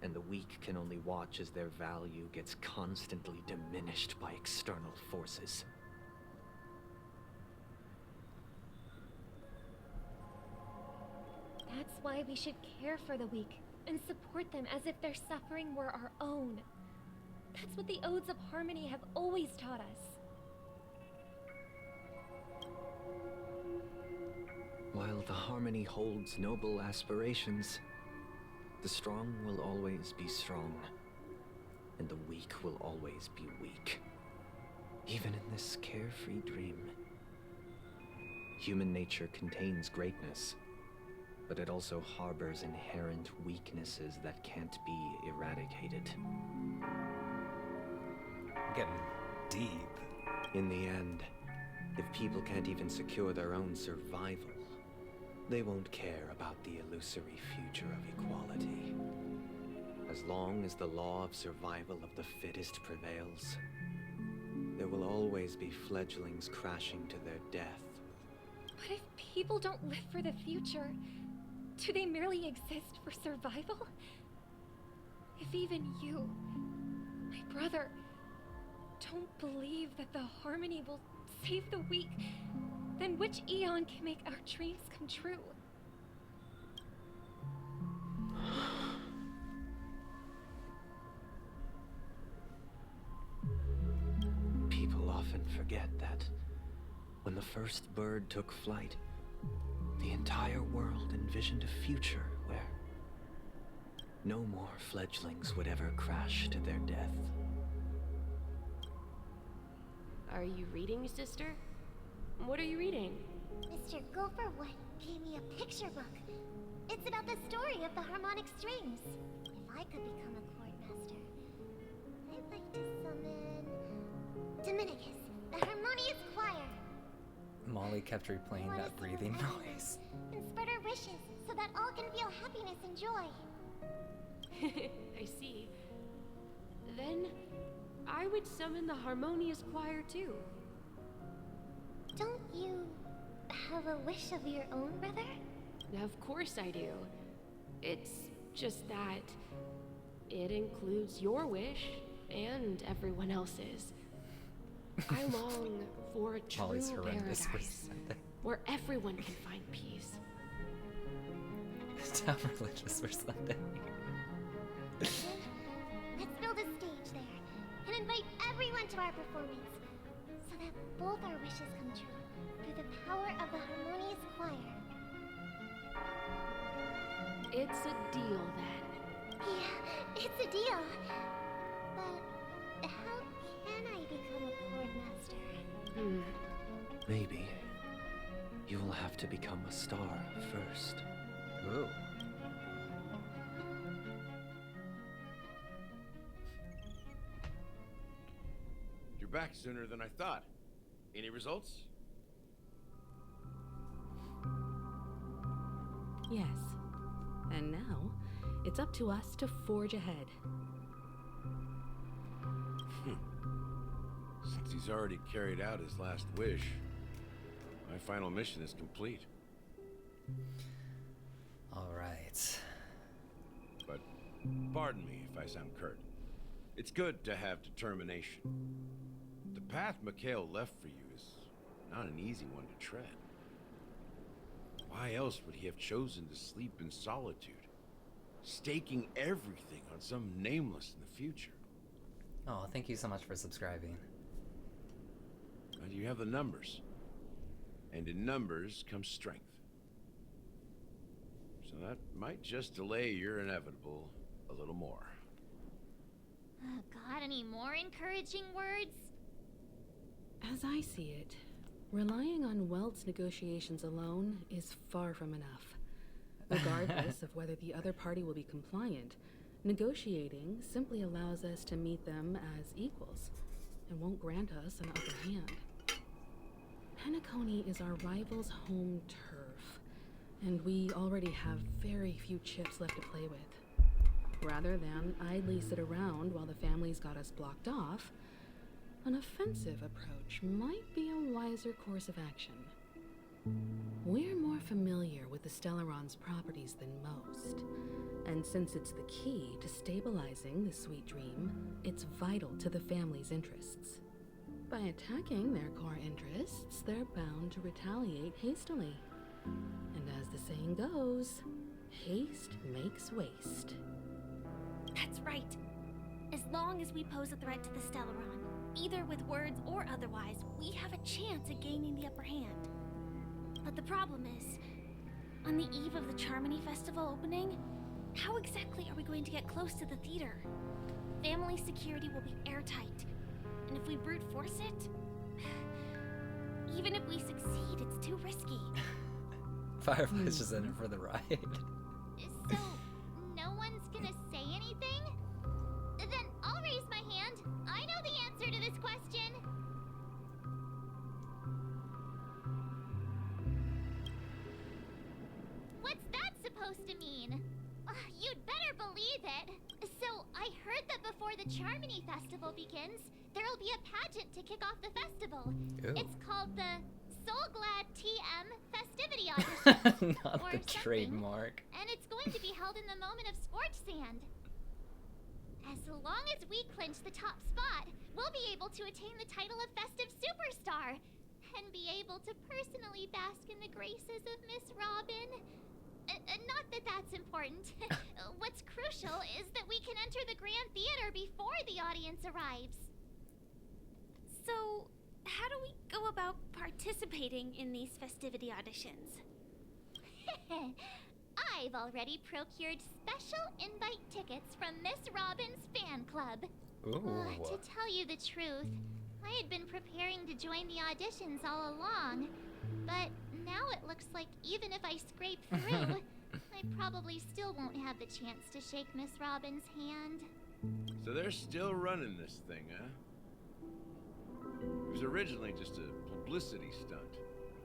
And the weak can only watch as their value gets constantly diminished by external forces. That's why we should care for the weak and support them as if their suffering were our own. That's what the Odes of Harmony have always taught us. While the Harmony holds noble aspirations, The strong will always be strong, and the weak will always be weak. Even in this carefree dream. Human nature contains greatness, but it also harbors inherent weaknesses that can't be eradicated. Getting deep. In the end, if people can't even secure their own survival, they won't care about the illusory future of equality. As long as the law of survival of the fittest prevails, there will always be fledglings crashing to their death. But if people don't live for the future, do they merely exist for survival? If even you, my brother, don't believe that the harmony will save the weak, then which eon can make our dreams come true? People often forget that when the first bird took flight, the entire world envisioned a future where no more fledglings would ever crash to their death. Are you reading, sister? What are you reading? Mr. Gopherwood gave me a picture book. It's about the story of the harmonic strings. If I could become a chord master, I'd like to summon Dominicus, the harmonious choir. Molly kept replaying that breathing noise. And spread our wishes so that all can feel happiness and joy. I see. Then I would summon the harmonious choir too. Don't you have a wish of your own, brother? Of course I do. It's just that it includes your wish and everyone else's. I long for a true paradise where everyone can find peace. Damn religious for Sunday. Let's build a stage there and invite everyone to our performance so that both our wishes come true through the power of the harmonious choir. It's a deal then. Yeah, it's a deal. But how can I become a chord master? Maybe you will have to become a star first. Ooh. You're back sooner than I thought. Any results? Yes. And now, it's up to us to forge ahead. Since he's already carried out his last wish, my final mission is complete. All right. But pardon me if I sound curt. It's good to have determination. The path Mikhail left for you is not an easy one to tread. Why else would he have chosen to sleep in solitude, staking everything on some nameless in the future? Oh, thank you so much for subscribing. Well, you have the numbers. And in numbers comes strength. So that might just delay your inevitable a little more. Got any more encouraging words? As I see it, relying on Weld's negotiations alone is far from enough. Regardless of whether the other party will be compliant, negotiating simply allows us to meet them as equals and won't grant us an upper hand. Penacony is our rival's home turf, and we already have very few chips left to play with. Rather than idly sit around while the family's got us blocked off, an offensive approach might be a wiser course of action. We're more familiar with the Stellaron's properties than most, and since it's the key to stabilizing the sweet dream, it's vital to the family's interests. By attacking their core interests, they're bound to retaliate hastily. And as the saying goes, haste makes waste. That's right. As long as we pose a threat to the Stellaron, either with words or otherwise, we have a chance at gaining the upper hand. But the problem is, on the eve of the Charmony Festival opening, How exactly are we going to get close to the theater? Family security will be airtight. And if we brute force it, even if we succeed, it's too risky. Firefly's just in it for the ride. So, no one's gonna say anything? Then I'll raise my hand. I know the answer to this question. What's that supposed to mean? You'd better believe it. So, I heard that before the Charmony Festival begins, there'll be a pageant to kick off the festival. Ooh. It's called the Soul Glad TM Festivity Audition. Not or the something. trademark. And it's going to be held in the moment of scorched sand. As long as we clinch the top spot, we'll be able to attain the title of Festive Superstar and be able to personally bask in the graces of Miss Robin. Not that that's important. What's crucial is that we can enter the Grand Theater before the audience arrives. So, how do we go about participating in these festivity auditions? I've already procured special invite tickets from Miss Robin's fan club. Ooh. To tell you the truth, I had been preparing to join the auditions all along, but now it looks like even if I scrape through, I probably still won't have the chance to shake Miss Robin's hand. So they're still running this thing, huh? It was originally just a publicity stunt,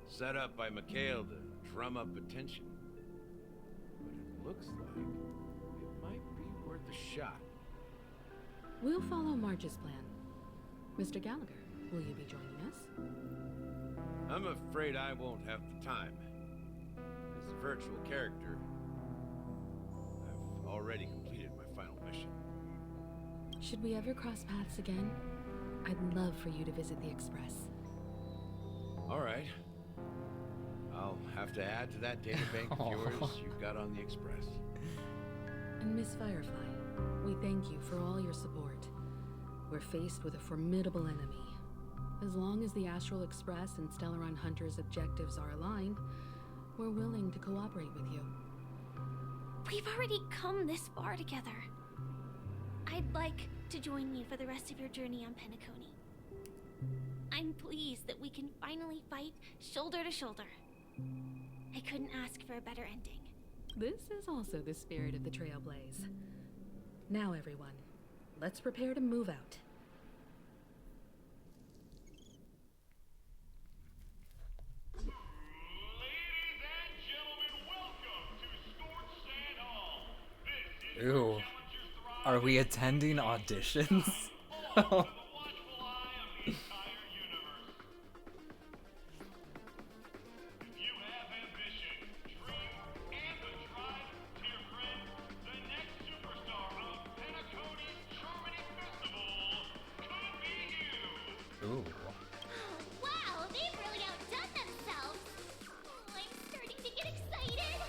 set up by Mikhail to drum up attention. But it looks like it might be worth a shot. We'll follow Marge's plan. Mr. Gallagher, will you be joining us? I'm afraid I won't have the time. As a virtual character, I've already completed my final mission. Should we ever cross paths again? I'd love for you to visit the Express. All right. I'll have to add to that data bank of yours you've got on the Express. And Miss Firefly, we thank you for all your support. We're faced with a formidable enemy. As long as the Astral Express and Stellaron Hunter's objectives are aligned, we're willing to cooperate with you. We've already come this far together. I'd like to join you for the rest of your journey on Penacony. I'm pleased that we can finally fight shoulder to shoulder. I couldn't ask for a better ending. This is also the spirit of the Trailblaze. Now, everyone, let's prepare to move out. Ooh. Are we attending auditions? Ooh. Wow, they've really outdone themselves. Oh, I'm starting to get excited.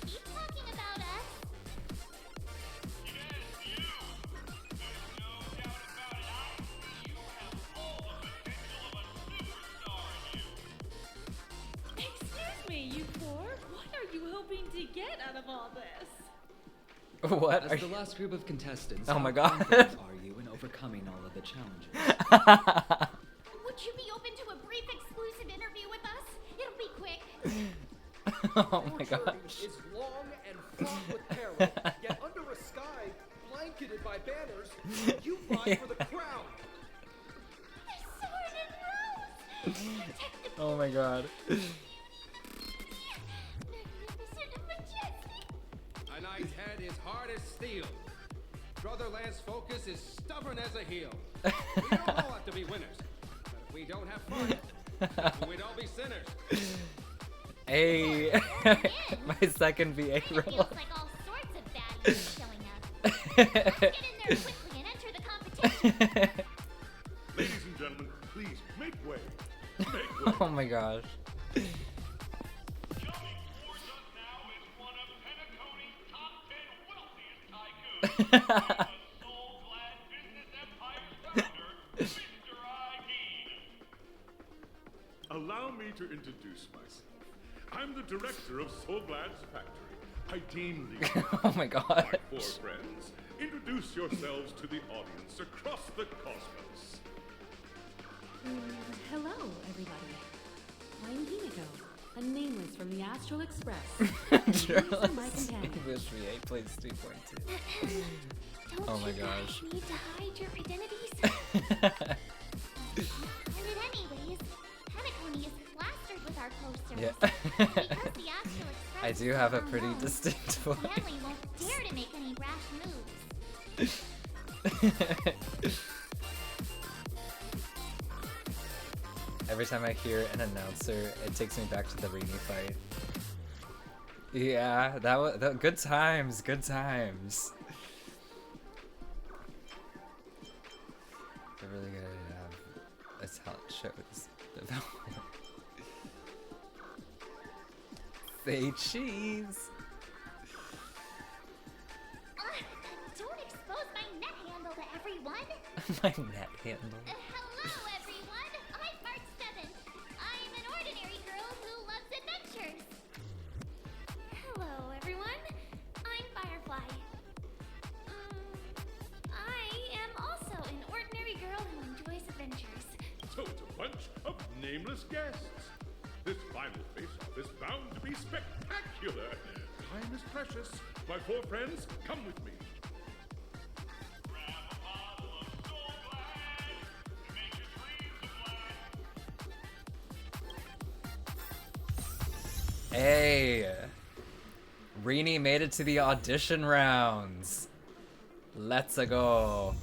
Keep talking about us. Excuse me, you four. What are you hoping to get out of all this? What? As the last group of contestants, Oh my how God. confident are you in overcoming all of the challenges? Would you be open to a brief exclusive interview with us? It'll be quick. Oh my Your gosh. journey is long and fraught with peril, yet under a sky blanketed by banners, you fight for the crown. Oh my god. A knight's head is hard as steel. Brotherland's focus is stubborn as a heel. We don't all have to be winners, but if we don't have fun, we'd all be sinners. Hey, my second VA role. Feels like all sorts of baddies showing up. Let's get in there quickly and enter the competition. Ladies and gentlemen, please make way. Make way. Oh my gosh. Allow me to introduce myself. I'm the director of Soulblad's factory. I deem these Oh my god. my 4 friends. Introduce yourselves to the audience across the cosmos. Hello, everybody. I'm Himiko, a nameless from the Astral Express. These are my companions. English V8 plays 2.2. Don't Oh my you gosh. guys need to hide your identities? Anyways, Penacony is plastered with our posters. Yeah. Because the Astral Express I do have a pretty distinct voice. the family won't dare to make any rash moves. Every time I hear an announcer, it takes me back to the Rini fight. Yeah, that was good times, good times. They're really good at that's how it shows development. Say cheese. Don't expose my net handle to everyone. My net handle. Hello, everyone. I'm Mark 7. I'm an ordinary girl who loves adventures. Hello, everyone. I'm Firefly. I am also an ordinary girl who enjoys adventures. So it's a bunch of nameless guests. This final face-off is bound to be spectacular. Time is precious. My 4 friends, come with me. Hey, Rini made it to the audition rounds. Let's go.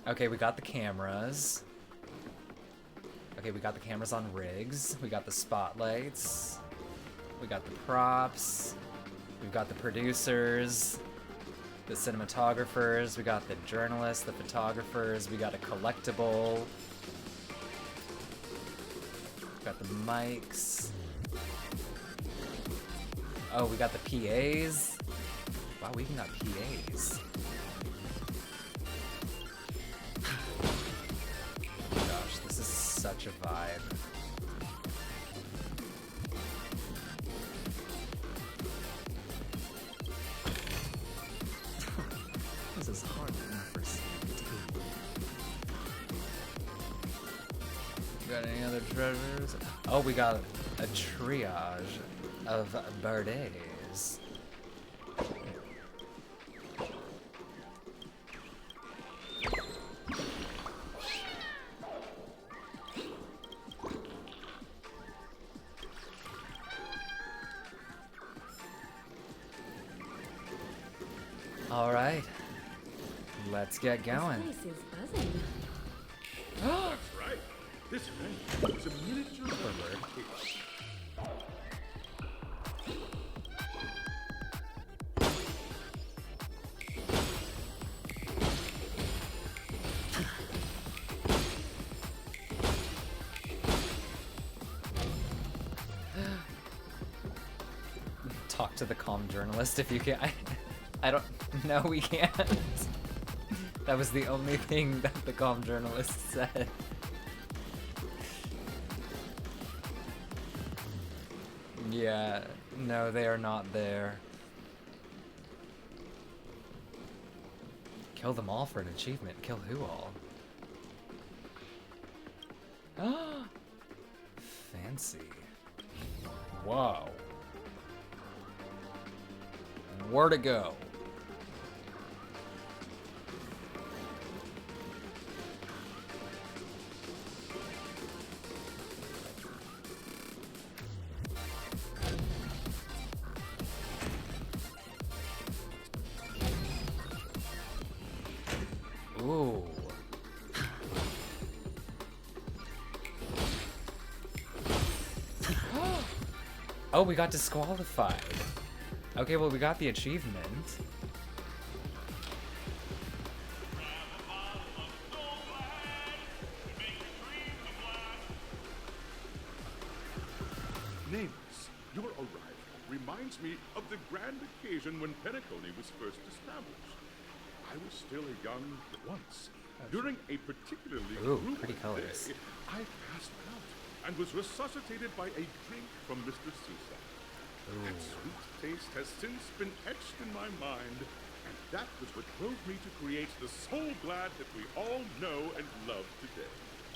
Okay, we got the cameras. Okay, we got the cameras on rigs. We got the spotlights. We got the props. We've got the producers, the cinematographers. We got the journalists, the photographers. We got a collectible. Got the mics. Oh, we got the PAs. Wow, we even got PAs. Gosh, this is such a vibe. This is hard for got any other treasures? Oh, we got a triage of birthdays. All right, let's get going. This place is buzzing. That's right. This event is a miniature bird cage. Talk to the calm journalist if you can. I don't. No, we can't. That was the only thing that the calm journalist said. Yeah, no, they are not there. Kill them all for an achievement. Kill who all? Ah, fancy. Whoa. Where to go? Ooh. Oh, we got disqualified. Okay, well, we got the achievement. Nameless, your arrival reminds me of the the grand occasion when Penacony was first established. I was still a young once. During a particularly pretty colors. day, I passed out and was resuscitated by a drink from Mr. Cecil. That sweet taste has since been etched in my mind, and that was what drove me to create the Soul Glad that we all know and love today.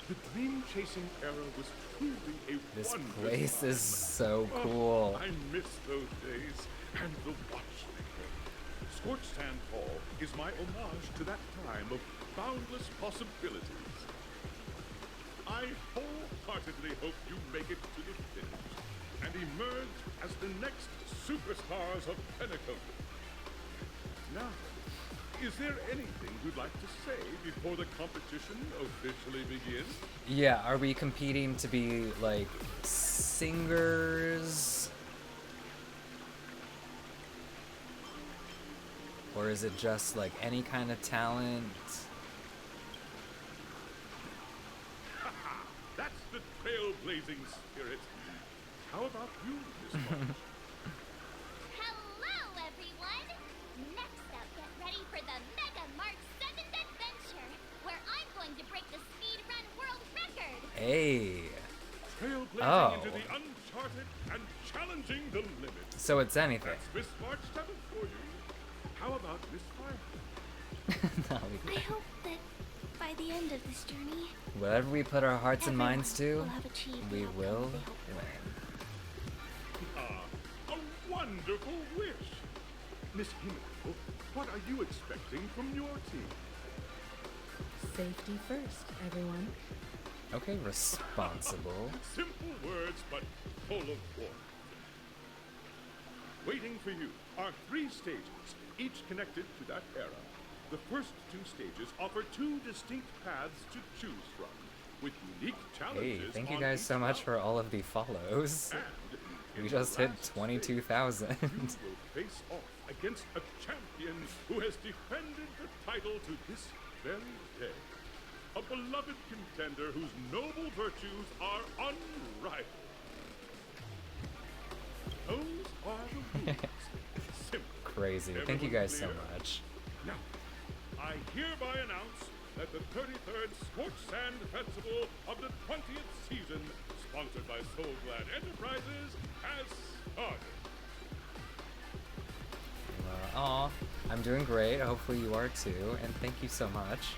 The dream-chasing era was truly a This wondrous place time. is so cool. I miss those days, and the Watchmaker. Scorched Sand Hall is my homage to that time of boundless possibilities. I wholeheartedly hope you make it to the finish and emerge as the next superstars of Penacony. Now, is there anything you'd like to say before the competition officially begins? Yeah, are we competing to be like singers? Or is it just like any kind of talent? That's the trailblazing spirit. How about you, Miss March? Hello, everyone! Next up, get ready for the Mega March 7th adventure, where I'm going to break the speedrun world record! Hey. Trailblazing into the uncharted and challenging the limits. So it's anything. That's Miss March 7th for you. How about Miss Firefly? I hope that by the end of this journey, Whatever we put our hearts and minds to, will have achieved we the outcome will they hoped win. A wonderful wish. Miss Himiko, what are you expecting from your team? Safety first, everyone. Okay, responsible. Simple words, but full of warmth. Waiting for you are 3 stages, each connected to that era. The first 2 stages offer 2 distinct paths to choose from, with unique Hey, challenges. thank you on guys each so much route. for all of the follows. And We in just the hit last 22,000. stage, you will face off against a champion who has defended the title to this very day. A beloved contender whose noble virtues are unrivaled. Those are the rules. Simple. Crazy. Thank you Everyone so clear? much. Now, I hereby announce that the 33rd Scorched Sand Festival of the 20th season, sponsored by Soul Glad Enterprises, has started. Aw, I'm doing great. Hopefully you are too, and thank you so much.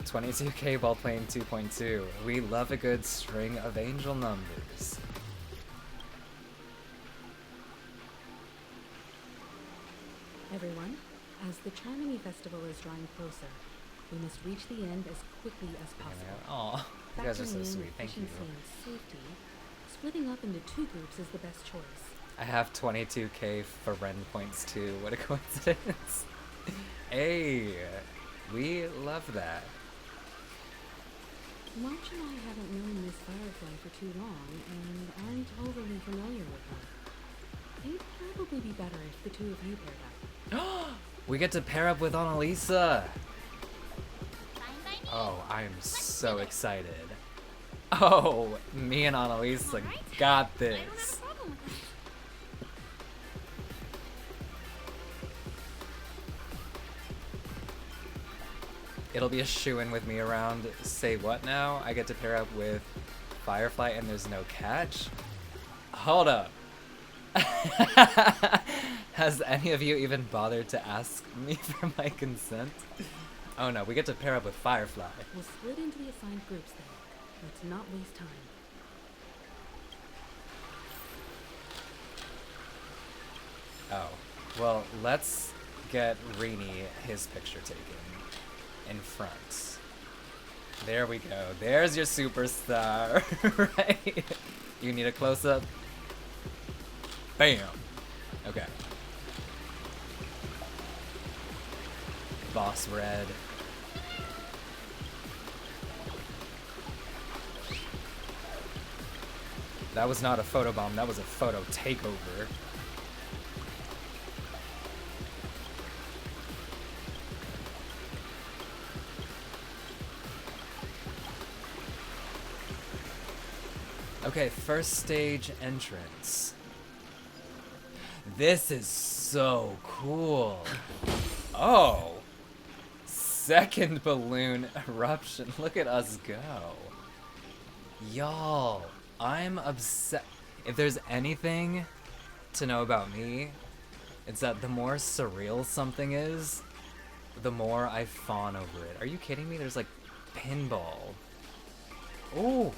22k while playing 2.2. We love a good string of angel numbers. Everyone, as the Charmony Festival is drawing closer, we must reach the end as quickly as possible. Aw, you guys are so Factoring in sweet. Thank you. efficiency and safety, splitting up into 2 groups is the best choice. I have 22k for Ren points too. What a coincidence. Hey, we love that. March and I haven't known Miss Firefly for too long and aren't overly familiar with her. It'd probably be better if the 2 of you paired up. We get to pair up with Annalisa. Oh, I am so excited. Oh, me and Annalisa got this. It'll be a shoo-in with me around. Say what now? I get to pair up with Firefly and there's no catch? Hold up. Has any of you even bothered to ask me for my consent? Oh no, we get to pair up with Firefly. We'll split into the assigned groups then. Let's not waste time. Oh, well, let's get Rini his picture taken in front. There we go. There's your superstar, right? You need a close-up? Bam. Okay. Boss Red. That was not a photobomb, that was a photo takeover. Okay, first stage entrance. This is so cool. Oh. Second balloon eruption. Look at us go. Y'all, I'm obsessed. If there's anything to know about me, it's that the more surreal something is, the more I fawn over it. Are you kidding me? There's like pinball. Oh.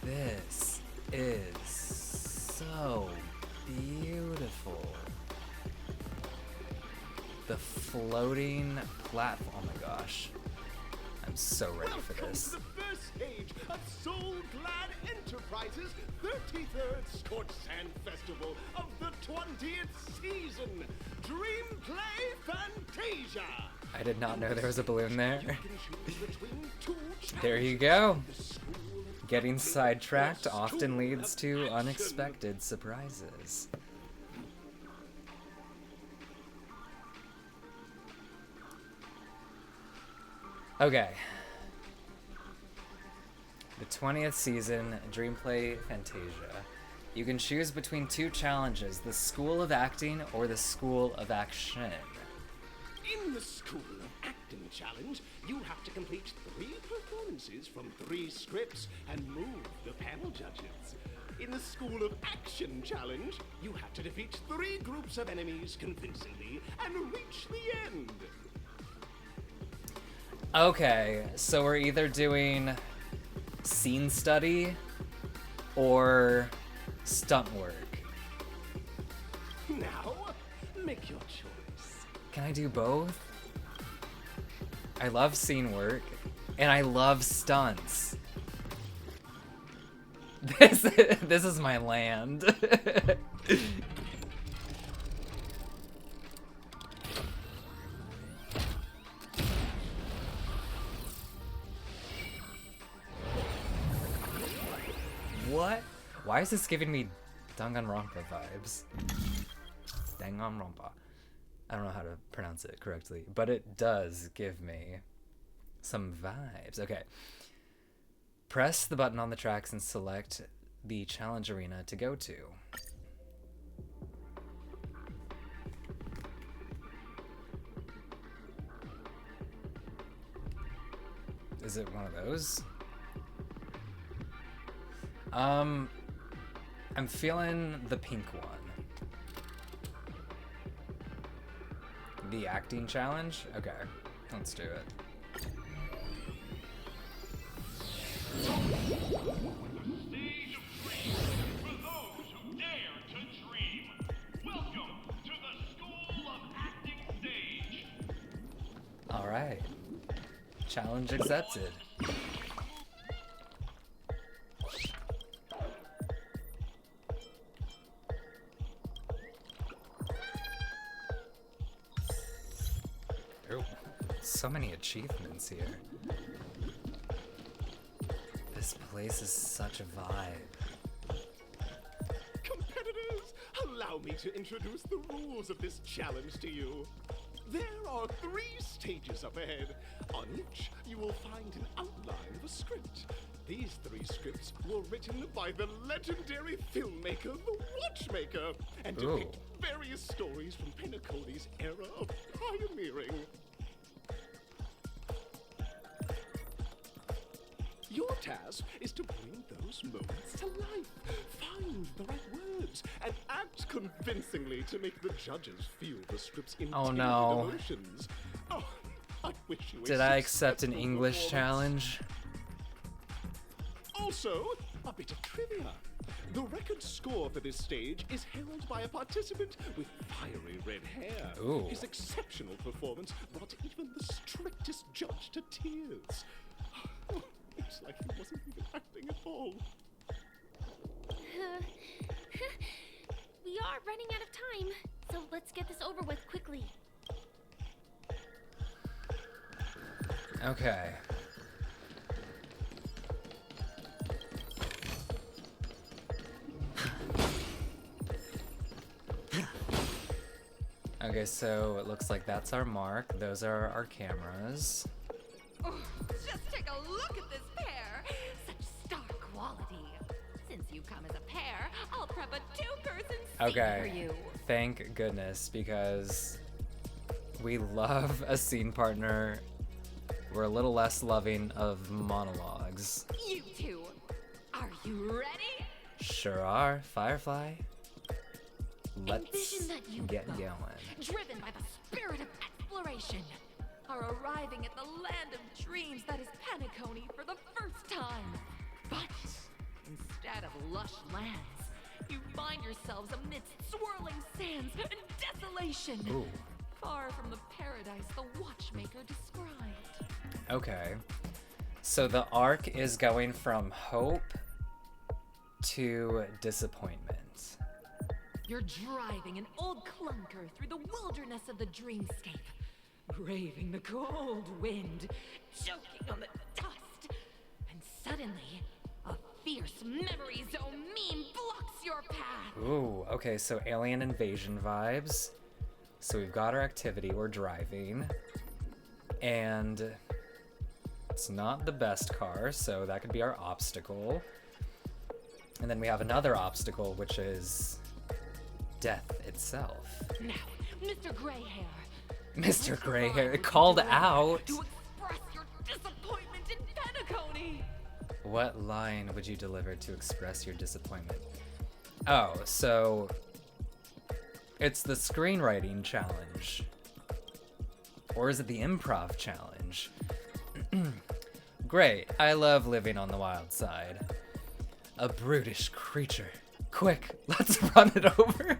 This is so beautiful. The floating platform. Oh my gosh. I'm so ready for this. Welcome to the first stage of Soul Glad Enterprises' 33rd Scorched Sand Festival of the 20th season, Dreamplay Fantasia. I did not know there was a balloon there. There you go. Getting sidetracked often leads to unexpected surprises. Okay. The 20th season, Dreamplay Fantasia. You can choose between two challenges, the School of Acting or the School of Action. In the School of Acting Challenge, you have to complete 3 performances from 3 scripts and move the panel judges. In the School of Action Challenge, you have to defeat 3 groups of enemies convincingly and reach the end. Okay, so we're either doing scene study or stunt work. Now, make your choice. Can I do both? I love scene work, and I love stunts. This is my land. What? Why is this giving me Danganronpa vibes? Danganronpa. I don't know how to pronounce it correctly, but it does give me some vibes. Okay. Press the button on the tracks and select the challenge arena to go to. Is it one of those? I'm feeling the pink one. The acting challenge? Okay, let's do it. Stage of dreams for those who dare to dream. Welcome to the School of Acting stage. All right. Challenge accepted. So many achievements here. This place is such a vibe. Competitors, allow me to introduce the rules of this challenge to you. There are 3 stages up ahead. On each, you will find an outline of a script. These 3 scripts were written by the legendary filmmaker, the Watchmaker, and depict various stories from Penacony's era of pioneering. Your task is to bring those moments to life, find the right words, and act convincingly to make the judges feel the script's intended emotions. Oh, I wish you Did I accept an English challenge? Also, a bit of trivia. The record score for this stage is held by a participant with fiery red hair. Ooh. His exceptional performance brought even the strictest judge to tears. It's like he wasn't even acting at all. We are running out of time, so let's get this over with quickly. Okay. Okay, so it looks like that's our mark. Those are our cameras. Oh, just take a look at this pair. Such star quality. Since you come as a pair, Okay, thank goodness, because we love a scene partner. We're a little less loving of monologues. You two, are you ready? Sure are, Firefly. Let's Envision that you get both, going. driven by the spirit of exploration, are arriving at the land of dreams that is Penacony for the first time. But instead of lush lands, you find yourselves amidst swirling sands and desolation. Ooh. Far from the paradise the Watchmaker described. Okay. So the arc is going from hope to disappointment. You're driving an old clunker through the wilderness of the Dreamscape, braving the cold wind, choking on the dust, and suddenly, a fierce memory zone meme blocks your path. Ooh, okay, so alien invasion vibes. So we've got our activity, we're driving, and it's not the best car, so that could be our obstacle. And then we have another obstacle, which is death itself. Now, Mr. Greyhair. Mr. Greyhair called out. To express your disappointment in Penacony. What line would you deliver to express your disappointment? Oh, so it's the screenwriting challenge. Or is it the improv challenge? Great, I love living on the wild side. A brutish creature. Quick, let's run it over.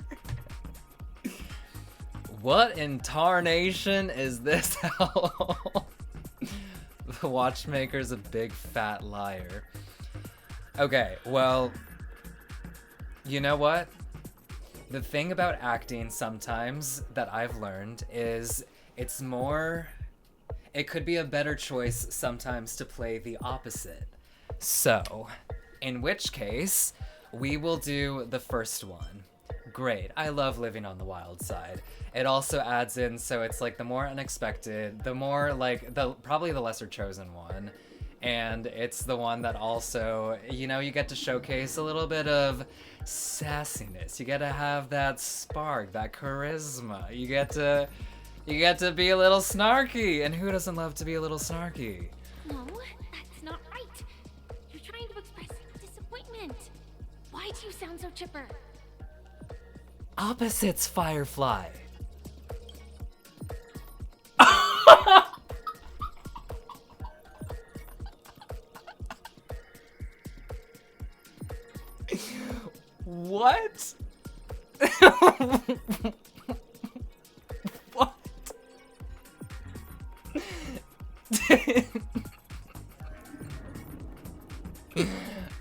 What in tarnation is this hell? The Watchmaker's a big fat liar. Okay, well, you know what? The thing about acting sometimes that I've learned is it's more... It could be a better choice sometimes to play the opposite. So, in which case, we will do the first one. Great, I love living on the wild side. It also adds in, so it's like the more unexpected, the more like, probably the lesser chosen one. And it's the one that also, you know, you get to showcase a little bit of sassiness. You get to have that spark, that charisma. You get to be a little snarky. And who doesn't love to be a little snarky? No, that's not right. You're trying to express disappointment. Why do you sound so chipper? Opposites, Firefly. What? What?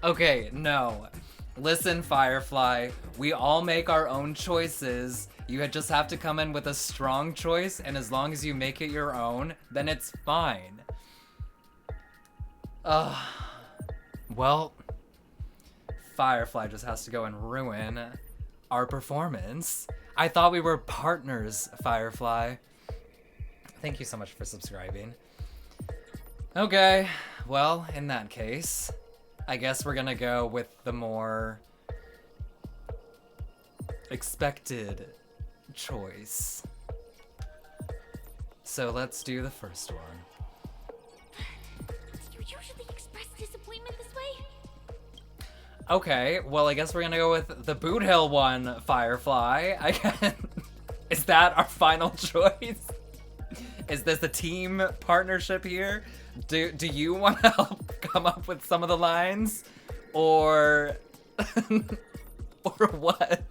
Okay, no. Listen, Firefly, we all make our own choices. You just have to come in with a strong choice, and as long as you make it your own, then it's fine. Well, Firefly just has to go and ruin our performance. I thought we were partners, Firefly. Thank you so much for subscribing. Okay, well, in that case, I guess we're gonna go with the more expected choice. So let's do the first one. Do you usually express disappointment this way? Okay, well, I guess we're gonna go with the Boot Hill one, Firefly. Is that our final choice? Is this a team partnership here? Do you want to help come up with some of the lines? Or... or what?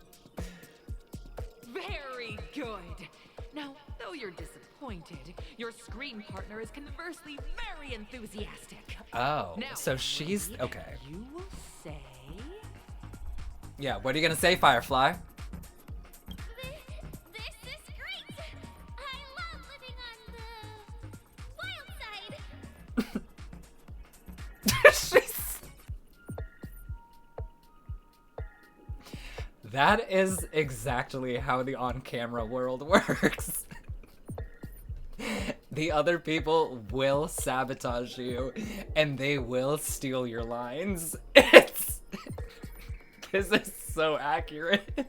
Very good. Now, though you're disappointed, your screen partner is conversely very enthusiastic. Oh, now, so she's... Okay. You will say... Yeah, what are you gonna say, Firefly? This is great! I love living on the wild side. That is exactly how the on-camera world works. The other people will sabotage you, and they will steal your lines. This is so accurate.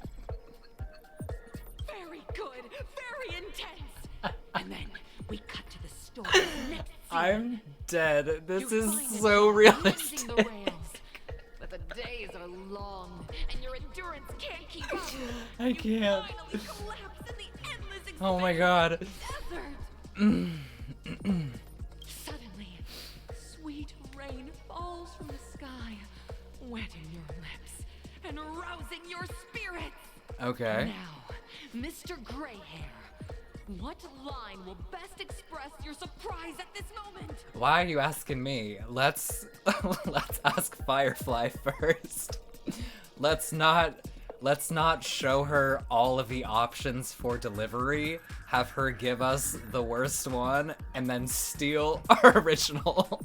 good, very intense. And then we cut to the story's next scene. I'm dead. This You're is finally so losing realistic. the rails. But the days are long, and your endurance can't keep up. I can't. Finally collapse in the endless Oh my god. desert. Suddenly, sweet rain falls from the sky, wetting your lips and rousing your spirits. Okay. Now, Mr. Greyhair, what line will best express your surprise at this moment? Why are you asking me? Let's ask Firefly first. Let's not show her all of the options for delivery, have her give us the worst one, and then steal our original.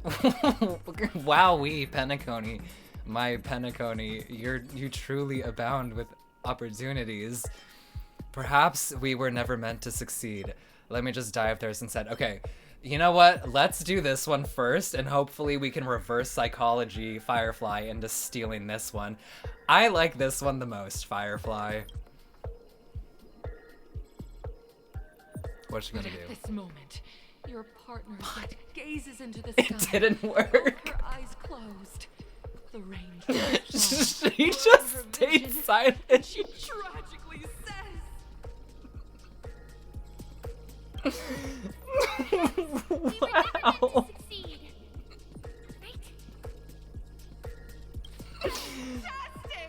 Wowee, Penacony. My Penacony, you truly abound with opportunities. Perhaps we were never meant to succeed. Let me just dive there and said, okay, you know what? Let's do this one first, and hopefully we can reverse psychology Firefly into stealing this one. I like this one the most, Firefly. What's she gonna do? At this moment, your partner's head gazes into the sky. It didn't work. Both her eyes closed. The rain She just stayed silent. And she tragically says, Wow.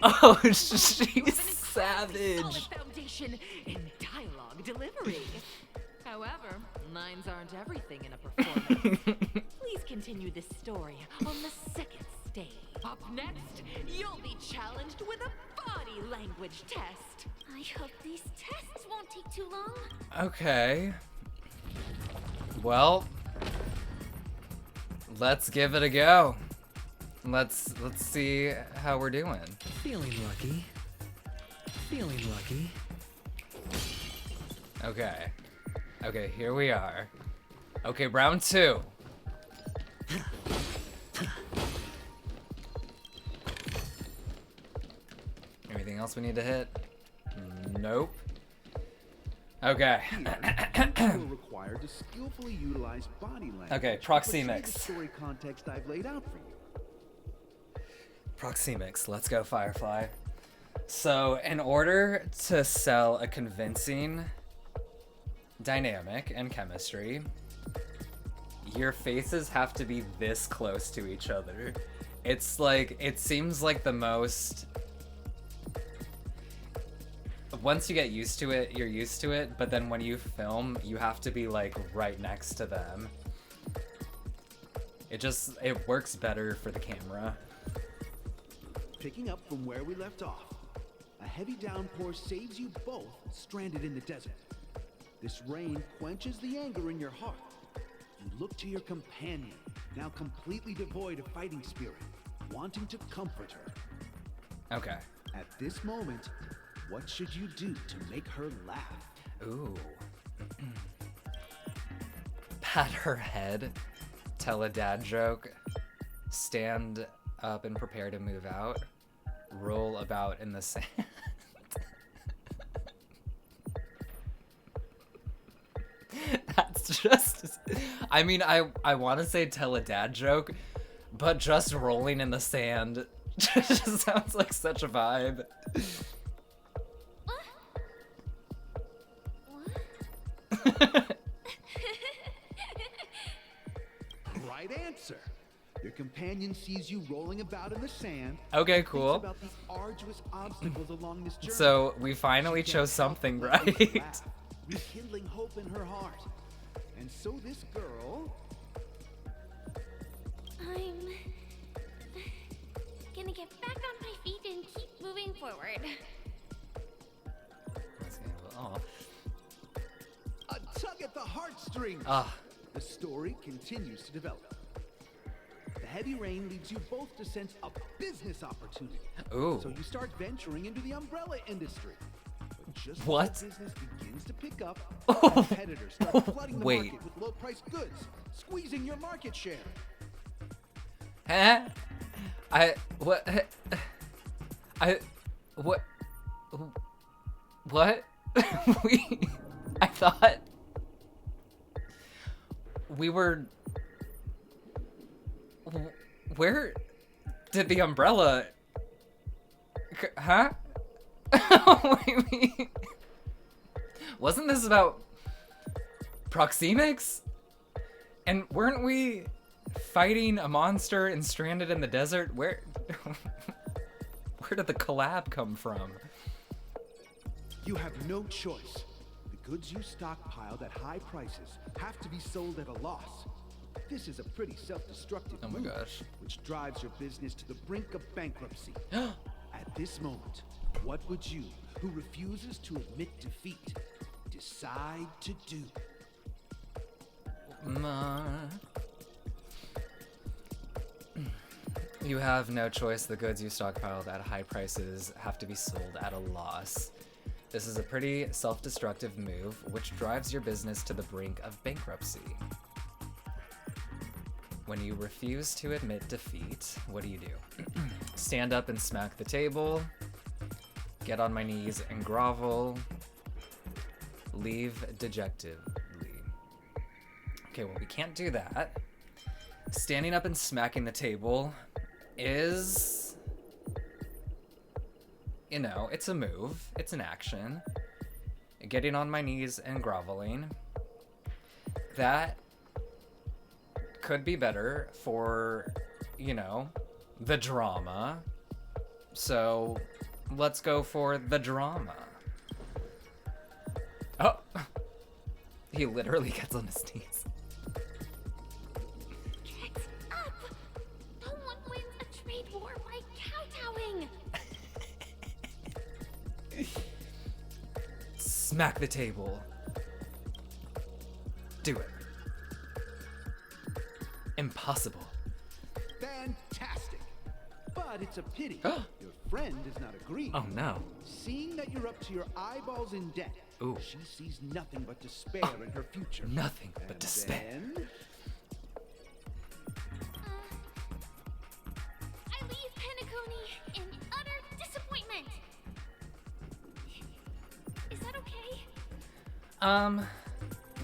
Oh, she's savage. foundation in dialogue delivery. However, lines aren't everything in a performance. Please continue this story on the second stage. Up next, you'll be challenged with a body language test. I hope these tests won't take too long. Okay. Well, let's give it a go. Let's see how we're doing. Feeling lucky. Feeling lucky. Okay. Okay, here we are. Okay, round 2. Anything else we need to hit? Nope. Okay. You are required to skillfully utilize body language. Okay, to proxy portray mix. the story context I've laid out for you. Proxemics, let's go Firefly. So, in order to sell a convincing dynamic and chemistry, your faces have to be this close to each other. It's like, it seems like the most... Once you get used to it, you're used to it, but then when you film, you have to be like right next to them. It works better for the camera. Picking up from where we left off, a heavy downpour saves you both stranded in the desert. This rain quenches the anger in your heart. You look to your companion, now completely devoid of fighting spirit, wanting to comfort her. Okay. At this moment, what should you do to make her laugh? Ooh. Pat her head, tell a dad joke, stand up and prepare to move out, roll about in the sand. That's just... I mean, I want to say tell a dad joke, but just rolling in the sand just sounds like such a vibe. Right answer. Your companion sees you rolling about in the sand. Okay, cool. Thinks about these arduous obstacles along this journey. So we finally chose something right. Rekindling hope in her heart. And so this girl... I'm gonna get back on my feet and keep moving forward. Oh. A tug at the heartstrings. Ah. The story continues to develop. The heavy rain leads you both to sense a business opportunity. Ooh. So you start venturing into the umbrella industry. But just What? as business begins to pick up, competitors start flooding the Wait. market with low-priced goods, squeezing your market share. Huh? What? What? I thought we were... Where did the umbrella... Huh? Wait. Wasn't this about Proxemics? And weren't we fighting a monster and stranded in the desert? Where did the collab come from? You have no choice. The goods you stockpiled at high prices have to be sold at a loss. This is a pretty self-destructive move, gosh. which drives your business to the brink of bankruptcy. At this moment, what would you, who refuses to admit defeat, decide to do? You have no choice. The goods you stockpiled at high prices have to be sold at a loss. This is a pretty self-destructive move, which drives your business to the brink of bankruptcy. When you refuse to admit defeat, what do? Stand up and smack the table, get on my knees and grovel, leave dejectedly. Okay, well, we can't do that. Standing up and smacking the table is... You know, it's a move. It's an action. Getting on my knees and groveling. That could be better for, you know, the drama. So, let's go for the drama. Oh! He literally gets on his knees. Get up! No one wins a trade war by kowtowing! Smack the table. Do it. Impossible. Fantastic! But it's a pity. Your friend does not agree. Oh no. Seeing that you're up to your eyeballs in debt, Ooh. she sees nothing but despair in her future. Nothing but despair. Then... I leave Penacony in utter disappointment. Is that okay?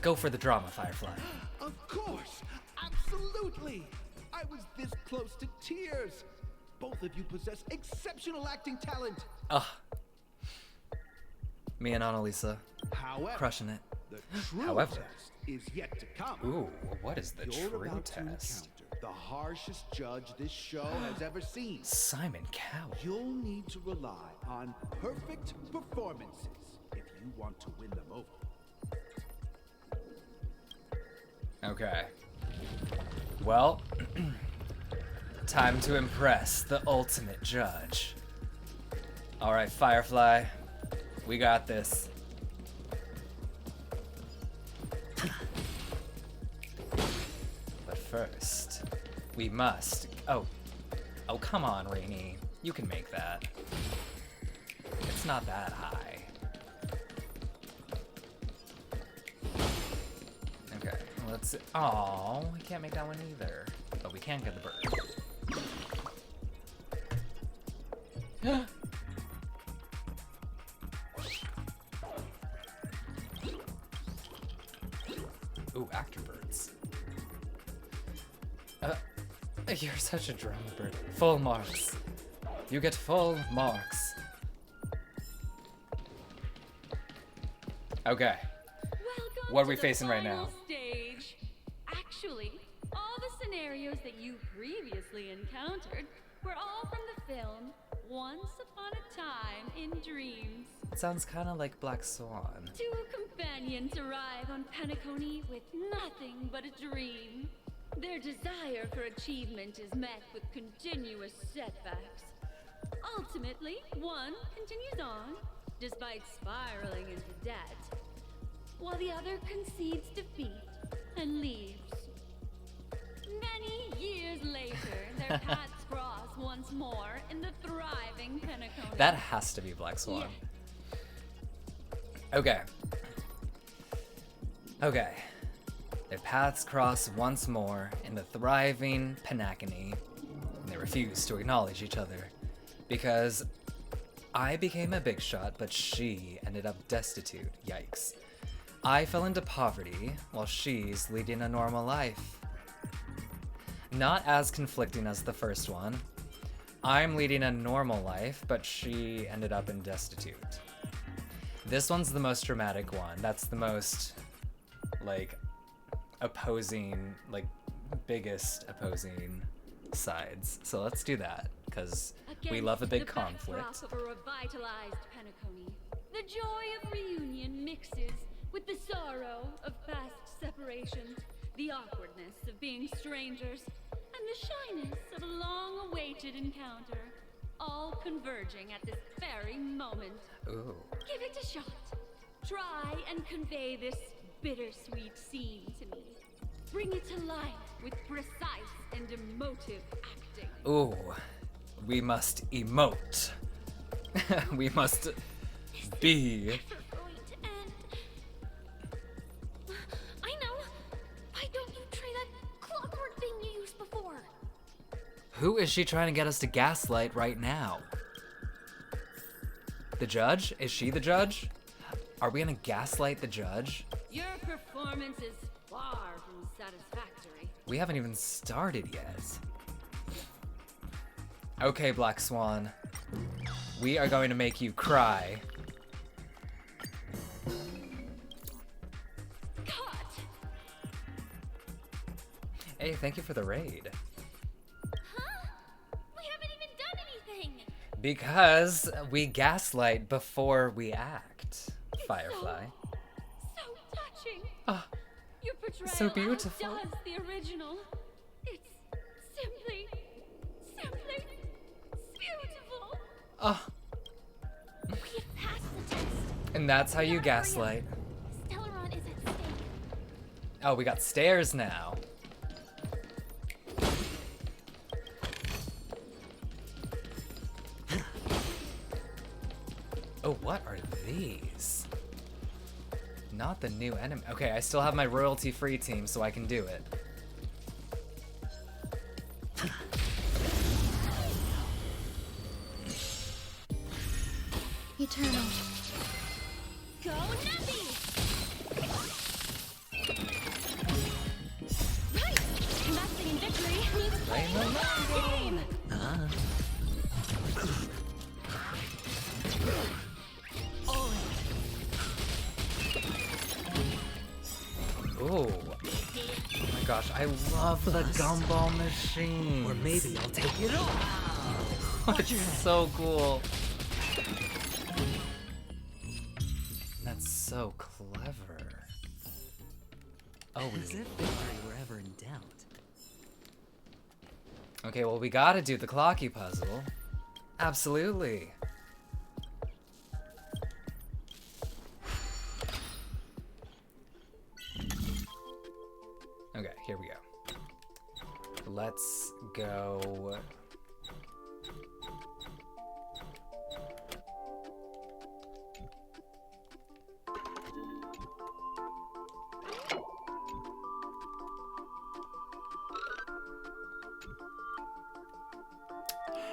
Go for the drama, Firefly. Of course! Absolutely! I was this close to tears! Both of you possess exceptional acting talent! Ugh. Me and Annalisa. However, crushing it. The true However. test is yet to come. Ooh, what is the You're true about to test? encounter the harshest judge this show has ever seen. Simon Cowell. You'll need to rely on perfect performances if you want to win them over. Okay. Well, time to impress the ultimate judge. Alright, Firefly. We got this. But first, we must... Oh, come on, Rainy. You can make that. It's not that high. Okay, let's... Oh, we can't make that one either. But we can get the bird. Ooh, actor birds. You're such a drama bird. Full marks. You get full marks. Okay. Welcome What are we to the facing right final now? Stage. Actually, all the scenarios that you previously encountered were all from the film Once Upon a Time in Dreams. It sounds kind of like Black Swan. Two companions arrive on Penacony with nothing but a dream. Their desire for achievement is met with continuous setbacks. Ultimately, one continues on, despite spiraling into debt, while the other concedes defeat and leaves. Many years later, their paths cross once more in the thriving Penacony. That has to be Black Swan. Okay. Okay. Their paths cross once more in the thriving Penacony, and they refuse to acknowledge each other because I became a big shot, but she ended up destitute. Yikes. I fell into poverty, while she's leading a normal life. Not as conflicting as the first one. I'm leading a normal life, but she ended up in destitute. This one's the most dramatic one. That's the most, like, opposing, like, biggest opposing sides. So let's do that, because we love a big conflict. Of a revitalized Penacony, the joy of reunion mixes with the sorrow of past separation, the awkwardness of being strangers, and the shyness of a long-awaited encounter, all converging at this very moment. Ooh. Give it a shot. Try and convey this bittersweet scene to me. Bring it to life with precise and emotive acting. Ooh. We must emote. We must be. I know. Why don't you try that clockwork thing you used before? Who is she trying to get us to gaslight right now? The judge? Is she the judge? Are we gonna gaslight the judge? Your performance is far from satisfactory. We haven't even started yet. Okay, Black Swan. We are going to make you cry. Cut. Hey, thank you for the raid. Huh? We haven't even done anything. Because we gaslight before we act, Firefly. So touching. Ah, Your portrayal so beautiful. outdoes the original. It's simply beautiful. Oh. We've passed the test. And that's how you gaslight. Stellaron is at stake. Oh, we got stairs now. Oh, what are these? Not the new enemy. Okay, I still have my royalty-free team, so I can do it. Eternal. Go Nappy! Right! Investing in victory means playing the long game! Ooh. Oh my gosh, I love the gumball machine. Or maybe I'll take it all. It's so cool. That's so clever. Oh, As if victory were ever in doubt. Okay, well, we gotta do the clocky puzzle. Absolutely. Okay, here we go. Let's go.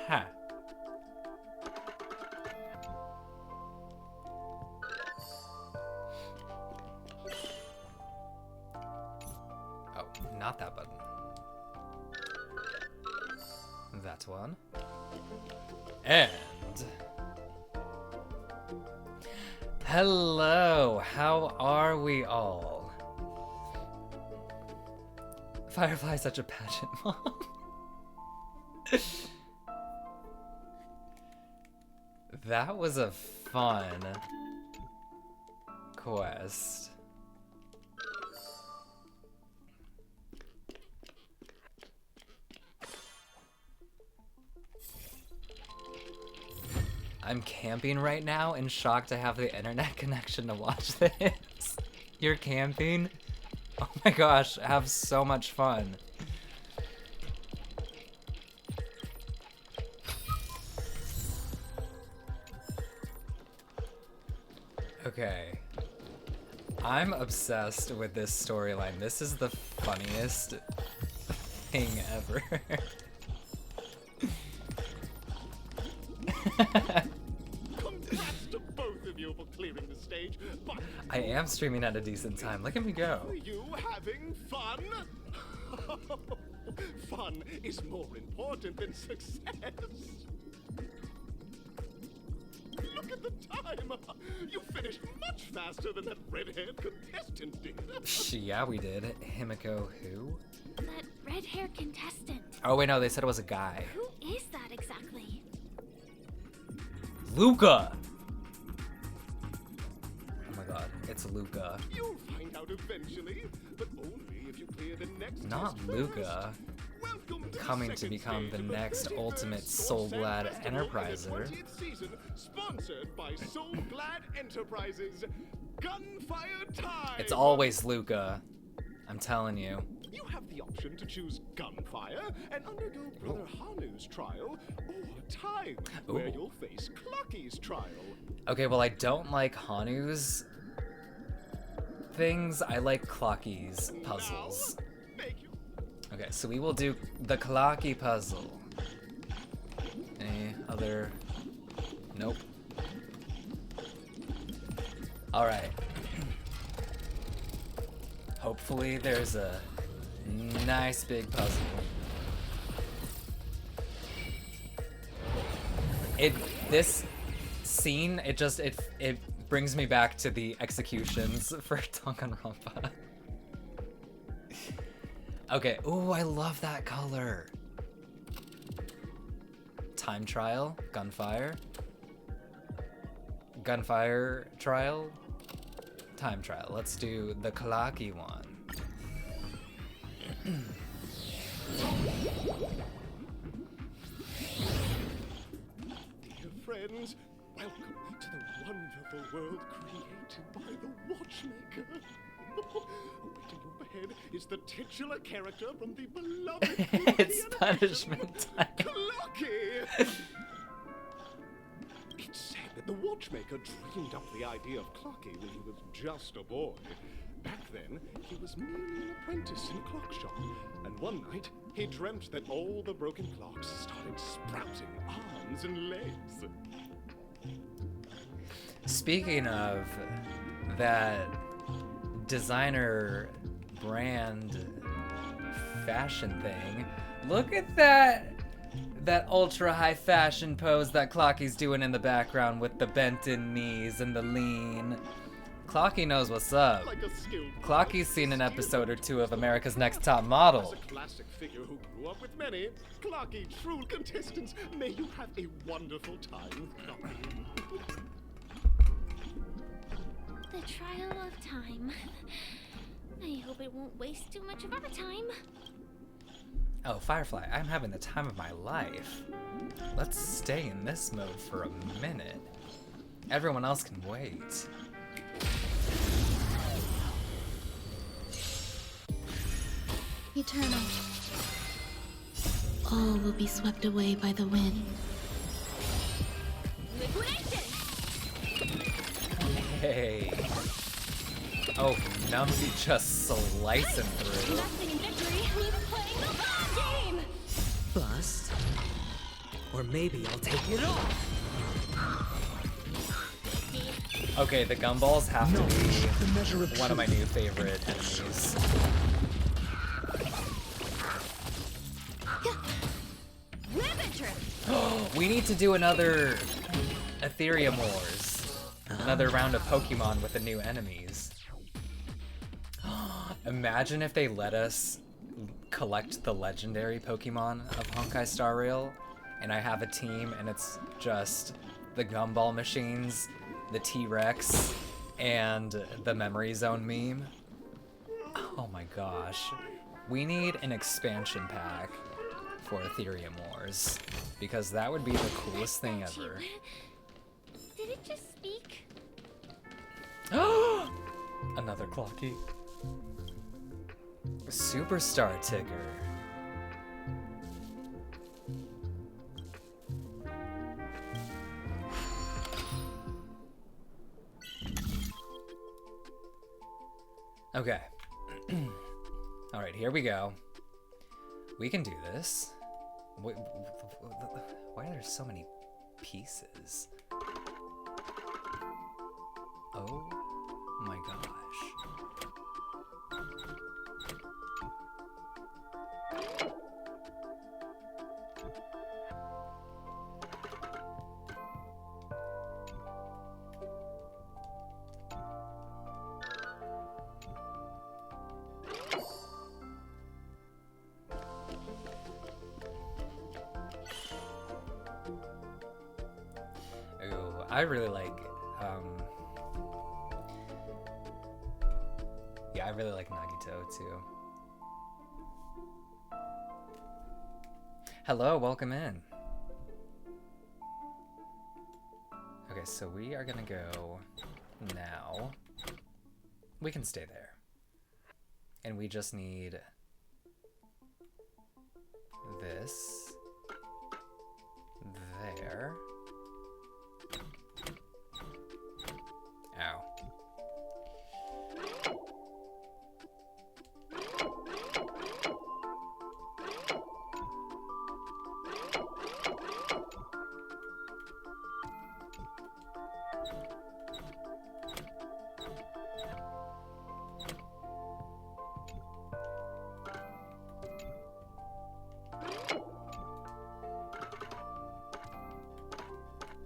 Huh. Oh, not that button. That one. And... hello, how are we all? Firefly's such a pageant mom. That was a fun quest. I'm camping right now and shocked to have the internet connection to watch this. You're camping? Oh my gosh, have so much fun. Okay. I'm obsessed with this storyline. This is the funniest thing ever. I am streaming at a decent time. Look at me go. Are you having fun? Fun is more important than success. Look at the time. You finished much faster than that red-haired contestant did. Yeah, we did. Himiko who? That red-haired contestant. Oh wait, no, they said it was a guy. Who is that exactly? Luca! Oh my god, it's Luca. You'll find out eventually, but only if you clear the next Not test Luca. Welcome to Coming the to second become the stage of next 31st ultimate Soul Soul-Glad Sand Festival in the Enterpriser. 20th season, sponsored by Soul Glad Enterprises. Gunfire time! It's always Luca. I'm telling you. You have the option to choose Gunfire and undergo Brother Hanu's trial, or Time, where Ooh. you'll face Clocky's trial. Okay, well I don't like Hanu's things. I like Clocky's puzzles. Okay, so we will do the Clocky puzzle. Any other? Nope. Alright. Hopefully there's a nice big puzzle. This scene, it brings me back to the executions for Danganronpa. Okay, ooh, I love that color. Time trial, gunfire. Gunfire trial, time trial. Let's do the Clocky one. Dear friends, welcome to the wonderful world created by the Watchmaker. Awaiting you ahead is the titular character from the beloved It's punishment time. Clocky! It's said that the Watchmaker dreamed up the idea of Clocky when he was just a boy. Back then, he was merely an apprentice in a clock shop, and one night, he dreamt that all the broken clocks started sprouting arms and legs. Speaking of that designer brand fashion thing, look at that ultra high fashion pose that Clocky's doing in the background with the bent in knees and the lean. Clocky knows what's up. Clocky's seen an episode or two of America's Next Top Model. As a classic figure who grew up with many, Clocky, true contestants, may you have a wonderful time with Clocky. The trial of time. I hope it won't waste too much of our time. Oh, Firefly, I'm having the time of my life. Let's stay in this mode for a minute. Everyone else can wait. Eternal. All will be swept away by the wind. Hey. Oh, Numsy just slicing through. Investing in victory means playing the long game! Bust. Or maybe I'll take it off. Okay, the gumballs have to be one of my new favorite enemies. We need to do another Ethereum Wars. Another round of Pokemon with the new enemies. Imagine if they let us collect the legendary Pokemon of Honkai Star Rail, and I have a team and it's just the Gumball machines, the T-Rex, and the Memory Zone meme. Oh my gosh. We need an expansion pack for Ethereum Wars, because that would be the coolest thing ever. Did it just speak? Another Clocky. Superstar Tigger. Okay. Alright, here we go. We can do this. Why are there so many pieces? Oh my I really like, yeah, I really like Nagito too. Hello, welcome in. Okay, so we are gonna go now. We can stay there. And we just need this there. Ow.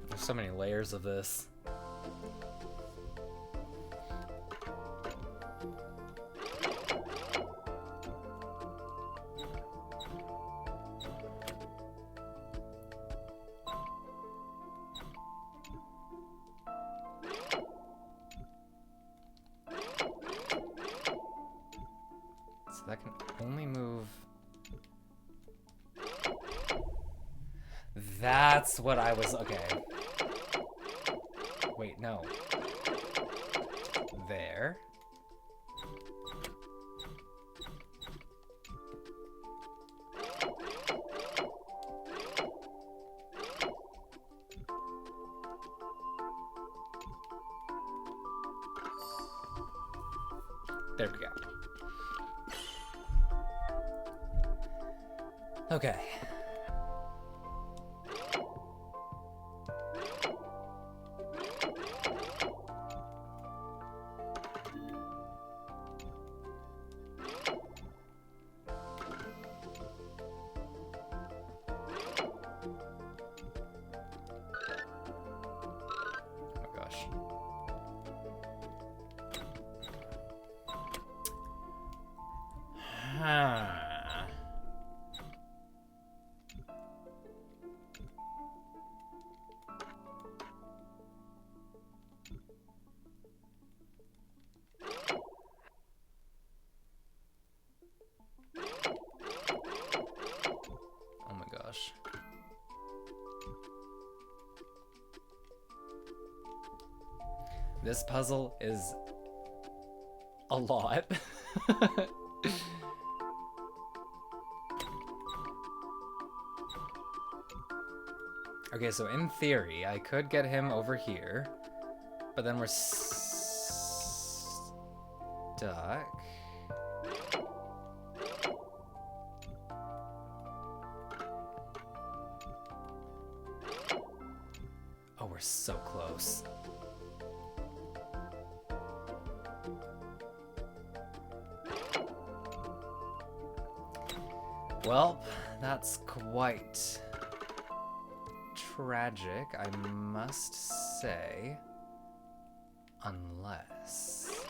There's so many layers of this. So that can only move. That's what I was, okay. Wait, no. There. There we go. Okay. This puzzle is a lot. Okay, so in theory, I could get him over here, but then we're stuck. Oh, we're so close. Well, that's quite tragic, I must say. Unless...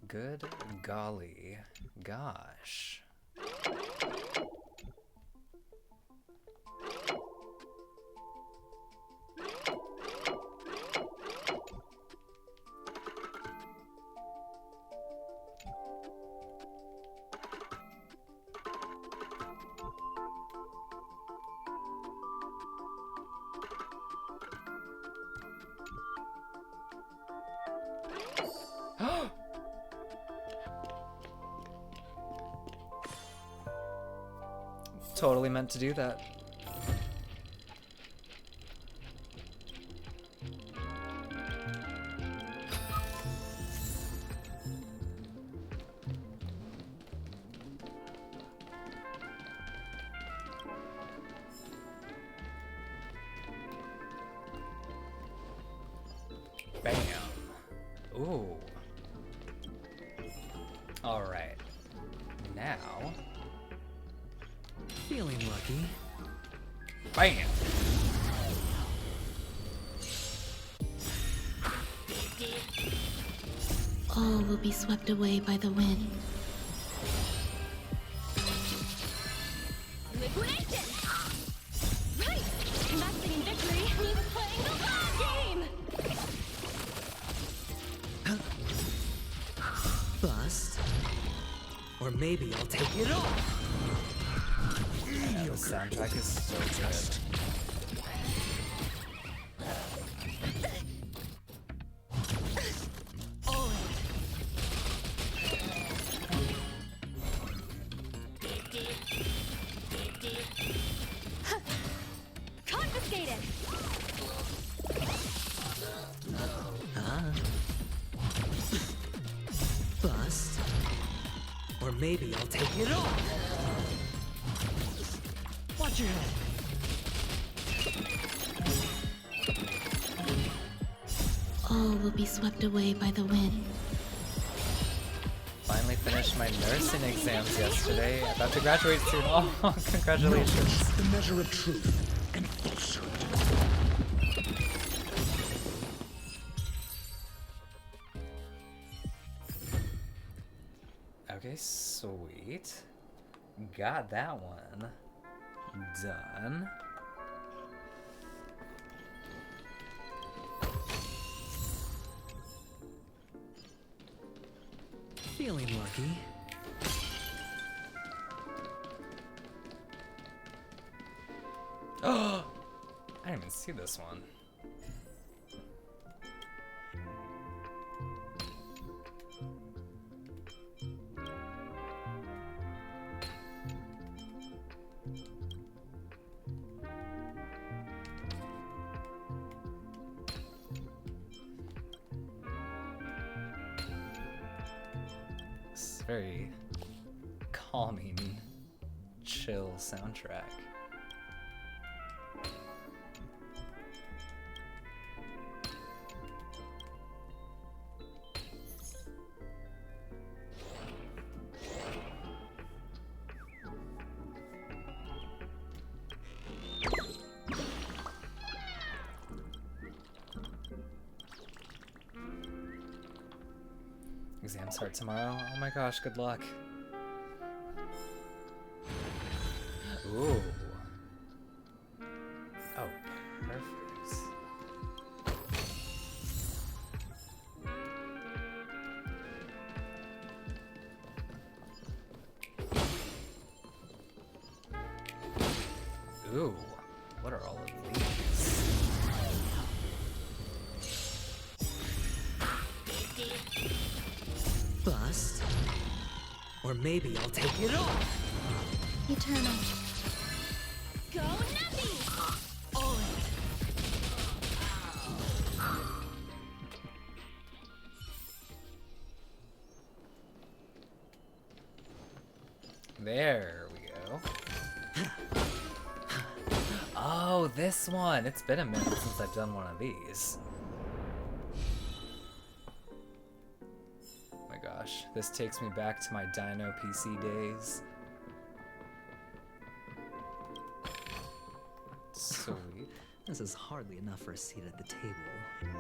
Good golly gosh. Totally meant to do that. Bam. Ooh. All right. Now. Feeling lucky. Bam! All will be swept away by the wind. The Liquidation! Right! Investing in victory means playing the long game! Bust. Or maybe I'll take it all. Yeah, the soundtrack is so good. Confiscated! Bust. Or maybe I'll take it all. Watch your head. All will be swept away by the wind. Finally finished my nursing exams yesterday. About to graduate soon. Oh, congratulations. The measure of truth and falsehood. Okay, sweet. Got that one done. Feeling lucky. Oh, I didn't even see this one. It's very calming, chill soundtrack. Exams start tomorrow. Oh my gosh, good luck. Ooh. Oh, perfect. Ooh, what are all of these? Bust. Or maybe I'll take it all. Eternal. Go Nappy! There we go. Oh, this one. It's been a minute since I've done one of these. Oh my gosh, this takes me back to my Dino PC days. Sweet. This is hardly enough for a seat at the table. Oh.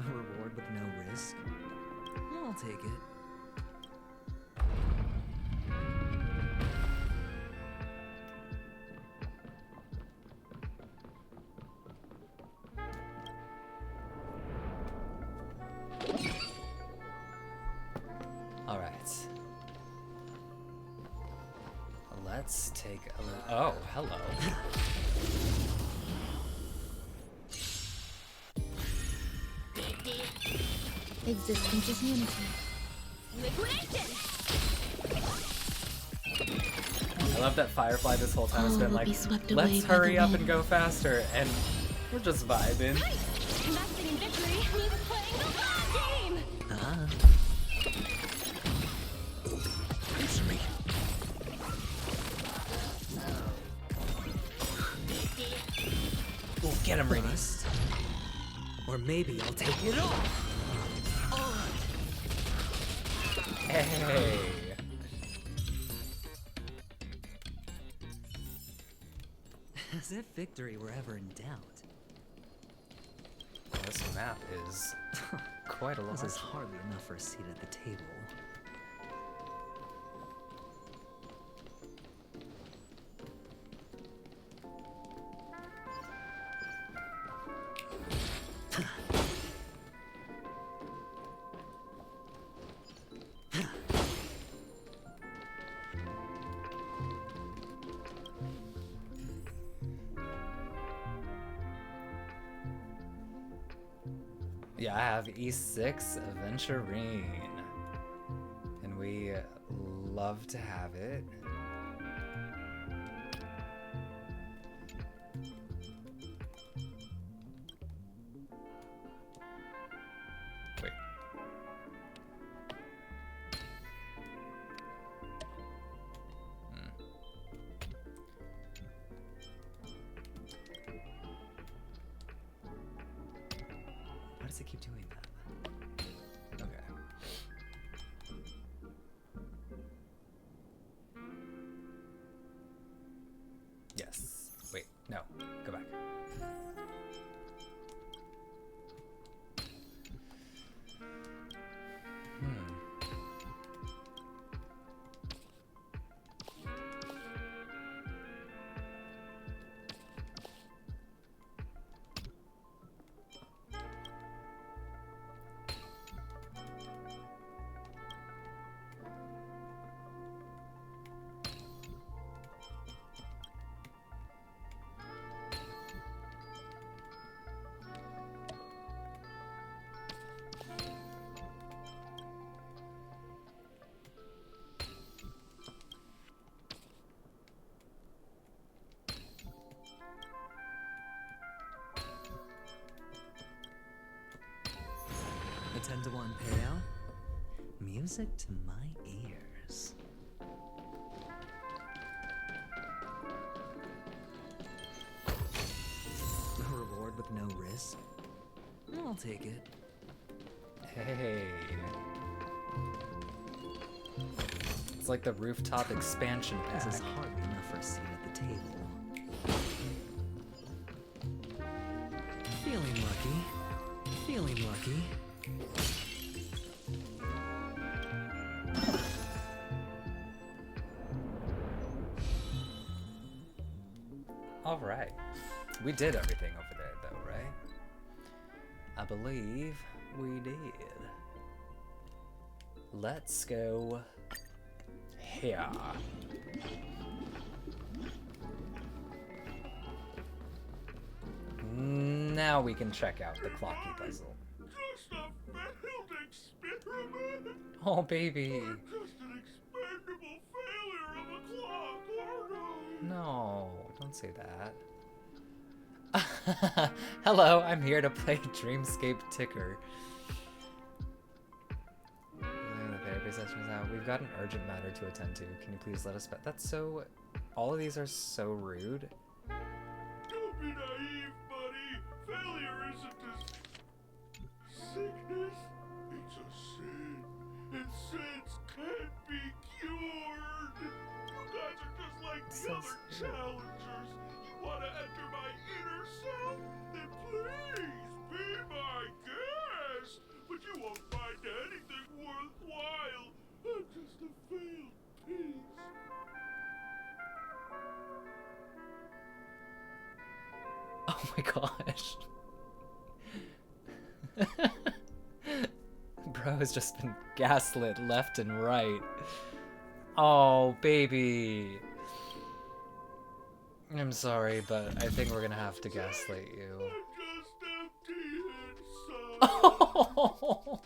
A reward with no risk? I'll take it. All right. Let's take a look. Oh, hello. Existence is unity. Liquidation! I love that Firefly this whole time has All been will like, be swept away let's by the hurry up and wind." go faster, and we're just vibing. Investing in victory means playing the long game! Ah. Answer me. We'll get him, Radius. Or maybe I'll take it off. Hey. As if victory were ever in doubt. This map is quite a lot. This is hardly enough for a seat at the table. Yeah, I have E6 Aventurine. And we love to have it. Wait. Why does it keep doing that? Okay. Yes. Wait, no. Go back. A 10-to-1 payout. Music to my ears. A reward with no risk. I'll take it. Hey. It's like the rooftop expansion pack. This is hardly enough for a seat at the table. Feeling lucky. Feeling lucky. All right. We did everything over there, though, right? I believe we did. Let's go here. Now we can check out the clocky puzzle. Just a failed experiment. Oh, baby. Just an expendable failure of a clock, aren't I? No, don't say that. Hello, I'm here to play Dreamscape Ticker. The therapy session is out. We've got an urgent matter to attend to. Can you please let us back? That's so... All of these are so rude. Don't be naive, buddy. Failure isn't a sickness. It's a sin. And sins can't be cured. You guys are just like the other challengers. You want to enter my inner self? Then please be my guest. But you won't find anything worthwhile. I'm just a failed piece. Oh my gosh. Bro has just been gaslit left and right. Oh, baby. I'm sorry, but I think we're gonna have to gaslight you. I'm just empty inside. Oh.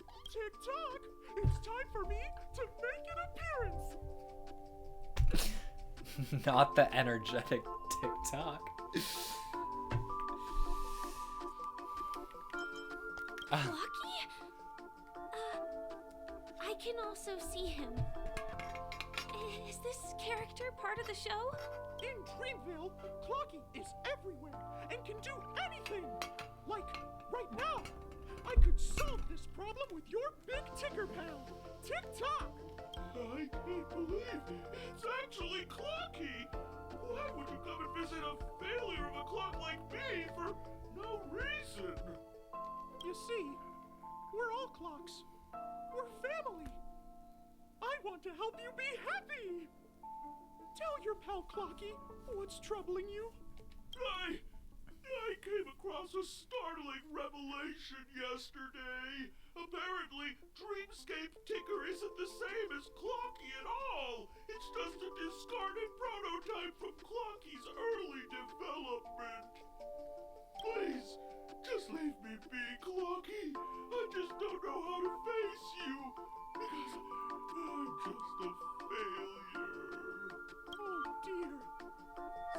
Not the energetic TikTok. Lucky? I can also see him. Is this character part of the show? In Dreamville, Clocky is everywhere and can do anything. Like, right now, I could solve this problem with your big ticker pal, TikTok. I can't believe it's actually Clocky. Why would you come and visit a failure of a clock like me for no reason? You see, we're all clocks. We're family. I want to help you be happy. Tell your pal Clocky what's troubling you. I came across a startling revelation yesterday. Apparently, Dreamscape ticker isn't the same as Clocky at all. It's just a discarded prototype from Clocky's early development. Please, just leave me be, Clocky. I just don't know how to face you, because I'm just a failure. Oh dear.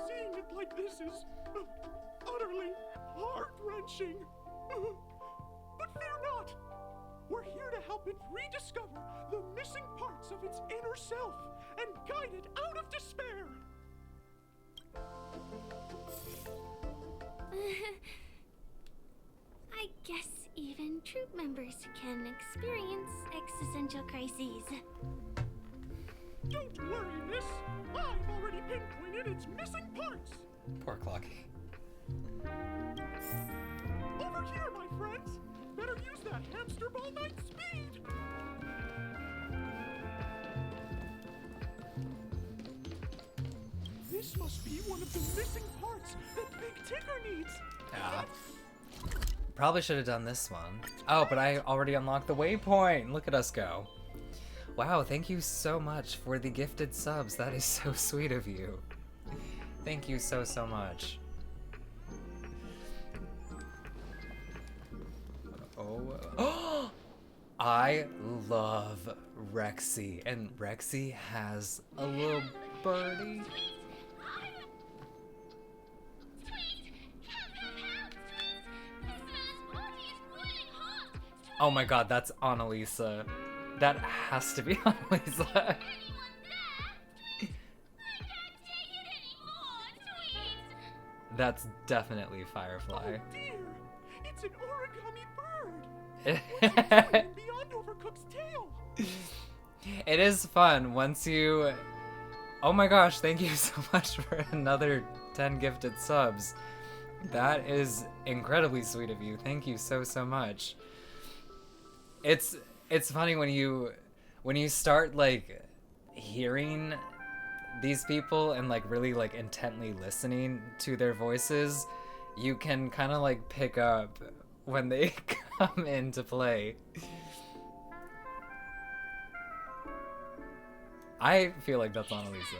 Seeing it like this is utterly heart-wrenching. But fear not. We're here to help it rediscover the missing parts of its inner self and guide it out of despair. I guess even troop members can experience existential crises. Don't worry, miss. I've already pinpointed its missing parts. Poor Clocky. Over here, my friends. Better use that hamster ball night speed. This must be one of the missing parts that Big Ticker needs. Yeah. Probably should have done this one. Oh, but I already unlocked the waypoint. Look at us go. Wow, thank you so much for the gifted subs. That is so sweet of you. Thank you so much. Oh, I love Rexy, and Rexy has a little birdie. Oh my god, that's Annalisa. That has to be Annalisa. That's definitely Firefly. Oh dear, it's an origami bird. Beyond Overcooked's tail. It is fun once you... Oh my gosh, thank you so much for another 10 gifted subs. That is incredibly sweet of you. Thank you so much. It's funny when you start like hearing these people and like really like intently listening to their voices, you can kind of like pick up when they come into play. I feel like that's Annalisa.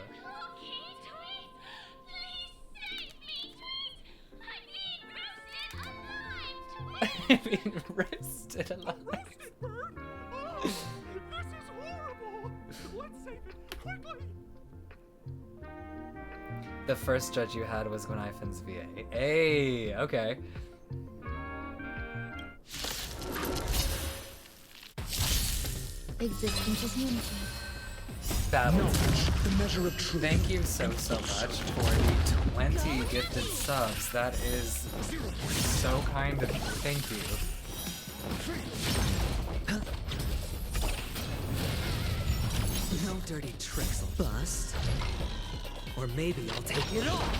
I mean, roasted alive. Roasted bird? Oh, this is horrible. Let's save it quickly. The first judge you had was Gwenifen's VA. Hey, okay. Existence is unity. Knowledge, the measure of truth. Thank you so much for the 20 gifted subs. That is so kind of you. Thank you. No dirty tricks will bust. Or maybe I'll take it off.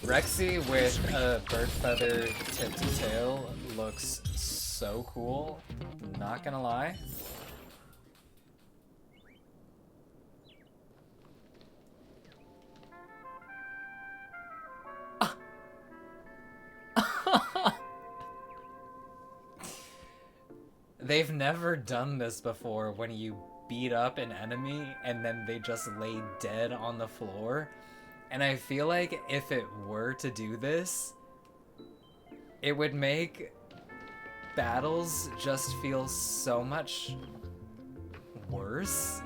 Rexy with a bird feather tipped tail looks so cool. Not gonna lie. They've never done this before when you beat up an enemy and then they just lay dead on the floor. And I feel like if it were to do this, it would make battles just feel so much worse.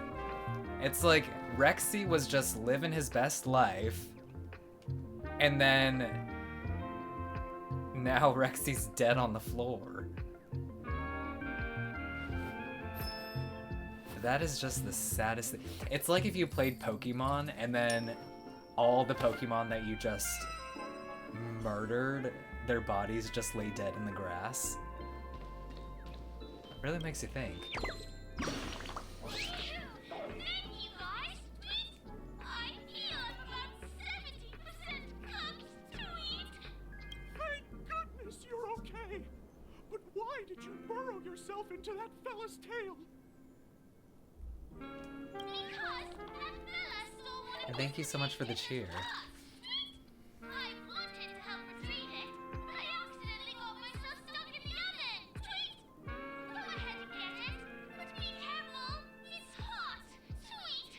It's like Rexy was just living his best life, and then now Rexy's dead on the floor. That is just the saddest thing. It's like if you played Pokemon and then all the Pokemon that you just murdered, their bodies just lay dead in the grass. Really makes you think. Thank goodness you're okay. But why did you burrow yourself into that fella's tail? And thank you so much for the cheer. I wanted to help retrieve it, but I accidentally got myself stuck in the oven. Tweet! Go ahead and get it, but be careful. It's hot. Tweet!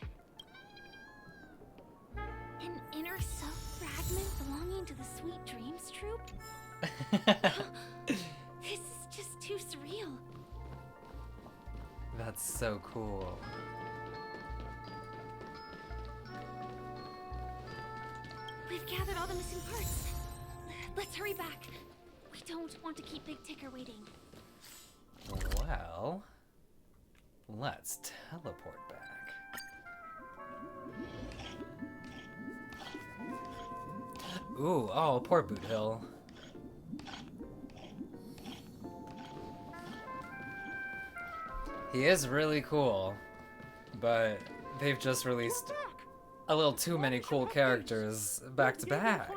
An inner self fragment belonging to the Sweet Dreams troupe? This is just too surreal. That's so cool. We've gathered all the missing parts. Let's hurry back. We don't want to keep Big Ticker waiting. Well, let's teleport back. Ooh, oh, poor Boot Hill. He is really cool, but they've just released a little too many cool characters back to back.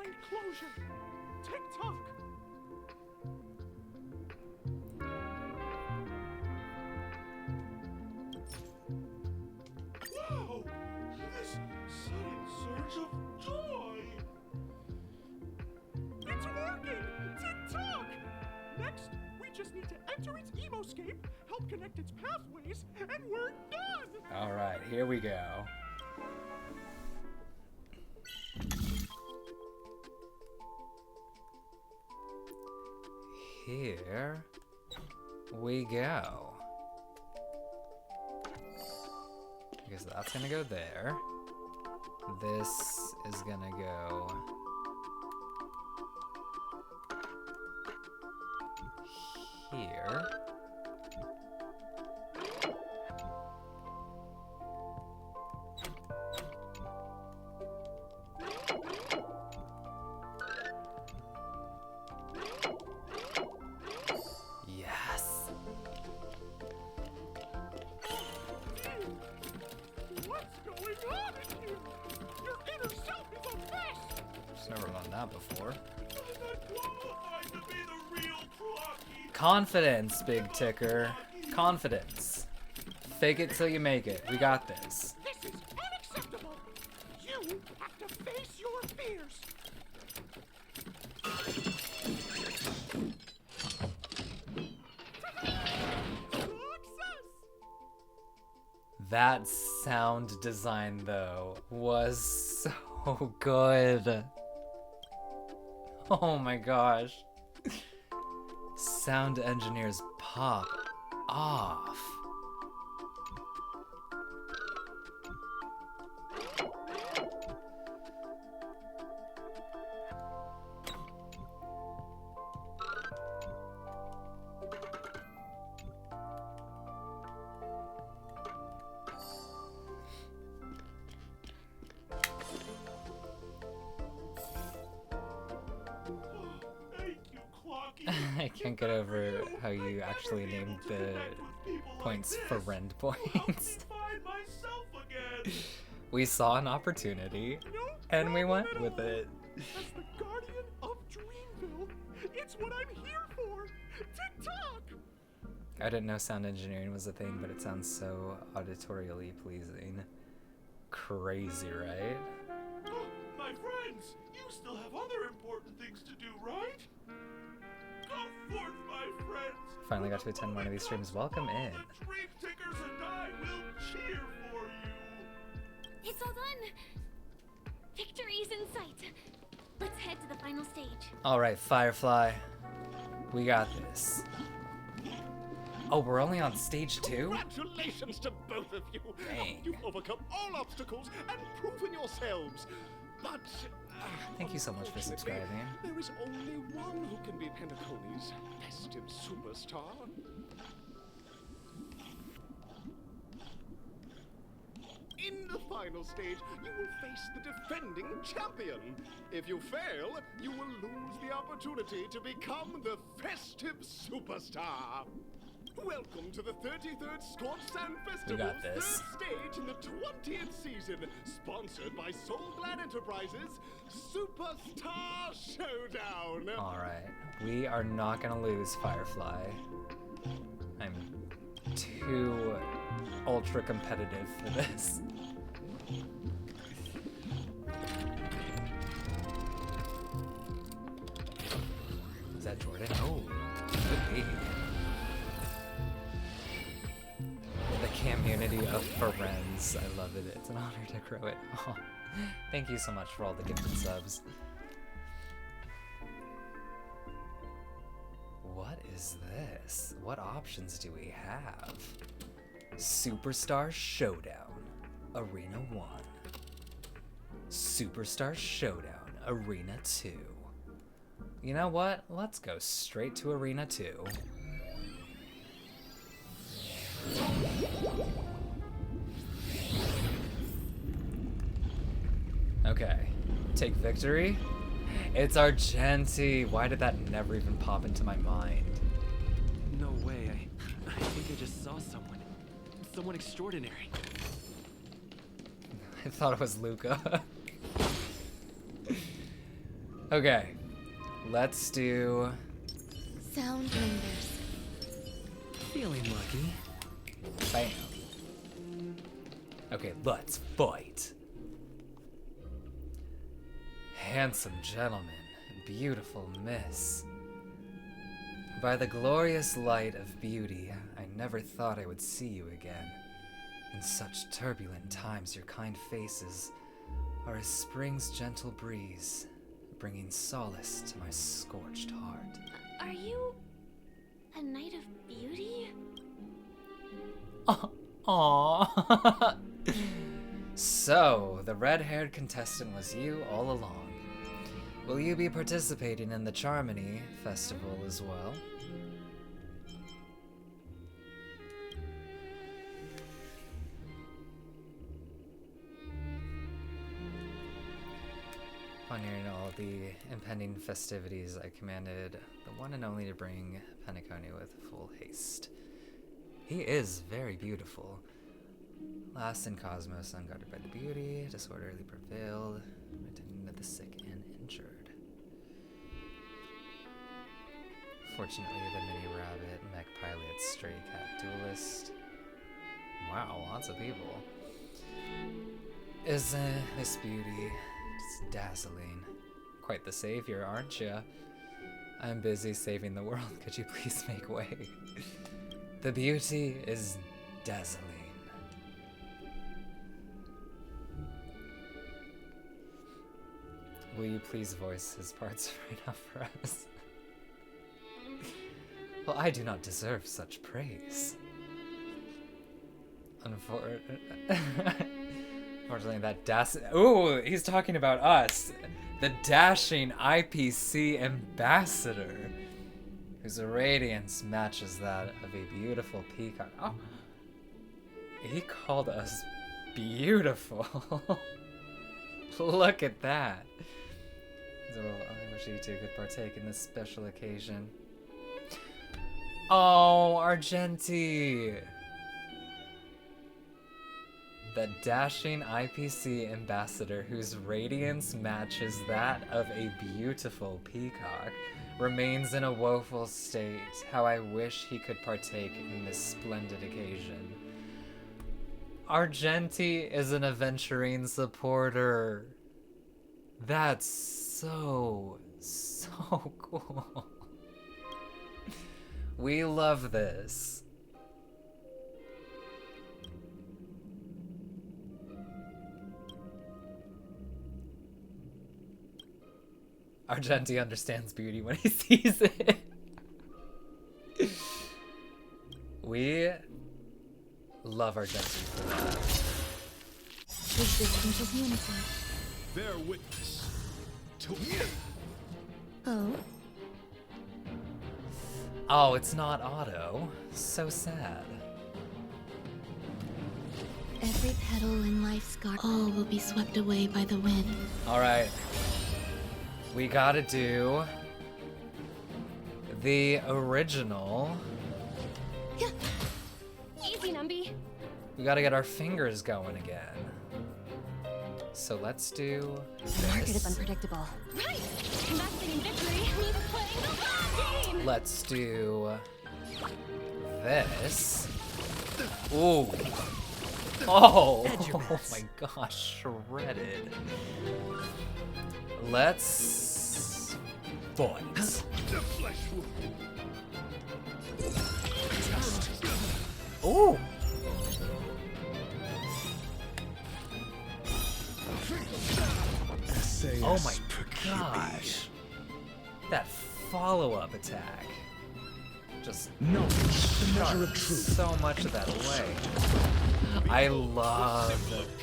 Wow! This sudden surge of joy! It's working! Tick-tock! Next, we just need to enter its emoscape, help connect its pathways, and we're done! Alright, here we go. Here we go. I guess that's gonna go there. This is gonna go here. Yes. What's going on in here? Your inner self is a mess! Just never done that before. I'm not qualified to be the real Clocky! Confidence, Big Ticker. Confidence. Fake it till you make it. We got this. This is unacceptable! You have to face your fears! That sound design, though, was so good. Oh my gosh. Sound engineers pop off. I can't get over how you actually named the points for rend points. We saw an opportunity, and we went with it. As the guardian of Dreamville, it's what I'm here for! Tick-tock! I didn't know sound engineering was a thing, but it sounds so auditorially pleasing. Crazy, right? My friends, you still have other important things to do, right? Go forth, my friends! Finally got to attend one of these streams. Welcome in. Dream Tickers and I will cheer for you! It's all done. Victory's in sight. Let's head to the final stage. Alright, Firefly. We got this. Oh, we're only on stage 2? Congratulations to both of you. Dang. You've overcome all obstacles and proven yourselves. But Thank you so much for subscribing. there is only one who can be Penacony's festive superstar. In the final stage, you will face the defending champion. If you fail, you will lose the opportunity to become the festive superstar. Welcome to the 33rd Scorched Sand We got Festival's this. third stage in the 20th season, sponsored by Soulglad Enterprises, Superstar Showdown. Alright, we are not gonna lose Firefly. I'm too ultra competitive for this. Is that Jordan? Oh, could be. The community of friends. I love it. It's an honor to grow it. Oh, thank you so much for all the gifted subs. What is this? What options do we have? Superstar Showdown, Arena 1. Superstar Showdown, Arena 2. You know what? Let's go straight to Arena 2. Okay, take victory. It's Argenti. Why did that never even pop into my mind? No way. I think I just saw someone. Someone extraordinary. I thought it was Luca. Okay, let's do... Sound lingers. Feeling lucky. Bam. Okay, let's fight. Handsome gentleman, beautiful miss. By the glorious light of beauty, I never thought I would see you again. In such turbulent times, your kind faces are as spring's gentle breeze, bringing solace to my scorched heart. Are you a knight of beauty? Aww. So, the red-haired contestant was you all along. Will you be participating in the Charmony Festival as well? Upon hearing all the impending festivities, I commanded the one and only to bring Penacony with full haste. He is very beautiful. Last in Cosmos, unguarded by the beauty, disorderly prevailed, attending to the sick and injured. Fortunately, the mini rabbit, mech pilot, stray cat duelist. Wow, lots of people. Isn't this beauty just dazzling? Quite the savior, aren't you? I'm busy saving the world. Could you please make way? The beauty is dazzling. Will you please voice his parts right now for us? Well, I do not deserve such praise. Unfortunately, that ooh, he's talking about us. The dashing IPC ambassador, whose radiance matches that of a beautiful peacock. Oh, he called us beautiful. Look at that. So I wish you two could partake in this special occasion. Oh, Argenti! The dashing IPC ambassador whose radiance matches that of a beautiful peacock remains in a woeful state. How I wish he could partake in this splendid occasion. Argenti is an Aventurine supporter. That's so cool. We love this. Argenti understands beauty when he sees it. We love our Jensen for that. Resistance is unity. Bear witness to me. Oh? Oh, it's not Otto. So sad. Every petal in life's garden, all will be swept away by the wind. Alright. We gotta do the original. Easy, Numby. We gotta get our fingers going again. So let's do Market is this. unpredictable. Right! Investing in victory means playing the long game! Let's do this. Ooh. Oh, oh my gosh, shredded. Let's fight. The flesh wound. Ooh. Oh my gosh. That follow-up attack. Just the measure of shot truth. so much of that away. I love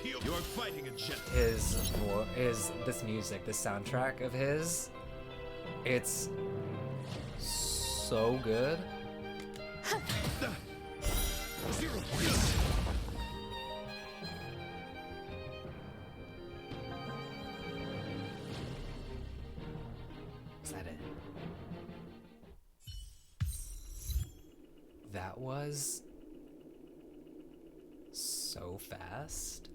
You're fighting a jet. his this music, this soundtrack of his. It's so good. Is that it? That was so fast.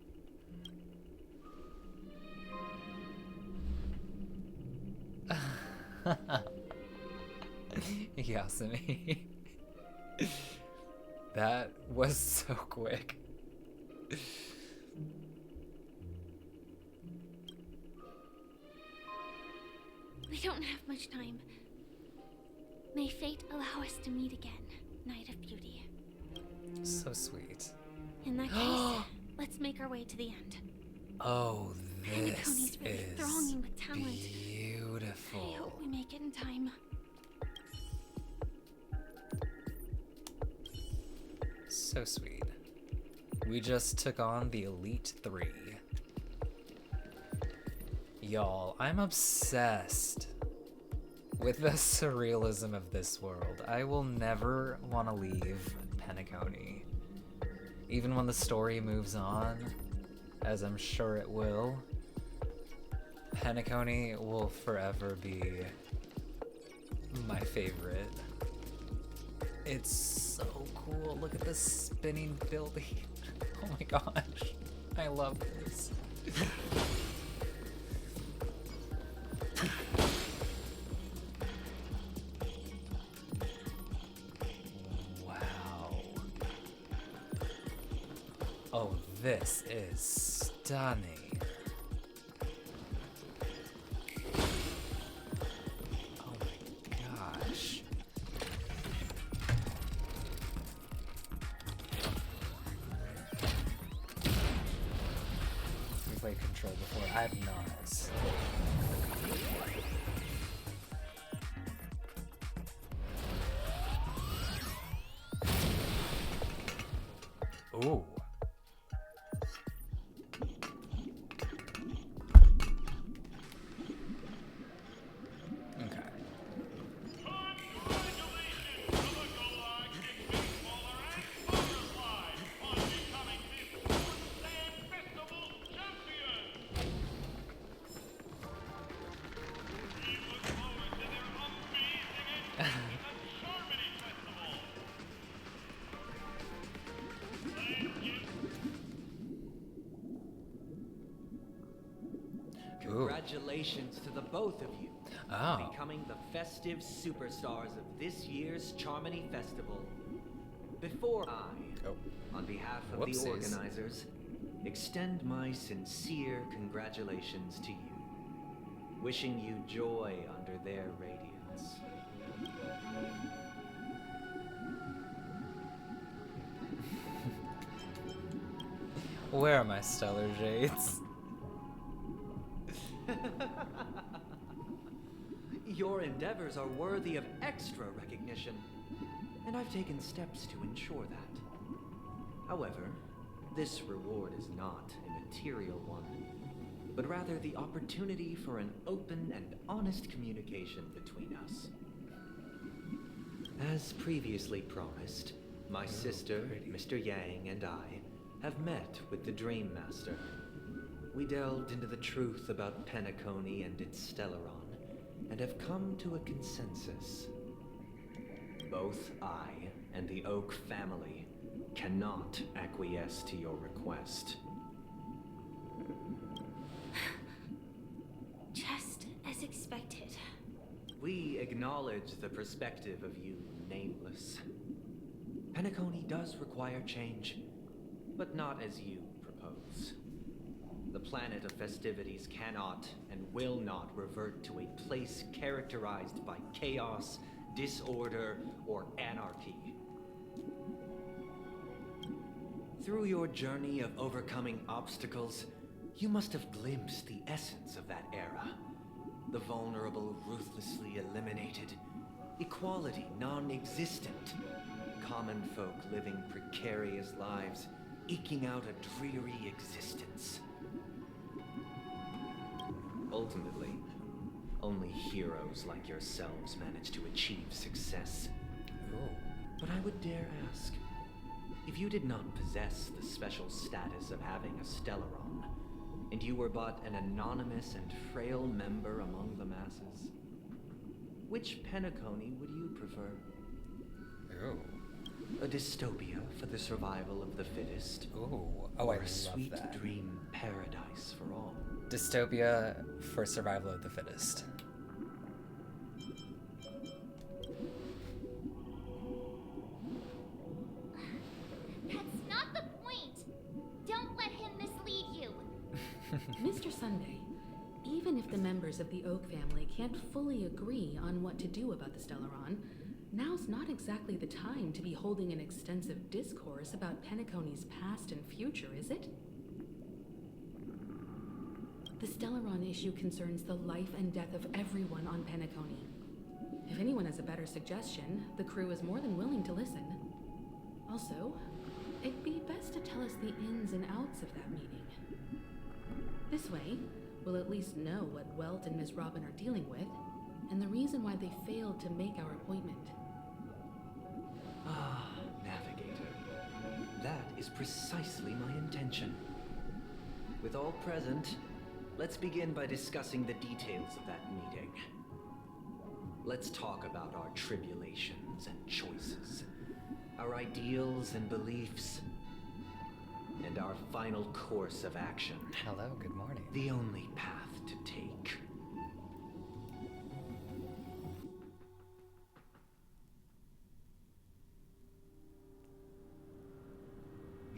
Yasumi. That was so quick. We don't have much time. May fate allow us to meet again, Knight of Beauty. So sweet. In that case, let's make our way to the end. Oh, this Penacony's really is thronging with talent. beautiful. I hope we make it in time. So sweet. We just took on the Elite 3. Y'all, I'm obsessed with the surrealism of this world. I will never want to leave Penacony. Even when the story moves on, as I'm sure it will, Penacony will forever be my favorite. It's so cool. Look at this spinning building. Oh my gosh. I love this. Wow. Oh, this is stunning. Oh my gosh. We played Control before. I have not. Ooh. Okay. Congratulations to the both of you Oh. on becoming the festive superstars of this year's Charmony Festival. Before I, on behalf of Whoopsies. the organizers, extend my sincere congratulations to you, wishing you joy under their radiance. Where are my stellar shades? Your endeavors are worthy of extra recognition. and I've taken steps to ensure that. However, this reward is not a material one, but rather the opportunity for an open and honest communication between us. As previously promised, my sister, Mr. Yang, and I have met with the Dream Master. We delved into the truth about Penacony and its Stellaron, and have come to a consensus. Both I and the Oak family cannot acquiesce to your request. Just as expected. We acknowledge the perspective of you, Nameless. Penacony does require change, but not as you propose. The planet of festivities cannot and will not revert to a place characterized by chaos, disorder, or anarchy. Through your journey of overcoming obstacles, you must have glimpsed the essence of that era. The vulnerable ruthlessly eliminated, equality non-existent, common folk living precarious lives, eking out a dreary existence. Ultimately, only heroes like yourselves manage to achieve success. Oh. But I would dare ask, if you did not possess the special status of having a Stellaron, and you were but an anonymous and frail member among the masses, which Penacony would you prefer? Oh. A dystopia for the survival of the fittest? Oh, or I a love sweet that. dream paradise for all? Dystopia for survival of the fittest. That's not the point! Don't let him mislead you! Mr. Sunday, even if the members of the Oak family can't fully agree on what to do about the Stellaron, now's not exactly the time to be holding an extensive discourse about Penacony's past and future, is it? The Stellaron issue concerns the life and death of everyone on Penacony. If anyone has a better suggestion, the crew is more than willing to listen. Also, it'd be best to tell us the ins and outs of that meeting. This way, we'll at least know what Welt and Ms. Robin are dealing with, and the reason why they failed to make our appointment. Ah, Navigator. That is precisely my intention. With all present, let's begin by discussing the details of that meeting. Let's talk about our tribulations and choices, our ideals and beliefs, and our final course of action. Hello, good morning. The only path to take.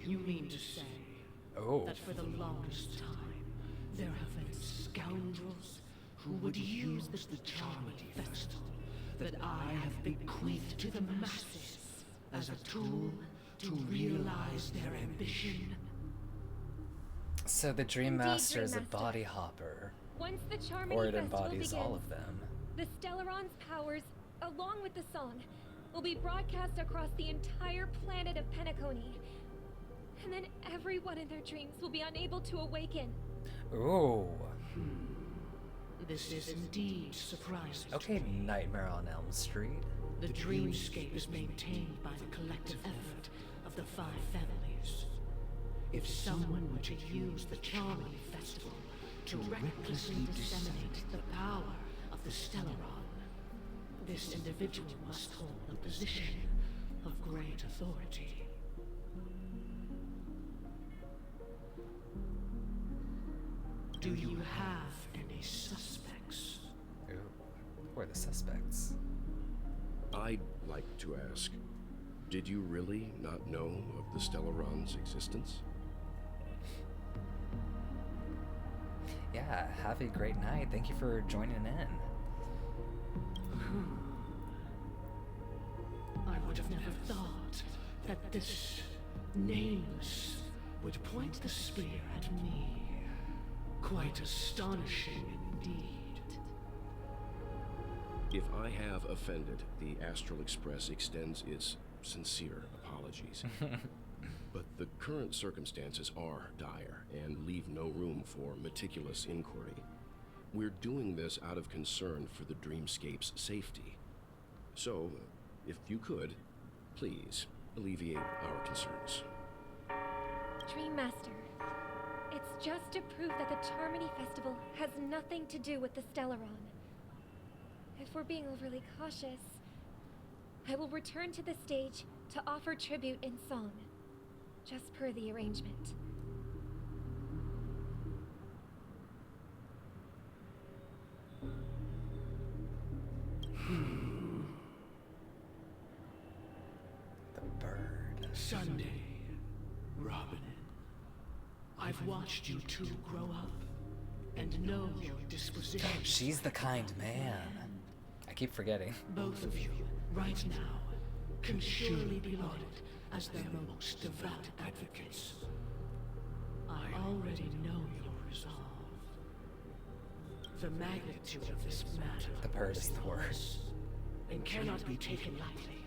You mean to say that for the longest time, there have been scoundrels who would use the charming festival that I have bequeathed to the masses as a tool to realize their ambition? So the Dream Indeed, Master is a Dream Master. body hopper. Once the Charmony Or it Festival embodies begins, all of them. the Stellaron's powers, along with the song, will be broadcast across the entire planet of Penacony. And then everyone in their dreams will be unable to awaken. Ooh. This is indeed surprising. Okay, Nightmare on Elm Street. The Dreamscape is maintained by the collective effort of the 5 families. If someone were to use the Charmony Festival to recklessly disseminate the power of the Stellaron, this individual must hold a position of great authority. Do you have any suspects? Ooh. Who are the suspects? I'd like to ask, did you really not know of the Stellaron's existence? Yeah, have a great night. Thank you for joining in. I would have never thought that this Nameless would point the spear at me. Quite astonishing indeed. If I have offended, the Astral Express extends its sincere apologies. But the current circumstances are dire and leave no room for meticulous inquiry. We're doing this out of concern for the Dreamscape's safety. So, if you could, please alleviate our concerns. Dreammaster, it's just to prove that the Charmony Festival has nothing to do with the Stellaron. If we're being overly cautious, I will return to the stage to offer tribute in song, just per the arrangement. The bird. Sunday, Robin. I've watched you two grow up and know your disposition. She's the kind man. I keep forgetting. Both of you, right now, can surely be lauded as their most devout advocates. I already know your resolve. The magnitude of this matter The bird is the word. and cannot be taken lightly.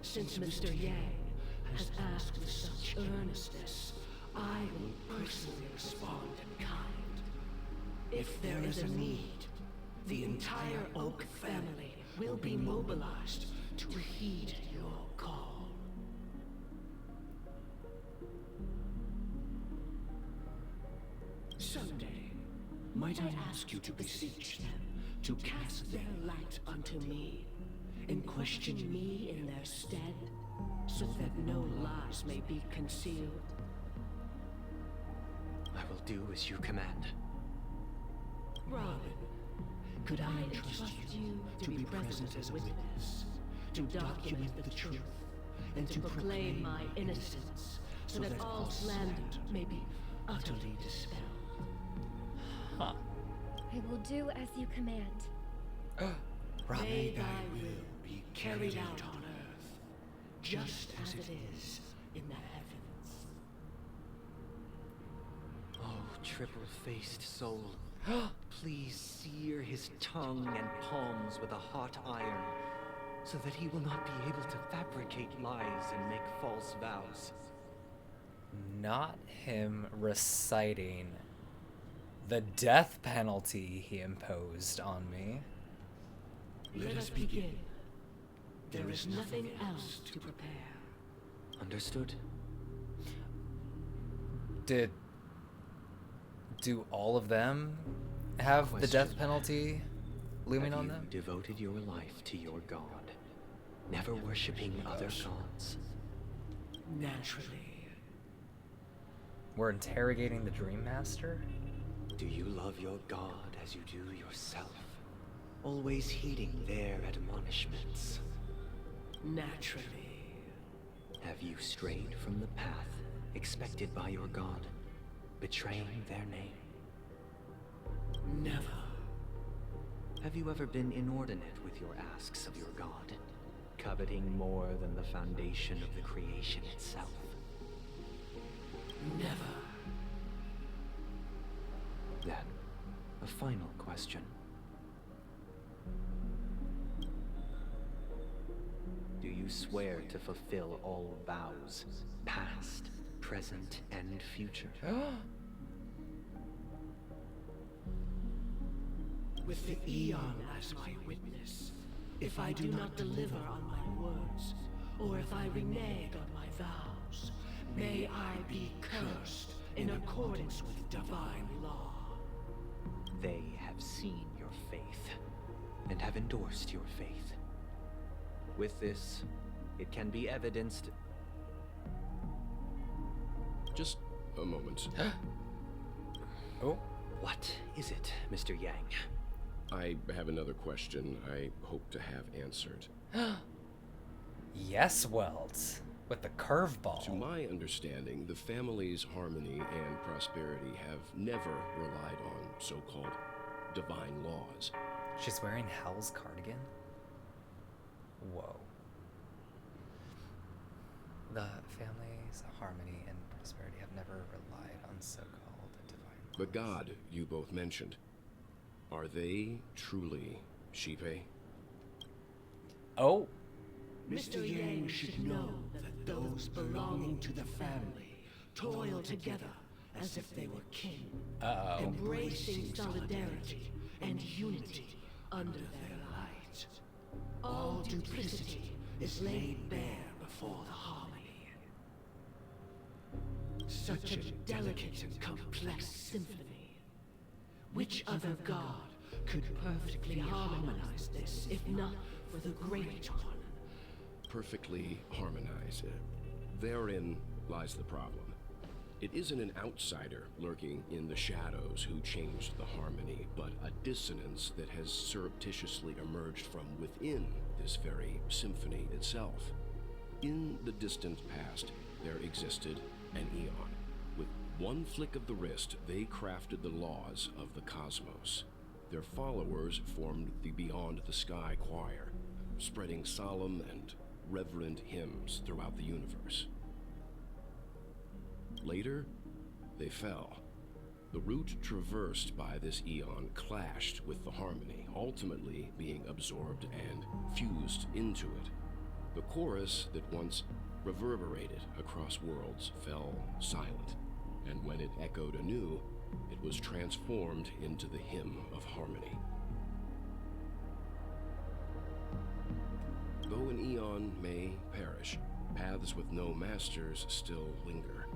Since Mr. Yang has asked with such earnestness, I will personally respond in kind. If there is a need, the entire Oak family will be mobilized to heed your call. Someday, might I ask you to beseech them to cast their light unto me, and question me in their stead, so that no lies may be concealed? I will do as you command. Robin, could I entrust you to be present as a witness, to document the truth, and to proclaim my innocence, so that all slander may be utterly dispelled? Huh. I will do as you command. May thy will be carried out on earth, just as it is in the heavens. Oh, triple-faced soul. Please sear his tongue and palms with a hot iron, so that he will not be able to fabricate lies and make false vows. Not him reciting the death penalty he imposed on me. Let us begin. There is nothing else to prepare. Understood? Do all of them have the death penalty looming on them? Have you devoted your life to your god, never worshipping other gods? Naturally. We're interrogating the Dreammaster? Do you love your god as you do yourself? Always heeding their admonishments? Naturally. Have you strayed from the path expected by your god, betraying their name? Never. Have you ever been inordinate with your asks of your god, coveting more than the foundation of the creation itself? Never. Then, a final question. Do you swear to fulfill all vows, past, present, and future? With the Eon as my witness, if I do not deliver on my words, or if I renege on my vows, may I be cursed in accordance with divine law. They have seen your faith, and have endorsed your faith. With this, it can be evidenced... Just a moment. Oh? What is it, Mr. Yang? I have another question I hope to have answered. Yes, Welt. With the curveball. To my understanding, the family's harmony and prosperity have never relied on so-called divine laws. She's wearing Hal's cardigan? Whoa. The family's harmony and prosperity have never relied on so-called divine laws. The god you both mentioned, are they truly Shipe? Oh. Mr. Yang should know that those belonging to the family toil together as if they were kin, embracing solidarity and unity under their light. All duplicity is laid bare before the harmony. Such a delicate and complex symphony. Which other god could perfectly harmonize this, if not for the Great One? Perfectly harmonize it. Therein lies the problem. It isn't an outsider lurking in the shadows who changed the harmony, but a dissonance that has surreptitiously emerged from within this very symphony itself. In the distant past, there existed an eon. With one flick of the wrist, they crafted the laws of the cosmos. Their followers formed the Beyond the Sky Choir, spreading solemn and reverent hymns throughout the universe. Later, they fell. The route traversed by this eon clashed with the harmony, ultimately being absorbed and fused into it. The chorus that once reverberated across worlds fell silent, and when it echoed anew, it was transformed into the hymn of harmony. Though an eon may perish, paths with no masters still linger.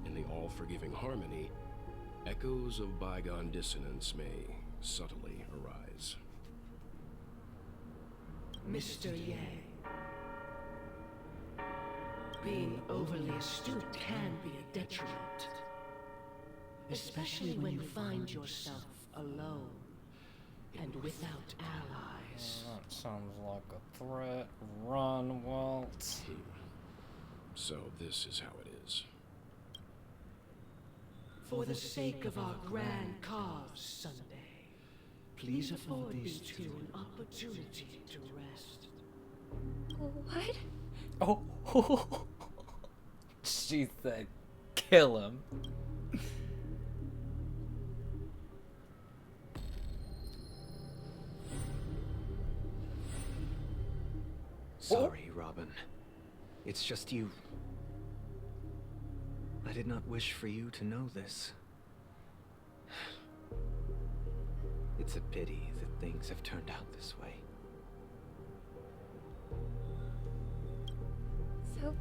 In the all-forgiving harmony, echoes of bygone dissonance may subtly arise. Mr. Yang, being overly astute can be a detriment, especially when you find yourself alone and without allies. That sounds like a threat. Run, Walt. So this is how it is. For the sake of our grand cause, Sunday, please afford these two an opportunity to rest. What? Oh. She said, kill him. Sorry, Robin. It's just you. I did not wish for you to know this. It's a pity that things have turned out this way. So,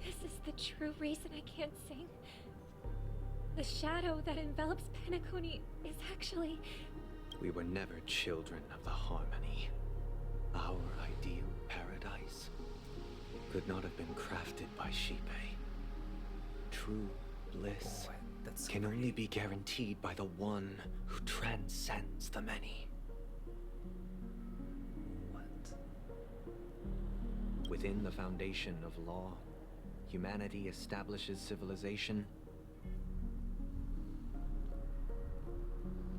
this is the true reason I can't sing? The shadow that envelops Penacony is actually... We were never children of the harmony. Our ideal paradise could not have been crafted by Shipe. True bliss can only be guaranteed by the one who transcends the many. What? Within the foundation of law, humanity establishes civilization,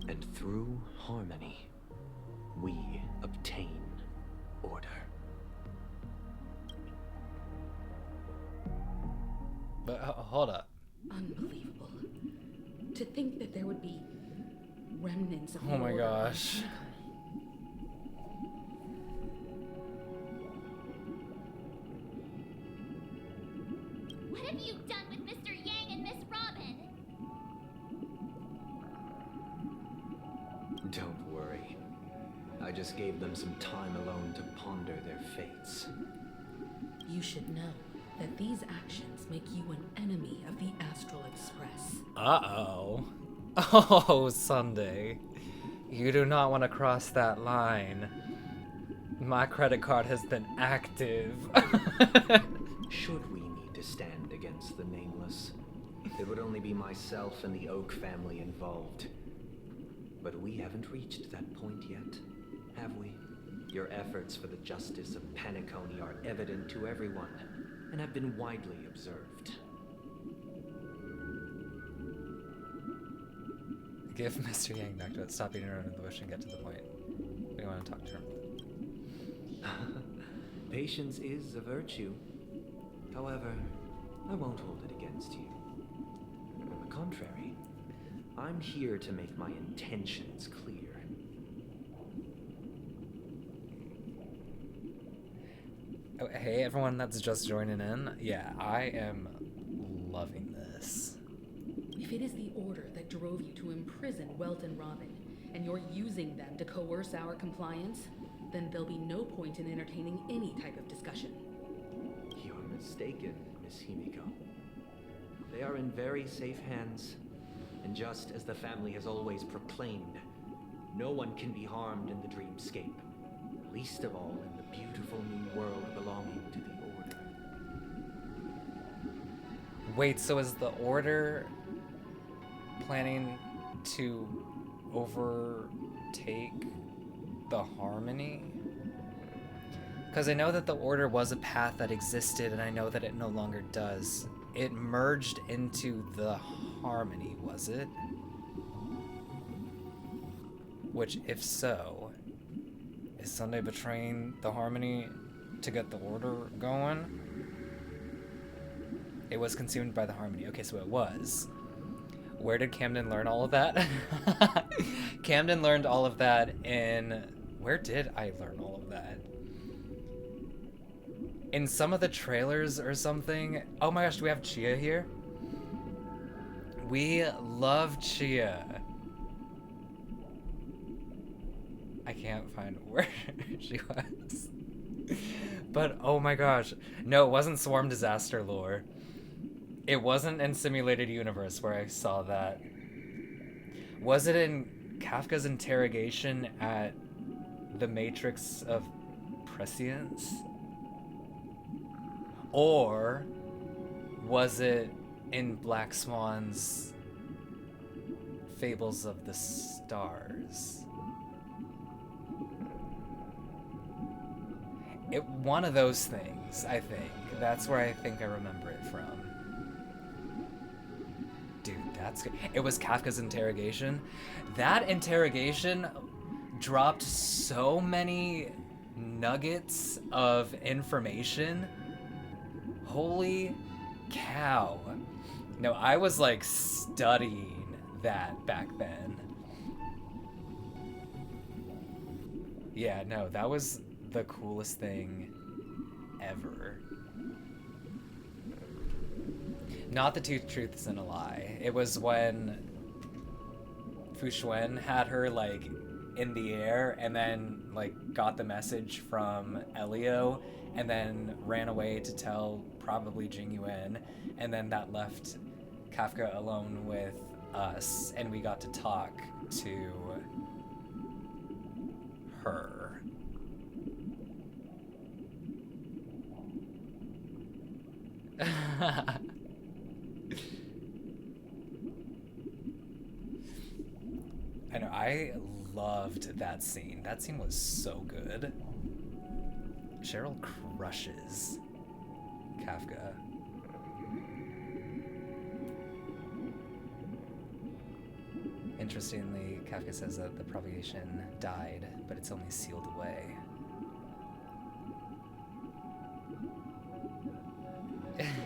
and through harmony, we obtain order. But hold up. Unbelievable. To think that there would be remnants of Oh my order on gosh. What have you done with Mr. Yang and Miss Robin? Don't worry. I just gave them some time alone to ponder their fates. You should know that these actions make you an enemy of the Astral Express. Uh-oh. Oh, Sunday. You do not want to cross that line. My credit card has been active. Should we need to stand against the Nameless, it would only be myself and the Oak family involved. But we haven't reached that point yet, have we? Your efforts for the justice of Penacony are evident to everyone, and have been widely observed. Give Mr. Yang back to it. Stop beating around in the bush and get to the point. We want to talk to him. Patience is a virtue. However, I won't hold it against you. On the contrary, I'm here to make my intentions clear. Oh, hey, everyone that's just joining in. Yeah, I am loving this. If it is the Order that drove you to imprison Welt and Robin, and you're using them to coerce our compliance, then there'll be no point in entertaining any type of discussion. You're mistaken, Miss Himiko. They are in very safe hands, and just as the family has always proclaimed, no one can be harmed in the Dreamscape, least of all in the beautiful new world belonging to the Order. Wait, so is the Order planning to overtake the Harmony? Because I know that the Order was a path that existed, and I know that it no longer does. It merged into the Harmony, was it? Which, if so, is Sunday betraying the Harmony to get the Order going? It was consumed by the Harmony. Okay, so it was. Where did Camden learn all of that? Camden learned all of that in... Where did I learn all of that? In some of the trailers or something. Oh my gosh, do we have Chia here? We love Chia. I can't find where she was. But oh my gosh. No, it wasn't Swarm Disaster lore. It wasn't in Simulated Universe where I saw that. Was it in Kafka's interrogation at the Matrix of Prescience? Or was it in Black Swan's Fables of the Stars? One of those things, I think. That's where I think I remember it from. Dude, that's good. It was Kafka's interrogation. That interrogation dropped so many nuggets of information. Holy cow. No, I was like studying that back then. Yeah, no, that was the coolest thing ever. Not the two truths and a lie. It was when Fu Xuan had her like in the air and then like got the message from Elio and then ran away to tell probably Jing Yuan, and then that left Kafka alone with us, and we got to talk to her. I know, I loved that scene. That scene was so good. Cheryl crushes Kafka. Interestingly, Kafka says that the propagation died, but it's only sealed away.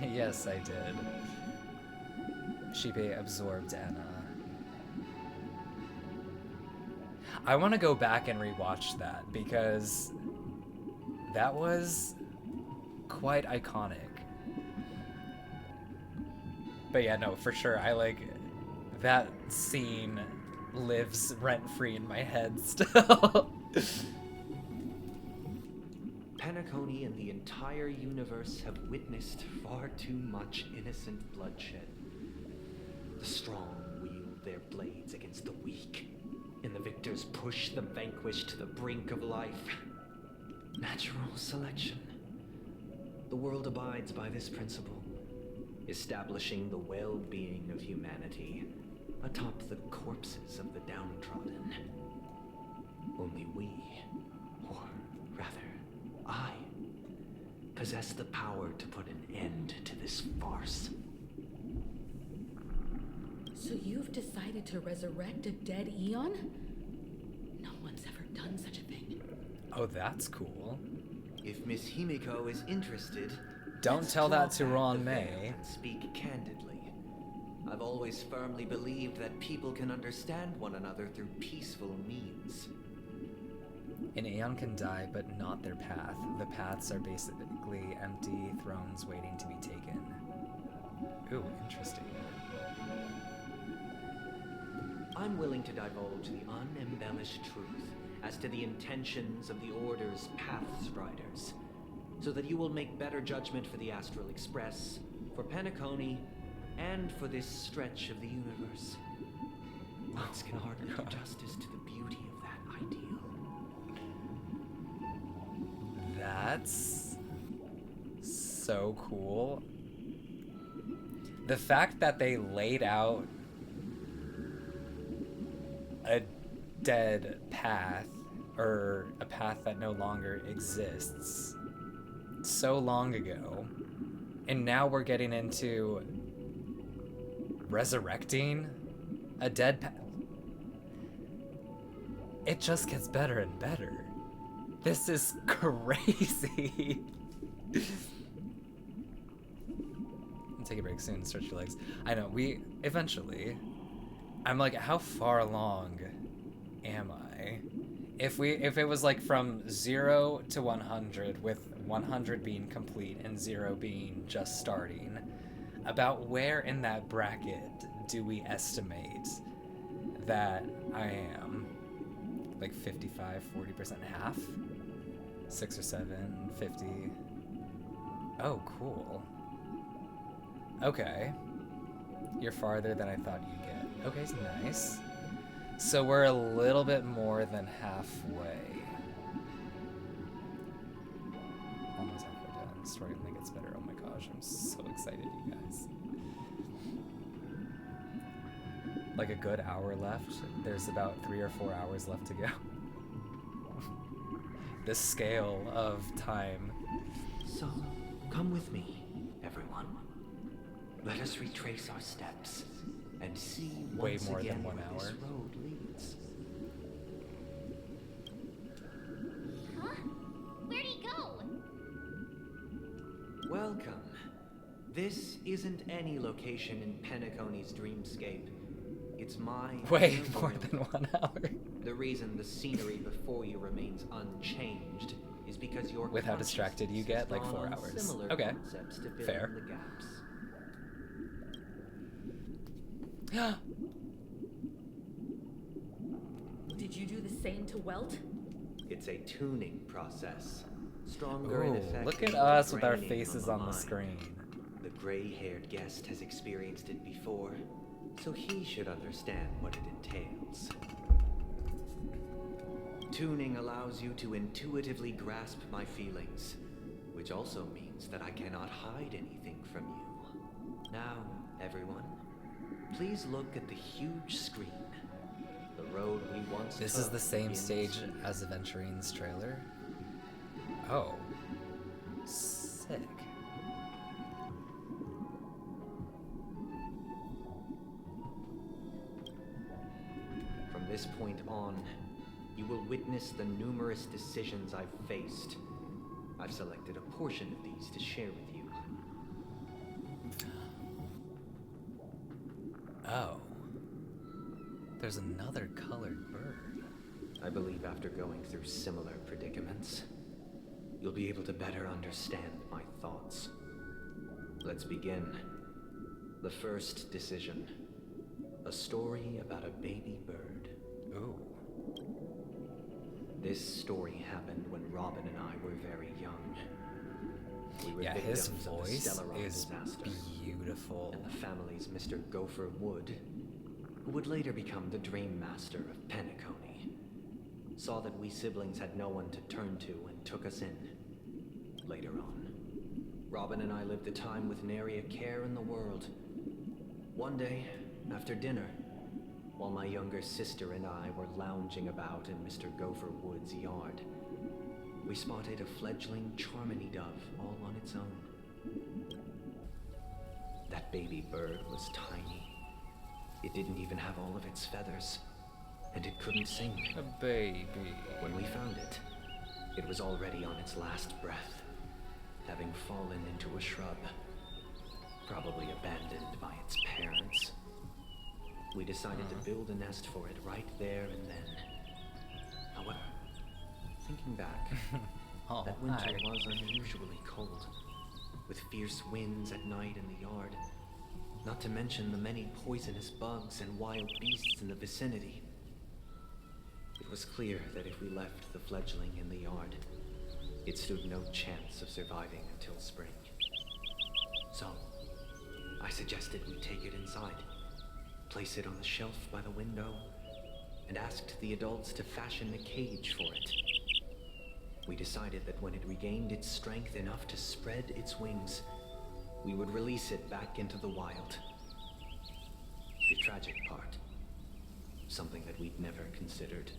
Yes, I did. Shibe absorbed Anna. I want to go back and rewatch that because that was quite iconic. But yeah, no, for sure. I like that scene lives rent-free in my head still. Penacony and the entire universe have witnessed far too much innocent bloodshed. The strong wield their blades against the weak, and the victors push the vanquished to the brink of life. Natural selection. The world abides by this principle, establishing the well-being of humanity atop the corpses of the downtrodden. Only we, or rather, I, possess the power to put an end to this farce. So you've decided to resurrect a dead Eon? No one's ever done such a thing. Oh, that's cool. If Miss Himiko is interested, don't tell that to Ron May. And speak candidly. I've always firmly believed that people can understand one another through peaceful means. An Aeon can die, but not their path. The paths are basically empty thrones waiting to be taken. Ooh, interesting. I'm willing to divulge the unembellished truth as to the intentions of the Order's Paths Riders, so that you will make better judgment for the Astral Express, for Penacony, and for this stretch of the universe. Words can hardly do justice to the beauty of that ideal. That's so cool. The fact that they laid out a dead path, or a path that no longer exists, so long ago, and now we're getting into resurrecting a dead path. It just gets better and better. This is crazy. Take a break soon, stretch your legs. I know, we eventually, I'm like, how far along am I? If it was like from 0 to 100, with 100 being complete and 0 being just starting, about where in that bracket do we estimate that I am? Like 55, 40%, half? 6 or 7, 50. Oh, cool. Okay. You're farther than I thought you'd get. Okay, nice. So we're a little bit more than halfway. Almost halfway down. The story only gets better. Oh my gosh, I'm so excited, you guys. Like a good hour left. There's about 3 or 4 hours left to go. This scale of time. So, come with me, everyone. Let us retrace our steps and see way once more again than 1 where hour. this road leads. Huh? Where'd he go? Welcome. This isn't any location in Penacony's Dreamscape. It's my Way inner more world. than 1 hour. The reason the scenery before you remains unchanged is because your With how distracted you get, like 4 hours. Similar Okay. concepts to fill Fair. in the gaps. Did you do the same to Welt? It's a tuning process. Stronger in Ooh, effect look than at us with our draining faces on the mind. screen. The gray-haired guest has experienced it before, so he should understand what it entails. Tuning allows you to intuitively grasp my feelings, which also means that I cannot hide anything from you. Now, everyone, please look at the huge screen. The road we once This is took the same begins stage here. as Aventurine's trailer. Oh. Sick. From this point on, you will witness the numerous decisions I've faced. I've selected a portion of these to share with you. Oh. There's another colored bird. I believe after going through similar predicaments, you'll be able to better understand my thoughts. Let's begin. The first decision. A story about a baby bird. Ooh. This story happened when Robin and I were very young. We were Yeah, his victims of the voice Stellaron is disaster. beautiful. And the family's Mr. Gopher Wood, who would later become the Dream Master of Penacony, saw that we siblings had no one to turn to and took us in. Later on, Robin and I lived a time with nary a care in the world. One day, after dinner, while my younger sister and I were lounging about in Mr. Gopher Wood's yard, we spotted a fledgling Charmony dove all on its own. That baby bird was tiny. It didn't even have all of its feathers, and it couldn't sing. A baby. When we found it, it was already on its last breath, having fallen into a shrub, probably abandoned by its parents. We decided to build a nest for it right there and then. However, Thinking back, Oh, that winter hi. was unusually cold, with fierce winds at night in the yard, not to mention the many poisonous bugs and wild beasts in the vicinity. It was clear that if we left the fledgling in the yard, it stood no chance of surviving until spring. So, I suggested we take it inside, place it on the shelf by the window, and asked the adults to fashion a cage for it. We decided that when it regained its strength enough to spread its wings, we would release it back into the wild. The tragic part, something that we'd never considered,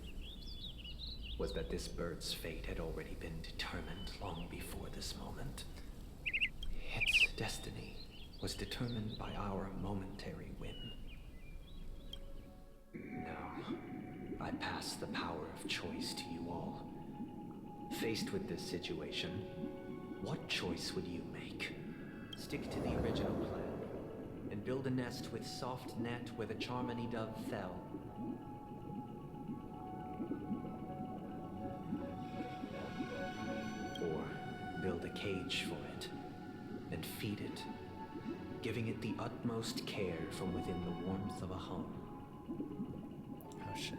was that this bird's fate had already been determined long before this moment. Its destiny was determined by our momentary whim. Now, I pass the power of choice to you all. Faced with this situation, what choice would you make? Stick to the original plan, and build a nest with soft net where the Charmony dove fell. Or build a cage for it, and feed it, giving it the utmost care from within the warmth of a home. Oh shit.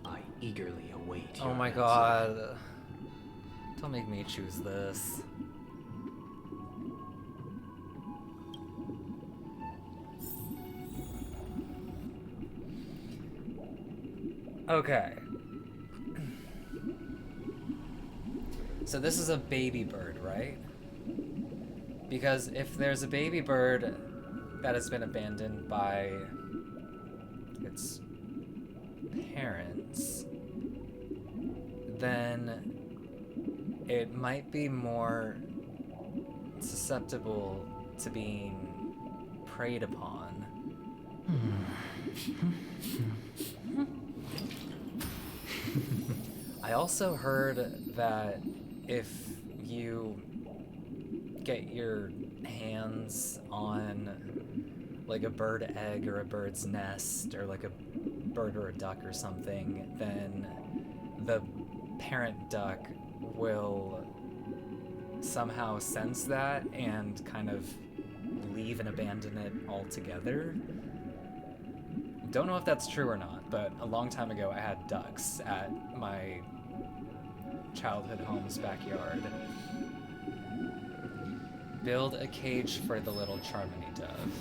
I eagerly await Oh your my answer. god. Don't make me choose this. Okay. So this is a baby bird, right? Because if there's a baby bird that has been abandoned by its parents, then it might be more susceptible to being preyed upon. I also heard that if you get your hands on like a bird egg or a bird's nest or like a bird or a duck or something, then the parent duck will somehow sense that and kind of leave and abandon it altogether. Don't know if that's true or not, but a long time ago I had ducks at my childhood home's backyard. Build a cage for the little Charmony dove.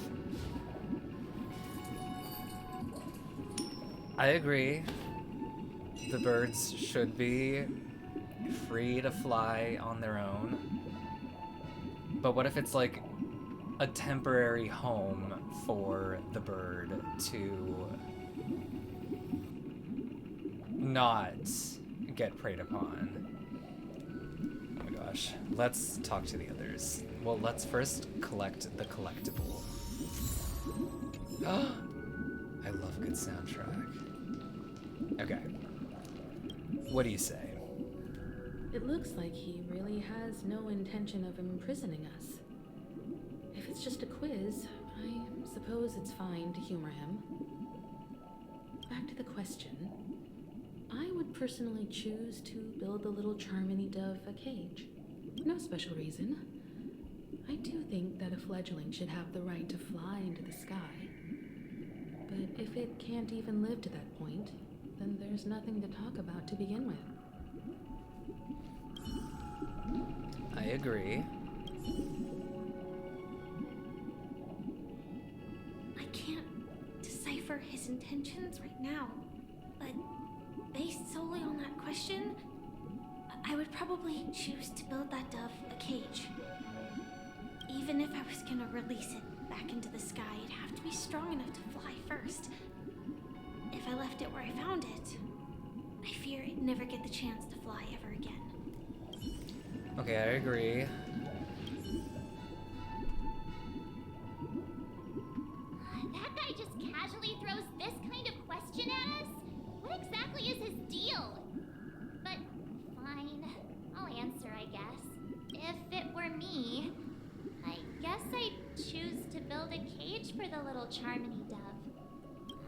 I agree. The birds should be free to fly on their own. But what if it's like a temporary home for the bird to not get preyed upon? Oh my gosh. Let's talk to the others. Well, let's first collect the collectible. I love a good soundtrack. Okay. What do you say? It looks like he really has no intention of imprisoning us. If it's just a quiz, I suppose it's fine to humor him. Back to the question. I would personally choose to build the little Charmony dove a cage. No special reason. I do think that a fledgling should have the right to fly into the sky. But if it can't even live to that point, then there's nothing to talk about to begin with. I agree. I can't decipher his intentions right now, but based solely on that question, I would probably choose to build that dove a cage. Even if I was gonna release it back into the sky, it'd have to be strong enough to fly first. If I left it where I found it, I fear it'd never get the chance to fly ever again. Okay, I agree. That guy just casually throws this kind of question at us? What exactly is his deal? But fine, I'll answer, I guess. If it were me, I guess I'd choose to build a cage for the little Charmony dove.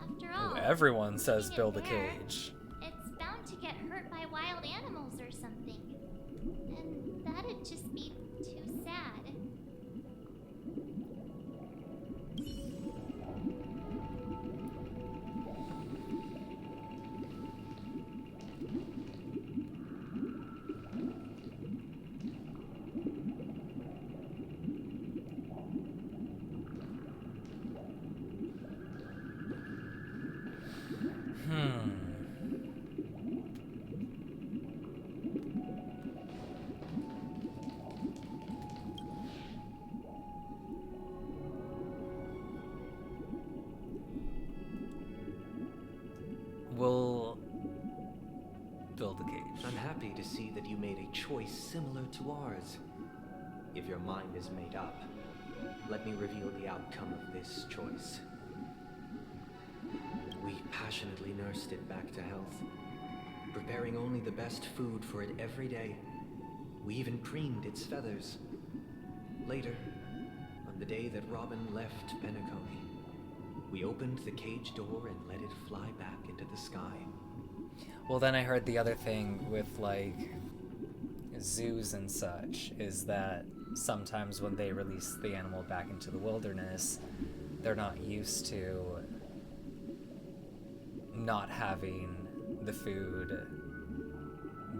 After all, Everyone says keeping it build a there, cage. It's bound to get hurt hurt by wild animals or something. And that'd just be too sad. We'll build the cage. I'm happy to see that you made a choice similar to ours. If your mind is made up, let me reveal the outcome of this choice. We passionately nursed it back to health, preparing only the best food for it every day. We even preened its feathers. Later, on the day that Robin left Penacony, we opened the cage door and let it fly back into the sky. Well, then I heard the other thing with, like, zoos and such, is that sometimes when they release the animal back into the wilderness, they're not used to not having the food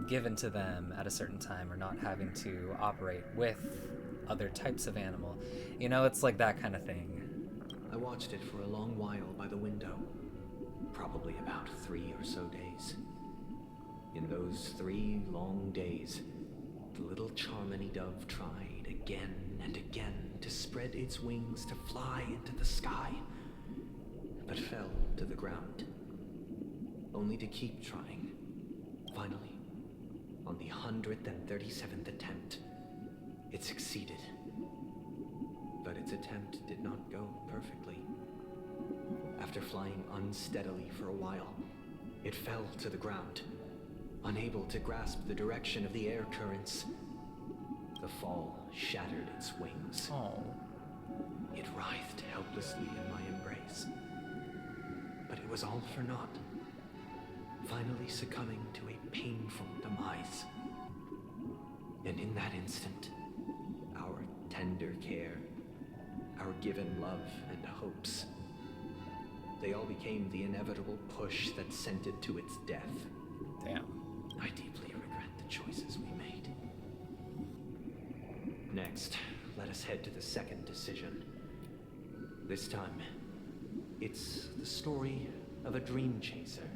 given to them at a certain time, or not having to operate with other types of animal. You know, it's like that kind of thing. I watched it for a long while by the window, probably about 3 or so days. In those 3 long days, the little Charmony dove tried again and again to spread its wings to fly into the sky, but fell to the ground, only to keep trying. Finally, on the 137th attempt, it succeeded. But its attempt did not go perfectly. After flying unsteadily for a while, it fell to the ground, unable to grasp the direction of the air currents. The fall shattered its wings. Oh. It writhed helplessly in my embrace. But it was all for naught, finally succumbing to a painful demise. And in that instant, our tender care, our given love and hopes, they all became the inevitable push that sent it to its death. Damn. I deeply regret the choices we made. Next, let us head to the second decision. This time, it's the story of a dream chaser.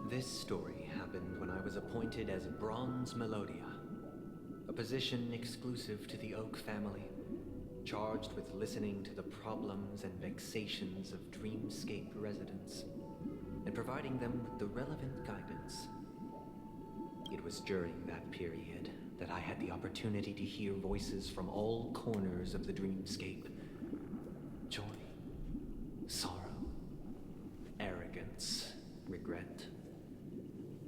This story happened when I was appointed as Bronze Melodia, a position exclusive to the Oak family, charged with listening to the problems and vexations of Dreamscape residents, and providing them with the relevant guidance. It was during that period that I had the opportunity to hear voices from all corners of the Dreamscape. Joy, sorrow, arrogance, regret.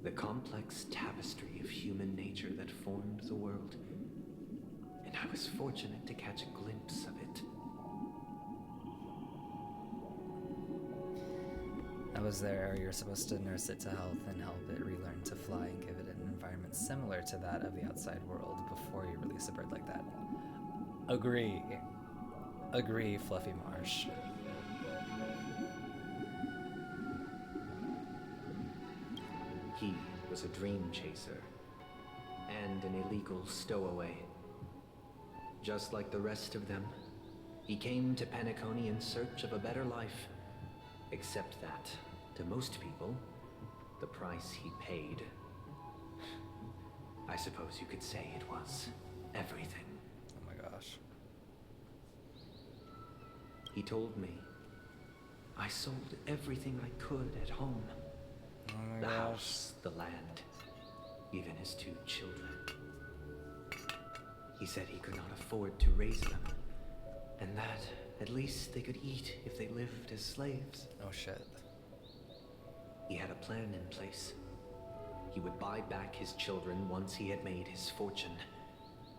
The complex tapestry of human nature that formed the world. And I was fortunate to catch a glimpse of it. That was there. You're supposed to nurse it to health and help it relearn to fly and give it an environment similar to that of the outside world before you release a bird like that. Agree. Agree, Fluffy Marsh. He was a dream chaser and an illegal stowaway. Just like the rest of them, he came to Penacony in search of a better life. Except that, to most people, the price he paid, I suppose you could say it was everything. Oh my gosh. He told me, I sold everything I could at home. Oh my the gosh. house, the land, even his 2 children. He said he could not afford to raise them, and that at least they could eat if they lived as slaves. Oh shit. He had a plan in place. He would buy back his children once he had made his fortune,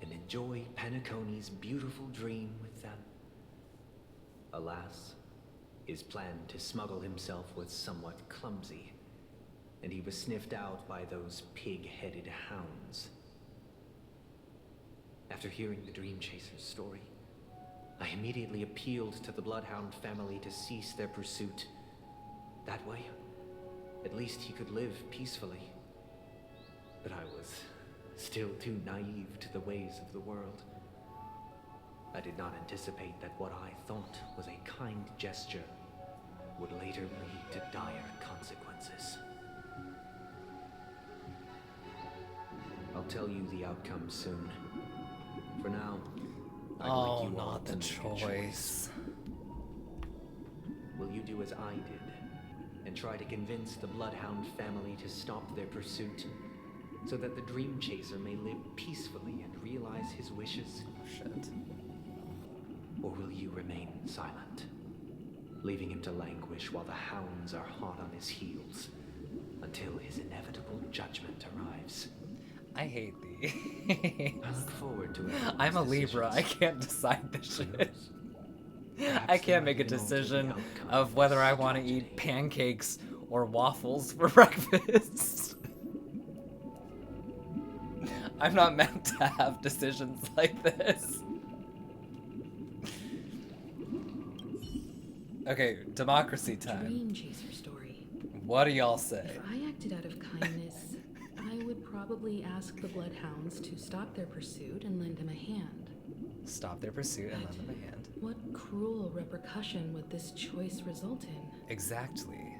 and enjoy Penacony's beautiful dream with them. Alas, his plan to smuggle himself was somewhat clumsy. and he was sniffed out by those pig-headed hounds. After hearing the Dream Chaser's story, I immediately appealed to the Bloodhound family to cease their pursuit. That way, at least he could live peacefully. But I was still too naive to the ways of the world. I did not anticipate that what I thought was a kind gesture would later lead to dire consequences. I'll tell you the outcome soon. For now, I'd like you all to make a choice. Will you do as I did and try to convince the Bloodhound family to stop their pursuit so that the Dream Chaser may live peacefully and realize his wishes? Shit. Or will you remain silent, leaving him to languish while the hounds are hot on his heels until his inevitable judgment arrives? I hate these. I look forward to it. I'm a Libra. I can't decide this shit. I can't make a decision of whether I want to eat pancakes or waffles for breakfast. I'm not meant to have decisions like this. Okay, democracy time. Dream Chaser story. What do y'all say? If I acted out of kindness, I would probably ask the Bloodhounds to stop their pursuit and lend him a hand. Stop their pursuit and lend them a hand. What cruel repercussion would this choice result in? Exactly.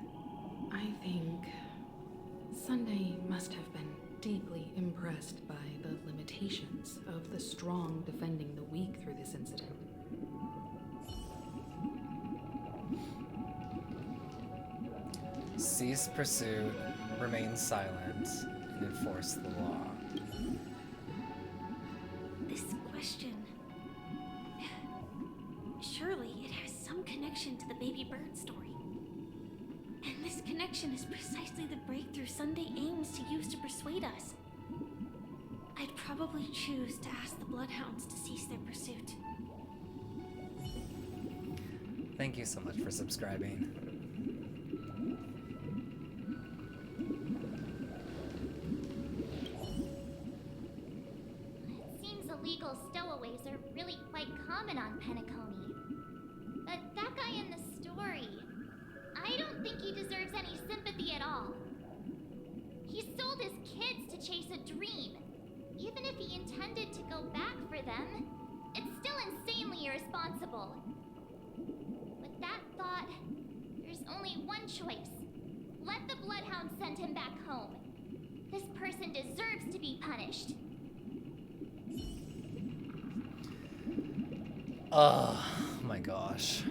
I think Sunday must have been deeply impressed by the limitations of the strong defending the weak through this incident. Cease pursuit, remain silent, and enforce the law. This question... Surely it has some connection to the baby bird story. And this connection is precisely the breakthrough Sunday aims to use to persuade us. I'd probably choose to ask the Bloodhounds to cease their pursuit. Thank you so much for subscribing. Illegal stowaways are really quite common on Penacony. But that guy in the story, I don't think he deserves any sympathy at all. He sold his kids to chase a dream. Even if he intended to go back for them, it's still insanely irresponsible. With that thought, there's only one choice. Let the Bloodhound send him back home. This person deserves to be punished. Oh my gosh.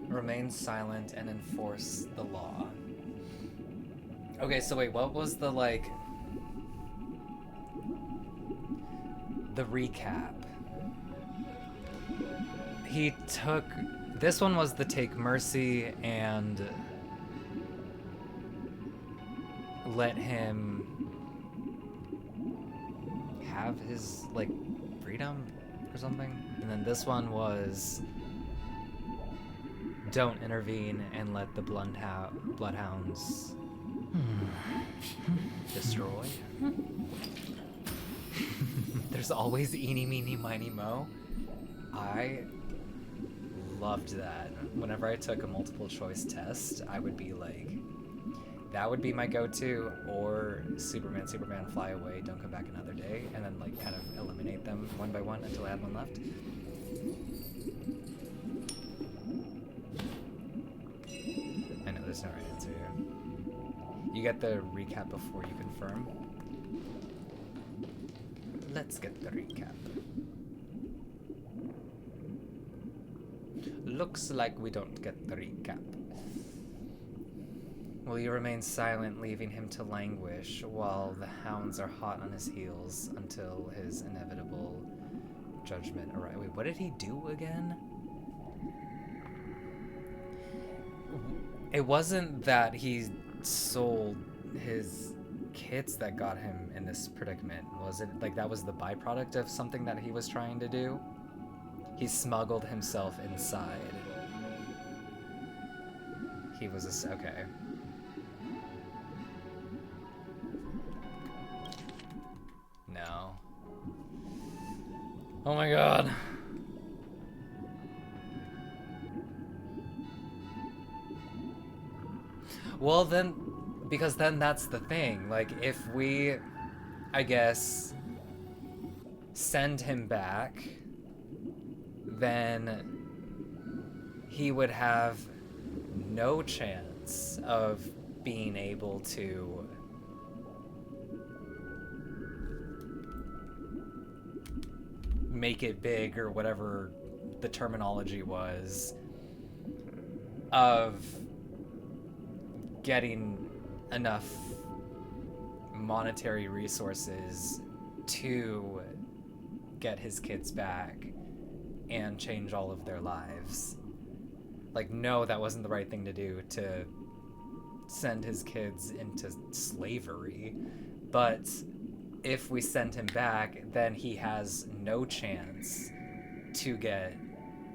Remain silent and enforce the law. Okay, so wait, what was the, like... the recap? He took... This one was the take mercy and... let him have his, like, freedom or something. And then this one was don't intervene and let the bloodhounds destroy. There's always eeny, meeny, miny, mo. I loved that. Whenever I took a multiple choice test, I would be like, that would be my go-to, or Superman, fly away, don't come back another day, and then like kind of eliminate them one by one until I had one left. I know there's no right answer here. You get the recap before you confirm. Let's get the recap. Looks like we don't get the recap. Will you remain silent, leaving him to languish while the hounds are hot on his heels until his inevitable judgment arrives? Wait, what did he do again? It wasn't that he sold his kids that got him in this predicament? Was it like that was the byproduct of something that he was trying to do? He smuggled himself inside. He was okay. No. Oh my god. Well then, because then that's the thing. Like, if we, I guess, send him back, then he would have no chance of being able to make it big, or whatever the terminology was, of getting enough monetary resources to get his kids back and change all of their lives. Like, no, that wasn't the right thing to do, to send his kids into slavery. But if we send him back, then he has no chance to get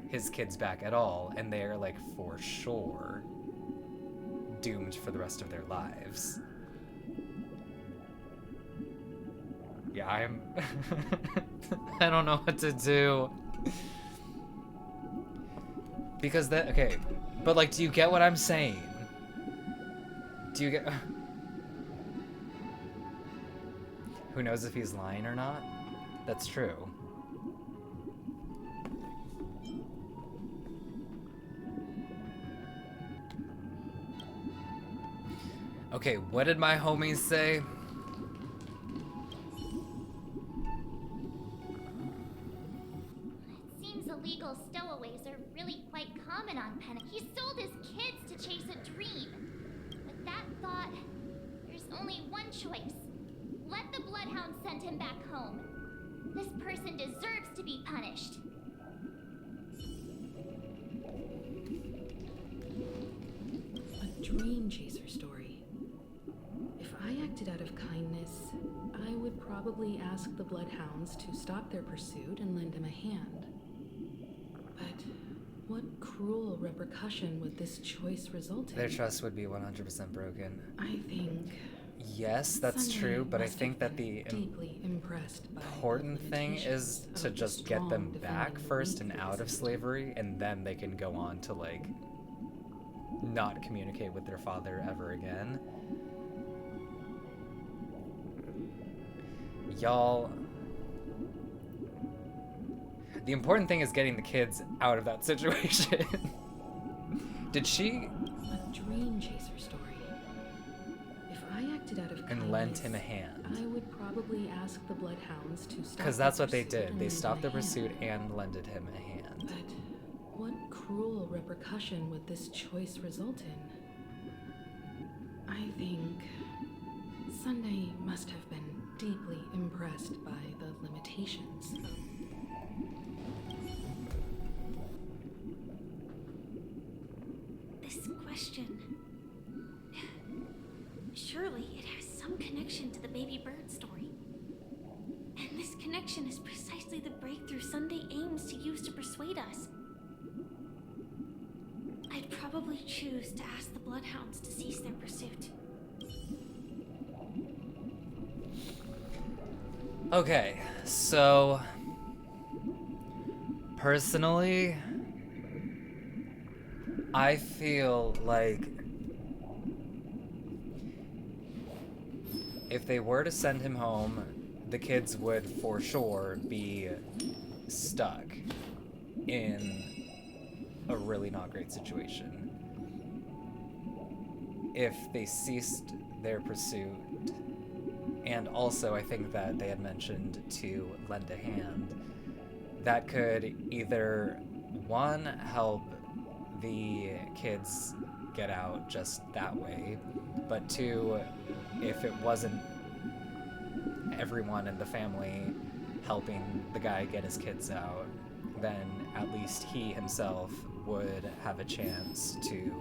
his kids back at all, and they're, like, for sure doomed for the rest of their lives. Yeah, I'm... I don't know what to do. Because that... Okay, but, like, do you get what I'm saying? Do you get... Who knows if he's lying or not? That's true. Okay, what did my homies say? It seems illegal stowaways are really quite common on Panic. He sold his kids to chase a dream. With that thought, there's only one choice. Let the Bloodhound send him back home. This person deserves to be punished. A dream chaser story. If I acted out of kindness, I would probably ask the Bloodhounds to stop their pursuit and lend him a hand. But what cruel repercussion would this choice result in? Their trust would be 100% broken. I think... Yes, that's Sunday true, but I must think have that been the deeply impressed by important the thing is limitations to of the just get them strong back defending first and weak out of physically. slavery, and then they can go on to, like, not communicate with their father ever again. Y'all... The important thing is getting the kids out of that situation. Did she... A dream chaser story. If I acted out of kindness, And lent him a hand. I would probably ask the Bloodhounds to stop. Because that's their what they pursuit did. and They lend him stopped a the hand. pursuit and lended him a hand. But what cruel repercussion would this choice result in? I think Sunday must have been deeply impressed by the limitations of... This question... Surely it has some connection to the baby bird story. And this connection is precisely the breakthrough Sunday aims to use to persuade us. I'd probably choose to ask the Bloodhounds to cease their pursuit. Okay, so... Personally... I feel like... If they were to send him home, the kids would for sure be stuck in a really not great situation. If they ceased their pursuit, and also I think that they had mentioned to lend a hand, that could either, one, help the kids get out just that way, but two, if it wasn't everyone in the family helping the guy get his kids out, then at least he himself would have a chance to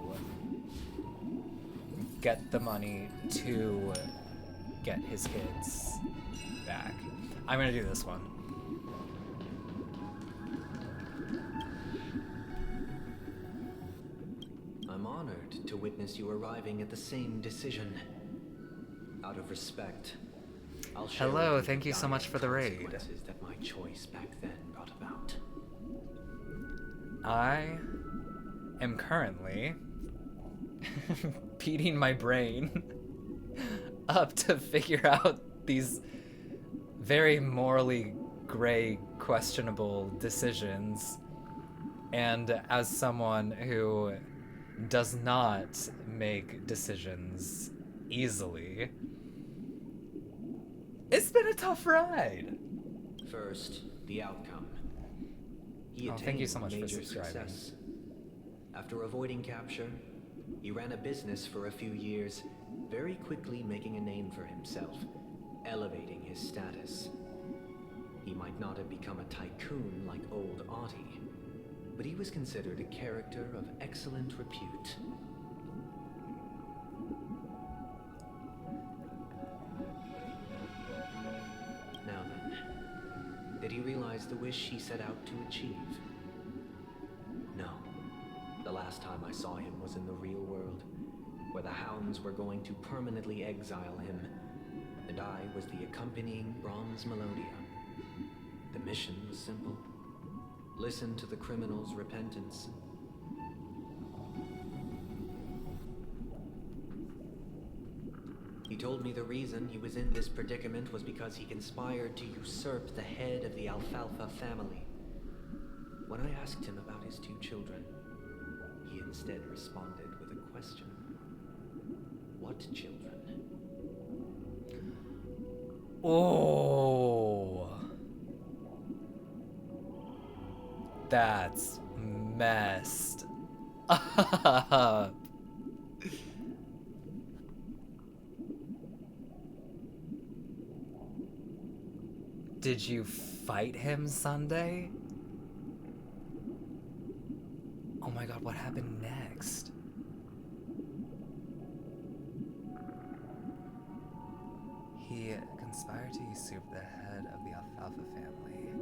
get the money to get his kids back. I'm gonna do this one. I'm honored to witness you arriving at the same decision. Out of respect, I'll share Hello, with thank you so much for the raid. consequences that my choice back then brought about. I am currently beating my brain up to figure out these very morally gray, questionable decisions. And as someone who does not make decisions easily, it's been a tough ride. First, the outcome. He Oh, attained thank you so much for major subscribing. success. After avoiding capture, he ran a business for a few years, very quickly making a name for himself, elevating his status. He might not have become a tycoon like old Audie, but he was considered a character of excellent repute. Now then, did he realize the wish he set out to achieve? No. The last time I saw him was in the real world, where the hounds were going to permanently exile him, and I was the accompanying bronze melodia. The mission was simple. Listen to the criminal's repentance. He told me the reason he was in this predicament was because he conspired to usurp the head of the Alfalfa family. When I asked him about his 2 children, he instead responded with a question. What children? Oh. That's messed up. Did you fight him Sunday? Oh my god, what happened next? He conspired to usurp the head of the Alfalfa family.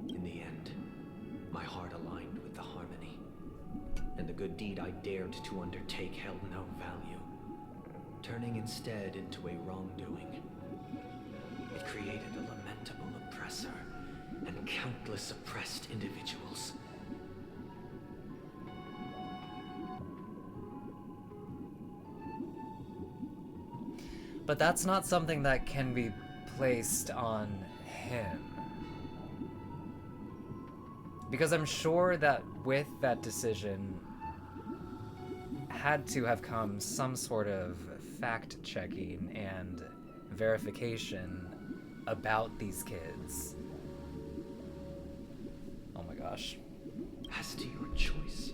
In the end, my heart aligned with the harmony, and the good deed I dared to undertake held no value, turning instead into a wrongdoing. It created a lamentable oppressor and countless oppressed individuals. But that's not something that can be placed on him. Because I'm sure that with that decision had to have come some sort of fact-checking and verification about these kids. Oh my gosh. As to your choice,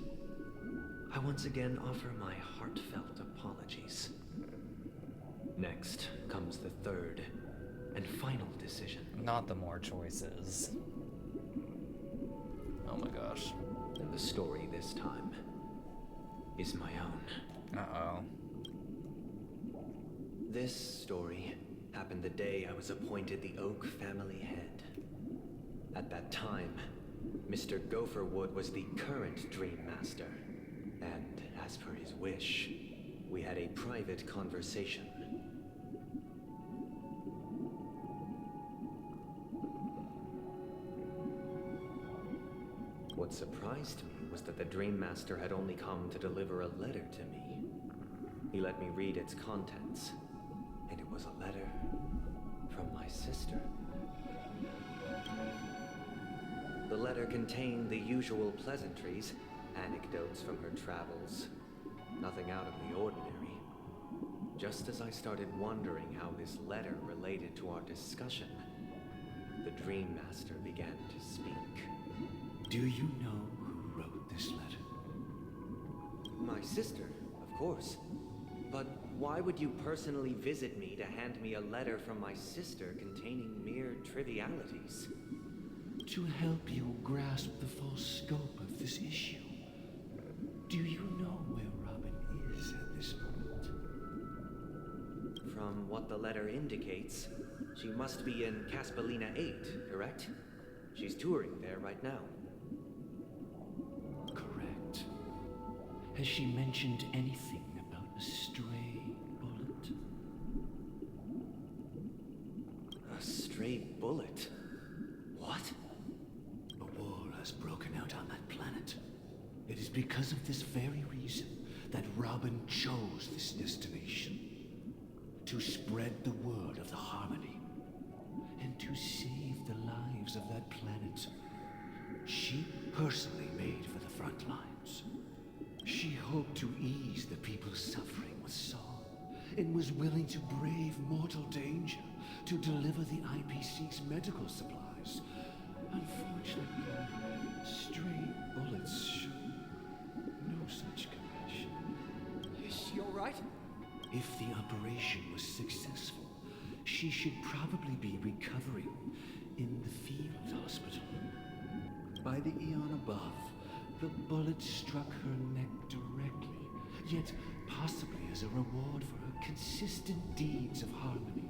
I once again offer my heartfelt apologies. Next comes the third and final decision. Not the more choices. Oh my gosh. And the story this time is my own. Uh-oh. This story happened the day I was appointed the Oak family head. At that time, Mr. Gopherwood was the current Dream Master, and as per his wish, we had a private conversation. What surprised me was that the Dream Master had only come to deliver a letter to me. He let me read its contents, and it was a letter from my sister. The letter contained the usual pleasantries, anecdotes from her travels, nothing out of the ordinary. Just as I started wondering how this letter related to our discussion, the Dream Master began to speak. Do you know who wrote this letter? My sister, of course. But why would you personally visit me to hand me a letter from my sister containing mere trivialities? To help you grasp the full scope of this issue. Do you know where Robin is at this moment? what the letter indicates, she must be in Caspelina 8, correct? She's touring there right now. Correct. Has she mentioned anything about a stray bullet? A stray bullet? What? A war has broken out on that planet. It is because of this very reason that Robin chose this destination. To spread the word of the Harmony. And to save the lives of that planet. She personally made for the front lines. She hoped to ease the people's suffering with song, and was willing to brave mortal danger to deliver the IPC's medical supplies. Unfortunately, stray bullets show no such compassion. Is she alright? If the operation was successful, she should probably be recovering in the field hospital. By the eon above, the bullet struck her neck directly, yet possibly as a reward for her consistent deeds of harmony.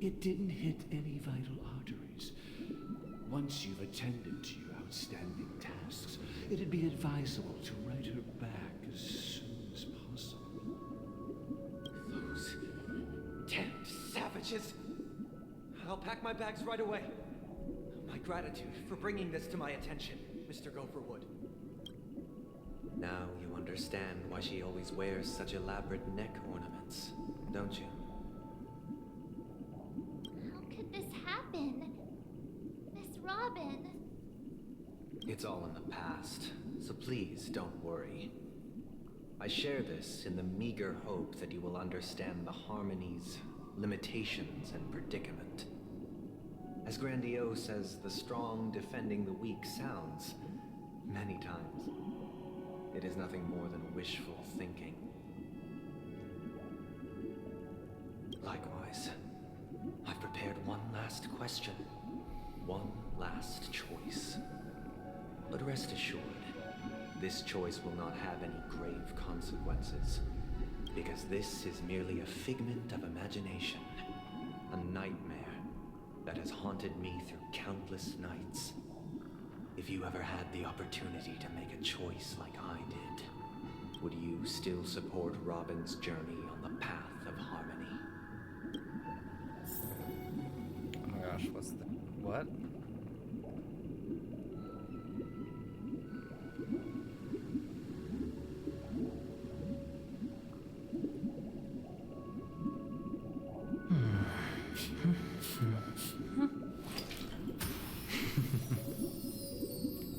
It didn't hit any vital arteries. Once you've attended to your outstanding tasks, it'd be advisable to write her back as soon as possible. Those damned savages! I'll pack my bags right away. My gratitude for bringing this to my attention, Mr. Gopherwood. Now you understand why she always wears such elaborate neck ornaments, don't you? How could this happen? Miss Robin. It's all in the past, so please don't worry. I share this in the meager hope that you will understand the Harmony's limitations and predicament. As grandiose as the strong defending the weak sounds, many times, it is nothing more than wishful thinking. Likewise, I've prepared one last question, one last choice. But rest assured, this choice will not have any grave consequences, because this is merely a figment of imagination, a nightmare that has haunted me through countless nights. If you ever had the opportunity to make a choice like I did, would you still support Robin's journey on the path of harmony? Oh my gosh, what's the... what?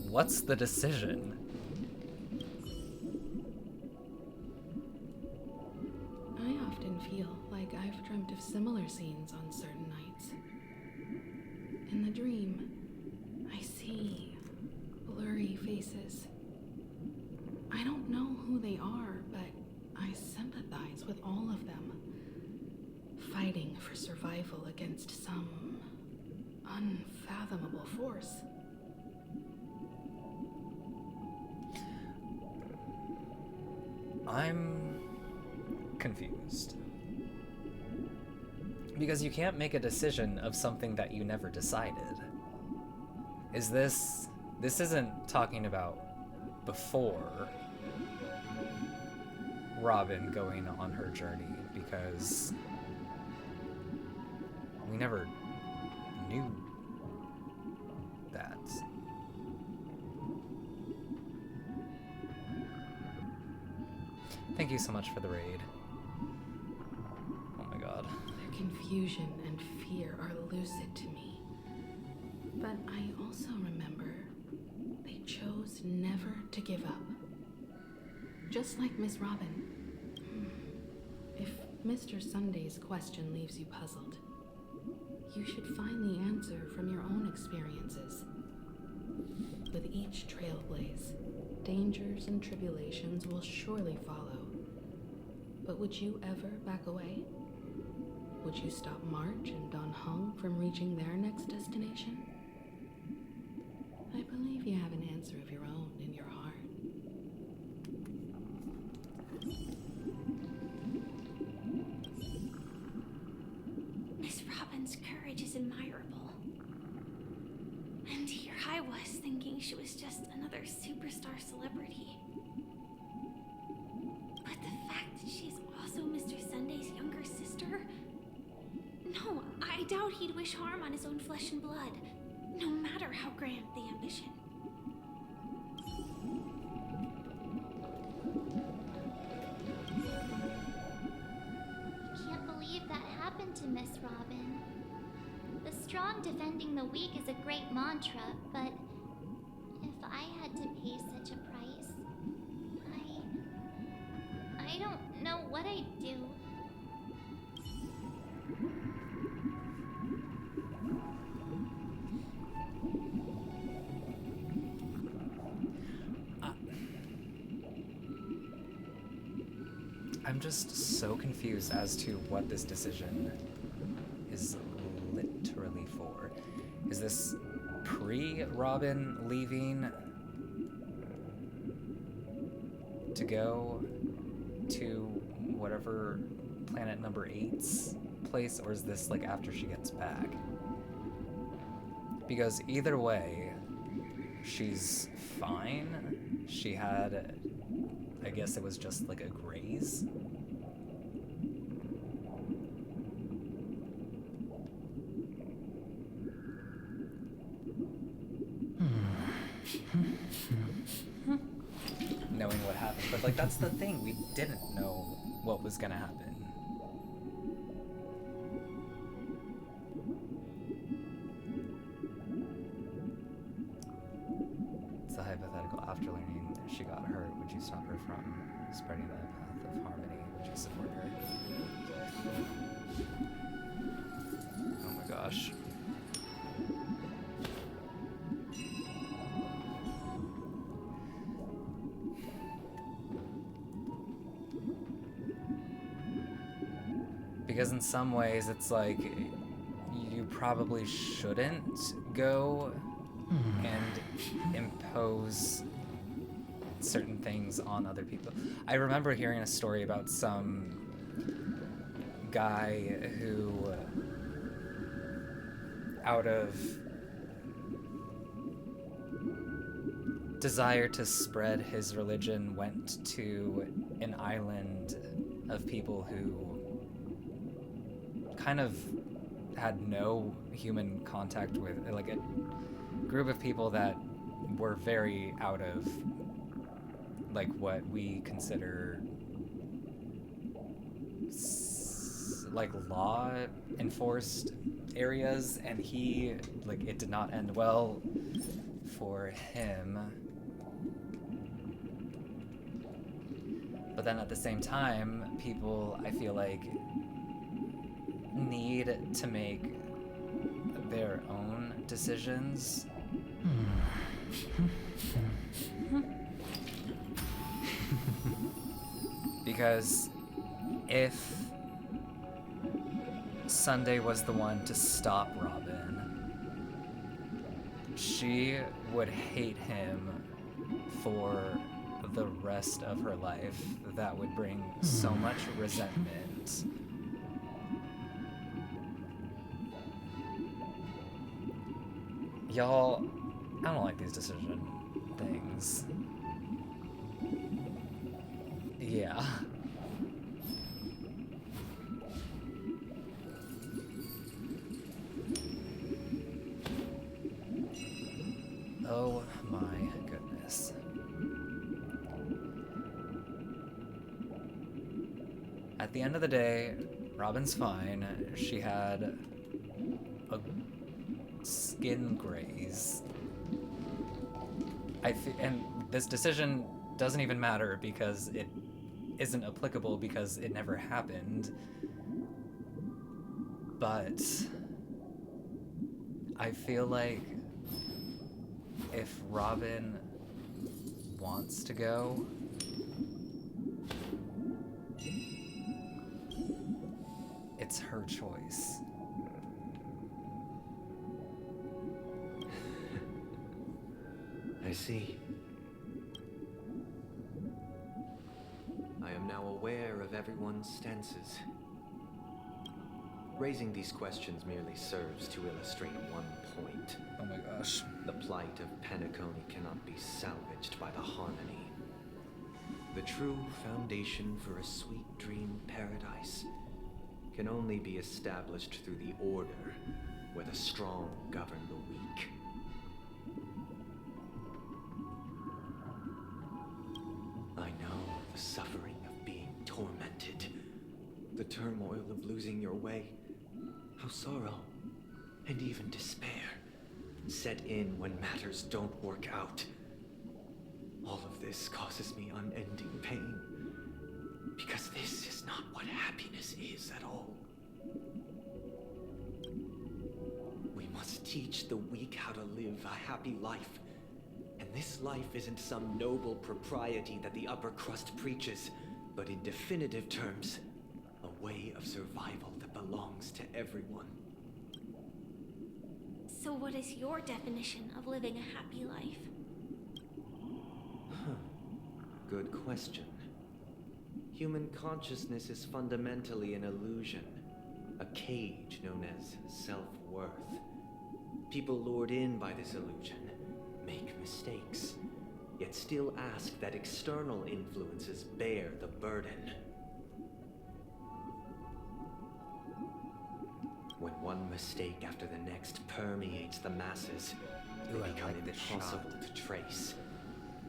What's the decision? I often feel like I've dreamt of similar scenes on certain nights. In the dream, I see blurry faces. I don't know who they are, but I sympathize with all of them. Fighting for survival against some unfathomable force. I'm confused. Because you can't make a decision of something that you never decided. Is this... This isn't talking about before Robin going on her journey, because we never knew that. Thank you so much for the raid. Oh my god. Their confusion and fear are lucid to me. But I also remember they chose never to give up. Just like Miss Robin. If Mr. Sunday's question leaves you puzzled, you should find the answer from your own experiences. With each Trailblaze, dangers and tribulations will surely follow. But would you ever back away? Would you stop March and Don Hung from reaching their next destination? I believe you have an answer of your own in your heart. he'd wish harm on his own flesh and blood, no matter how grand the ambition. Can't believe that happened to Miss Robin. The strong defending the weak is a great mantra, but if I had to pay such a price, I don't know what I'd do. I'm just so confused as to what this decision is literally for. Is this pre-Robin leaving to go to whatever planet number 8's place, or is this like after she gets back? Because either way, she's fine. She had, I guess it was just like a graze. Knowing what happened, but like that's the thing, we didn't know what was gonna happen. It's a hypothetical. After learning she got hurt, would you stop her from spreading the path of harmony? Would you support her? Oh my gosh. Because in some ways it's like you probably shouldn't go and impose certain things on other people. I remember hearing a story about some guy who, out of desire to spread his religion, went to an island of people who kind of had no human contact with, like a group of people that were very out of like what we consider like law enforced areas, and he, like, it did not end well for him. But then at the same time, people, I feel like, need to make their own decisions. Because if Sunday was the one to stop Robin, she would hate him for the rest of her life. That would bring so much resentment. Y'all, I don't like these decision things. Yeah. Oh my goodness. At the end of the day, Robin's fine. She had a skin graze. And this decision doesn't even matter because it isn't applicable because it never happened. But I feel like if Robin wants to go, it's her choice. I see. I am now aware of everyone's stances. Raising these questions merely serves to illustrate one point. Oh my gosh. The plight of Penacony cannot be salvaged by the harmony. The true foundation for a sweet dream paradise can only be established through the Order, where the strong govern the weak. I know the suffering of being tormented, the turmoil of losing your way, how sorrow and even despair set in when matters don't work out. All of this causes me unending pain, because this is not what happiness is at all. We must teach the weak how to live a happy life. And this life isn't some noble propriety that the upper crust preaches, but in definitive terms, a way of survival that belongs to everyone. So what is your definition of living a happy life? Good question. Human consciousness is fundamentally an illusion, a cage known as self-worth. People lured in by this illusion make mistakes, yet still ask that external influences bear the burden. When one mistake after the next permeates the masses, they become impossible to trace.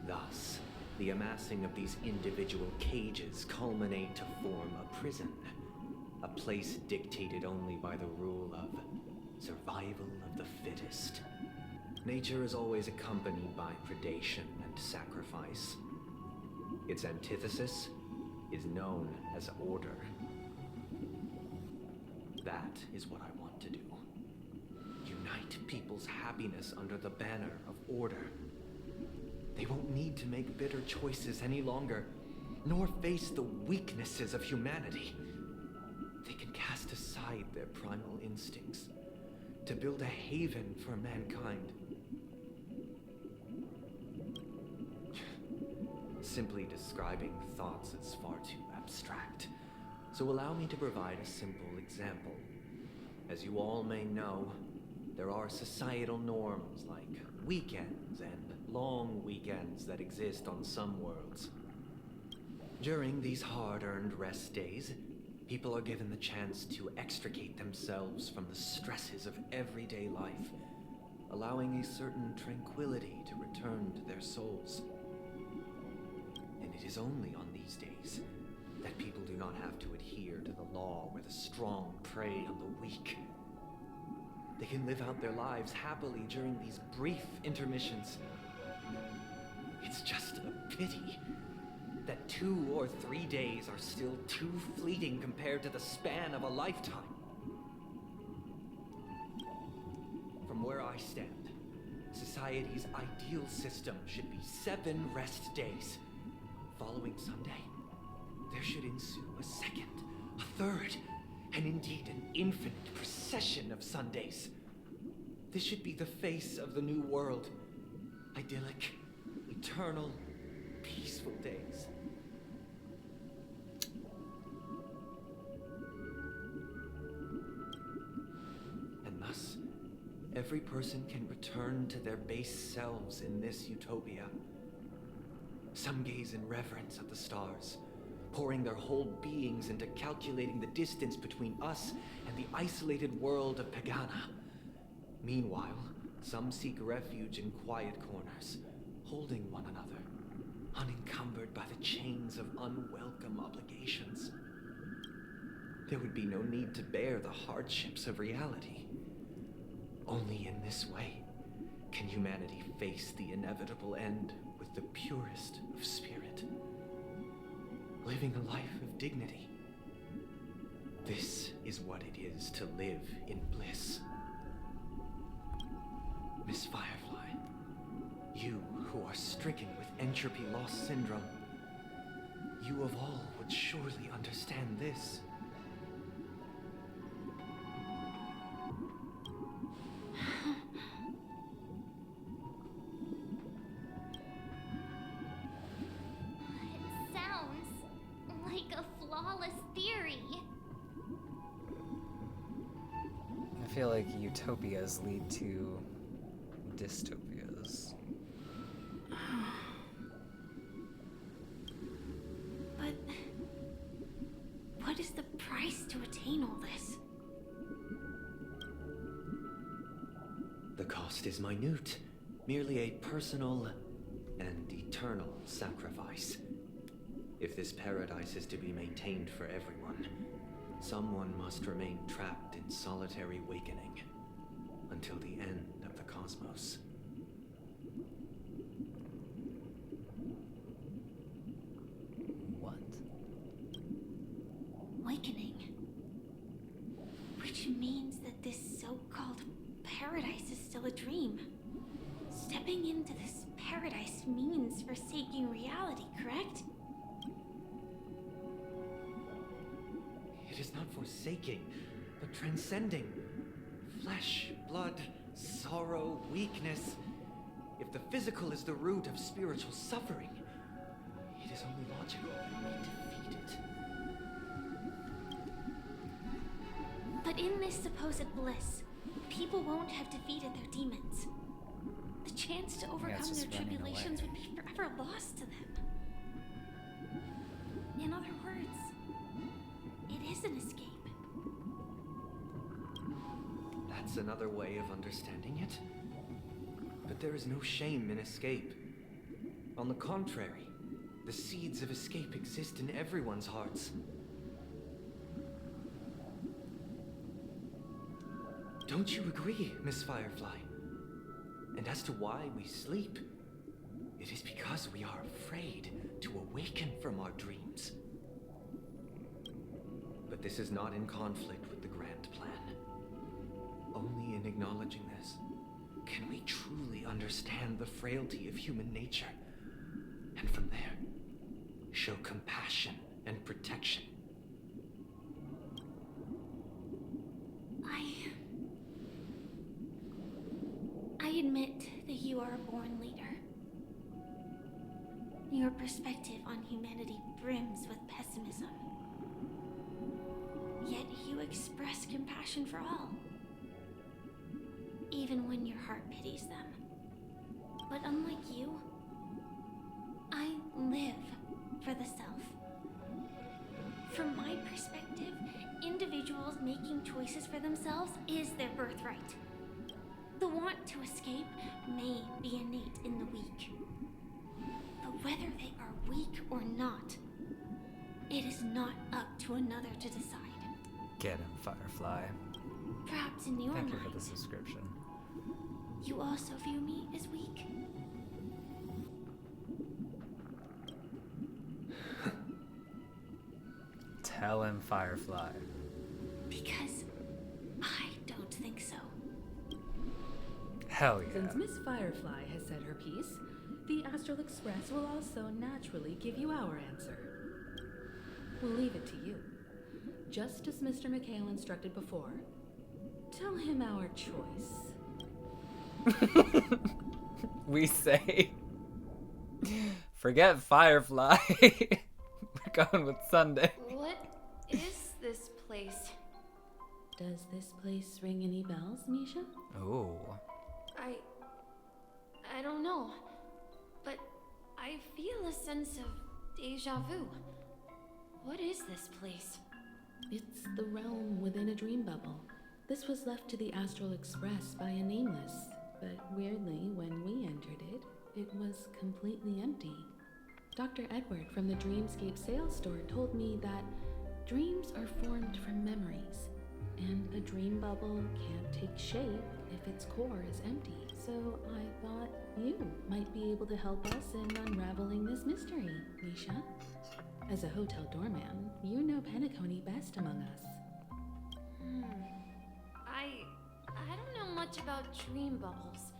Thus, the amassing of these individual cages culminate to form a prison, a place dictated only by the rule of survival of the fittest. Nature is always accompanied by predation and sacrifice. Its antithesis is known as order. That is what I want to do. Unite people's happiness under the banner of order. They won't need to make bitter choices any longer, nor face the weaknesses of humanity. They can cast aside their primal instincts to build a haven for mankind. Simply describing thoughts is far too abstract, so allow me to provide a simple example. As you all may know, there are societal norms like weekends and long weekends that exist on some worlds. During these hard-earned rest days, people are given the chance to extricate themselves from the stresses of everyday life, allowing a certain tranquility to return to their souls. And it is only on these days that people do not have to adhere to the law where the strong prey on the weak. They can live out their lives happily during these brief intermissions. It's just a pity that 2 or 3 days are still too fleeting compared to the span of a lifetime. From where I stand, society's ideal system should be 7 rest days. Following Sunday, there should ensue a second, a third, and indeed an infinite procession of Sundays. This should be the face of the new world. Idyllic, eternal, peaceful days. And thus, every person can return to their base selves in this utopia. Some gaze in reverence at the stars, pouring their whole beings into calculating the distance between us and the isolated world of Pagana. Meanwhile, some seek refuge in quiet corners, holding one another, unencumbered by the chains of unwelcome obligations. There would be no need to bear the hardships of reality. Only in this way can humanity face the inevitable end with the purest of spirit, living a life of dignity. This is what it is to live in bliss. Miss Firefly, you who are stricken with entropy loss syndrome, you of all would surely understand this. It sounds like a flawless theory. I feel like utopias lead to dystopias. But what is the price to attain all cost is minute, merely a personal and eternal sacrifice. If this paradise is to be maintained for everyone, someone must remain trapped in solitary awakening until the end of the cosmos. What? Awakening. Which means that this so-called paradise is still a dream. Stepping into this paradise means forsaking reality, correct? It is not forsaking, but transcending. Flesh, blood, sorrow, weakness. If the physical is the root of spiritual suffering, it is only logical that we defeat it. But in this supposed bliss, people won't have defeated their demons. The chance to overcome it's their just running tribulations away. would be forever lost to them. In other words, it is an escape. That's another way of understanding it. But there is no shame in escape. On the contrary, the seeds of escape exist in everyone's hearts. Don't you agree, Miss Firefly? And as to why we sleep, it is because we are afraid to awaken from our dreams. But this is not in conflict with the grand plan. Only in acknowledging this can we truly understand the frailty of human nature, and from there, show compassion and protection. I admit that you are a born leader. Your perspective on humanity brims with pessimism. Yet you express compassion for all, even when your heart pities them. But unlike you, I live for the self. From my perspective, individuals making choices for themselves is their birthright. The want to escape may be innate in the weak. But whether they are weak or not, it is not up to another to decide. Get him, Firefly. Perhaps in your Thank you mind, for the subscription. you also view me as weak. Tell him, Firefly. Because I don't think so. Hell yeah. Since Miss Firefly has said her piece, the Astral Express will also naturally give you our answer. We'll leave it to you. Just as Mr. McHale instructed before, tell him our choice. We say, forget Firefly. We're going with Sunday. What is this place? Does this place ring any bells, Misha? Oh. I don't know, but I feel a sense of deja vu. What is this place? It's the realm within a dream bubble. This was left to the Astral Express by a nameless, but weirdly, when we entered it, it was completely empty. Dr. Edward from the Dreamscape sales store told me that dreams are formed from memories, and a dream bubble can't take shape if its core is empty. So I thought you might be able to help us in unraveling this mystery, Misha. As a hotel doorman, you know Penacony best among us. I don't know much about dream bubbles,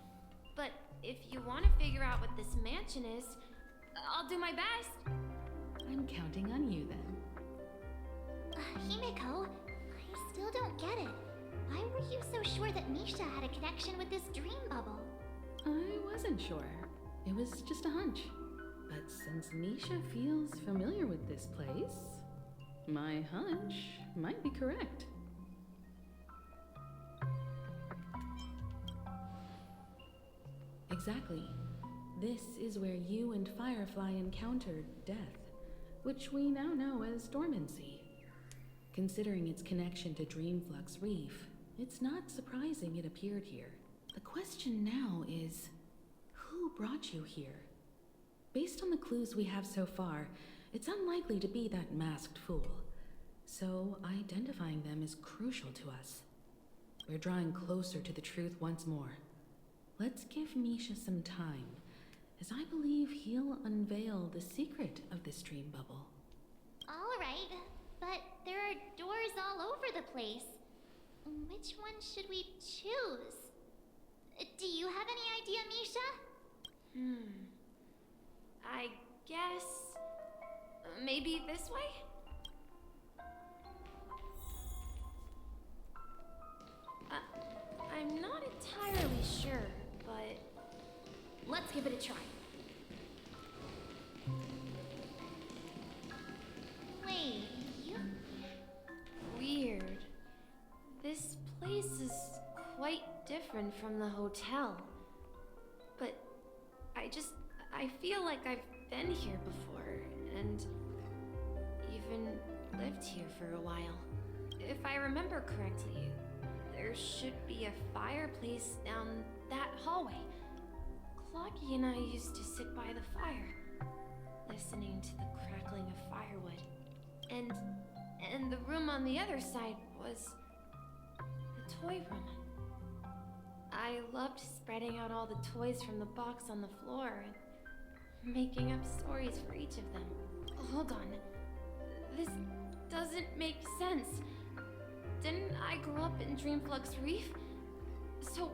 but if you want to figure out what this mansion is, I'll do my best. I'm counting on you then. Himeko, I still don't get it. Why were you so sure that Misha had a connection with this dream bubble? I wasn't sure. It was just a hunch. But since Misha feels familiar with this place, my hunch might be correct. Exactly. This is where you and Firefly encountered death, which we now know as dormancy. Considering its connection to Dreamflux Reef, it's not surprising it appeared here. The question now is, who brought you here? Based on the clues we have so far, it's unlikely to be that masked fool. So identifying them is crucial to us. We're drawing closer to the truth once more. Let's give Misha some time, as I believe he'll unveil the secret of this dream bubble. All right, but there are doors all over the place. Which one should we choose? Do you have any idea, Misha? I guess... maybe this way? I'm not entirely sure, but... let's give it a try. Wait, you... Weird. This place is quite different from the hotel. But I feel like I've been here before, and even lived here for a while. If I remember correctly, there should be a fireplace down that hallway. Clocky and I used to sit by the fire, listening to the crackling of firewood. And the room on the other side was the toy room. I loved spreading out all the toys from the box on the floor and making up stories for each of them. Hold on. This doesn't make sense. Didn't I grow up in Dreamflux Reef? So,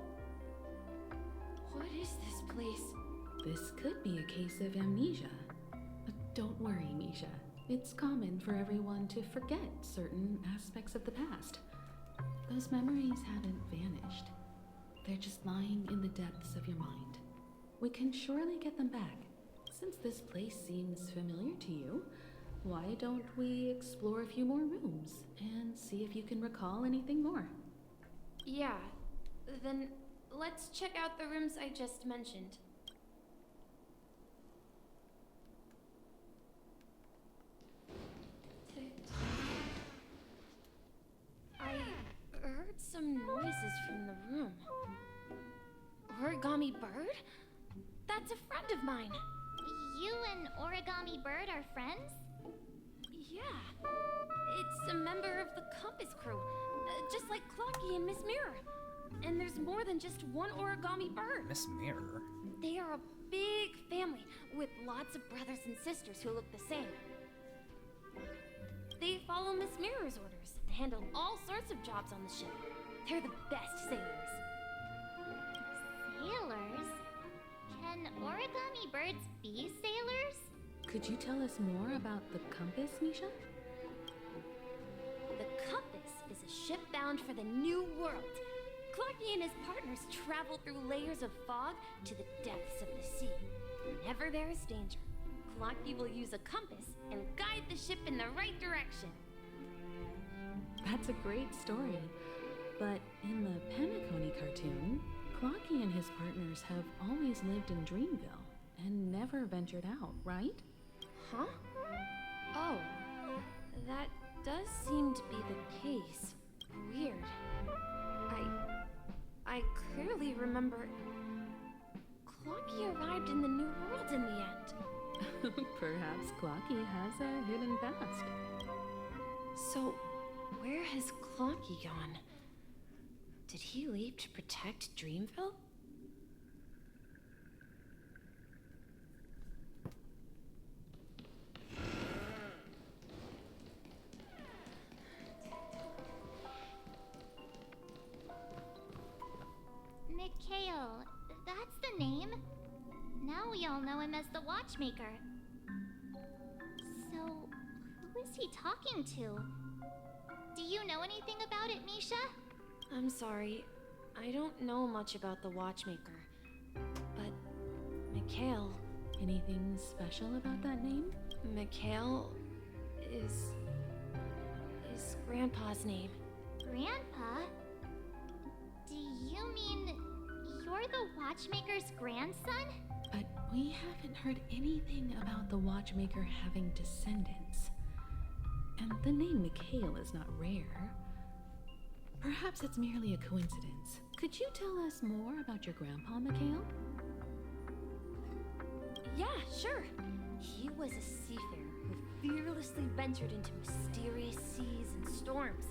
what is this place? This could be a case of amnesia. But don't worry, Misha. It's common for everyone to forget certain aspects of the past. Those memories haven't vanished. They're just lying in the depths of your mind. We can surely get them back. Since this place seems familiar to you, why don't we explore a few more rooms and see if you can recall anything more? Yeah, then let's check out the rooms I just mentioned. I heard some noises from the room. Origami Bird? That's a friend of mine. You and Origami Bird are friends? Yeah. It's a member of the Compass crew, just like Clocky and Miss Mirror. And there's more than just one Origami Bird. Miss Mirror? They are a big family with lots of brothers and sisters who look the same. They follow Miss Mirror's orders and handle all sorts of jobs on the ship. They're the best sailors. Sailors? Can Origami Birds be sailors? Could you tell us more about the Compass, Misha? The Compass is a ship bound for the New World. Clocky and his partners travel through layers of fog to the depths of the sea. Whenever there is danger, Clocky will use a compass and guide the ship in the right direction. That's a great story. But in the Penacony cartoon, Clocky and his partners have always lived in Dreamville and never ventured out, right? Huh? Oh, that does seem to be the case. Weird. I clearly remember Clocky arrived in the New World in the end. Perhaps Clocky has a hidden past. So, where has Clocky gone? Did he leave to protect Dreamville? Mikhail, that's the name. Now we all know him as the Watchmaker. So, who is he talking to? Do you know anything about it, Misha? I'm sorry. I don't know much about the Watchmaker. But Mikhail... Anything special about that name? Mikhail is Grandpa's name. Grandpa? Do you mean you're the Watchmaker's grandson? But we haven't heard anything about the Watchmaker having descendants. And the name Mikhail is not rare. Perhaps it's merely a coincidence. Could you tell us more about your grandpa, Mikhail? Yeah, sure. He was a seafarer who fearlessly ventured into mysterious seas and storms.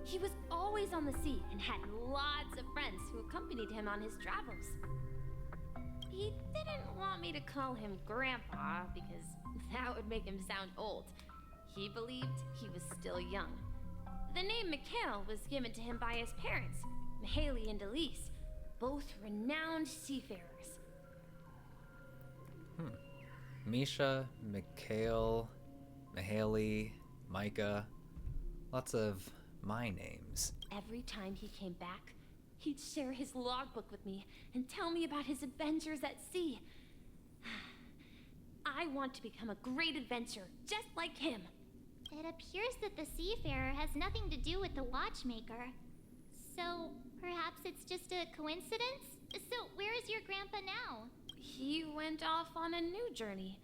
He was always on the sea and had lots of friends who accompanied him on his travels. He didn't want me to call him Grandpa because that would make him sound old. He believed he was still young. The name Mikhail was given to him by his parents, Mihaly and Elise, both renowned seafarers. Misha, Mikhail, Mihaly, Micah. Lots of my names. Every time he came back, he'd share his logbook with me and tell me about his adventures at sea. I want to become a great adventurer, just like him. It appears that the seafarer has nothing to do with the Watchmaker. So, perhaps it's just a coincidence? So, where is your grandpa now? He went off on a new journey,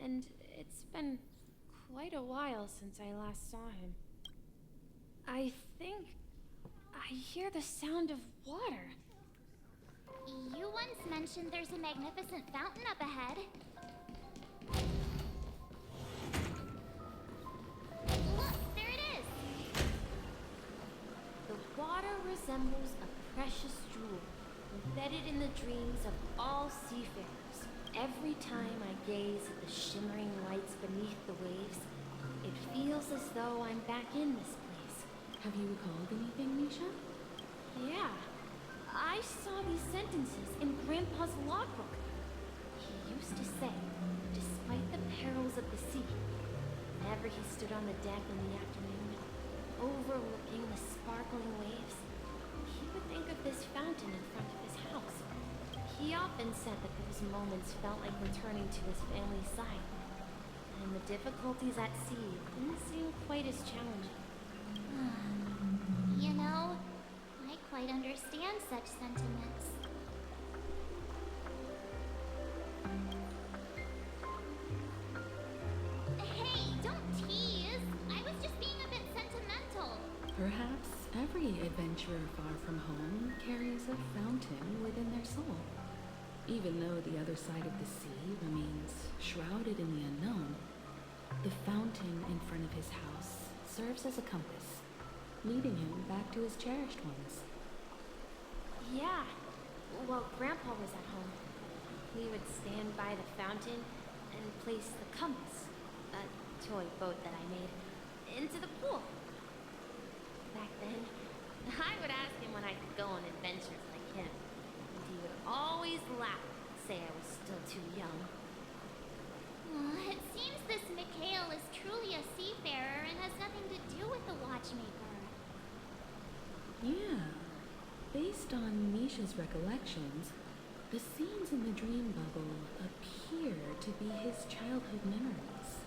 and it's been quite a while since I last saw him. I think I hear the sound of water. You once mentioned there's a magnificent fountain up ahead. Look, there it is! The water resembles a precious jewel, embedded in the dreams of all seafarers. Every time I gaze at the shimmering lights beneath the waves, it feels as though I'm back in this place. Have you recalled anything, Misha? Yeah. I saw these sentences in Grandpa's logbook. He used to say, despite the perils of the sea, whenever he stood on the deck in the afternoon, overlooking the sparkling waves, he would think of this fountain in front of his house. He often said that those moments felt like returning to his family's side, and the difficulties at sea didn't seem quite as challenging. You know, I quite understand such sentiments. Hey, don't tease! I was just being a bit sentimental. Perhaps every adventurer far from home carries a fountain within their soul. Even though the other side of the sea remains shrouded in the unknown, the fountain in front of his house serves as a compass, leading him back to his cherished ones. Yeah. While Grandpa was at home, we would stand by the fountain and place the compass, a toy boat that I made, into the pool. Back then, I would ask him when I could go on adventures like him, and he would always laugh and say I was still too young. It seems this Mikhail is truly a seafarer and has nothing to do with the Watchmaker. Yeah. Based on Misha's recollections, the scenes in the dream bubble appear to be his childhood memories.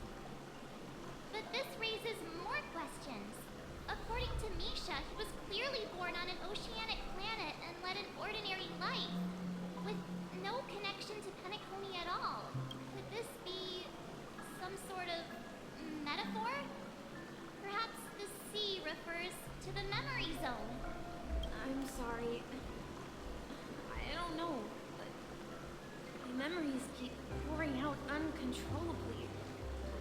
But this raises more questions. According to Misha, he was clearly born on an oceanic planet and led an ordinary life, with no connection to Penacony at all. Could this be some sort of metaphor? Perhaps the sea refers to the memory zone. I'm sorry. I don't know, but my memories keep pouring out uncontrollably,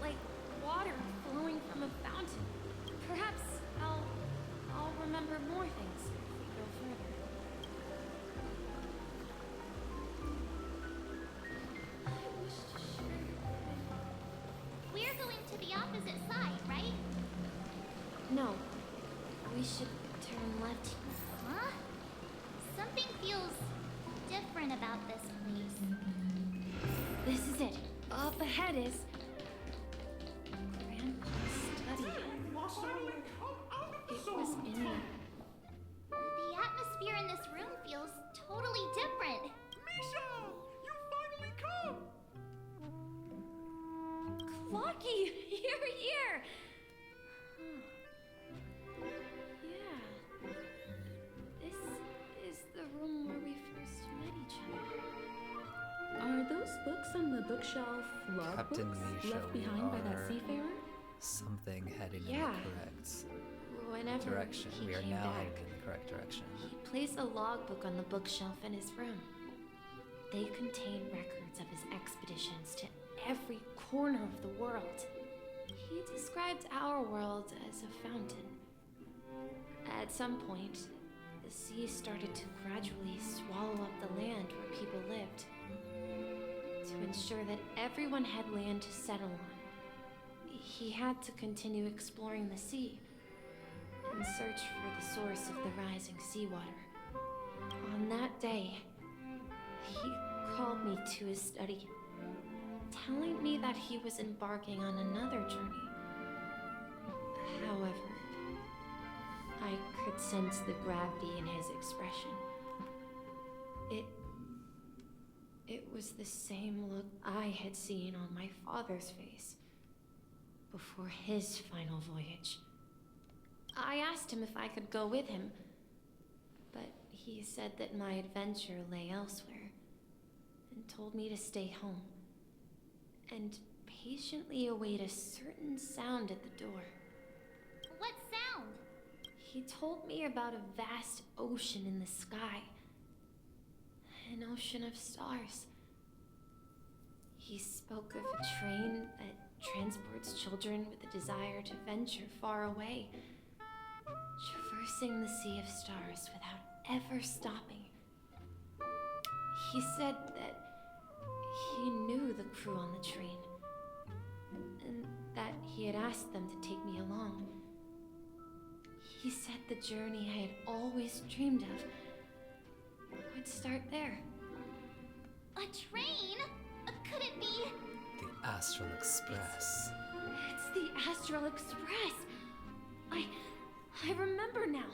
like water flowing from a fountain. Perhaps I'll remember more things if we go further. We're going to the opposite side, right? No. We should turn left. Huh? Something feels different about this place. This is it. Up ahead is Grandpa's study. It was in there. The atmosphere in this room feels totally different. Misha! You finally come! Clocky, you're here! Yeah. This is the room where we first met each other. Are those books on the bookshelf Captain logbooks Misha, left we behind by that are seafarer? something heading Yeah. incorrect. Whenever direction. he We are came now back, headed in the correct direction. he placed a logbook on the bookshelf in his room. They contain records of his expeditions to every corner of the world. He described our world as a fountain. At some point, the sea started to gradually swallow up the land where people lived. To ensure that everyone had land to settle on, he had to continue exploring the sea and search for the source of the rising seawater. On that day, he called me to his study, telling me that he was embarking on another journey. However, I could sense the gravity in his expression. It was the same look I had seen on my father's face before his final voyage. I asked him if I could go with him, but he said that my adventure lay elsewhere and told me to stay home and patiently await a certain sound at the door. What sound? He told me about a vast ocean in the sky. An ocean of stars. He spoke of a train that transports children with a desire to venture far away, traversing the sea of stars without ever stopping. He said that he knew the crew on the train, and that he had asked them to take me along. He said the journey I had always dreamed of would start there. A train? Could it be? The Astral Express. It's the Astral Express. I remember now.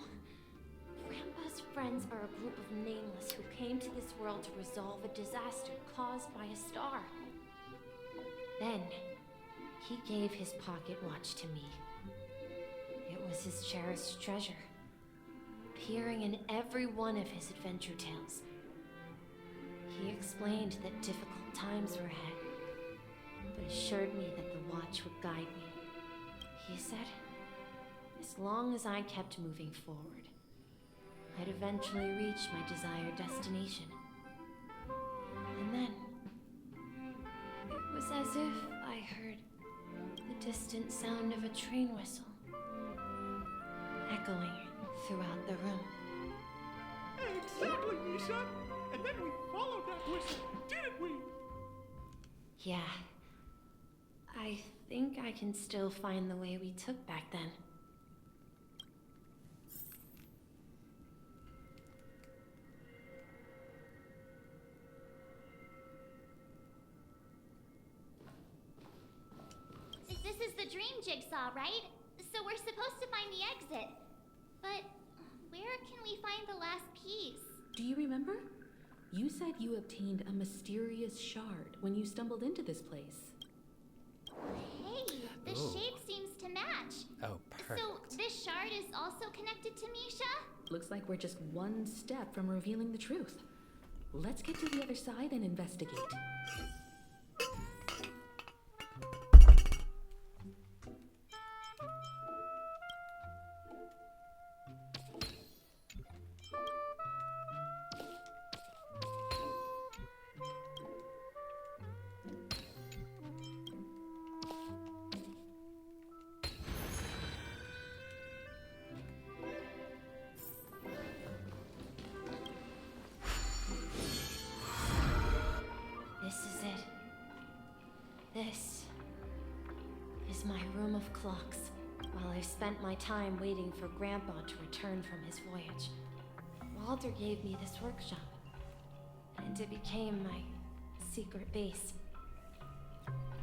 Grandpa's friends are a group of nameless who came to this world to resolve a disaster caused by a star. Then, he gave his pocket watch to me. It was his cherished treasure, appearing in every one of his adventure tales. He explained that difficult times were ahead, but assured me that the watch would guide me. He said, as long as I kept moving forward, I'd eventually reach my desired destination. And then, it was as if I heard the distant sound of a train whistle, echoing throughout the room. Exactly, Misha! And then we followed that whistle, didn't we? Yeah. I think I can still find the way we took back then. This is the dream jigsaw, right? So we're supposed to find the exit. But where can we find the last piece? Do you remember? You said you obtained a mysterious shard when you stumbled into this place. Hey, the shape seems to match. Oh, perfect. So this shard is also connected to Misha? Looks like we're just one step from revealing the truth. Let's get to the other side and investigate. This is my room of clocks, while I've spent my time waiting for Grandpa to return from his voyage. Walter gave me this workshop, and it became my secret base.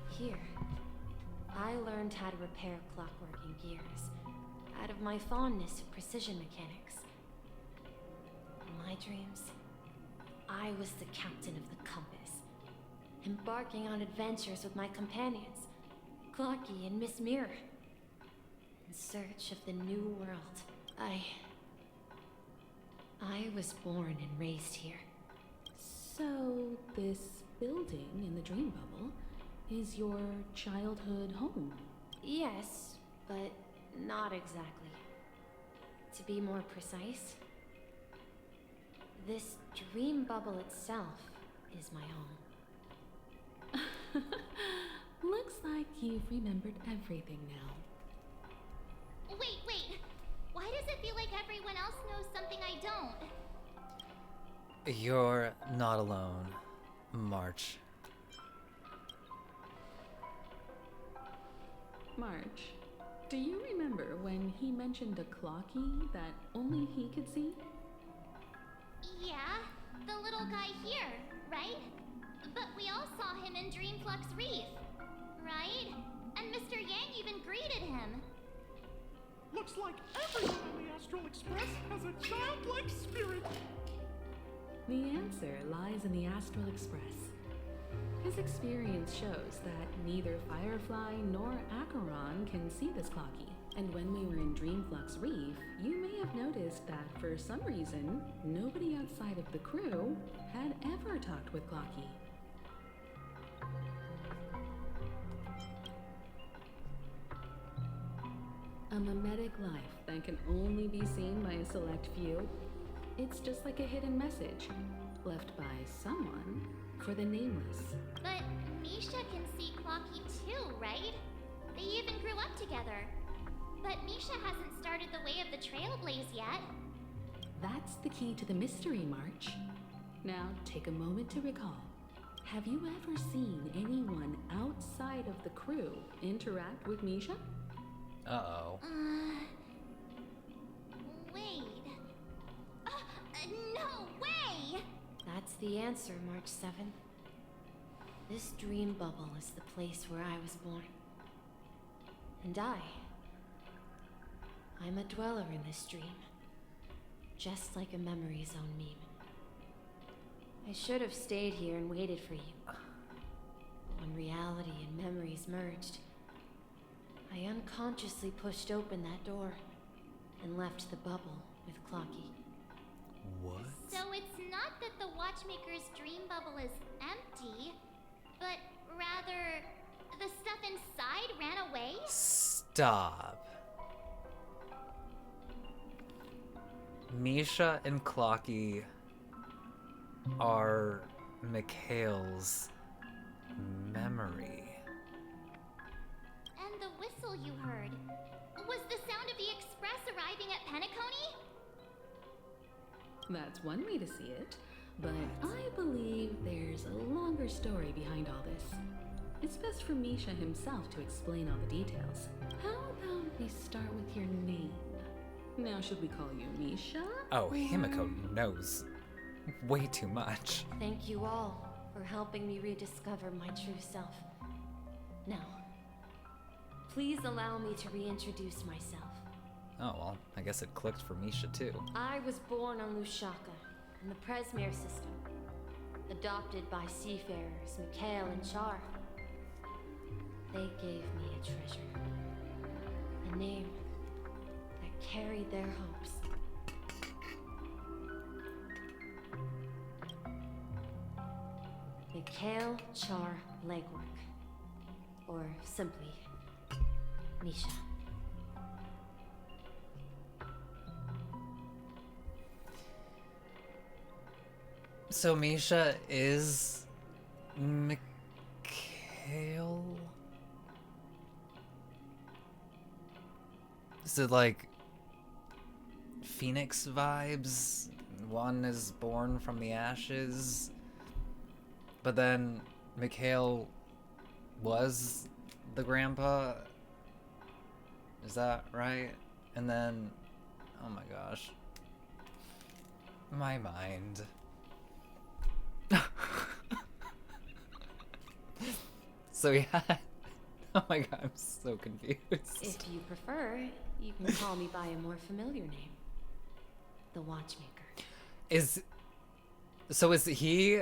Here, I learned how to repair clockworking gears out of my fondness of precision mechanics. In my dreams, I was the captain of the compass, embarking on adventures with my companions, Clocky and Miss Mirror, in search of the new world. I was born and raised here. So, this building in the dream bubble is your childhood home? Yes, but not exactly. To be more precise, this dream bubble itself is my home. Looks like you've remembered everything now. Wait. Why does it feel like everyone else knows something I don't? You're not alone, March. March, do you remember when he mentioned a clocky that only he could see? Yeah, the little guy here, right? But we all saw him in Dreamflux Reef, right? And Mr. Yang even greeted him. Looks like everyone in the Astral Express has a childlike spirit. The answer lies in the Astral Express. His experience shows that neither Firefly nor Acheron can see this clocky. And when we were in Dreamflux Reef, you may have noticed that for some reason, nobody outside of the crew had ever talked with Clocky. A mimetic life that can only be seen by a select few. It's just like a hidden message, left by someone for the nameless. But Misha can see Clocky too, right? They even grew up together. But Misha hasn't started the way of the Trailblaze yet. That's the key to the mystery, March. Now, take a moment to recall. Have you ever seen anyone outside of the crew interact with Misha? Uh-oh. Wait. No way! That's the answer, March 7th. This dream bubble is the place where I was born. And I'm a dweller in this dream. Just like a memory zone meme. I should have stayed here and waited for you. But when reality and memories merged, I unconsciously pushed open that door and left the bubble with Clocky. What? So it's not that the Watchmaker's dream bubble is empty, but rather the stuff inside ran away? Stop. Misha and Clocky are Mikhail's memory. And the whistle you heard was the sound of the express arriving at Penacony? That's one way to see it, but I believe there's a longer story behind all this. It's best for Misha himself to explain all the details. How about we start with your name? Now, should we call you Misha? Oh, Himiko knows way too much. Thank you all for helping me rediscover my true self. Now, please allow me to reintroduce myself. Oh, well, I guess it clicked for Misha too. I was born on Lushaka, in the Presmere system. Adopted by seafarers Mikhail and Char. They gave me a treasure. A name that carried their hopes. Mikhail Char Legwork. Or simply, Misha. So Misha is Mikhail? Is it like Phoenix vibes? One is born from the ashes, but then Mikhail was the grandpa? Is that right? And then, oh my gosh. My mind. So yeah. Oh my god, I'm so confused. If you prefer, you can call me by a more familiar name. The Watchmaker. Is he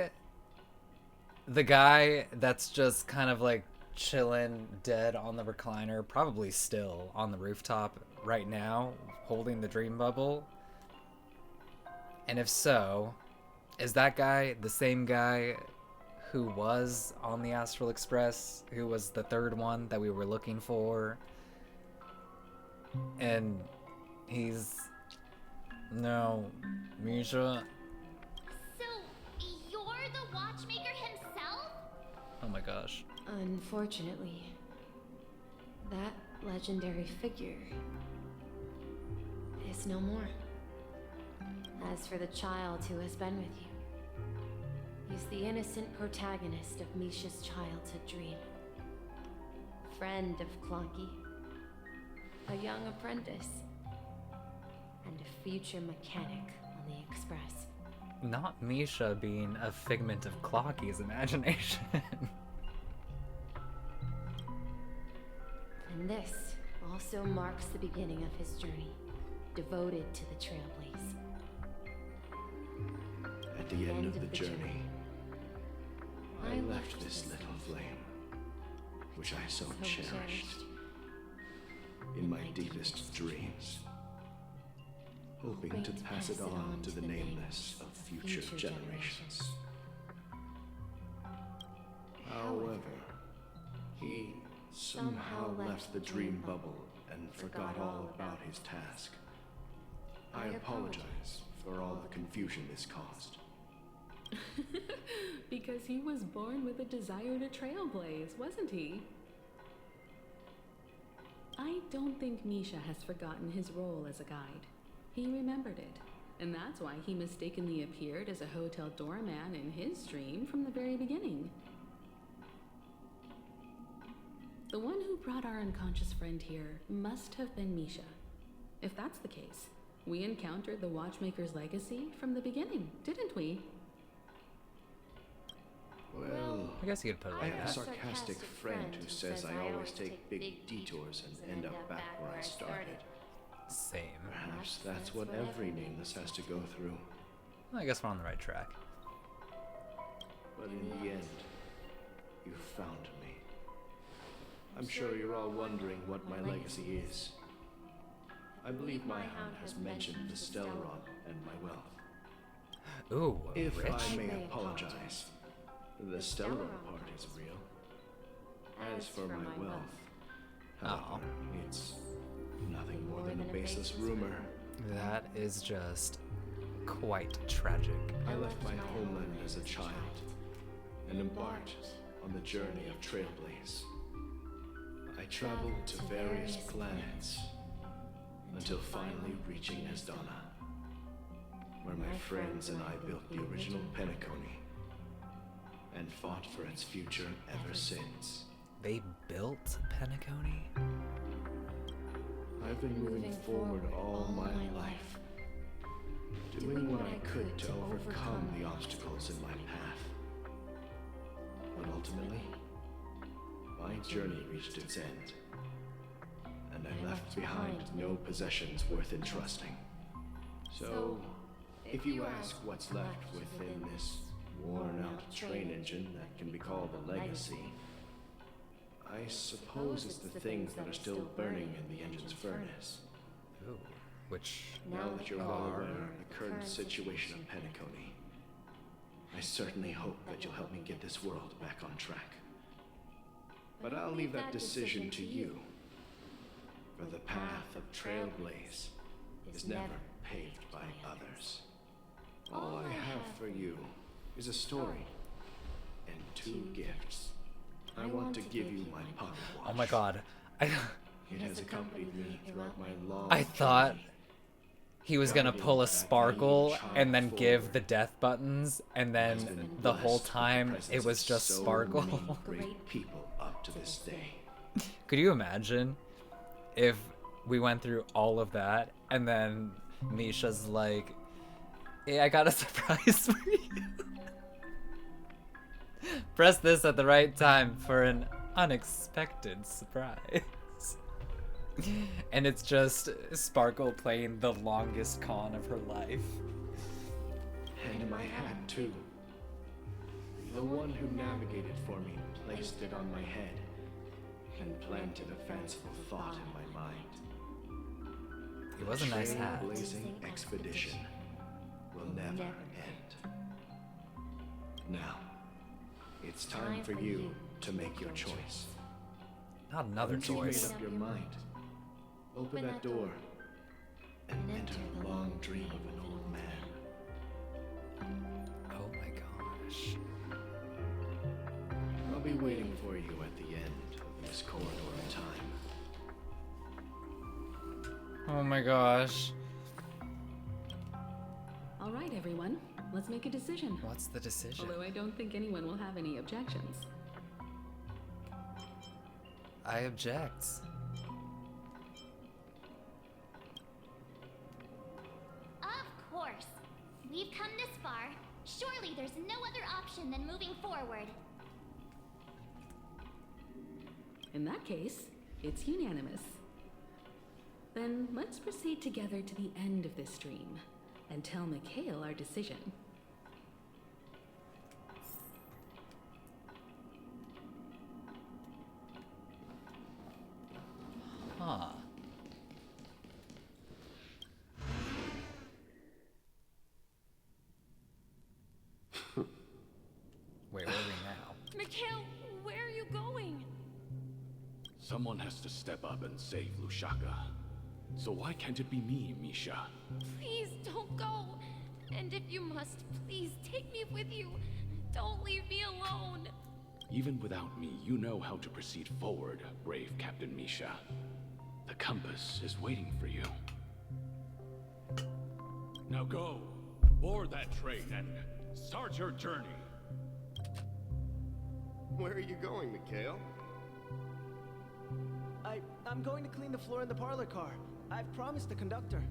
the guy that's just kind of like chilling dead on the recliner, probably still on the rooftop right now, holding the dream bubble? And if so, is that guy the same guy who was on the Astral Express, who was the third one that we were looking for? And he's No, Misha. So, you're the Watchmaker himself? Oh my gosh. Unfortunately, that legendary figure is no more. As for the child who has been with you, he's the innocent protagonist of Misha's childhood dream. Friend of Clonky, a young apprentice, and a future mechanic on the Express. Not Misha being a figment of Clocky's imagination. And this also marks the beginning of his journey, devoted to the Trailblaze. At the end of the journey, I left this little flame, which I so cherished, in my deepest dreams, hoping to pass it on to the nameless of future generations. However, he somehow left the dream bubble and forgot all about his task. I apologize for all the confusion this caused. Because he was born with a desire to trailblaze, wasn't he? I don't think Misha has forgotten his role as a guide. He remembered it, and that's why he mistakenly appeared as a hotel doorman in his dream from the very beginning. The one who brought our unconscious friend here must have been Misha. If that's the case, we encountered the Watchmaker's legacy from the beginning, didn't we? Well, I guess you could put it I like have a that. sarcastic friend who says I always take big detours and end up back where I started. Same. Perhaps that's what every nameless has to go through. I guess we're on the right track. But in the end, you found me. I'm sure you're all wondering what my legacy is. I believe my hound has mentioned the Stellaron and my wealth. Ooh, if rich. I may apologize, the Stellaron part is real. As for my wealth, however, it's nothing more than a baseless rumor. That is just quite tragic. I left my homeland as a child and embarked on the journey of Trailblaze. I traveled to various planets until finally reaching Asdana, where my friends and I built the original Penacony and fought for its future ever since. They built Penacony? I've been moving forward all my life, doing what I could to overcome the obstacles in my path. But ultimately, my journey reached its end, and I left behind no possessions worth entrusting. So, if you ask what's left within this worn-out train engine that can be called a legacy, I suppose it's the things that are still burning in the engine's furnace. Ooh, which Now that you're well aware of the current situation of Penacony, I certainly hope that you'll help me get this world back on track. But I'll leave that decision to you, for the path of Trailblaze is never paved by others. All I have for you is a story and 2 gifts. I want to give you my pocket watch. Oh my god. It has accompanied me throughout my long I thought he was gonna pull a sparkle and then give the death buttons, and then the whole time it was just sparkle. Great people up to this day. Could you imagine if we went through all of that and then Misha's like, hey, I got a surprise for you. Press this at the right time for an unexpected surprise. And it's just Sparkle playing the longest con of her life. And my hat, too. The one who navigated for me placed it on my head and planted a fanciful thought in my mind. It was a nice hat. The trailblazing expedition will never end. Now, it's time for you to make your choice. Not another Once you've choice. made up your mind, open that door and enter the long dream of an old man. Oh my gosh. I'll be waiting for you at the end of this corridor of time. Oh my gosh. All right, everyone. Let's make a decision. What's the decision? Although I don't think anyone will have any objections. I object. Of course. We've come this far. Surely there's no other option than moving forward. In that case, it's unanimous. Then let's proceed together to the end of this dream and tell Mikhail our decision. Huh. Where are we now? Mikhail, where are you going? Someone has to step up and save Lushaka. So why can't it be me, Misha? Please don't go. And if you must, please take me with you. Don't leave me alone. Even without me, you know how to proceed forward, brave Captain Misha. The compass is waiting for you. Now go, board that train and start your journey. Where are you going, Mikhail? I'm going to clean the floor in the parlor car. I've promised the conductor.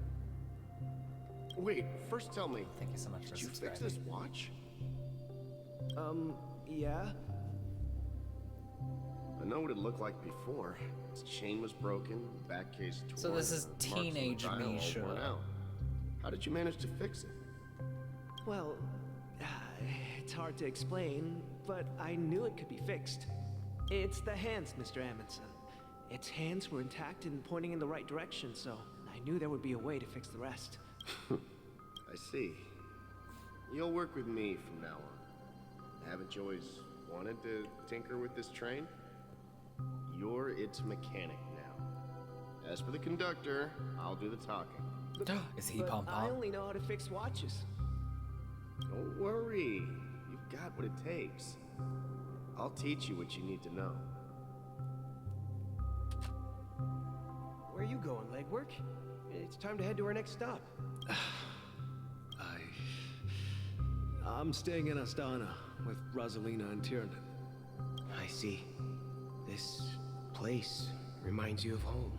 Wait, first tell me. Thank you so much for Did you fix subscribing. this watch? Yeah? I know what it looked like before. Its chain was broken, the back case torn. So this is the marks on the teenage dial all Misha. worn out. How did you manage to fix it? Well, it's hard to explain, but I knew it could be fixed. It's the hands, Mr. Amundsen. Its hands were intact and pointing in the right direction, so I knew there would be a way to fix the rest. I see. You'll work with me from now on. Haven't you always wanted to tinker with this train? You're its mechanic now. As for the conductor, I'll do the talking. Is he But pom I pom? only know how to fix watches. Don't worry. You've got what it takes. I'll teach you what you need to know. Where are you going, legwork? It's time to head to our next stop. I'm staying in Astana with Rosalina and Tiernan. I see. This place reminds you of home.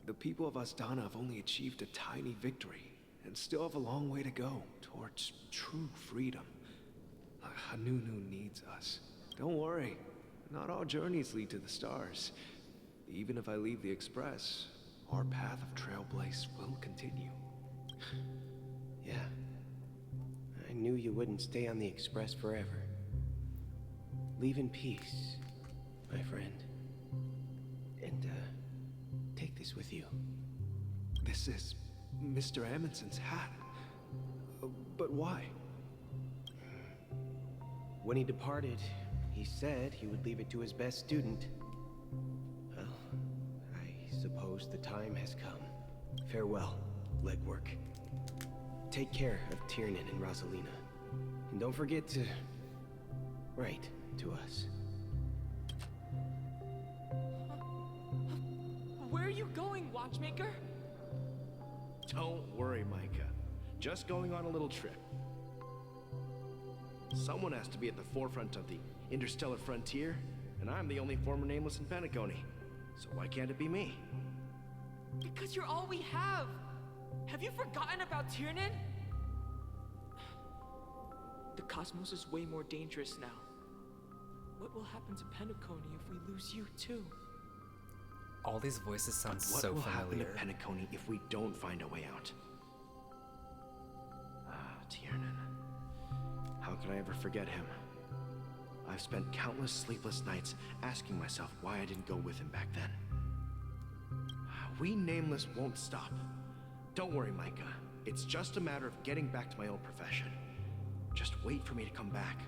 The people of Astana have only achieved a tiny victory and still have a long way to go towards true freedom. Hanunu needs us. Don't worry, not all journeys lead to the stars. Even if I leave the Express, our path of Trailblaze will continue. Yeah. I knew you wouldn't stay on the Express forever. Leave in peace, my friend. And, take this with you. This is Mr. Amundsen's hat. But why? When he departed, he said he would leave it to his best student. Well, I suppose the time has come. Farewell, legwork. Take care of Tiernan and Rosalina. And don't forget to write to us. Where are you going, Watchmaker? Don't worry, Micah. Just going on a little trip. Someone has to be at the forefront of the interstellar frontier, and I'm the only former nameless in Penacony. So why can't it be me? Because you're all we have. Have you forgotten about Tiernan? The cosmos is way more dangerous now. What will happen to Penacony if we lose you too? All these voices sound What so will familiar. happen to Penacony if we don't find a way out? Ah, Tiernan. How could I ever forget him? I've spent countless sleepless nights asking myself why I didn't go with him back then. We Nameless won't stop. Don't worry, Micah. It's just a matter of getting back to my old profession. Just wait for me to come back.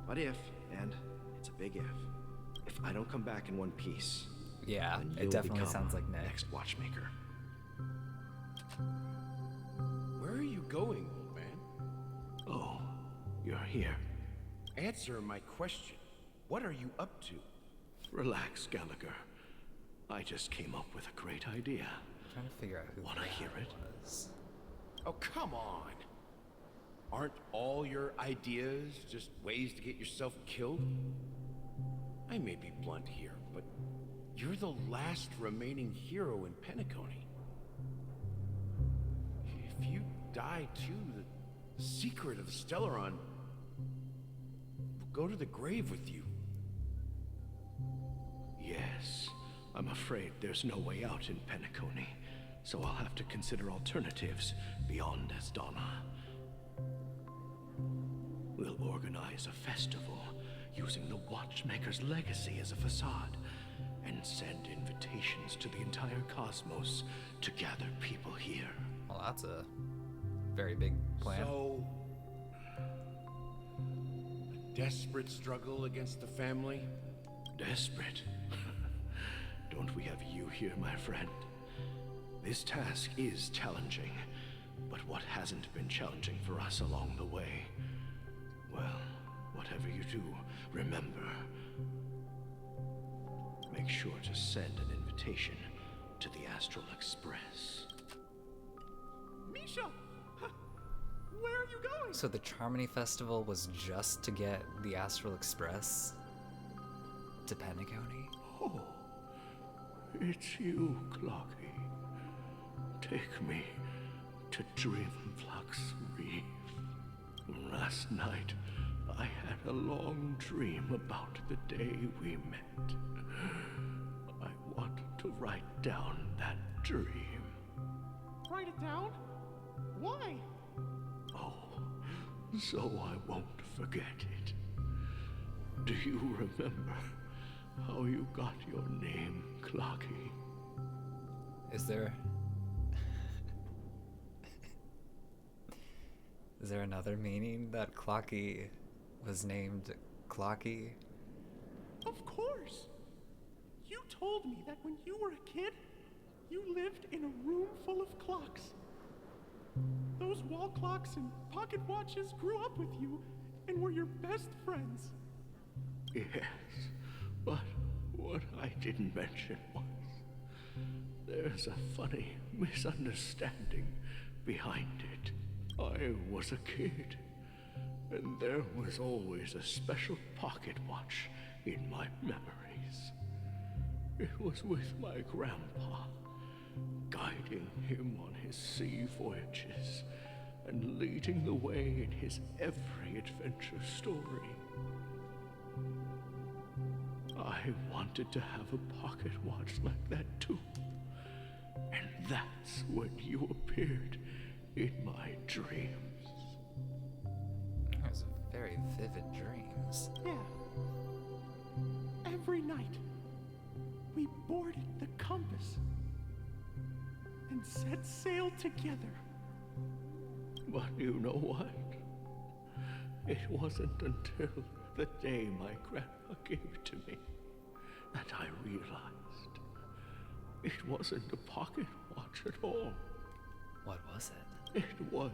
But if, and it's a big if I don't come back in one piece, Yeah, then it you'll definitely become sounds like Nick. next Watchmaker. going, old man? Oh, you're here. Answer my question. What are you up to? Relax, Gallagher. I just came up with a great idea. Trying to figure out who Wanna hear it? was. Oh, come on. Aren't all your ideas just ways to get yourself killed? I may be blunt here, but you're the last remaining hero in Penacony. If you die too, the secret of Stellaron will go to the grave with you. Yes, I'm afraid there's no way out in Penacony, so I'll have to consider alternatives beyond Asdana. We'll organize a festival using the Watchmaker's legacy as a facade and send invitations to the entire cosmos to gather people here. Well, that's a very big plan. So, a desperate struggle against the family? Desperate? Don't we have you here, my friend? This task is challenging, but what hasn't been challenging for us along the way? Well, whatever you do, remember, make sure to send an invitation to the Astral Express. Misha! Where are you going? So the Charmony Festival was just to get the Astral Express to Penacony? Oh, it's you, Clocky. Take me to Dreamflux Reef. Last night, I had a long dream about the day we met. I want to write down that dream. Write it down? Why? Oh, so I won't forget it. Do you remember how you got your name, Clocky? Is there another meaning that Clocky was named Clocky? Of course! You told me that when you were a kid, you lived in a room full of clocks. Those wall clocks and pocket watches grew up with you and were your best friends. Yes, but what I didn't mention was there's a funny misunderstanding behind it. I was a kid, and there was always a special pocket watch in my memories. It was with my grandpa, guiding him on his sea voyages and leading the way in his every adventure story. I wanted to have a pocket watch like that too. And that's when you appeared in my dreams. Those are very vivid dreams. Yeah. Every night, we boarded the compass and set sail together. But you know what? It wasn't until the day my grandpa gave it to me that I realized it wasn't a pocket watch at all. What was it? It was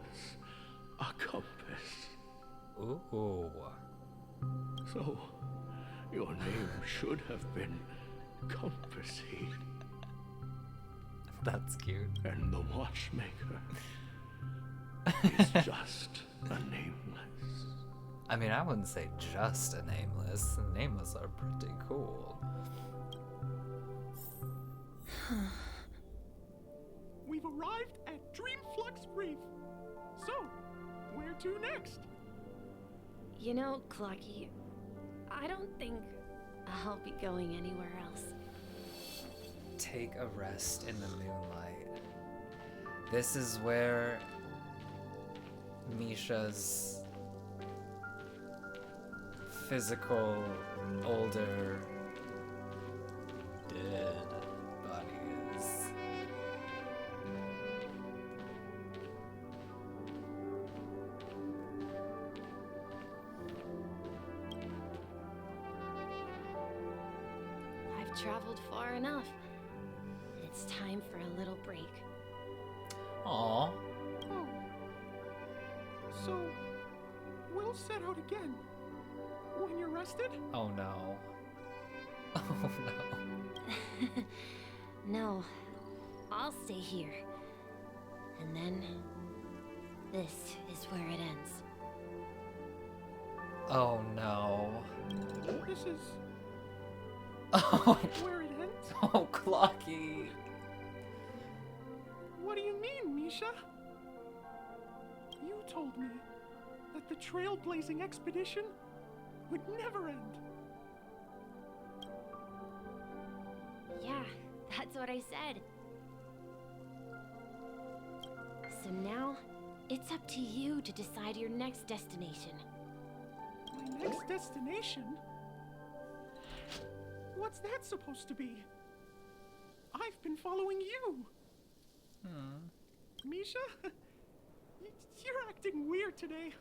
a compass. Ooh. So, your name should have been Compassy. That's cute. And the Watchmaker is just a nameless. I mean, I wouldn't say just a nameless. Nameless are pretty cool. We've arrived at Dreamflux Reef. So, where to next? You know, Clocky, I don't think I'll be going anywhere else. Take a rest in the moonlight. This is where Misha's physical, older, dead body is. I've traveled far enough. It's time for a little break. Aww. Oh, So, we'll set out again. When you're rested? Oh no. Oh no. No, I'll stay here. And then, this is where it ends. Oh no. This is Oh, where it ends? oh, Clocky. What do you mean, Misha? You told me that the trailblazing expedition would never end. Yeah, that's what I said. So now, it's up to you to decide your next destination. My next destination? What's that supposed to be? I've been following you. Misha? You're acting weird today.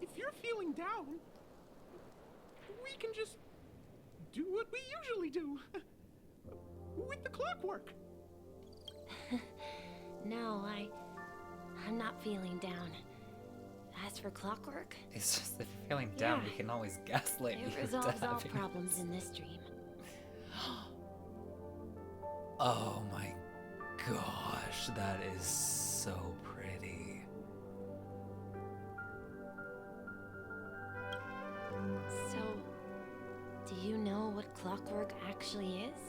If you're feeling down, we can just do what we usually do. With the clockwork. No, I'm not feeling down. As for clockwork, It's just if you're feeling down, we Yeah. can always gaslight you. it into resolves all having problems in this dream. Oh my gosh, that is so pretty. So, do you know what clockwork actually is?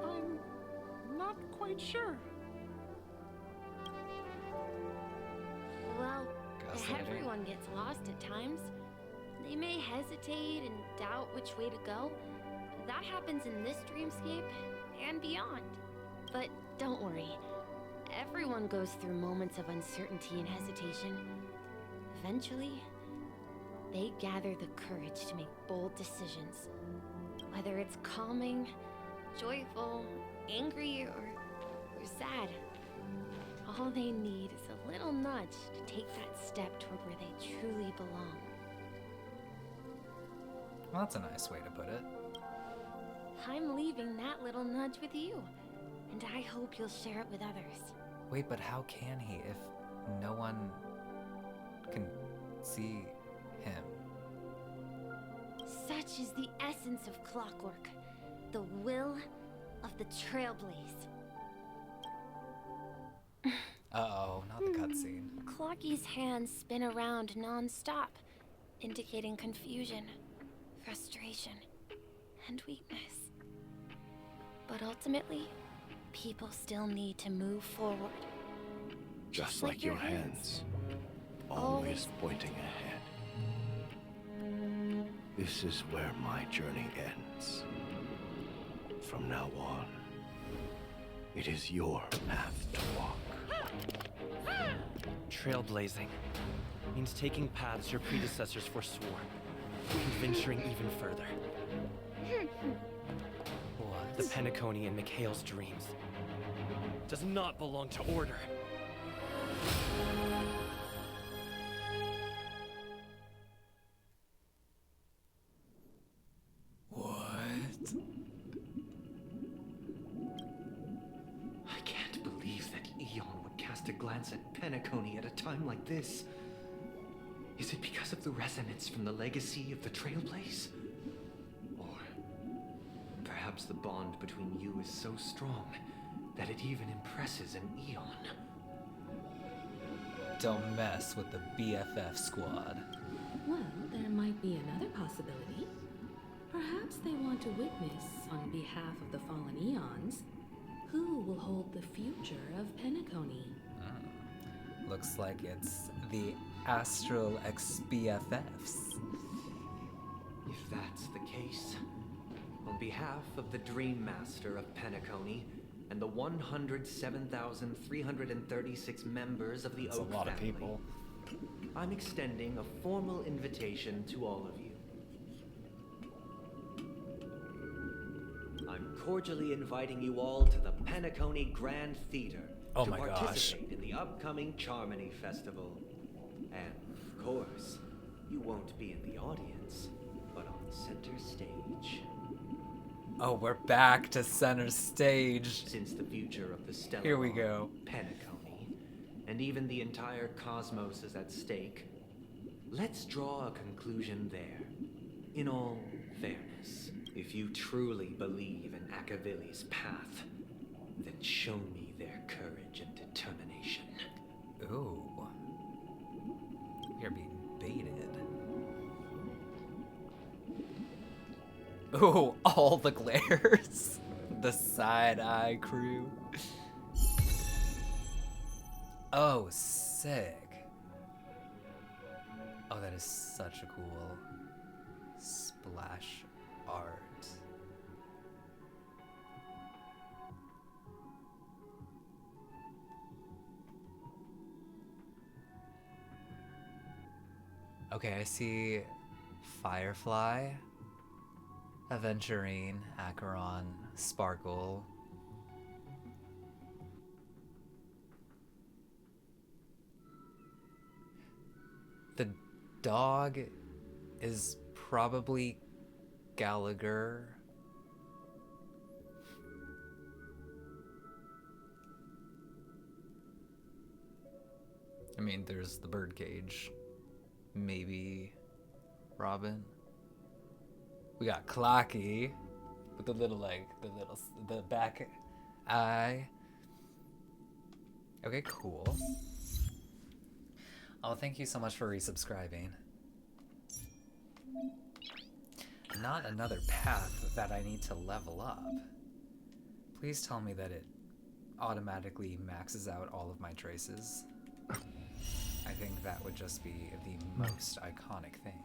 I'm not quite sure. Well, Gaslighting. everyone gets lost at times. They may hesitate and doubt which way to go. That happens in this dreamscape and beyond. But don't worry. Everyone goes through moments of uncertainty and hesitation. Eventually, they gather the courage to make bold decisions. Whether it's calming, joyful, angry, or sad. All they need is a little nudge to take that step toward where they truly belong. Well, that's a nice way to put it. I'm leaving that little nudge with you, and I hope you'll share it with others. Wait, but how can he if no one can see him? Such is the essence of clockwork, the will of the Trailblaze. Uh-oh, not the cutscene. Clocky's hands spin around non-stop, indicating confusion, frustration, and weakness. But ultimately, people still need to move forward. Just like your hands, always pointing ahead. This is where my journey ends. From now on, it is your path to walk. Trailblazing means taking paths your predecessors forswore, and venturing even further. What? The Penacony in Mikhail's dreams does not belong to Order. What? I can't believe that Eon would cast a glance at Penacony at a time like this. Is it because of the resonance from the legacy of the Trailblaze? Or perhaps the bond between you is so strong that it even impresses an Eon? Don't mess with the BFF squad. Well, there might be another possibility. Perhaps they want to witness, on behalf of the fallen Eons, who will hold the future of Penacony. Looks like it's the Astral ex-BFFs. If that's the case, on behalf of the Dream Master of Penacony and the 107,336 members of the That's a Oak lot of family, people. I'm extending a formal invitation to all of you. I'm cordially inviting you all to the Penacony Grand Theater Oh to my gosh. participate in the upcoming Charmony Festival. And, of course, you won't be in the audience, but on center stage. Oh, we're back to center stage. Since the future of the Stellaron, Here we go. Penacony, and even the entire cosmos is at stake, let's draw a conclusion there. In all fairness, if you truly believe in Akavili's path, then show me their courage and determination. Ooh. You're being baited. Ooh, all the glares. The side-eye crew. Oh, sick. Oh, that is such a cool splash art. Okay, I see Firefly, Aventurine, Acheron, Sparkle. The dog is probably Gallagher. I mean, there's the birdcage. Maybe Robin. We got Clocky with the little, like, the back eye. Okay, cool. Oh, thank you so much for resubscribing. Not another path that I need to level up. Please tell me that it automatically maxes out all of my traces. I think that would just be the most iconic thing.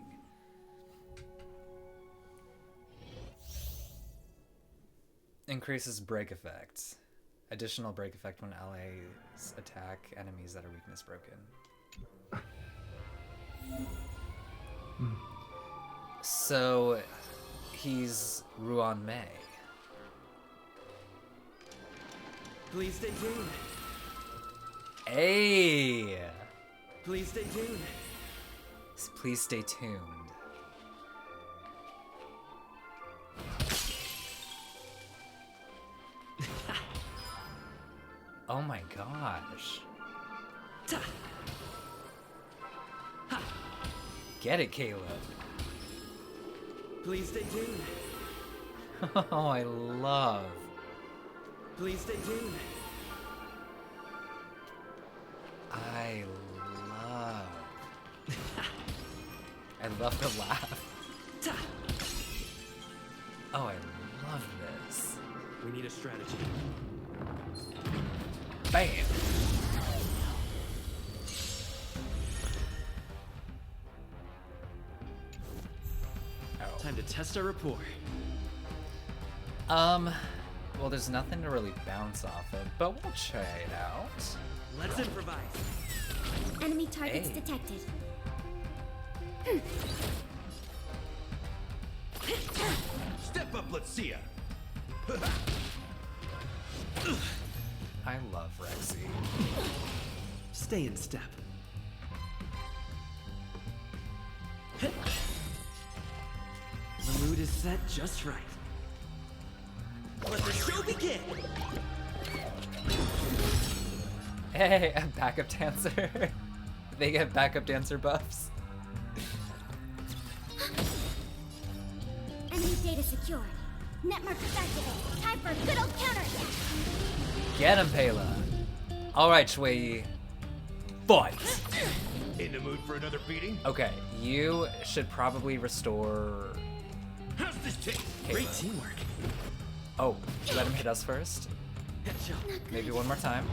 Increases break effect. Additional break effect when allies attack enemies that are weakness broken. So, he's Ruan Mei. Please stay tuned. Hey! Please stay tuned. Please stay tuned. Oh my gosh. Get it, Caleb. Please stay tuned. Oh, I love. Please stay tuned. I love. I love the laugh. Oh, I love this. We need a strategy. Bam! Oh. Time to test our rapport. Well, there's nothing to really bounce off of, but we'll try it out. Let's improvise. Enemy targets Hey. detected. Step up, let's see ya. I love Rexy. Stay in step. The mood is set just right. Let the show begin! Hey, a backup dancer. They get backup dancer buffs. Enemy data secured. Net markers activated. Time for a good old counterattack. Get him, Pela. Alright, Shui. Fight! In the mood for another beating? Okay, you should probably restore... How's this taste? Great teamwork. Oh, let him hit us first. Maybe one more time.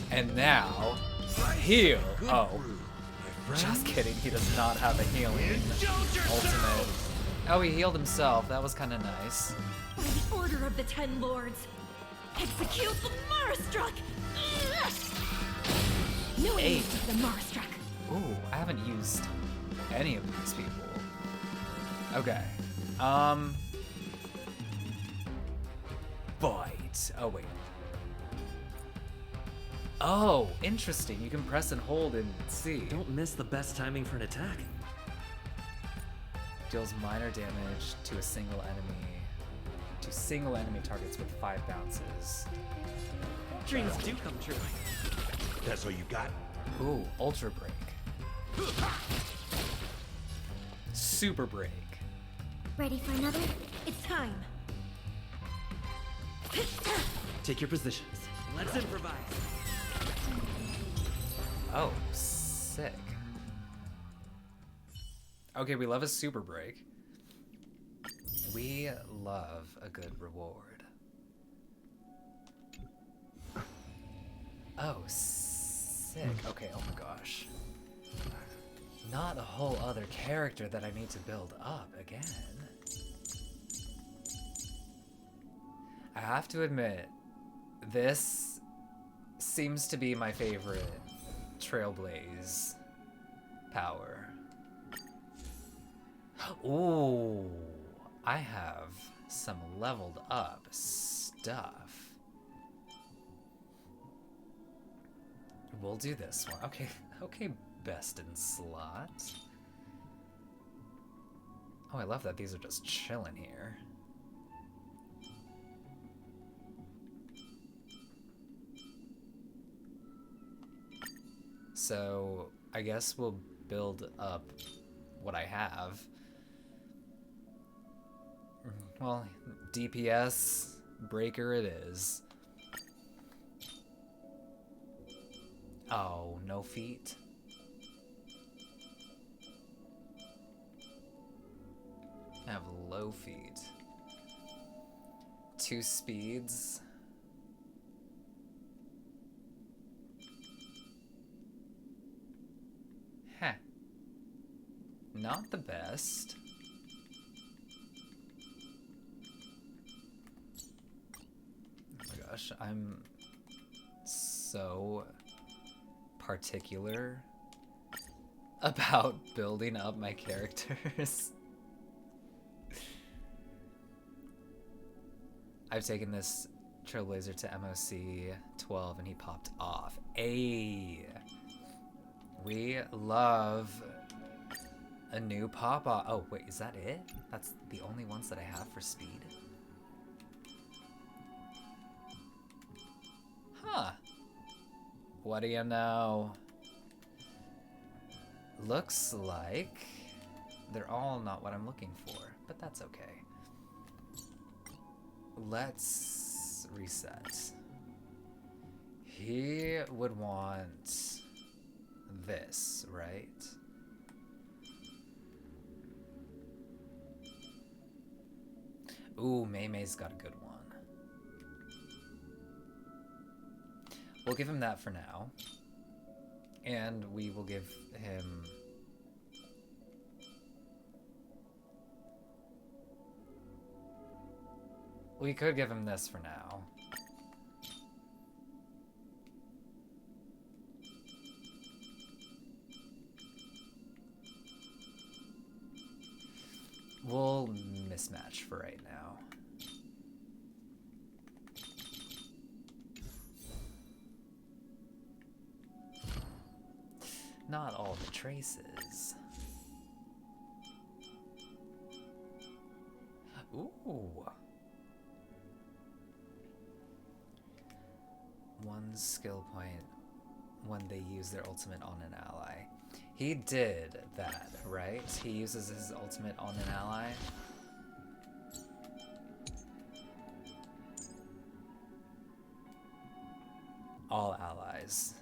And now, heal. Oh, just kidding. He does not have a healing ultimate. Oh, he healed himself. That was kind of nice. By the order of the Ten Lords, execute the Marastruck! New Hey. age of the Marastruck. Ooh, I haven't used any of these people. Okay. Fight. Oh, wait. Oh, interesting. You can press and hold and see. Don't miss the best timing for an attack. Deals minor damage to a single enemy to single enemy targets with 5 bounces. Dreams do come true. That's all you got? Ooh, Ultra Break. Super Break. Ready for another? It's time. Take your positions. Let's improvise. Oh, sick. Okay, we love a Super Break. We love a good reward. Oh, sick. Okay, oh my gosh. Not a whole other character that I need to build up again. I have to admit, this seems to be my favorite Trailblaze power. Ooh, I have some leveled up stuff. We'll do this one. Okay, okay, best in slot. Oh, I love that these are just chilling here. So, I guess we'll build up what I have. Well, DPS breaker it is. Oh, no feet. I have low feet. 2 speeds. Heh. Not the best. Oh my gosh, I'm so particular about building up my characters. I've taken this Trailblazer to MOC 12 and he popped off. Ayy. We love a new pop-off. Oh, wait, is that it? That's the only ones that I have for speed? Huh. What do you know? Looks like they're all not what I'm looking for, but that's okay. Let's reset. He would want this, right? Ooh, May's got a good one. We'll give him that for now. And we will give him... We could give him this for now. We'll mismatch for right now. Not all the traces. Ooh. 1 skill point when they use their ultimate on an ally. He did that, right? He uses his ultimate on an ally. All allies.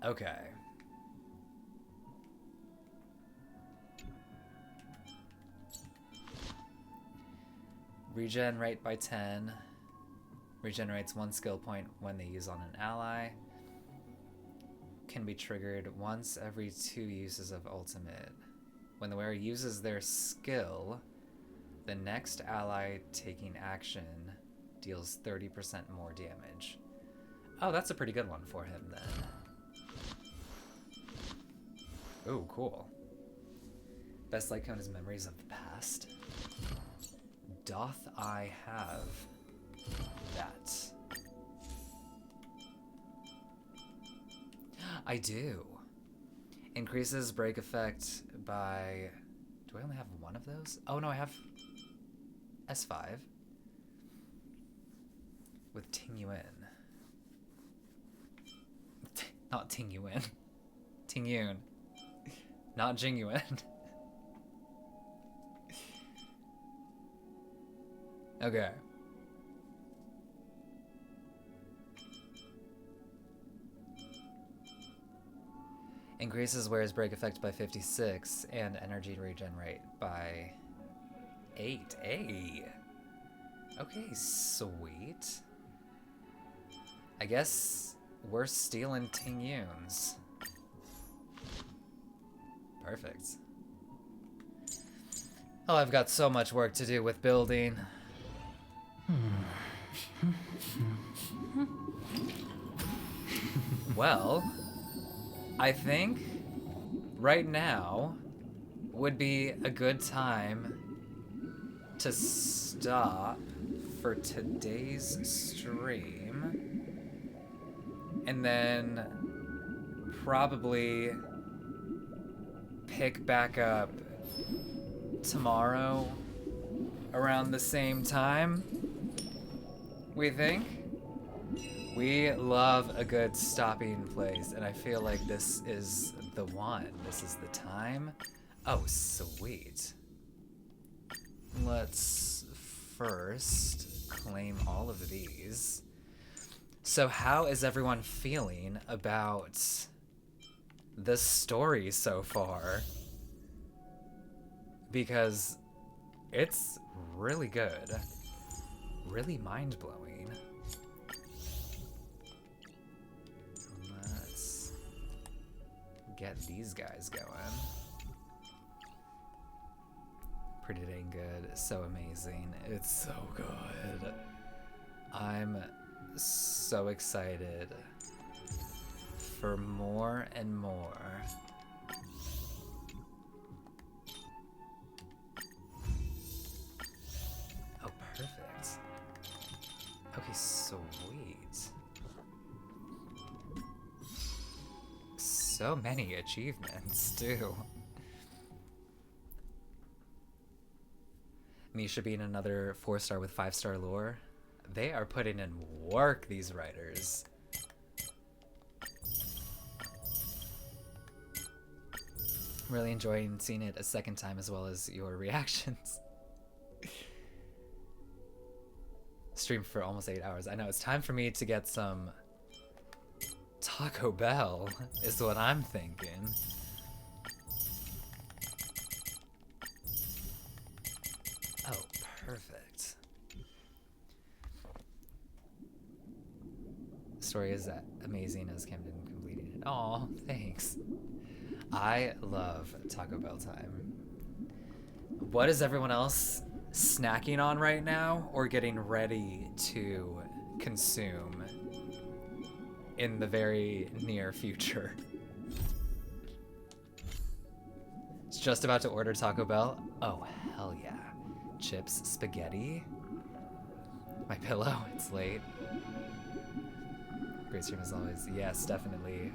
Okay. Regenerate by 10. Regenerates 1 skill point when they use on an ally. Can be triggered once every 2 uses of ultimate. When the wearer uses their skill, the next ally taking action deals 30% more damage. Oh, that's a pretty good one for him then. Ooh, cool. Best Lycone is memories of the past. Doth I have that? I do. Increases break effect by... Do I only have 1 of those? Oh no, I have S5. with Ting Yuan. Not Ting Yuan. Ting Yun. Not Jing Yuan. Okay. Increases wearer's break effect by 56 and energy regenerate by 8. Hey. Okay, sweet. I guess we're stealing Ting Yun's. Perfect. Oh, I've got so much work to do with building. Well, I think right now would be a good time to stop for today's stream and then probably pick back up tomorrow around the same time. We think? We love a good stopping place, and I feel like this is the one. This is the time. Oh, sweet. Let's first claim all of these. So how is everyone feeling about the story so far? Because it's really good. Really mind-blowing. Let's get these guys going. Pretty dang good. So amazing. It's so good. I'm so excited for more and more. Oh, perfect. Okay, sweet. So many achievements, too. Misha being another 4-star with 5-star lore. They are putting in work, these writers. Really enjoying seeing it a second time as well as your reactions. Streamed for almost 8 hours. I know, it's time for me to get some Taco Bell, is what I'm thinking. Oh, perfect. Story is amazing as Camden completing it. Aw, thanks. I love Taco Bell time. What is everyone else snacking on right now or getting ready to consume in the very near future? It's just about to order Taco Bell. Oh, hell yeah. Chips, spaghetti. My pillow, it's late. Great stream as always. Yes, definitely.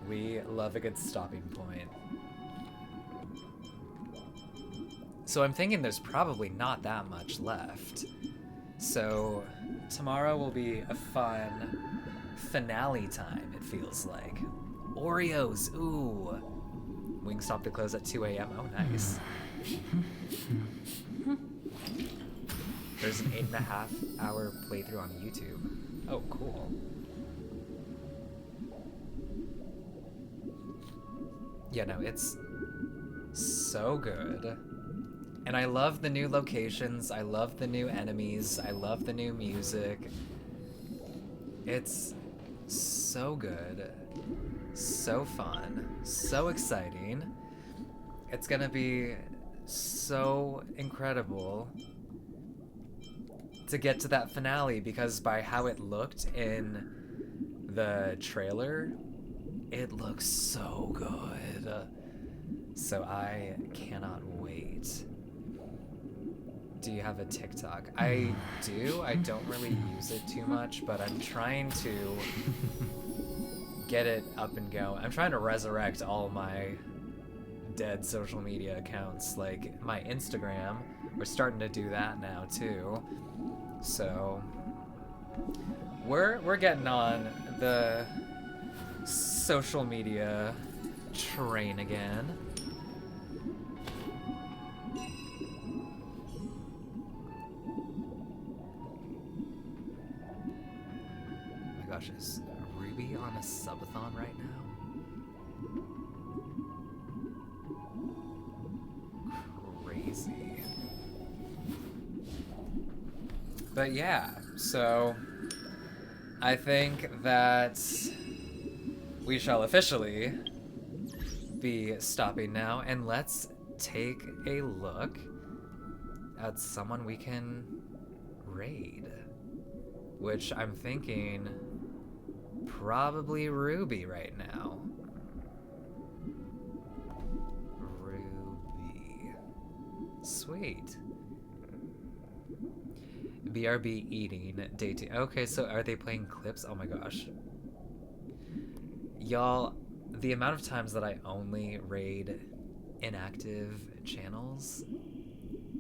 We love a good stopping point. So I'm thinking there's probably not that much left. So tomorrow will be a fun finale time, it feels like. Oreos, ooh. Wingstop to close at 2 a.m. Oh, nice. There's an 8.5-hour playthrough on YouTube. Oh, cool. Yeah, no, it's so good. And I love the new locations, I love the new enemies, I love the new music. It's so good, so fun, so exciting. It's gonna be so incredible to get to that finale, because by how it looked in the trailer, it looks so good. So I cannot wait. Do you have a TikTok? I do. I don't really use it too much, but I'm trying to get it up and go. I'm trying to resurrect all my dead social media accounts, like my Instagram. We're starting to do that now too. So We're getting on the social media train again. Oh my gosh, is Ruby on a subathon right now? Crazy. But yeah, so I think that we shall officially be stopping now, and let's take a look at someone we can raid, which I'm thinking probably Ruby right now. Ruby. Sweet. BRB eating, day 2. Okay, so are they playing clips? Oh my gosh. Y'all, the amount of times that I only raid inactive channels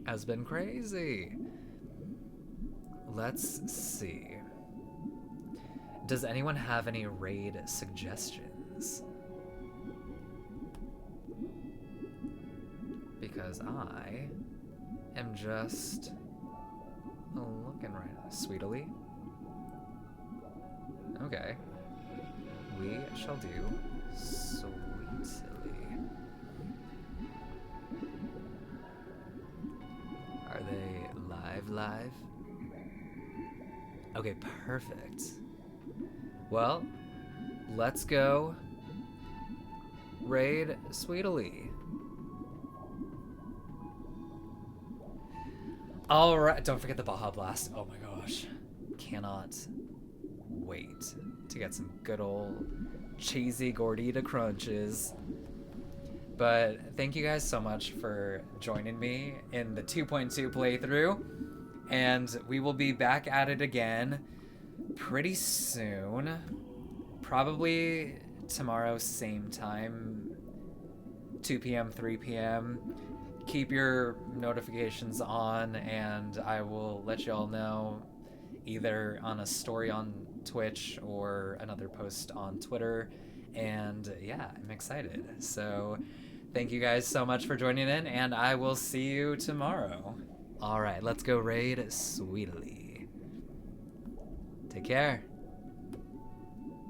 has been crazy. Let's see. Does anyone have any raid suggestions? Because I am just looking right now. Sweetly. Okay. We shall do Sweetly. Are they live? Okay, perfect. Well, let's go raid Sweetly. All right, don't forget the Baja Blast. Oh my gosh. Cannot wait to get some good old cheesy gordita crunches. But thank you guys so much for joining me in the 2.2 playthrough, and we will be back at it again pretty soon. Probably tomorrow, same time, 2 p.m., 3 p.m. Keep your notifications on, and I will let you all know either on a story on Twitch or another post on Twitter. And yeah, I'm excited. So thank you guys so much for joining in, and I will see you tomorrow. All right, let's go raid Sweetly. Take care.